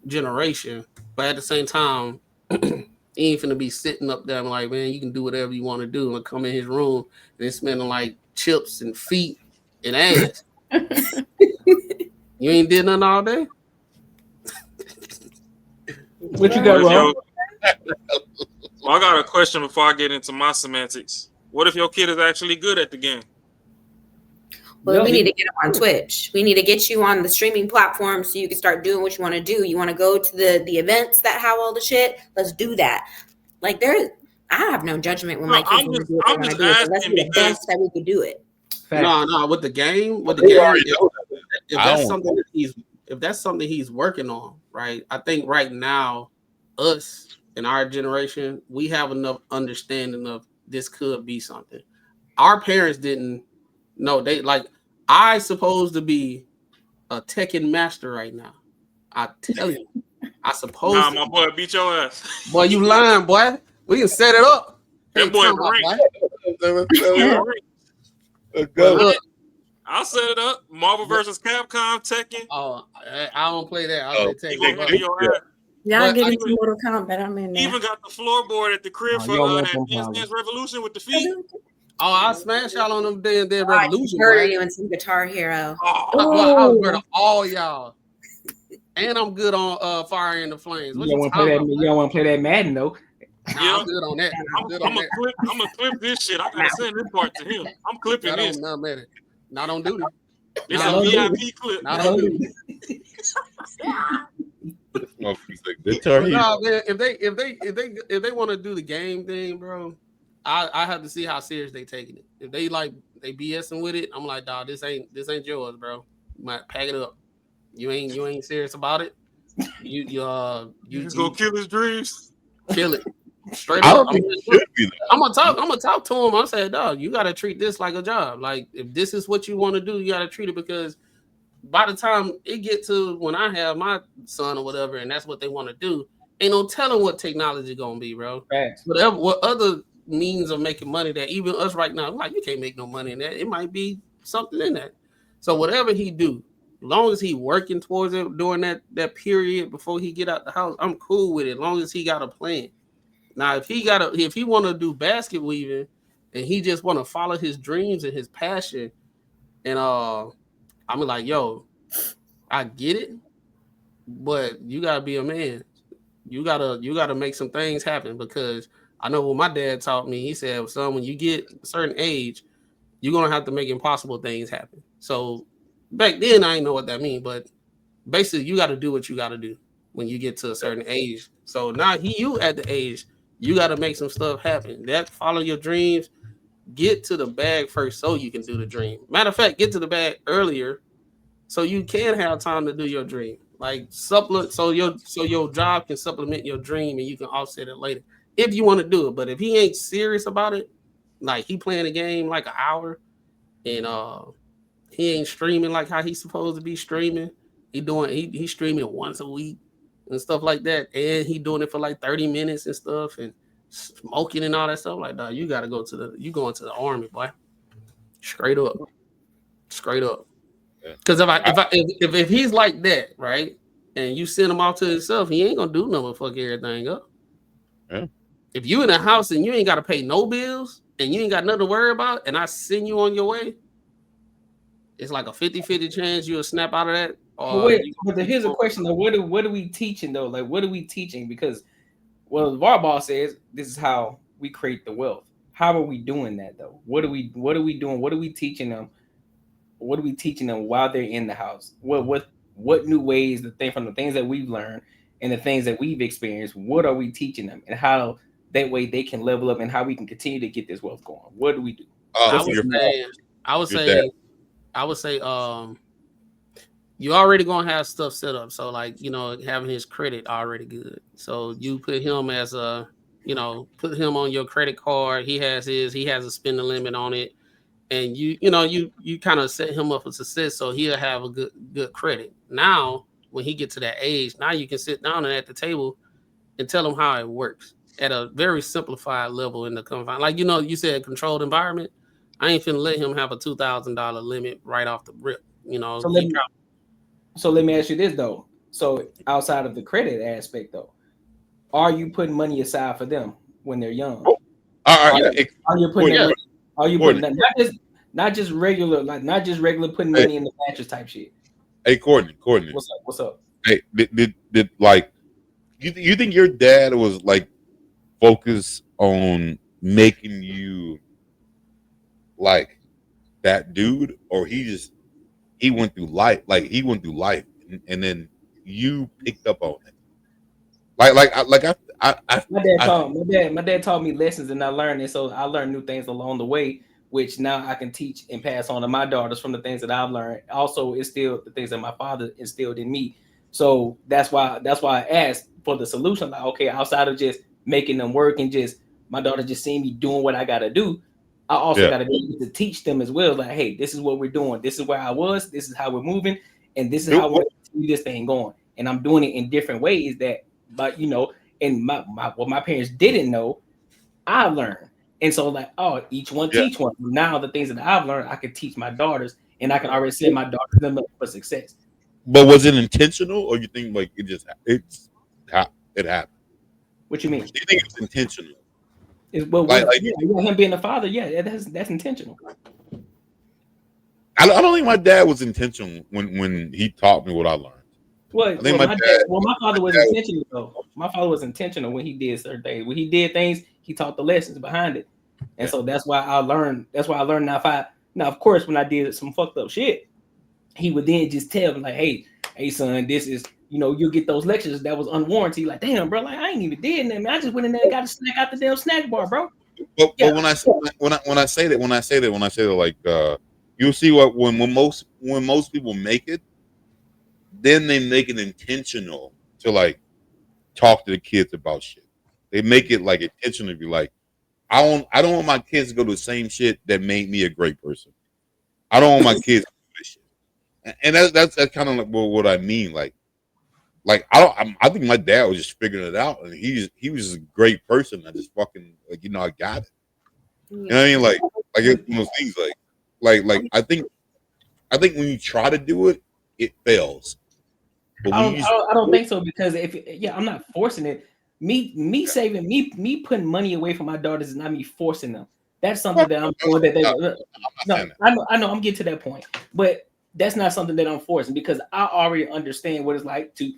generation. But at the same time, he ain't finna be sitting up there like, man, you can do whatever you want to do, and come in his room and it's smelling like chips and feet and ass. You ain't did nothing all day? What you got, Ron? Well, I got a question before I get into my semantics. What if your kid is actually good at the game? Well, we need to get him on Twitch. We need to get you on the streaming platform so you can start doing what you want to do. You want to go to the events that have all the shit? Let's do that. Like I have no judgment when my kids want to do what they want to do. So let's be the best that we could do it. No, with the game, if that's something he's working on, right? I think right now, us in our generation, we have enough understanding of this could be something. Our parents didn't know. I supposed to be a Tekken master right now. I tell you, I suppose. Nah, my boy beat your ass. Boy, you lying, boy. We can set it up. That boy Look, I'll set it up. Marvel versus Capcom, Tekken. Oh, I don't play that. I'll say Tekken. Y'all get into Mortal Kombat. I'm in there. Even got the floorboard at the crib for that Dance Revolution with the feet. Oh, I smashed y'all on them Dance Revolution. I heard you in some Guitar Hero. I was better than all y'all. And I'm good on Fire in the Flames. You don't want to play that Madden though. Yeah, I'm good on that. I'm gonna clip this shit. I gotta send this part to him. I'm clipping this. Not on duty. It's a VIP clip. Not on duty. But nah, man, if they want to do the game thing, bro, I have to see how serious they taking it. If they BSing with it, I'm like, dog, this ain't yours, bro. You might pack it up. You ain't serious about it. You just gonna kill his dreams. Kill it. Straight up. I'm gonna talk to him. I said, dog, you gotta treat this like a job. Like, if this is what you want to do, you gotta treat it, because by the time it get to when I have my son or whatever, and that's what they want to do, ain't no telling what technology gonna be, bro. Whatever, what other means of making money that even us right now, like, you can't make no money in that. It might be something in that. So whatever he do, as long as he working towards it during that period before he get out the house, I'm cool with it. As long as he got a plan. Now, if he want to do basket weaving and he just want to follow his dreams and his passion, and I'm like, yo, I get it, but you gotta be a man. You gotta make some things happen, because I know what my dad taught me. He said, son, when you get a certain age, you're gonna have to make impossible things happen. So back then I didn't know what that means, but basically you gotta do what you gotta do when you get to a certain age. So now you at the age, you gotta make some stuff happen. That follow your dreams. Get to the bag first so you can do the dream. Matter of fact, get to the bag earlier so you can have time to do your dream. Like, supplement so your job can supplement your dream and you can offset it later if you want to do it. But if he ain't serious about it, like he playing a game like an hour and he ain't streaming like how he's supposed to be streaming. He's streaming once a week and stuff like that, and he doing it for like 30 minutes and stuff and smoking and all that stuff. Like, dog, you gotta going to the army, boy. Straight up. Because if he's like that, right, and you send him off to himself, he ain't gonna do nothing but fuck everything up. Yeah. If you in a house and you ain't gotta pay no bills and you ain't got nothing to worry about, and I send you on your way, it's like a 50-50 chance you'll snap out of that. But here's a question though: what are we teaching though? Like, what are we teaching? Because Varbaugh says this is how we create the wealth. How are we doing that though? What are we doing? What are we teaching them? What are we teaching them while they're in the house? What new ways, from the things that we've learned and the things that we've experienced, what are we teaching them, and how that way they can level up and how we can continue to get this wealth going? What do we do? I would say you already gonna have stuff set up. So, like, having his credit already good. So you put him as put him on your credit card. He has a spending limit on it. And you kind of set him up for success, so he'll have a good credit. Now, when he gets to that age, now you can sit down and at the table and tell him how it works at a very simplified level in the confine. Like, you said controlled environment. I ain't finna let him have a $2,000 limit right off the rip. So let me ask you this though. So outside of the credit aspect though, are you putting money aside for them when they're young? Are you putting not just regular putting money in the mattress type shit? Hey, Courtney. What's up? Hey, did like you think your dad was like focused on making you like that dude, or he went through life, and then you picked up on it? My dad taught me lessons and I learned it, so I learned new things along the way, which now I can teach and pass on to my daughters from the things that I've learned. Also, it's still the things that my father instilled in me. So that's why I asked for the solution. Like, okay, outside of just making them work and just my daughter just seeing me doing what I gotta do, I also gotta be able to teach them as well. Like, hey, this is what we're doing. This is where I was. This is how we're moving, and this is how we're keep this thing going. And I'm doing it in different ways and what my parents didn't know, I learned. And so each one teach one. Now the things that I've learned, I can teach my daughters, and I can already set my daughters them up for success. But was it intentional, or you think like it happened? What you mean? Do you think it's intentional? Him being a father, that's intentional. I don't think my dad was intentional when he taught me what I learned. My father was intentional though. My father was intentional when he did certain things. When he did things, he taught the lessons behind it, and so that's why I learned. Now, of course, when I did some fucked up shit, he would then just tell me like, "Hey, son, this is you'll get those lectures that was unwarranted. Like, damn, bro, like I ain't even did nothing. I just went in there and got a snack out the damn snack bar, bro. But when I say that, like you'll see what when most people make it, then they make it intentional to like talk to the kids about shit. They make it like intentional to be like, I don't want my kids to go to the same shit that made me a great person. I don't want my kids to do this shit. And that's kind of like what I mean. Like I think my dad was just figuring it out, and he was a great person. I just fucking like I got it. You know what I mean? Like it's one of those things. Like I think when you try to do it, it fails. But I don't think so, because I'm not forcing it. Me saving me putting money away from my daughters is not me forcing them. That's something that I'm doing. I know I'm getting to that point, but that's not something that I'm forcing, because I already understand what it's like to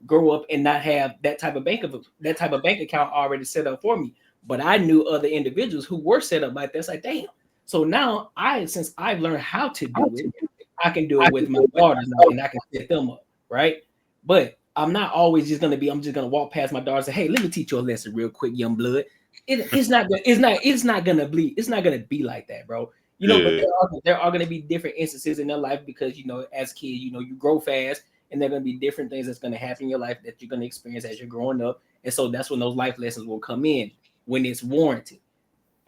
grow up and not have that type of bank account already set up for me. But I knew other individuals who were set up like that. It's like, damn. So now since I've learned how to do it, I can do it with my daughters now, and I can set them up, right? But I'm not always just I'm just gonna walk past my daughter and say, hey, let me teach you a lesson real quick, young blood. It's not gonna be like that, bro. But there are gonna be different instances in their life, because as kids, you grow fast, and there are gonna be different things that's gonna happen in your life that you're gonna experience as you're growing up. And so that's when those life lessons will come in, when it's warranted.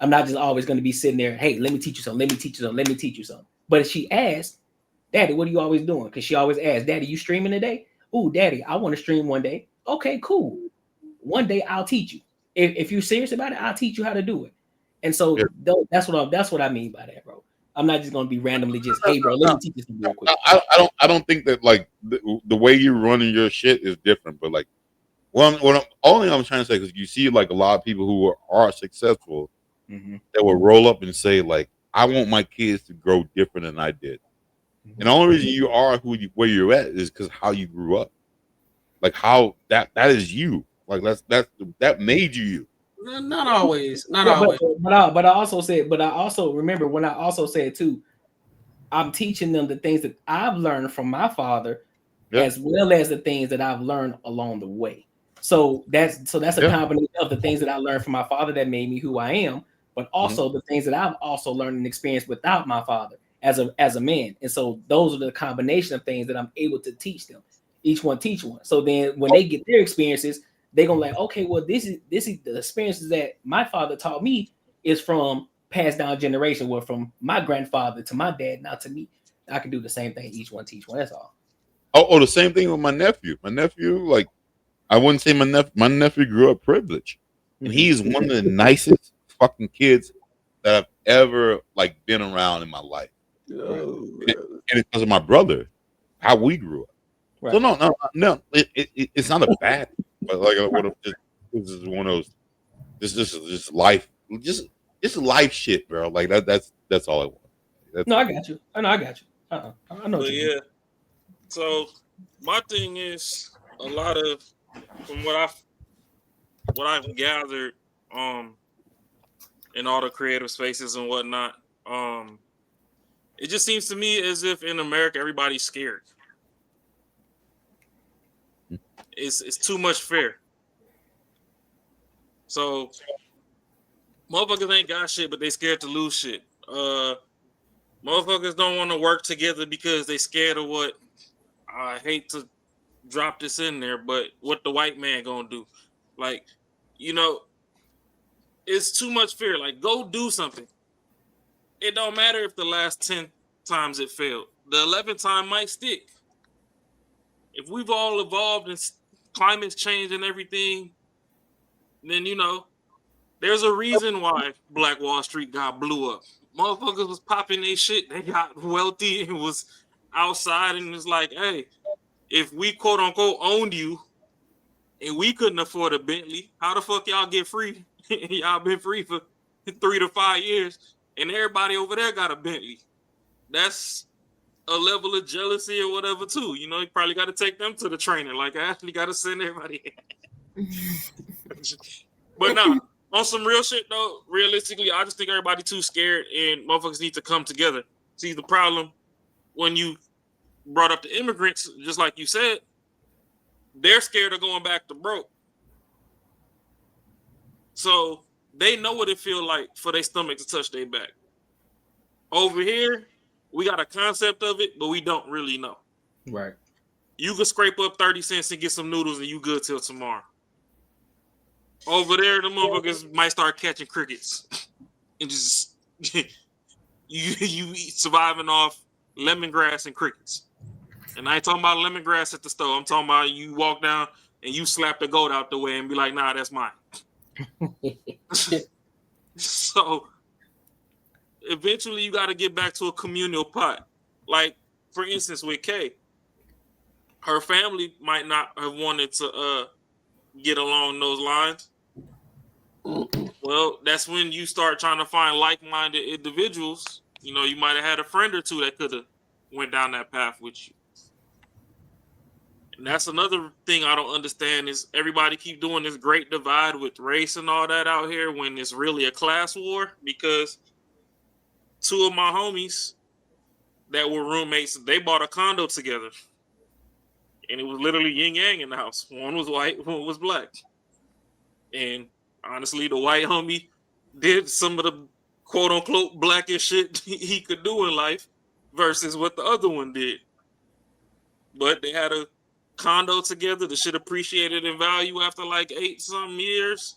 I'm not just always gonna be sitting there, hey, let me teach you something, let me teach you something. But if she asks, Daddy, what are you always doing? Because she always asks, Daddy, you streaming today? Ooh, Daddy, I want to stream one day. Okay, cool. One day I'll teach you. If you're serious about it, I'll teach you how to do it. And so that's what I mean by that, bro. I'm not just gonna be randomly just, hey, bro, let me teach this real quick. I don't think that like the way you're running your shit is different, but like I'm trying to say, because you see like a lot of people who are successful that will roll up and say like, I want my kids to grow different than I did. And the only reason you are where you're at is because how you grew up, like how that is you. Like that made you. Not always. But I also remember when I also said too, I'm teaching them the things that I've learned from my father, as well as the things that I've learned along the way. So that's a combination of the things that I learned from my father that made me who I am, but also the things that I've also learned and experienced without my father as a man. And so those are the combination of things that I'm able to teach them. Each one teach one. So then when they get their experiences, they're gonna like, okay, well, this is the experiences that my father taught me is from passed down generation, well, from my grandfather to my dad, now to me. I can do the same thing. Each one teach one. That's all. Oh, the same thing with my nephew. My nephew, like, I wouldn't say my nephew grew up privileged, and he's one of the nicest fucking kids that I've ever like been around in my life. And it's because of my brother, how we grew up. Right. So no, it's not a bad thing, but like this is one of those. This is just life, just life shit, bro. Like that's all I want. I got you. I got you. I know. But yeah. So my thing is a lot of from what I've gathered in all the creative spaces and whatnot, it just seems to me as if in America everybody's scared. It's too much fear. So motherfuckers ain't got shit, but they scared to lose shit. Motherfuckers don't want to work together because they scared of what, I hate to drop this in there, but what the white man gonna do. Like, it's too much fear. Like, go do something. It don't matter if the last 10 times it failed. The 11th time might stick. If we've all evolved and climate's changed and everything, then, there's a reason why Black Wall Street got blew up. Motherfuckers was popping their shit. They got wealthy and was outside and was like, hey, if we quote unquote owned you and we couldn't afford a Bentley, how the fuck y'all get free? Y'all been free for 3 to 5 years and everybody over there got a Bentley. That's a level of jealousy or whatever too. You probably got to take them to the trainer. Like, I actually got to send everybody. But nah, on some real shit though, realistically, I just think everybody too scared and motherfuckers need to come together. See, the problem when you brought up the immigrants, just like you said, they're scared of going back to broke. So they know what it feels like for their stomach to touch their back. Over here, we got a concept of it, but we don't really know. Right. You can scrape up 30 cents and get some noodles and you good till tomorrow. Over there, the motherfuckers might start catching crickets and just you surviving off lemongrass and crickets. And I ain't talking about lemongrass at the store. I'm talking about you walk down and you slap the goat out the way and be like, nah, that's mine. So eventually you got to get back to a communal pot. Like, for instance, with Kay, her family might not have wanted to get along those lines. Well, that's when you start trying to find like-minded individuals. You know, you might have had a friend or two that could have went down that path with you. And that's another thing I don't understand is everybody keep doing this great divide with race and all that out here when it's really a class war, because two of my homies that were roommates, they bought a condo together. And it was literally yin yang in the house. One was white, one was black. And honestly, the white homie did some of the quote unquote blackest shit he could do in life versus what the other one did. But they had a condo together. The shit appreciated in value after like 8-some years.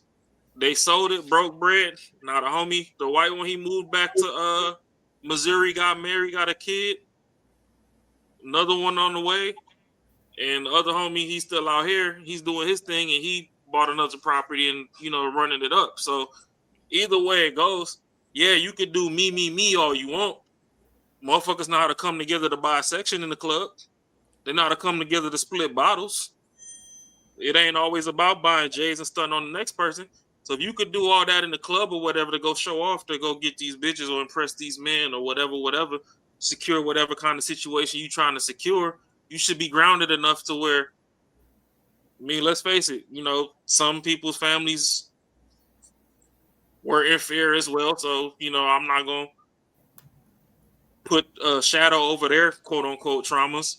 They sold it, broke bread. Now the homie, the white one, he moved back to Missouri, got married, got a kid. Another one on the way. And the other homie, he's still out here. He's doing his thing, and he bought another property and, you know, running it up. So either way it goes, yeah, you could do me all you want. Motherfuckers know how to come together to buy a section in the club. They know how to come together to split bottles. It ain't always about buying J's and stunting on the next person. So if you could do all that in the club or whatever to go show off, to go get these bitches or impress these men or whatever, secure whatever kind of situation you trying to secure, you should be grounded enough to where, I mean, let's face it, you know, some people's families were inferior as well. So, you know, I'm not going to put a shadow over their quote unquote traumas.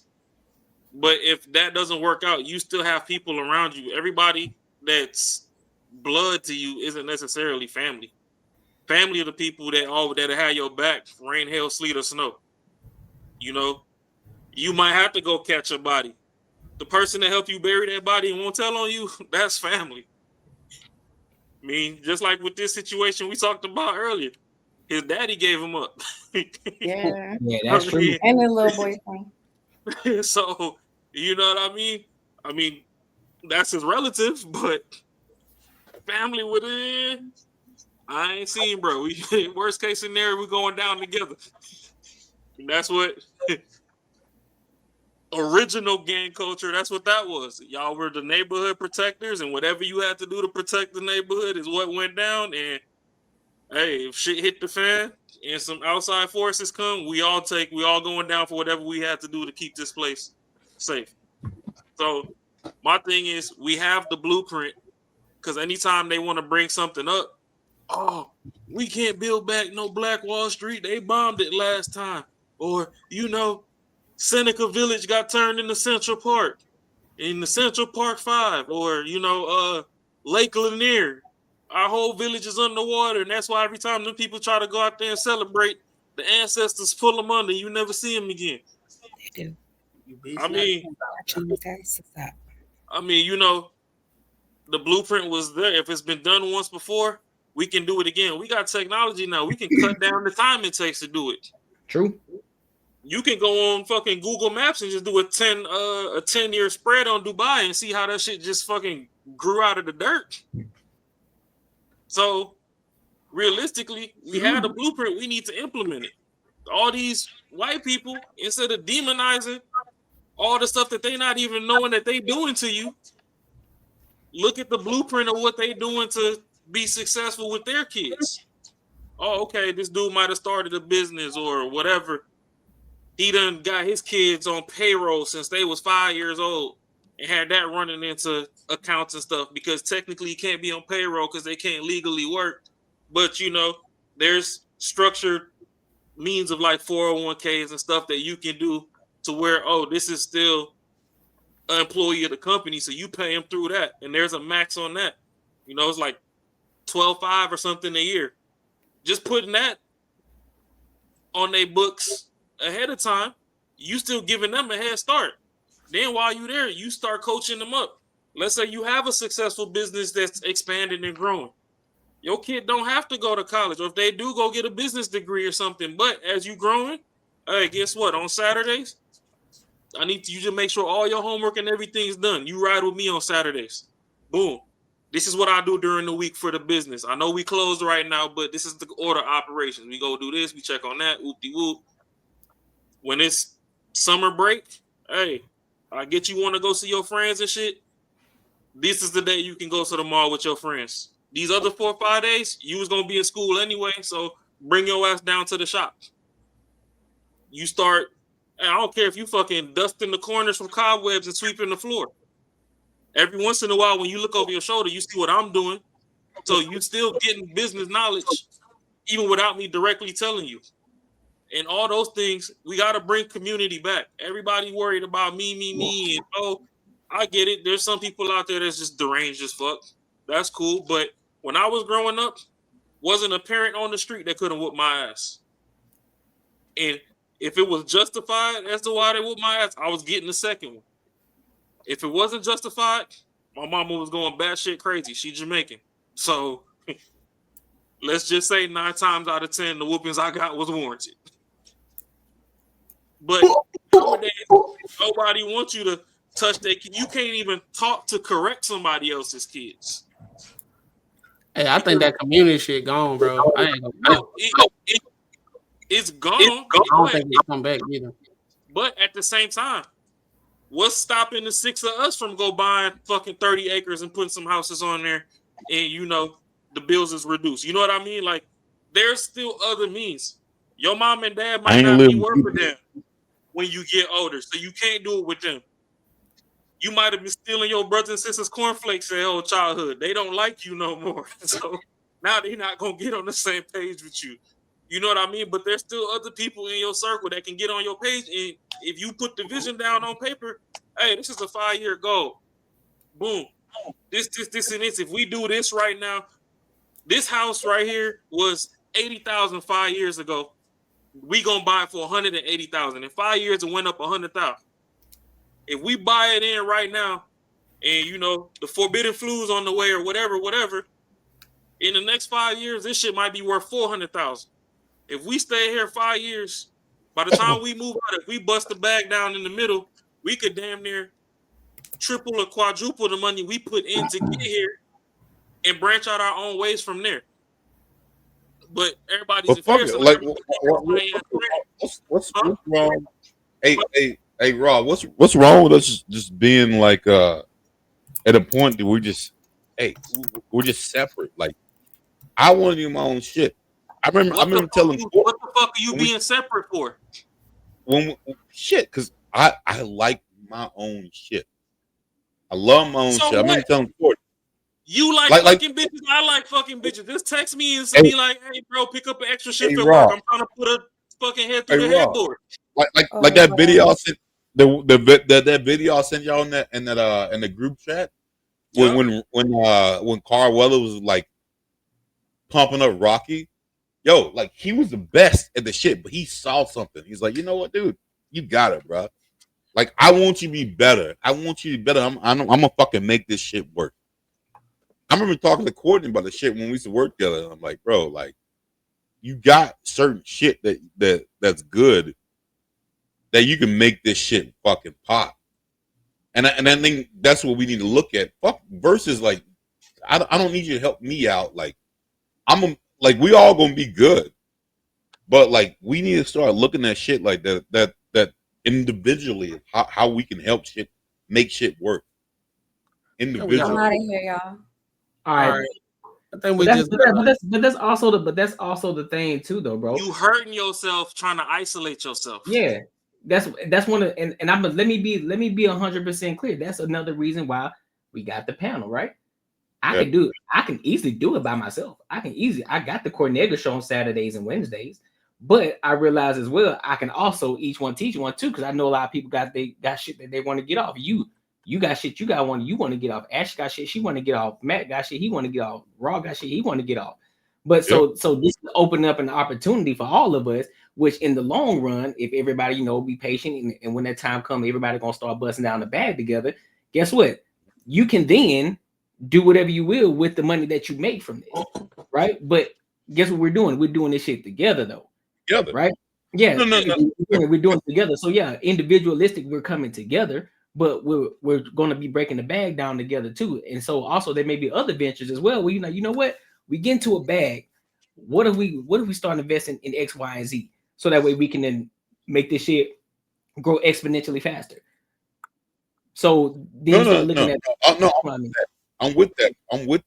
But if that doesn't work out, you still have people around you. Everybody that's blood to you isn't necessarily family. Family are the people that have your back, rain, hail, sleet, or snow. You know, you might have to go catch a body. The person that helped you bury that body and won't tell on you, that's family. I mean, just like with this situation we talked about earlier, his daddy gave him up. Yeah, that's true. And the little boyfriend. So, you know what I mean? I mean, that's his relative, but family with it, I ain't seen, bro. Worst case scenario, we're going down together. And that's what original gang culture, that's what that was. Y'all were the neighborhood protectors, and whatever you had to do to protect the neighborhood is what went down. And hey, if shit hit the fan and some outside forces come, we all going down for whatever we had to do to keep this place safe. So my thing is, we have the blueprint, because anytime they want to bring something up, oh, we can't build back no Black Wall Street. They bombed it last time. Or, you know, Seneca Village got turned into Central Park, in the Central Park 5. Or, you know, Lake Lanier. Our whole village is underwater, and that's why every time them people try to go out there and celebrate, the ancestors pull them under. You never see them again. They do. I mean, you know, the blueprint was there. If it's been done once before, we can do it again. We got technology now. We can cut down the time it takes to do it. True. You can go on fucking Google Maps and just do a 10-year spread on Dubai and see how that shit just fucking grew out of the dirt. So realistically, we had a blueprint. We need to implement it. All these white people, instead of demonizing all the stuff that they not even knowing that they doing to you, look at the blueprint of what they doing to be successful with their kids. Oh, okay, this dude might have started a business or whatever. He done got his kids on payroll since they was 5 years old and had that running into accounts and stuff, because technically you can't be on payroll because they can't legally work. But, you know, there's structured means of like 401ks and stuff that you can do to where, oh, this is still an employee of the company, so you pay them through that, and there's a max on that. You know, it's like $12,500 or something a year. Just putting that on their books ahead of time, you still giving them a head start. Then while you're there, you start coaching them up. Let's say you have a successful business that's expanding and growing. Your kid don't have to go to college, or if they do, go get a business degree or something. But as you growing, hey, guess what? On Saturdays, I need you to make sure all your homework and everything's done. You ride with me on Saturdays. Boom. This is what I do during the week for the business. I know we closed right now, but this is the order of operations. We go do this, we check on that, whoop-de-whoop. When it's summer break, hey, I get you want to go see your friends and shit. This is the day you can go to the mall with your friends. These other 4 or 5 days, you was going to be in school anyway, so bring your ass down to the shop. You start, I don't care if you fucking dusting the corners from cobwebs and sweeping the floor. Every once in a while, when you look over your shoulder, you see what I'm doing. So you still getting business knowledge, even without me directly telling you. And all those things, we got to bring community back. Everybody worried about me. And, oh, I get it. There's some people out there that's just deranged as fuck. That's cool. But when I was growing up, wasn't a parent on the street that couldn't whoop my ass. And if it was justified as to why they whooped my ass, I was getting the second one. If it wasn't justified, my mama was going batshit crazy. She's Jamaican. So let's just say 9 times out of 10, the whoopings I got was warranted. But nowadays, nobody wants you to touch their kid. You can't even talk to correct somebody else's kids. Hey, I think that community shit gone, bro. I ain't gonna it's gone. I don't think it's come back either. But at the same time, what's stopping the 6 of us from go buying fucking 30 acres and putting some houses on there, and you know the bills is reduced? You know what I mean? Like, there's still other means. Your mom and dad might not be working them when you get older, so you can't do it with them. You might have been stealing your brothers and sisters' cornflakes in your whole childhood. They don't like you no more, so now they're not gonna get on the same page with you. You know what I mean? But there's still other people in your circle that can get on your page, and if you put the vision down on paper, hey, this is a 5-year goal. Boom. This, and this. If we do this right now, this house right here was $80,000 5 years ago. We gonna buy it for $180,000. In 5 years, it went up $100,000. If we buy it in right now, and you know the forbidden flu's on the way or whatever, in the next 5 years, this shit might be worth $400,000. If we stay here 5 years, by the time we move out, if we bust the bag down in the middle, we could damn near triple or quadruple the money we put in to get here and branch out our own ways from there. But everybody's like, what's wrong? Hey, Rob, what's wrong with us just being like at a point that we're just separate? Like, I want to do my own shit. I remember telling what the fuck are you being separate for? Because I like my own shit. I love my own shit. I remember telling Courtnee. You like fucking bitches. I like fucking bitches. Just text me and be like, "Hey, bro, pick up an extra shift at work. I'm trying to put a fucking head through the headboard." Like that video I sent that video I sent y'all in the group chat when Carl Weller was like pumping up Rocky. Yo, like he was the best at the shit, but he saw something. He's like, you know what, dude, you got it, bro. Like, I want you to be better. I'm gonna fucking make this shit work. I remember talking to Courtney about the shit when we used to work together. And I'm like, bro, like, you got certain shit that's good that you can make this shit fucking pop. And I think that's what we need to look at. Fuck versus like, I don't need you to help me out. Like, we all gonna be good, but like we need to start looking at shit like that individually, how we can help shit make shit work individually. I'm out of here, y'all. All right. I think we but that's also the thing too, though, bro. You hurting yourself trying to isolate yourself. Yeah, that's one of and let me be 100% clear. That's another reason why we got the panel, right? I can easily do it by myself. I got the Courtnee Edgar Show on Saturdays and Wednesdays, but I realize as well I can also each one teach one too, because I know a lot of people got shit that they want to get off. You You got shit. You got one. You want to get off. Ash got shit. She want to get off. Matt got shit. He want to get off. Raw got shit. He want to get off. But so this is opening up an opportunity for all of us. Which in the long run, if everybody be patient, and when that time comes, everybody gonna start busting down the bag together. Guess what? You can then do whatever you will with the money that you make from this, right? But guess what we're doing? We're doing this shit together, though. Together, right? Yeah, No. we're doing it together. So yeah, individualistic, we're coming together, but we're going to be breaking the bag down together too. And so also there may be other ventures as well. Where you know what? We get into a bag. What if we start investing in X, Y, and Z? So that way we can then make this shit grow exponentially faster. So then I'm with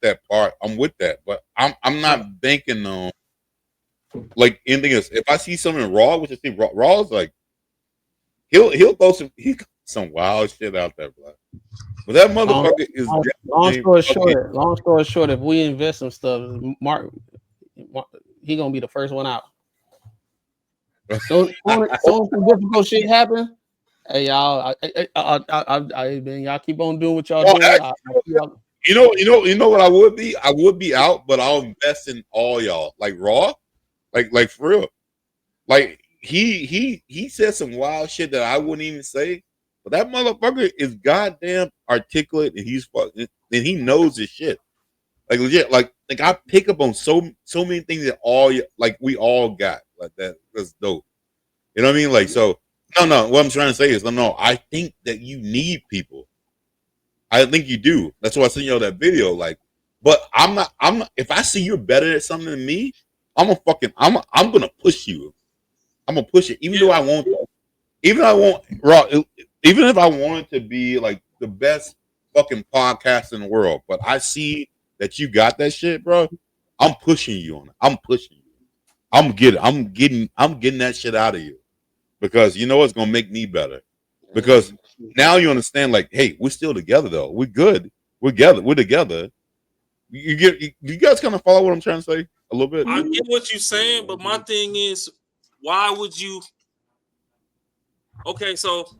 that part. I'm with that, but I'm not banking on like anything else. If I see something raw, which I see raw is like he'll throw some wild shit out there, bro. But that motherfucker is long story short, if we invest some stuff, Mark he gonna be the first one out. So some difficult shit happen. Hey y'all, y'all keep on doing what y'all doing. You know what I would be? I would be out, but I'll invest in all y'all. Like raw, like for real. Like he said some wild shit that I wouldn't even say, but that motherfucker is goddamn articulate and he's fucking and he knows his shit. Like legit, like I pick up on so many things that we all got like that. That's dope. You know what I mean? Like so. No. What I'm trying to say is, no. I think that you need people. I think you do. That's why I sent you all that video. Like, but I'm not. If I see you're better at something than me, I'm gonna push you. I'm gonna push it, even though I won't. Even if I wanted to be like the best fucking podcast in the world, but I see that you got that shit, bro. I'm pushing you on it. I'm pushing you. I'm getting that shit out of you. Because you know it's gonna make me better. Because now you understand, like, hey, we're still together though. We're good. We're together. You guys kind of follow what I'm trying to say a little bit? I get what you're saying, but my thing is, why would you? Okay, so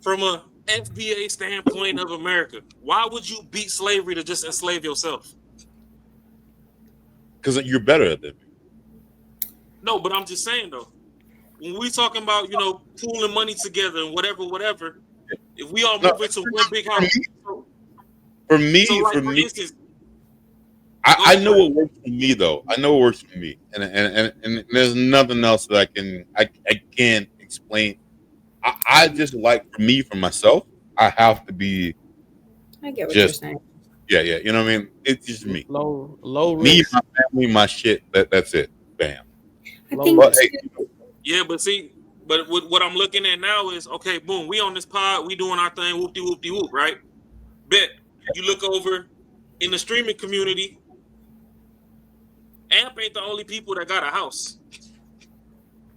from a FBA standpoint of America, why would you beat slavery to just enslave yourself? Because you're better at it. No, but I'm just saying though. When we talking about, pooling money together and whatever, if we all move into one big house. For me, instance, I know what works for me though. I know what works for me, and there's nothing else that I can't explain. I just like for myself. I have to be. I get what you're saying. Yeah. You know what I mean? It's just me. Low me, risk. my family, my shit. That's it. Bam. Yeah, but what I'm looking at now is, okay, boom, we on this pod, we doing our thing, whoop-de-whoop, right? Bet you look over in the streaming community, Amp ain't the only people that got a house.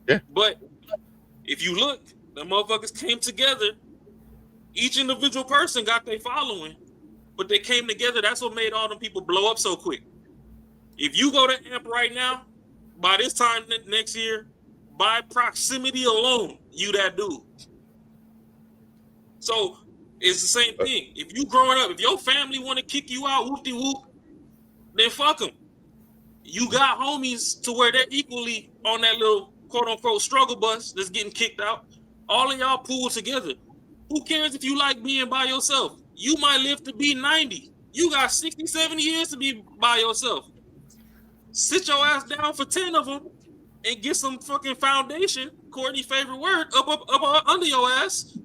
Yeah. But if you look, the motherfuckers came together. Each individual person got their following, but they came together. That's what made all them people blow up so quick. If you go to Amp right now, by this time next year, by proximity alone, you that dude. So it's the same thing. If you growing up, if your family want to kick you out, whoop-de-whoop, then fuck them. You got homies to where they're equally on that little quote-unquote struggle bus that's getting kicked out. All of y'all pool together. Who cares if you like being by yourself? You might live to be 90. You got 60, 70 years to be by yourself. Sit your ass down for 10 of them and get some fucking foundation, Courtney's favorite word, up under your ass.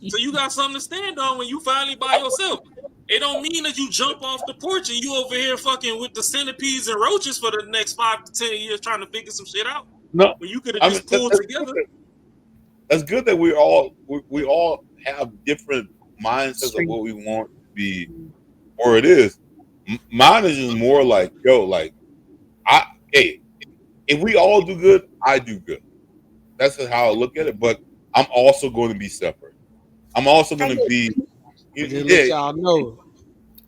So you got something to stand on when you finally by yourself. It don't mean that you jump off the porch and you over here fucking with the centipedes and roaches for the next 5 to 10 years trying to figure some shit out. No, when you could have just pulled together. That's good that we all have different mindsets of what we want to be, or it is. Mine is just more like, if we all do good, I do good. That's how I look at it. But I'm also going to be separate. I'm also going to be. Let y'all know.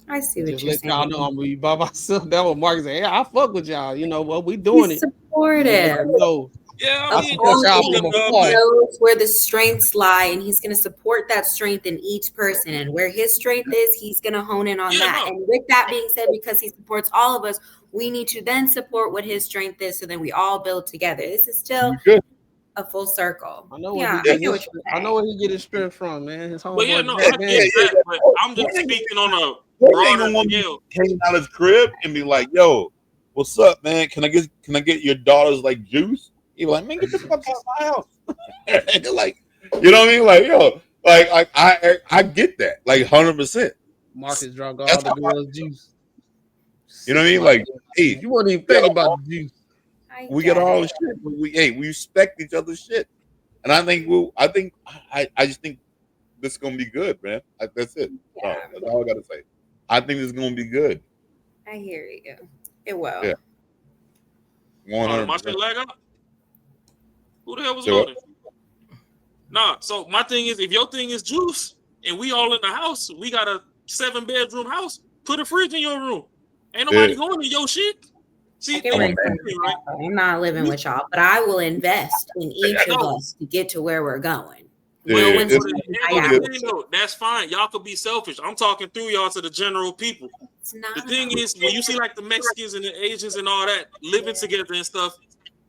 I see what just you're let saying. y'all know I'm gonna be by myself. That's what Mark said. Yeah, I fuck with y'all. You know what we doing? He's supportive. Yeah, He knows where the strengths lie, and he's going to support that strength in each person. And where his strength is, he's going to hone in on that. And with that being said, because he supports all of us, we need to then support what his strength is, so then we all build together. This is still a full circle. I know where he get his strength from, man. His But yeah, homeboy. no, I get that. But I'm just speaking on a broader scale. Hanging out his crib and be like, "Yo, what's up, man? Can I get your daughter's like juice?" He be like, "Man, get the fuck out of my house." And they're like, you know what I mean? Like, yo, like I get that, like 100%. Marcus drunk all the girls' juice. You know what I mean? Like, hey, you won't even think about the juice. We get all the shit, but we respect each other's shit, and I just think this is gonna be good, man. That's it. That's all I gotta say. I think this is gonna be good. I hear you. It will. Yeah. 100%. My shit lag up. Who the hell was loading? Nah. So my thing is, if your thing is juice, and we all in the house, we got a 7-bedroom house. Put a fridge in your room. Ain't nobody going to your shit. See, I'm not living with y'all, but I will invest in each of us to get to where we're going. That's fine. Y'all could be selfish. I'm talking through y'all to the general people. The thing is, when you see like the Mexicans and the Asians and all that living together and stuff,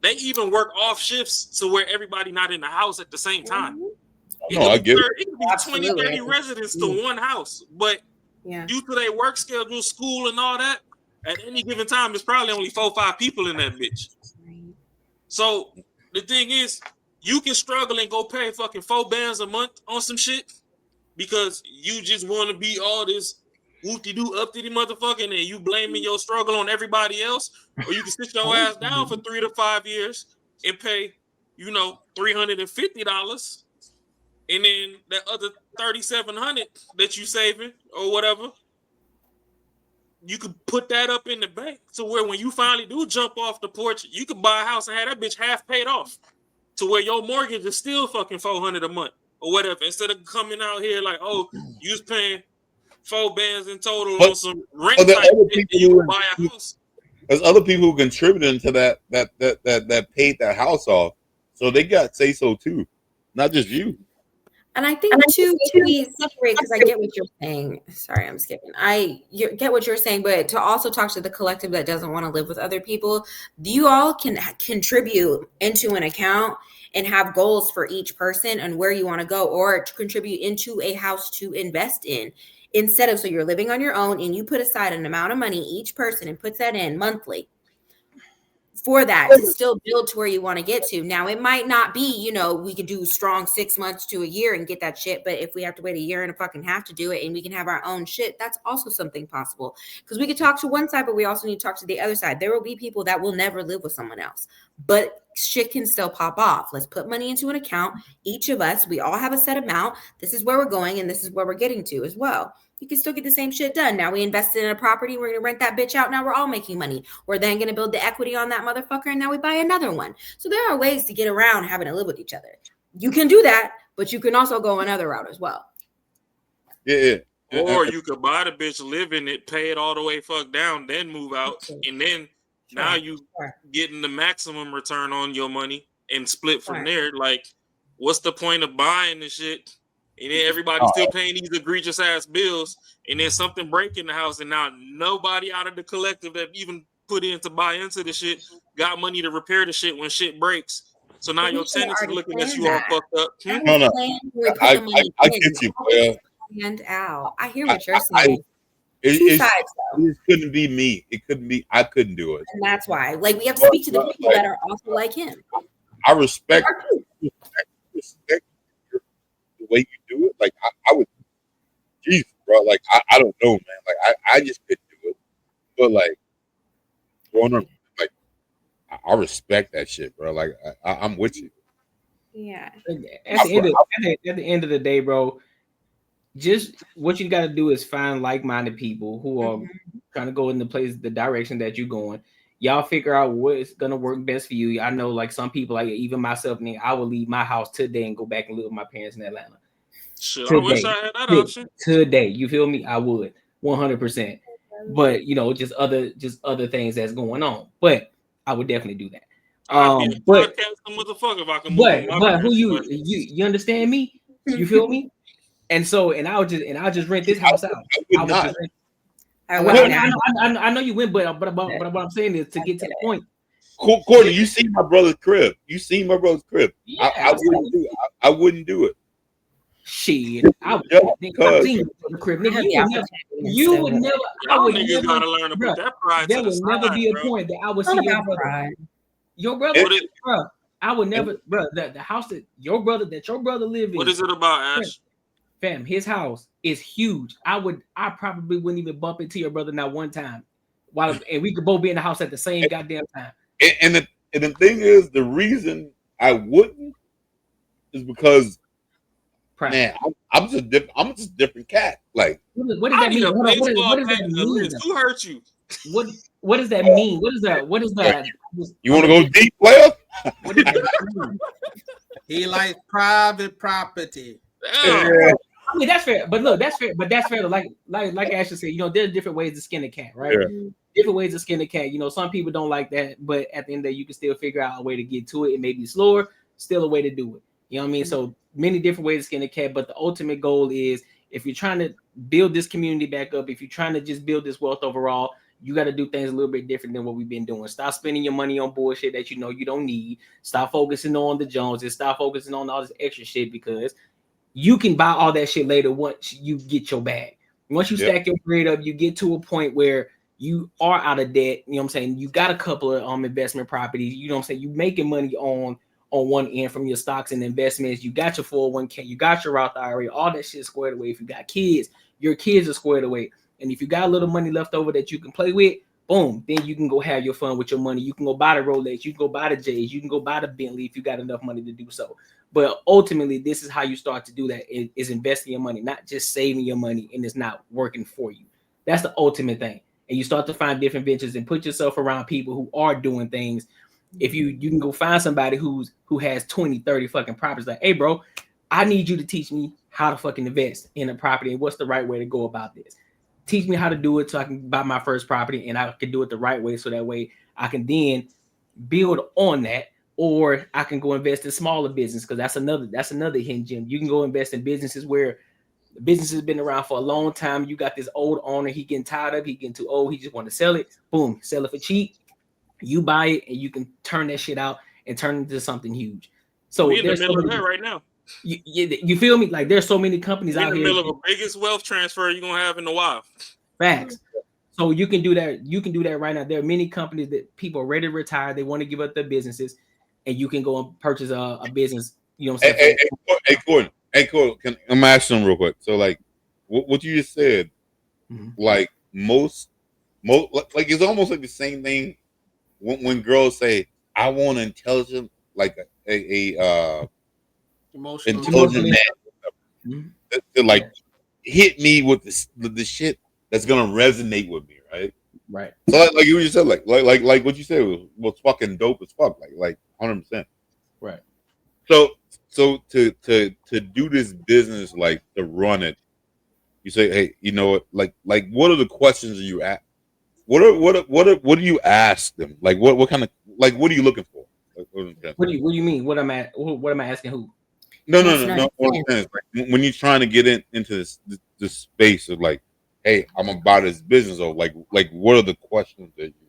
they even work off shifts to where everybody not in the house at the same time. I get it. It could be 20, 30 residents to one house, but due to their work schedule, school, and all that, at any given time, there's probably only 4 or 5 people in that bitch. So the thing is, you can struggle and go pay fucking $4 a month on some shit because you just want to be all this whoop-de-doo, up-de-dee motherfucker, and you blaming your struggle on everybody else, or you can sit your ass down for 3 to 5 years and pay, $350, and then that other $3,700 that you saving or whatever, you could put that up in the bank to where when you finally do jump off the porch, you could buy a house and have that bitch half paid off to where your mortgage is still fucking $400 a month or whatever. Instead of coming out here like, oh, you was paying $4 in total on some rent type shit, you can buy a house. There's other people who contributed to that paid that house off, so they got say so too, not just you. And I think too, we separate because I get what you're saying. Sorry, I'm skipping. Get what you're saying, but to also talk to the collective that doesn't want to live with other people, you all can contribute into an account and have goals for each person and where you want to go, or to contribute into a house to invest in. Instead of, so you're living on your own and you put aside an amount of money, each person, and puts that in monthly for that to still build to where you want to get to. Now, it might not be, we could do strong 6 months to a year and get that shit. But if we have to wait a year and a fucking half to do it and we can have our own shit, that's also something possible. Because we could talk to one side, but we also need to talk to the other side. There will be people that will never live with someone else, but shit can still pop off. Let's put money into an account. Each of us, we all have a set amount. This is where we're going and this is where we're getting to as well. You can still get the same shit done. Now we invested in a property. We're going to rent that bitch out. Now we're all making money. We're then going to build the equity on that motherfucker. And now we buy another one. So there are ways to get around having to live with each other. You can do that, but you can also go another route as well. Yeah. Or you could buy the bitch, live in it, pay it all the way fuck down, then move out. And then now you getting the maximum return on your money and split from there. Like, what's the point of buying the shit? And then everybody's still paying these egregious ass bills, and then something break in the house, and now nobody out of the collective that even put in to buy into the shit got money to repair the shit when shit breaks. So now your tenants are looking at you all fucked up. No. I get you, bro. And out. I hear what you're saying. It couldn't be me. It couldn't be. I couldn't do it. And that's why, we have to speak to the people that are also like him. I respect the way you do it. Like I would, Jesus, bro. Like I don't know, man. Like I just couldn't do it. But like, growing up, like I respect that shit, bro. Like I'm with you. Yeah. At the end of the day, bro, just what you got to do is find like-minded people who are trying to go in the direction that you're going. Y'all figure out what's gonna work best for you. I know, like some people, like even myself, I would leave my house today and go back and live with my parents in Atlanta. Sure, today. I wish I had that option. Today, you feel me? I would 100%. But just other things that's going on. But I would definitely do that. I'd be a But podcasting motherfucker if I can move my but who business. you understand me? You feel me? And I'll just rent this house out. I would not. I know you went, but what I'm saying is to get to the point. Courtney, you seen my brother's crib. Yeah, I wouldn't do it. Shit, I've seen the crib. Nigga, you would never. I would never. Gotta learn to put that pride There to the would never side, be a bro. point that I would see your brother. Your brother, bro. I would never, bro. The house that your brother live in. What is it about, Ash? Fam, his house is huge. I probably wouldn't even bump into your brother not one time. And we could both be in the house at the same goddamn time. And the thing is, the reason I wouldn't is because, man, I'm just a different cat. Like, what does that mean? What does that mean? Who hurt you? What does that mean? What is that? You want to go deep, player? What does that mean? He likes private property. I mean, that's fair, but look, that's fair. But that's fair. Like Ashley said, there's different ways to skin a cat, right? Yeah. Different ways to skin a cat. Some people don't like that, but at the end of the day, you can still figure out a way to get to it. It may be slower, still a way to do it. You know what I mean? So many different ways to skin a cat, but the ultimate goal is, if you're trying to build this community back up, if you're trying to just build this wealth overall, you got to do things a little bit different than what we've been doing. Stop spending your money on bullshit that you don't need. Stop focusing on the Joneses. Stop focusing on all this extra shit, because you can buy all that shit later once you get your bag. Once you stack your bread up, you get to a point where you are out of debt. You know what I'm saying? You got a couple of investment properties. You know what I'm saying? You making money on one end from your stocks and investments. You got your 401k. You got your Roth IRA. All that shit squared away. If you got kids, your kids are squared away. And if you got a little money left over that you can play with, boom, then you can go have your fun with your money. You can go buy the Rolex. You can go buy the J's. You can go buy the Bentley if you got enough money to do so. But ultimately, this is how you start to do that, is investing your money, not just saving your money and it's not working for you. That's the ultimate thing. And you start to find different ventures and put yourself around people who are doing things. If you can go find somebody who has 20, 30 fucking properties, like, hey, bro, I need you to teach me how to fucking invest in a property and what's the right way to go about this. Teach me how to do it so I can buy my first property and I can do it the right way, so that way I can then build on that. Or I can go invest in smaller business, because that's another hidden gem. You can go invest in businesses where the business has been around for a long time. You got this old owner, he getting tired of it, he getting too old, he just want to sell it. Boom, sell it for cheap. You buy it and you can turn that shit out and turn it into something huge. So we're in the middle of that right now. You feel me? Like, there's so many companies out here. In the middle of the biggest wealth transfer you're gonna have in a while. Facts. So you can do that. You can do that right now. There are many companies that people are ready to retire. They want to give up their businesses, and you can go and purchase a business. You know what I'm saying? Hey, Courtney, I'm asking real quick. So, like, what you just said, like most, like, it's almost like the same thing when girls say, "I want an intelligent, like a intelligent man," to like hit me with the shit that's gonna resonate with me, right? Right. So like you just said, like what you said was fucking dope as fuck, like 100%. Right. So to do this business, like to run it, you say, hey, you know what? Like what are the questions you ask? What do you ask them? Like what kind of, like, what are you looking for? Like, what do you mean? What am I asking who? No. Like, when you're trying to get into this space of like, hey, I'm gonna buy this business, or like what are the questions that you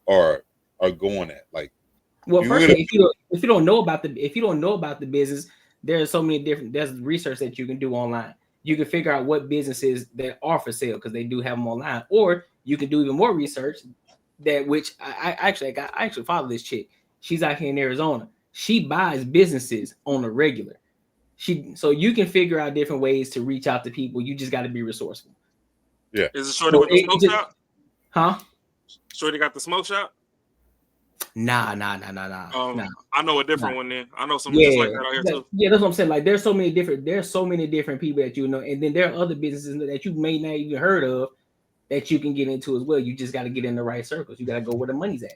are going at? Like, well, first, if you don't know about the business, there's so many there's research that you can do online. You can figure out what businesses that are for sale, because they do have them online, or you can do even more research. That which I actually follow this chick. She's out here in Arizona. She buys businesses on a regular. So you can figure out different ways to reach out to people. You just got to be resourceful. Yeah. Is it Shorty with the smoke shop? Huh? Shorty got the smoke shop? Nah. I know a different one then. I know someone just like that out here too. Yeah, that's what I'm saying. Like, there's so many different people that you know, and then there are other businesses that you may not even heard of that you can get into as well. You just got to get in the right circles. You got to go where the money's at.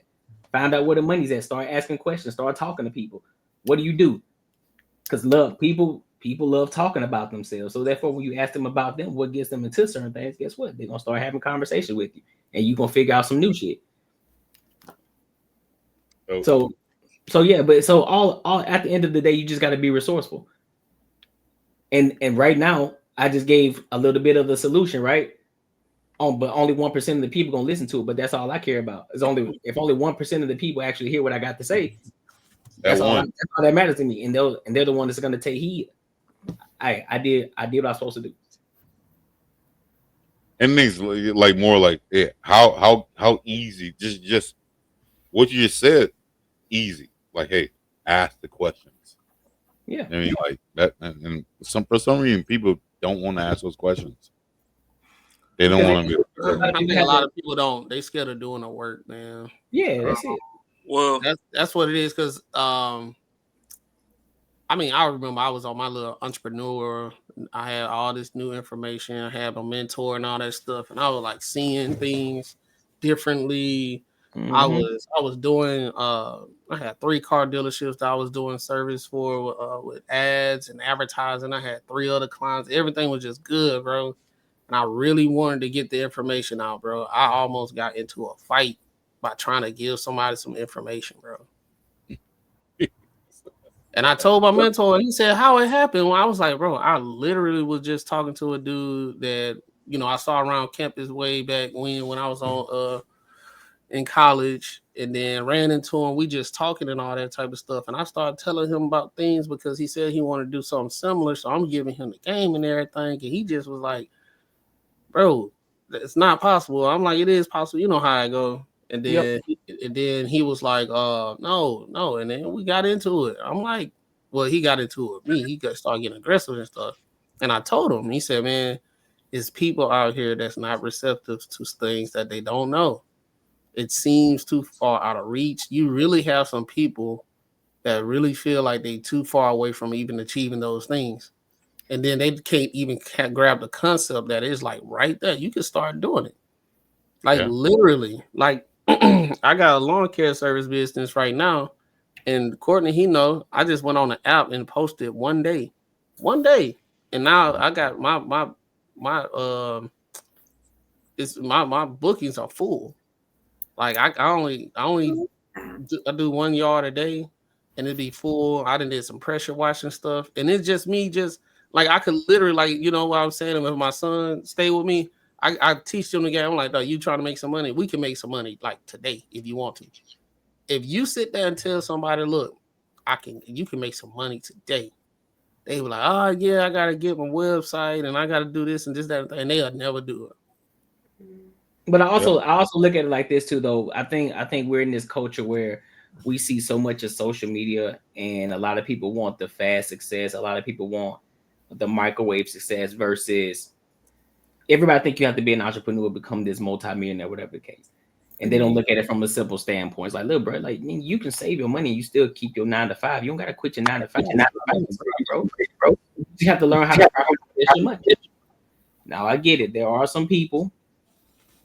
Find out where the money's at. Start asking questions. Start talking to people. What do you do? Because people love talking about themselves. So therefore, when you ask them about them, what gets them into certain things, guess what? They're gonna start having conversation with you, and you're gonna figure out some new shit. So yeah, but so all at the end of the day, you just got to be resourceful. And right now, I just gave a little bit of the solution, right? But only 1% of the people gonna listen to it. But that's all I care about. Is if only 1% of the people actually hear what I got to say. That's all that matters to me. And they're the one that's gonna take heed. I did what I was supposed to do. And things like more like how easy, just what you just said, easy. Like, hey, ask the questions. Yeah. I mean, like that, and for some reason people don't want to ask those questions. They don't want to be. I think a lot of people don't. They scared of doing the work, man. Yeah, that's it. Well, that's what it is. Because I mean, I remember I was on my little entrepreneur. I had all this new information. I had a mentor and all that stuff, and I was like seeing things differently. Mm-hmm. I was doing. I had 3 car dealerships that I was doing service for with ads and advertising. I had 3 other clients. Everything was just good, bro. And I really wanted to get the information out, bro. I almost got into a fight by trying to give somebody some information, bro. And I told my mentor, and he said how it happened. Well, I was like, bro, I literally was just talking to a dude that, you know, I saw around campus way back when I was on in college, and then ran into him. We just talking and all that type of stuff. And I started telling him about things because he said he wanted to do something similar. So I'm giving him the game and everything. And he just was like, bro, it's not possible. I'm like, it is possible. You know how I go. And then he was like, no. And then we got into it. I'm like, well, he got into it. He started getting aggressive and stuff. And I told him, he said, man, it's people out here that's not receptive to things that they don't know. It seems too far out of reach. You really have some people that really feel like they too far away from even achieving those things. And then they can't even grab the concept that is like right there. You can start doing it. Like literally, like I got a lawn care service business right now. And Courtney, he know I just went on the app and posted one day. And now I got my bookings are full. Like I do 1 yard a day and it'd be full. I done did some pressure washing stuff. And it's just me like I could literally, like, you know what I'm saying? And if my son stay with me, I teach them the game. I'm like, no, you trying to make some money? We can make some money like today if you want to. If you sit there and tell somebody, look, you can make some money today. They were like, oh yeah, I gotta get my website and I gotta do this and this, that, and they'll never do it. But I also look at it like this too, though. I think we're in this culture where we see so much of social media, and a lot of people want the fast success. A lot of people want the microwave success versus everybody think you have to be an entrepreneur, become this multimillionaire, whatever the case. And they don't look at it from a simple standpoint. It's like, look, bro, like you can save your money, you still keep your 9 to 5. You don't gotta quit your 9 to 5, bro. You have to learn how to invest your money. Now I get it. There are some people,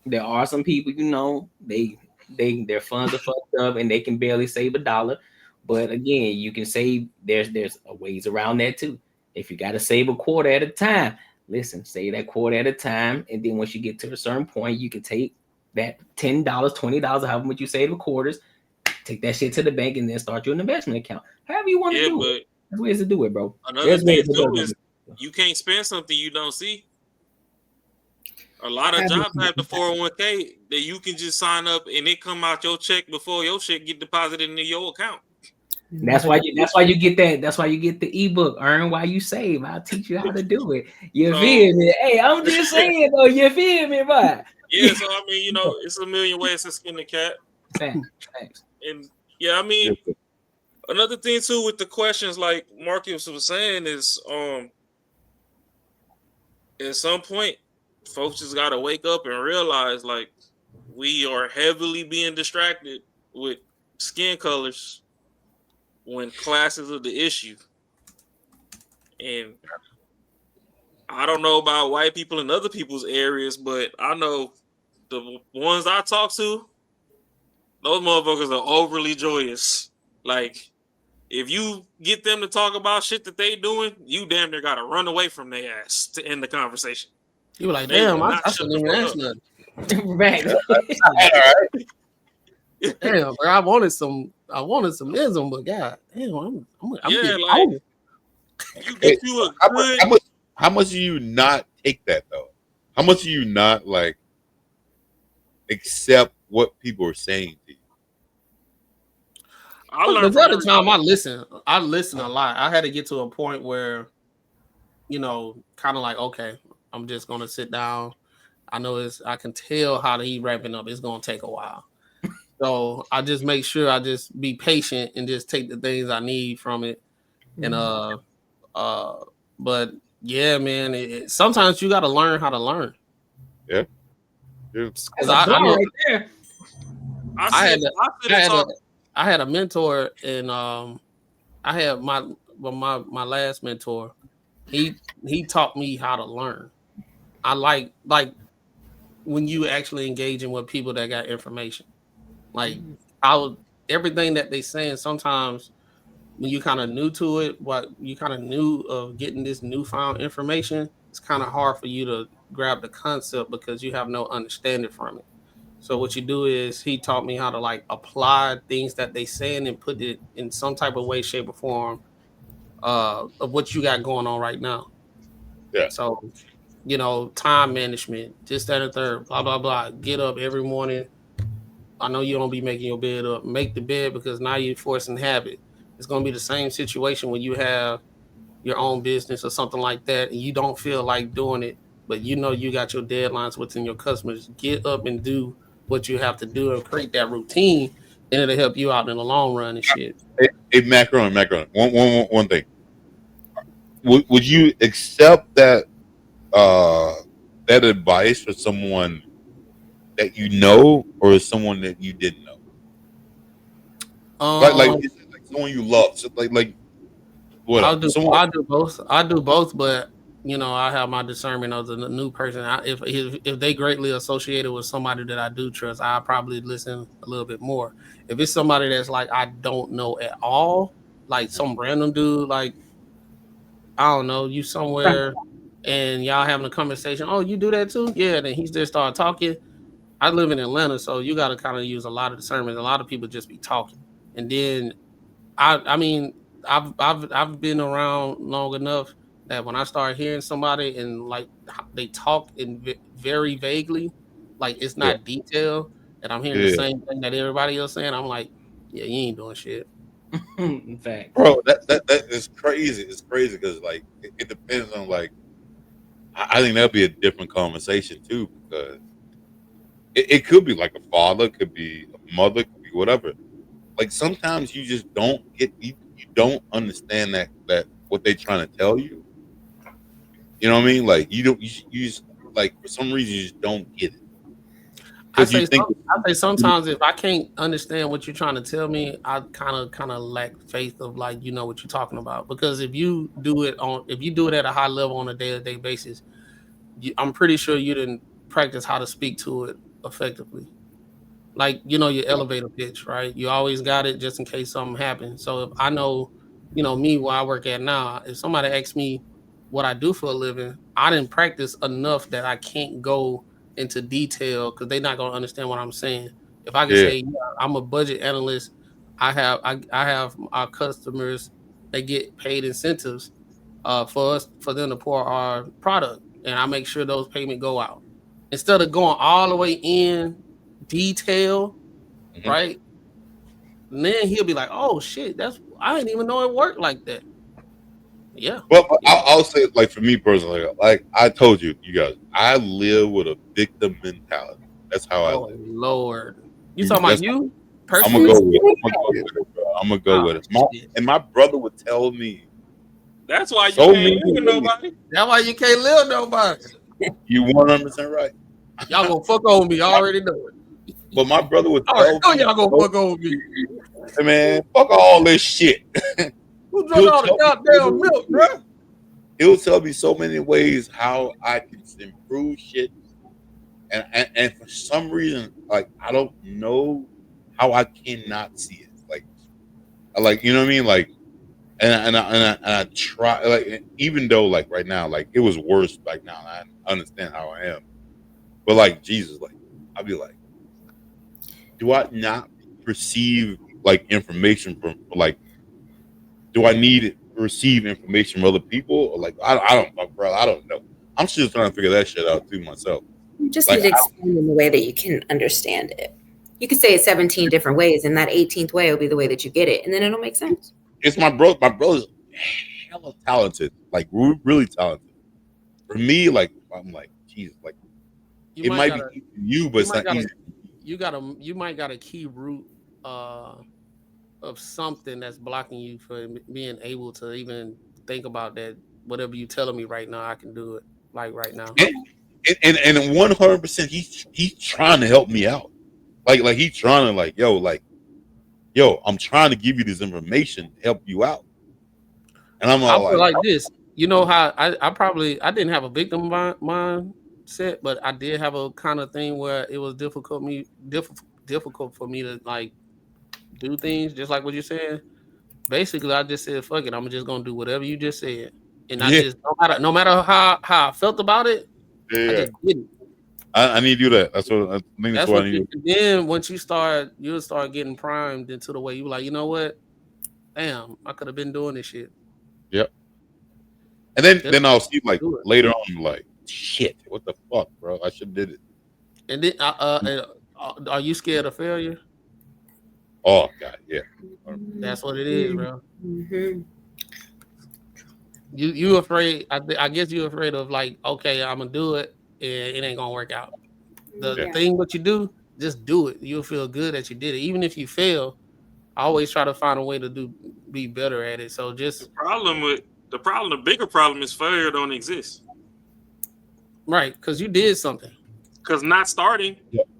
you know, their funds are fucked up and they can barely save $1. But again, you can save. There's ways around that too. If you got to save a quarter at a time, listen, save that quarter at a time, and then once you get to a certain point, you can take that $10, $20, however much you save the quarters, take that shit to the bank, and then start you an investment account. However you want to do it. There's ways to do it, bro. Another thing too is you can't spend something you don't see. A lot of jobs have the 401k that you can just sign up and it come out your check before your shit get deposited into your account. That's why you get that. That's why you get the ebook. Earn while you save. I'll teach you how to do it. You feel me? Hey, I'm just saying though. You feel me, bro? Yeah. So I mean, you know, it's a million ways to skin the cat. Thanks. And yeah, I mean, another thing too with the questions, like Marcus was saying, is at some point, folks just got to wake up and realize, like, we are heavily being distracted with skin colors when classes are the issue. And I don't know about white people in other people's areas, but I know the ones I talk to, those motherfuckers are overly joyous. Like, if you get them to talk about shit that they doing, you damn near got to run away from their ass to end the conversation. You were like, damn, I shouldn't even ask nothing. Right. Damn, bro, I wanted some ism, but God damn, I'm Yeah, getting like older. you get you a good. How much do you not take that though? How much do you not like accept what people are saying to you? I learned The from other time everybody. I listen a lot. I had to get to a point where, kind of like, okay, I'm just gonna sit down. I know I can tell how he wrapping up. It's gonna take a while. So I just make sure I just be patient and just take the things I need from it. And but yeah, man, sometimes you gotta learn how to learn. Yeah. Because That's a bar right there. I had a mentor, and I had my last mentor. He taught me how to learn. I like when you actually engaging with people that got information. Like everything that they saying, sometimes when you kind of new to it, what you kind of new of getting this newfound information, it's kind of hard for you to grab the concept because you have no understanding from it. So what you do is he taught me how to like apply things that they saying and put it in some type of way, shape, or form of what you got going on right now. Yeah. So, time management, this, that, and third, blah, blah, blah. Get up every morning. I know you don't be making your bed up. Make the bed because now you're forcing habit. It's going to be the same situation when you have your own business or something like that and you don't feel like doing it, but you got your deadlines within your customers. Get up and do what you have to do and create that routine, and it'll help you out in the long run and shit. Hey, Macron. One thing. Would you accept that that advice for someone that you know or someone that you didn't know? Like someone you love. So like what? I do both. I do both, but I have my discernment of the new person. If they greatly associated with somebody that I do trust, I probably listen a little bit more. If it's somebody that's like I don't know at all, like some random dude, like I don't know, you somewhere and y'all having a conversation. Oh, you do that too? Yeah. Then he just start talking. I live in Atlanta, so you got to kind of use a lot of discernment. A lot of people just be talking, and then I mean, I've been around long enough that when I start hearing somebody and like they talk in very vaguely, like it's not detailed, and I'm hearing the same thing that everybody else saying, I'm like, yeah, you ain't doing shit. In fact, bro, that is crazy. It's crazy because like it depends on like I think that'd be a different conversation too because it could be like a father, could be a mother, could be whatever. Like sometimes you just don't get you don't understand that what they're trying to tell you. You know what I mean? Like you just like for some reason you just don't get it. I say sometimes if I can't understand what you're trying to tell me, I kind of lack faith of like what you're talking about. Because if you do it at a high level on a day-to-day basis, I'm pretty sure you didn't practice how to speak to it effectively. Like your elevator pitch, right? You always got it just in case something happens. So if I know, me where I work at now, if somebody asks me what I do for a living, I didn't practice enough that I can't go into detail because they're not gonna understand what I'm saying. If I can say I'm a budget analyst, I have our customers, they get paid incentives for them to pour our product, and I make sure those payments go out instead of going all the way in detail, right? And then he'll be like, "Oh shit, I didn't even know it worked like that." Yeah. Well, I'll say like for me personally, like I told you guys, I live with a victim mentality. That's how I live. Lord, you talking about you? I'm gonna go with it. I'm gonna go with it. And my brother would tell me. That's why you can't live with nobody. That's why you can't live with nobody. You 100% right. Y'all gonna fuck on me. I already know it. But my brother would tell me. Y'all gonna fuck on me. Hey man, fuck all this shit. Who drank all the goddamn milk, bro? He'll tell me so many ways how I can improve shit. And for some reason, like I don't know how I cannot see it. Like you know what I mean? Like and I try like even though like right now, like it was worse like now. I understand how I am. But like Jesus, like I'll be like, do I not perceive like information from like? Do I need to receive information from other people? Or like I don't know, bro. I don't know. I'm still trying to figure that shit out too myself. You just Like, need to explain in the way that you can understand it. You could say it 17 different ways, and that 18th way will be the way that you get it, and then it'll make sense. It's my bro. My brother's hella talented, like really talented. For me, like I'm like, geez, like it might be you, but it's not easy. You might got a key root of something that's blocking you from being able to even think about that. Whatever you telling me right now, I can do it like right now. And 100%, he's trying to help me out. Like he's trying to like, yo, I'm trying to give you this information to help you out. And I'm all like this. You know how I didn't have a victim mindset, but I did have a kind of thing where it was difficult for me to like do things just like what you're saying. Basically, I just said, fuck it, I'm just gonna do whatever you just said. And I just no matter how I felt about it, I just did it. I need to do that. That's what I think. That's what I need. Then once you'll start getting primed into the way you like, you know what? Damn, I could have been doing this shit. Yep. And then I'll see like later on, like, shit, what the fuck, bro? I should have did it. And then are you scared of failure? Oh God, yeah. That's what it is, bro. Mm-hmm. You afraid? I guess you're afraid of like, okay, I'm gonna do it, and it ain't gonna work out. The thing what you do, just do it. You'll feel good that you did it, even if you fail. I always try to find a way to be better at it. So just the bigger problem is failure don't exist. Right, because you did something. Because not starting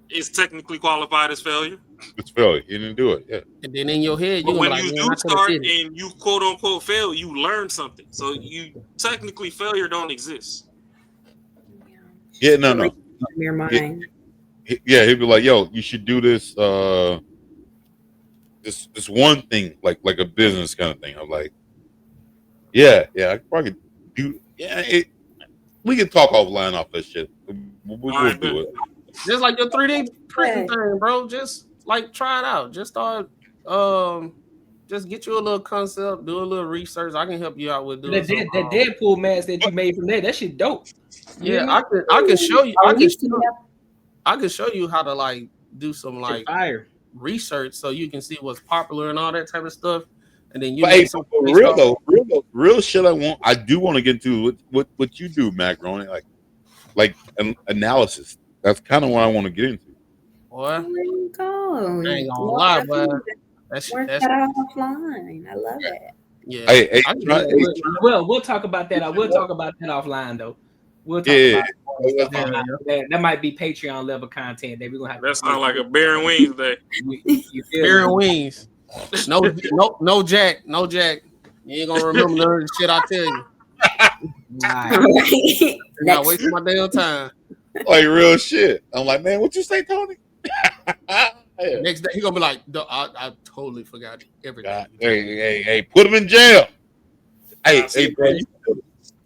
is technically qualified as failure. It's failure. You didn't do it. Yeah. And then in your head, but when you do start and you quote unquote fail, you learn something. So you technically failure don't exist. Yeah, no. Your mind. Yeah, he'd be like, "Yo, you should do this. This one thing, like a business kind of thing." I'm like, "Yeah, I could probably do. Yeah, we can talk offline off this shit. We'll do it. Just like your 3D printing thing, bro. Just like try it out. Just start. Just get you a little concept. Do a little research. I can help you out with doing that Deadpool mask that you made from there. That shit dope. Yeah, I can show you. I can show you how to like do some like research so you can see what's popular and all that type of stuff. And then you real shit. I do want to get into what you do, Macaroni. Like an analysis. That's kind of what I want to get into. Boy, there you go. I ain't gonna lie, but that's offline. I love it. Yeah. We'll talk about that. I will talk about that offline though. We'll talk about that. That might be Patreon level content that we're gonna have. That sounds like a bear and wings day. Bear and wings. No Jack. You ain't gonna remember none of the shit I tell you. Not wasting my damn time. Like real shit. I'm like, man, what you say, Tony? Next day he gonna be like, I totally forgot everything. Hey, put him in jail. Hey, bro.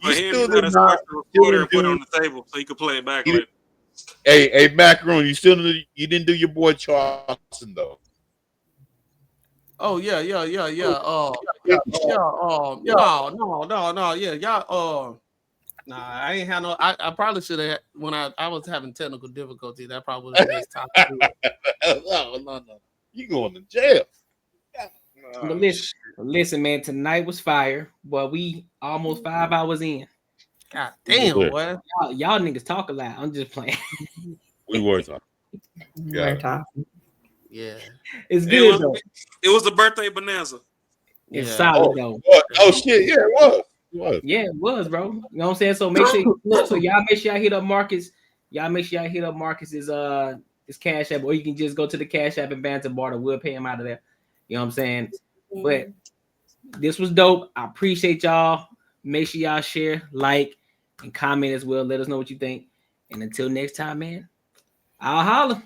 For him, you got a recorder and put it on the table so you can play it back later. Hey, Macaroon, you didn't do your boy Charleston though. Oh yeah. No. Yeah, y'all. Nah, I ain't had no. I probably should have when I was having technical difficulty. That probably was the best time to do it. No. You going to jail? But listen, man. Tonight was fire. Well, we almost 5 hours in. God damn, boy. Y'all niggas talk a lot. I'm just playing. We were talking. Yeah. It's good though. It was the birthday bonanza. It's solid though. Oh shit, yeah, it was. Yeah, it was, bro. You know what I'm saying? So make sure y'all make sure y'all hit up Marcus. Y'all make sure y'all hit up Marcus's his Cash App, or you can just go to the Cash App and Banter Barter. We'll pay him out of there. You know what I'm saying? But this was dope. I appreciate y'all. Make sure y'all share, like, and comment as well. Let us know what you think. And until next time, man, I'll holler.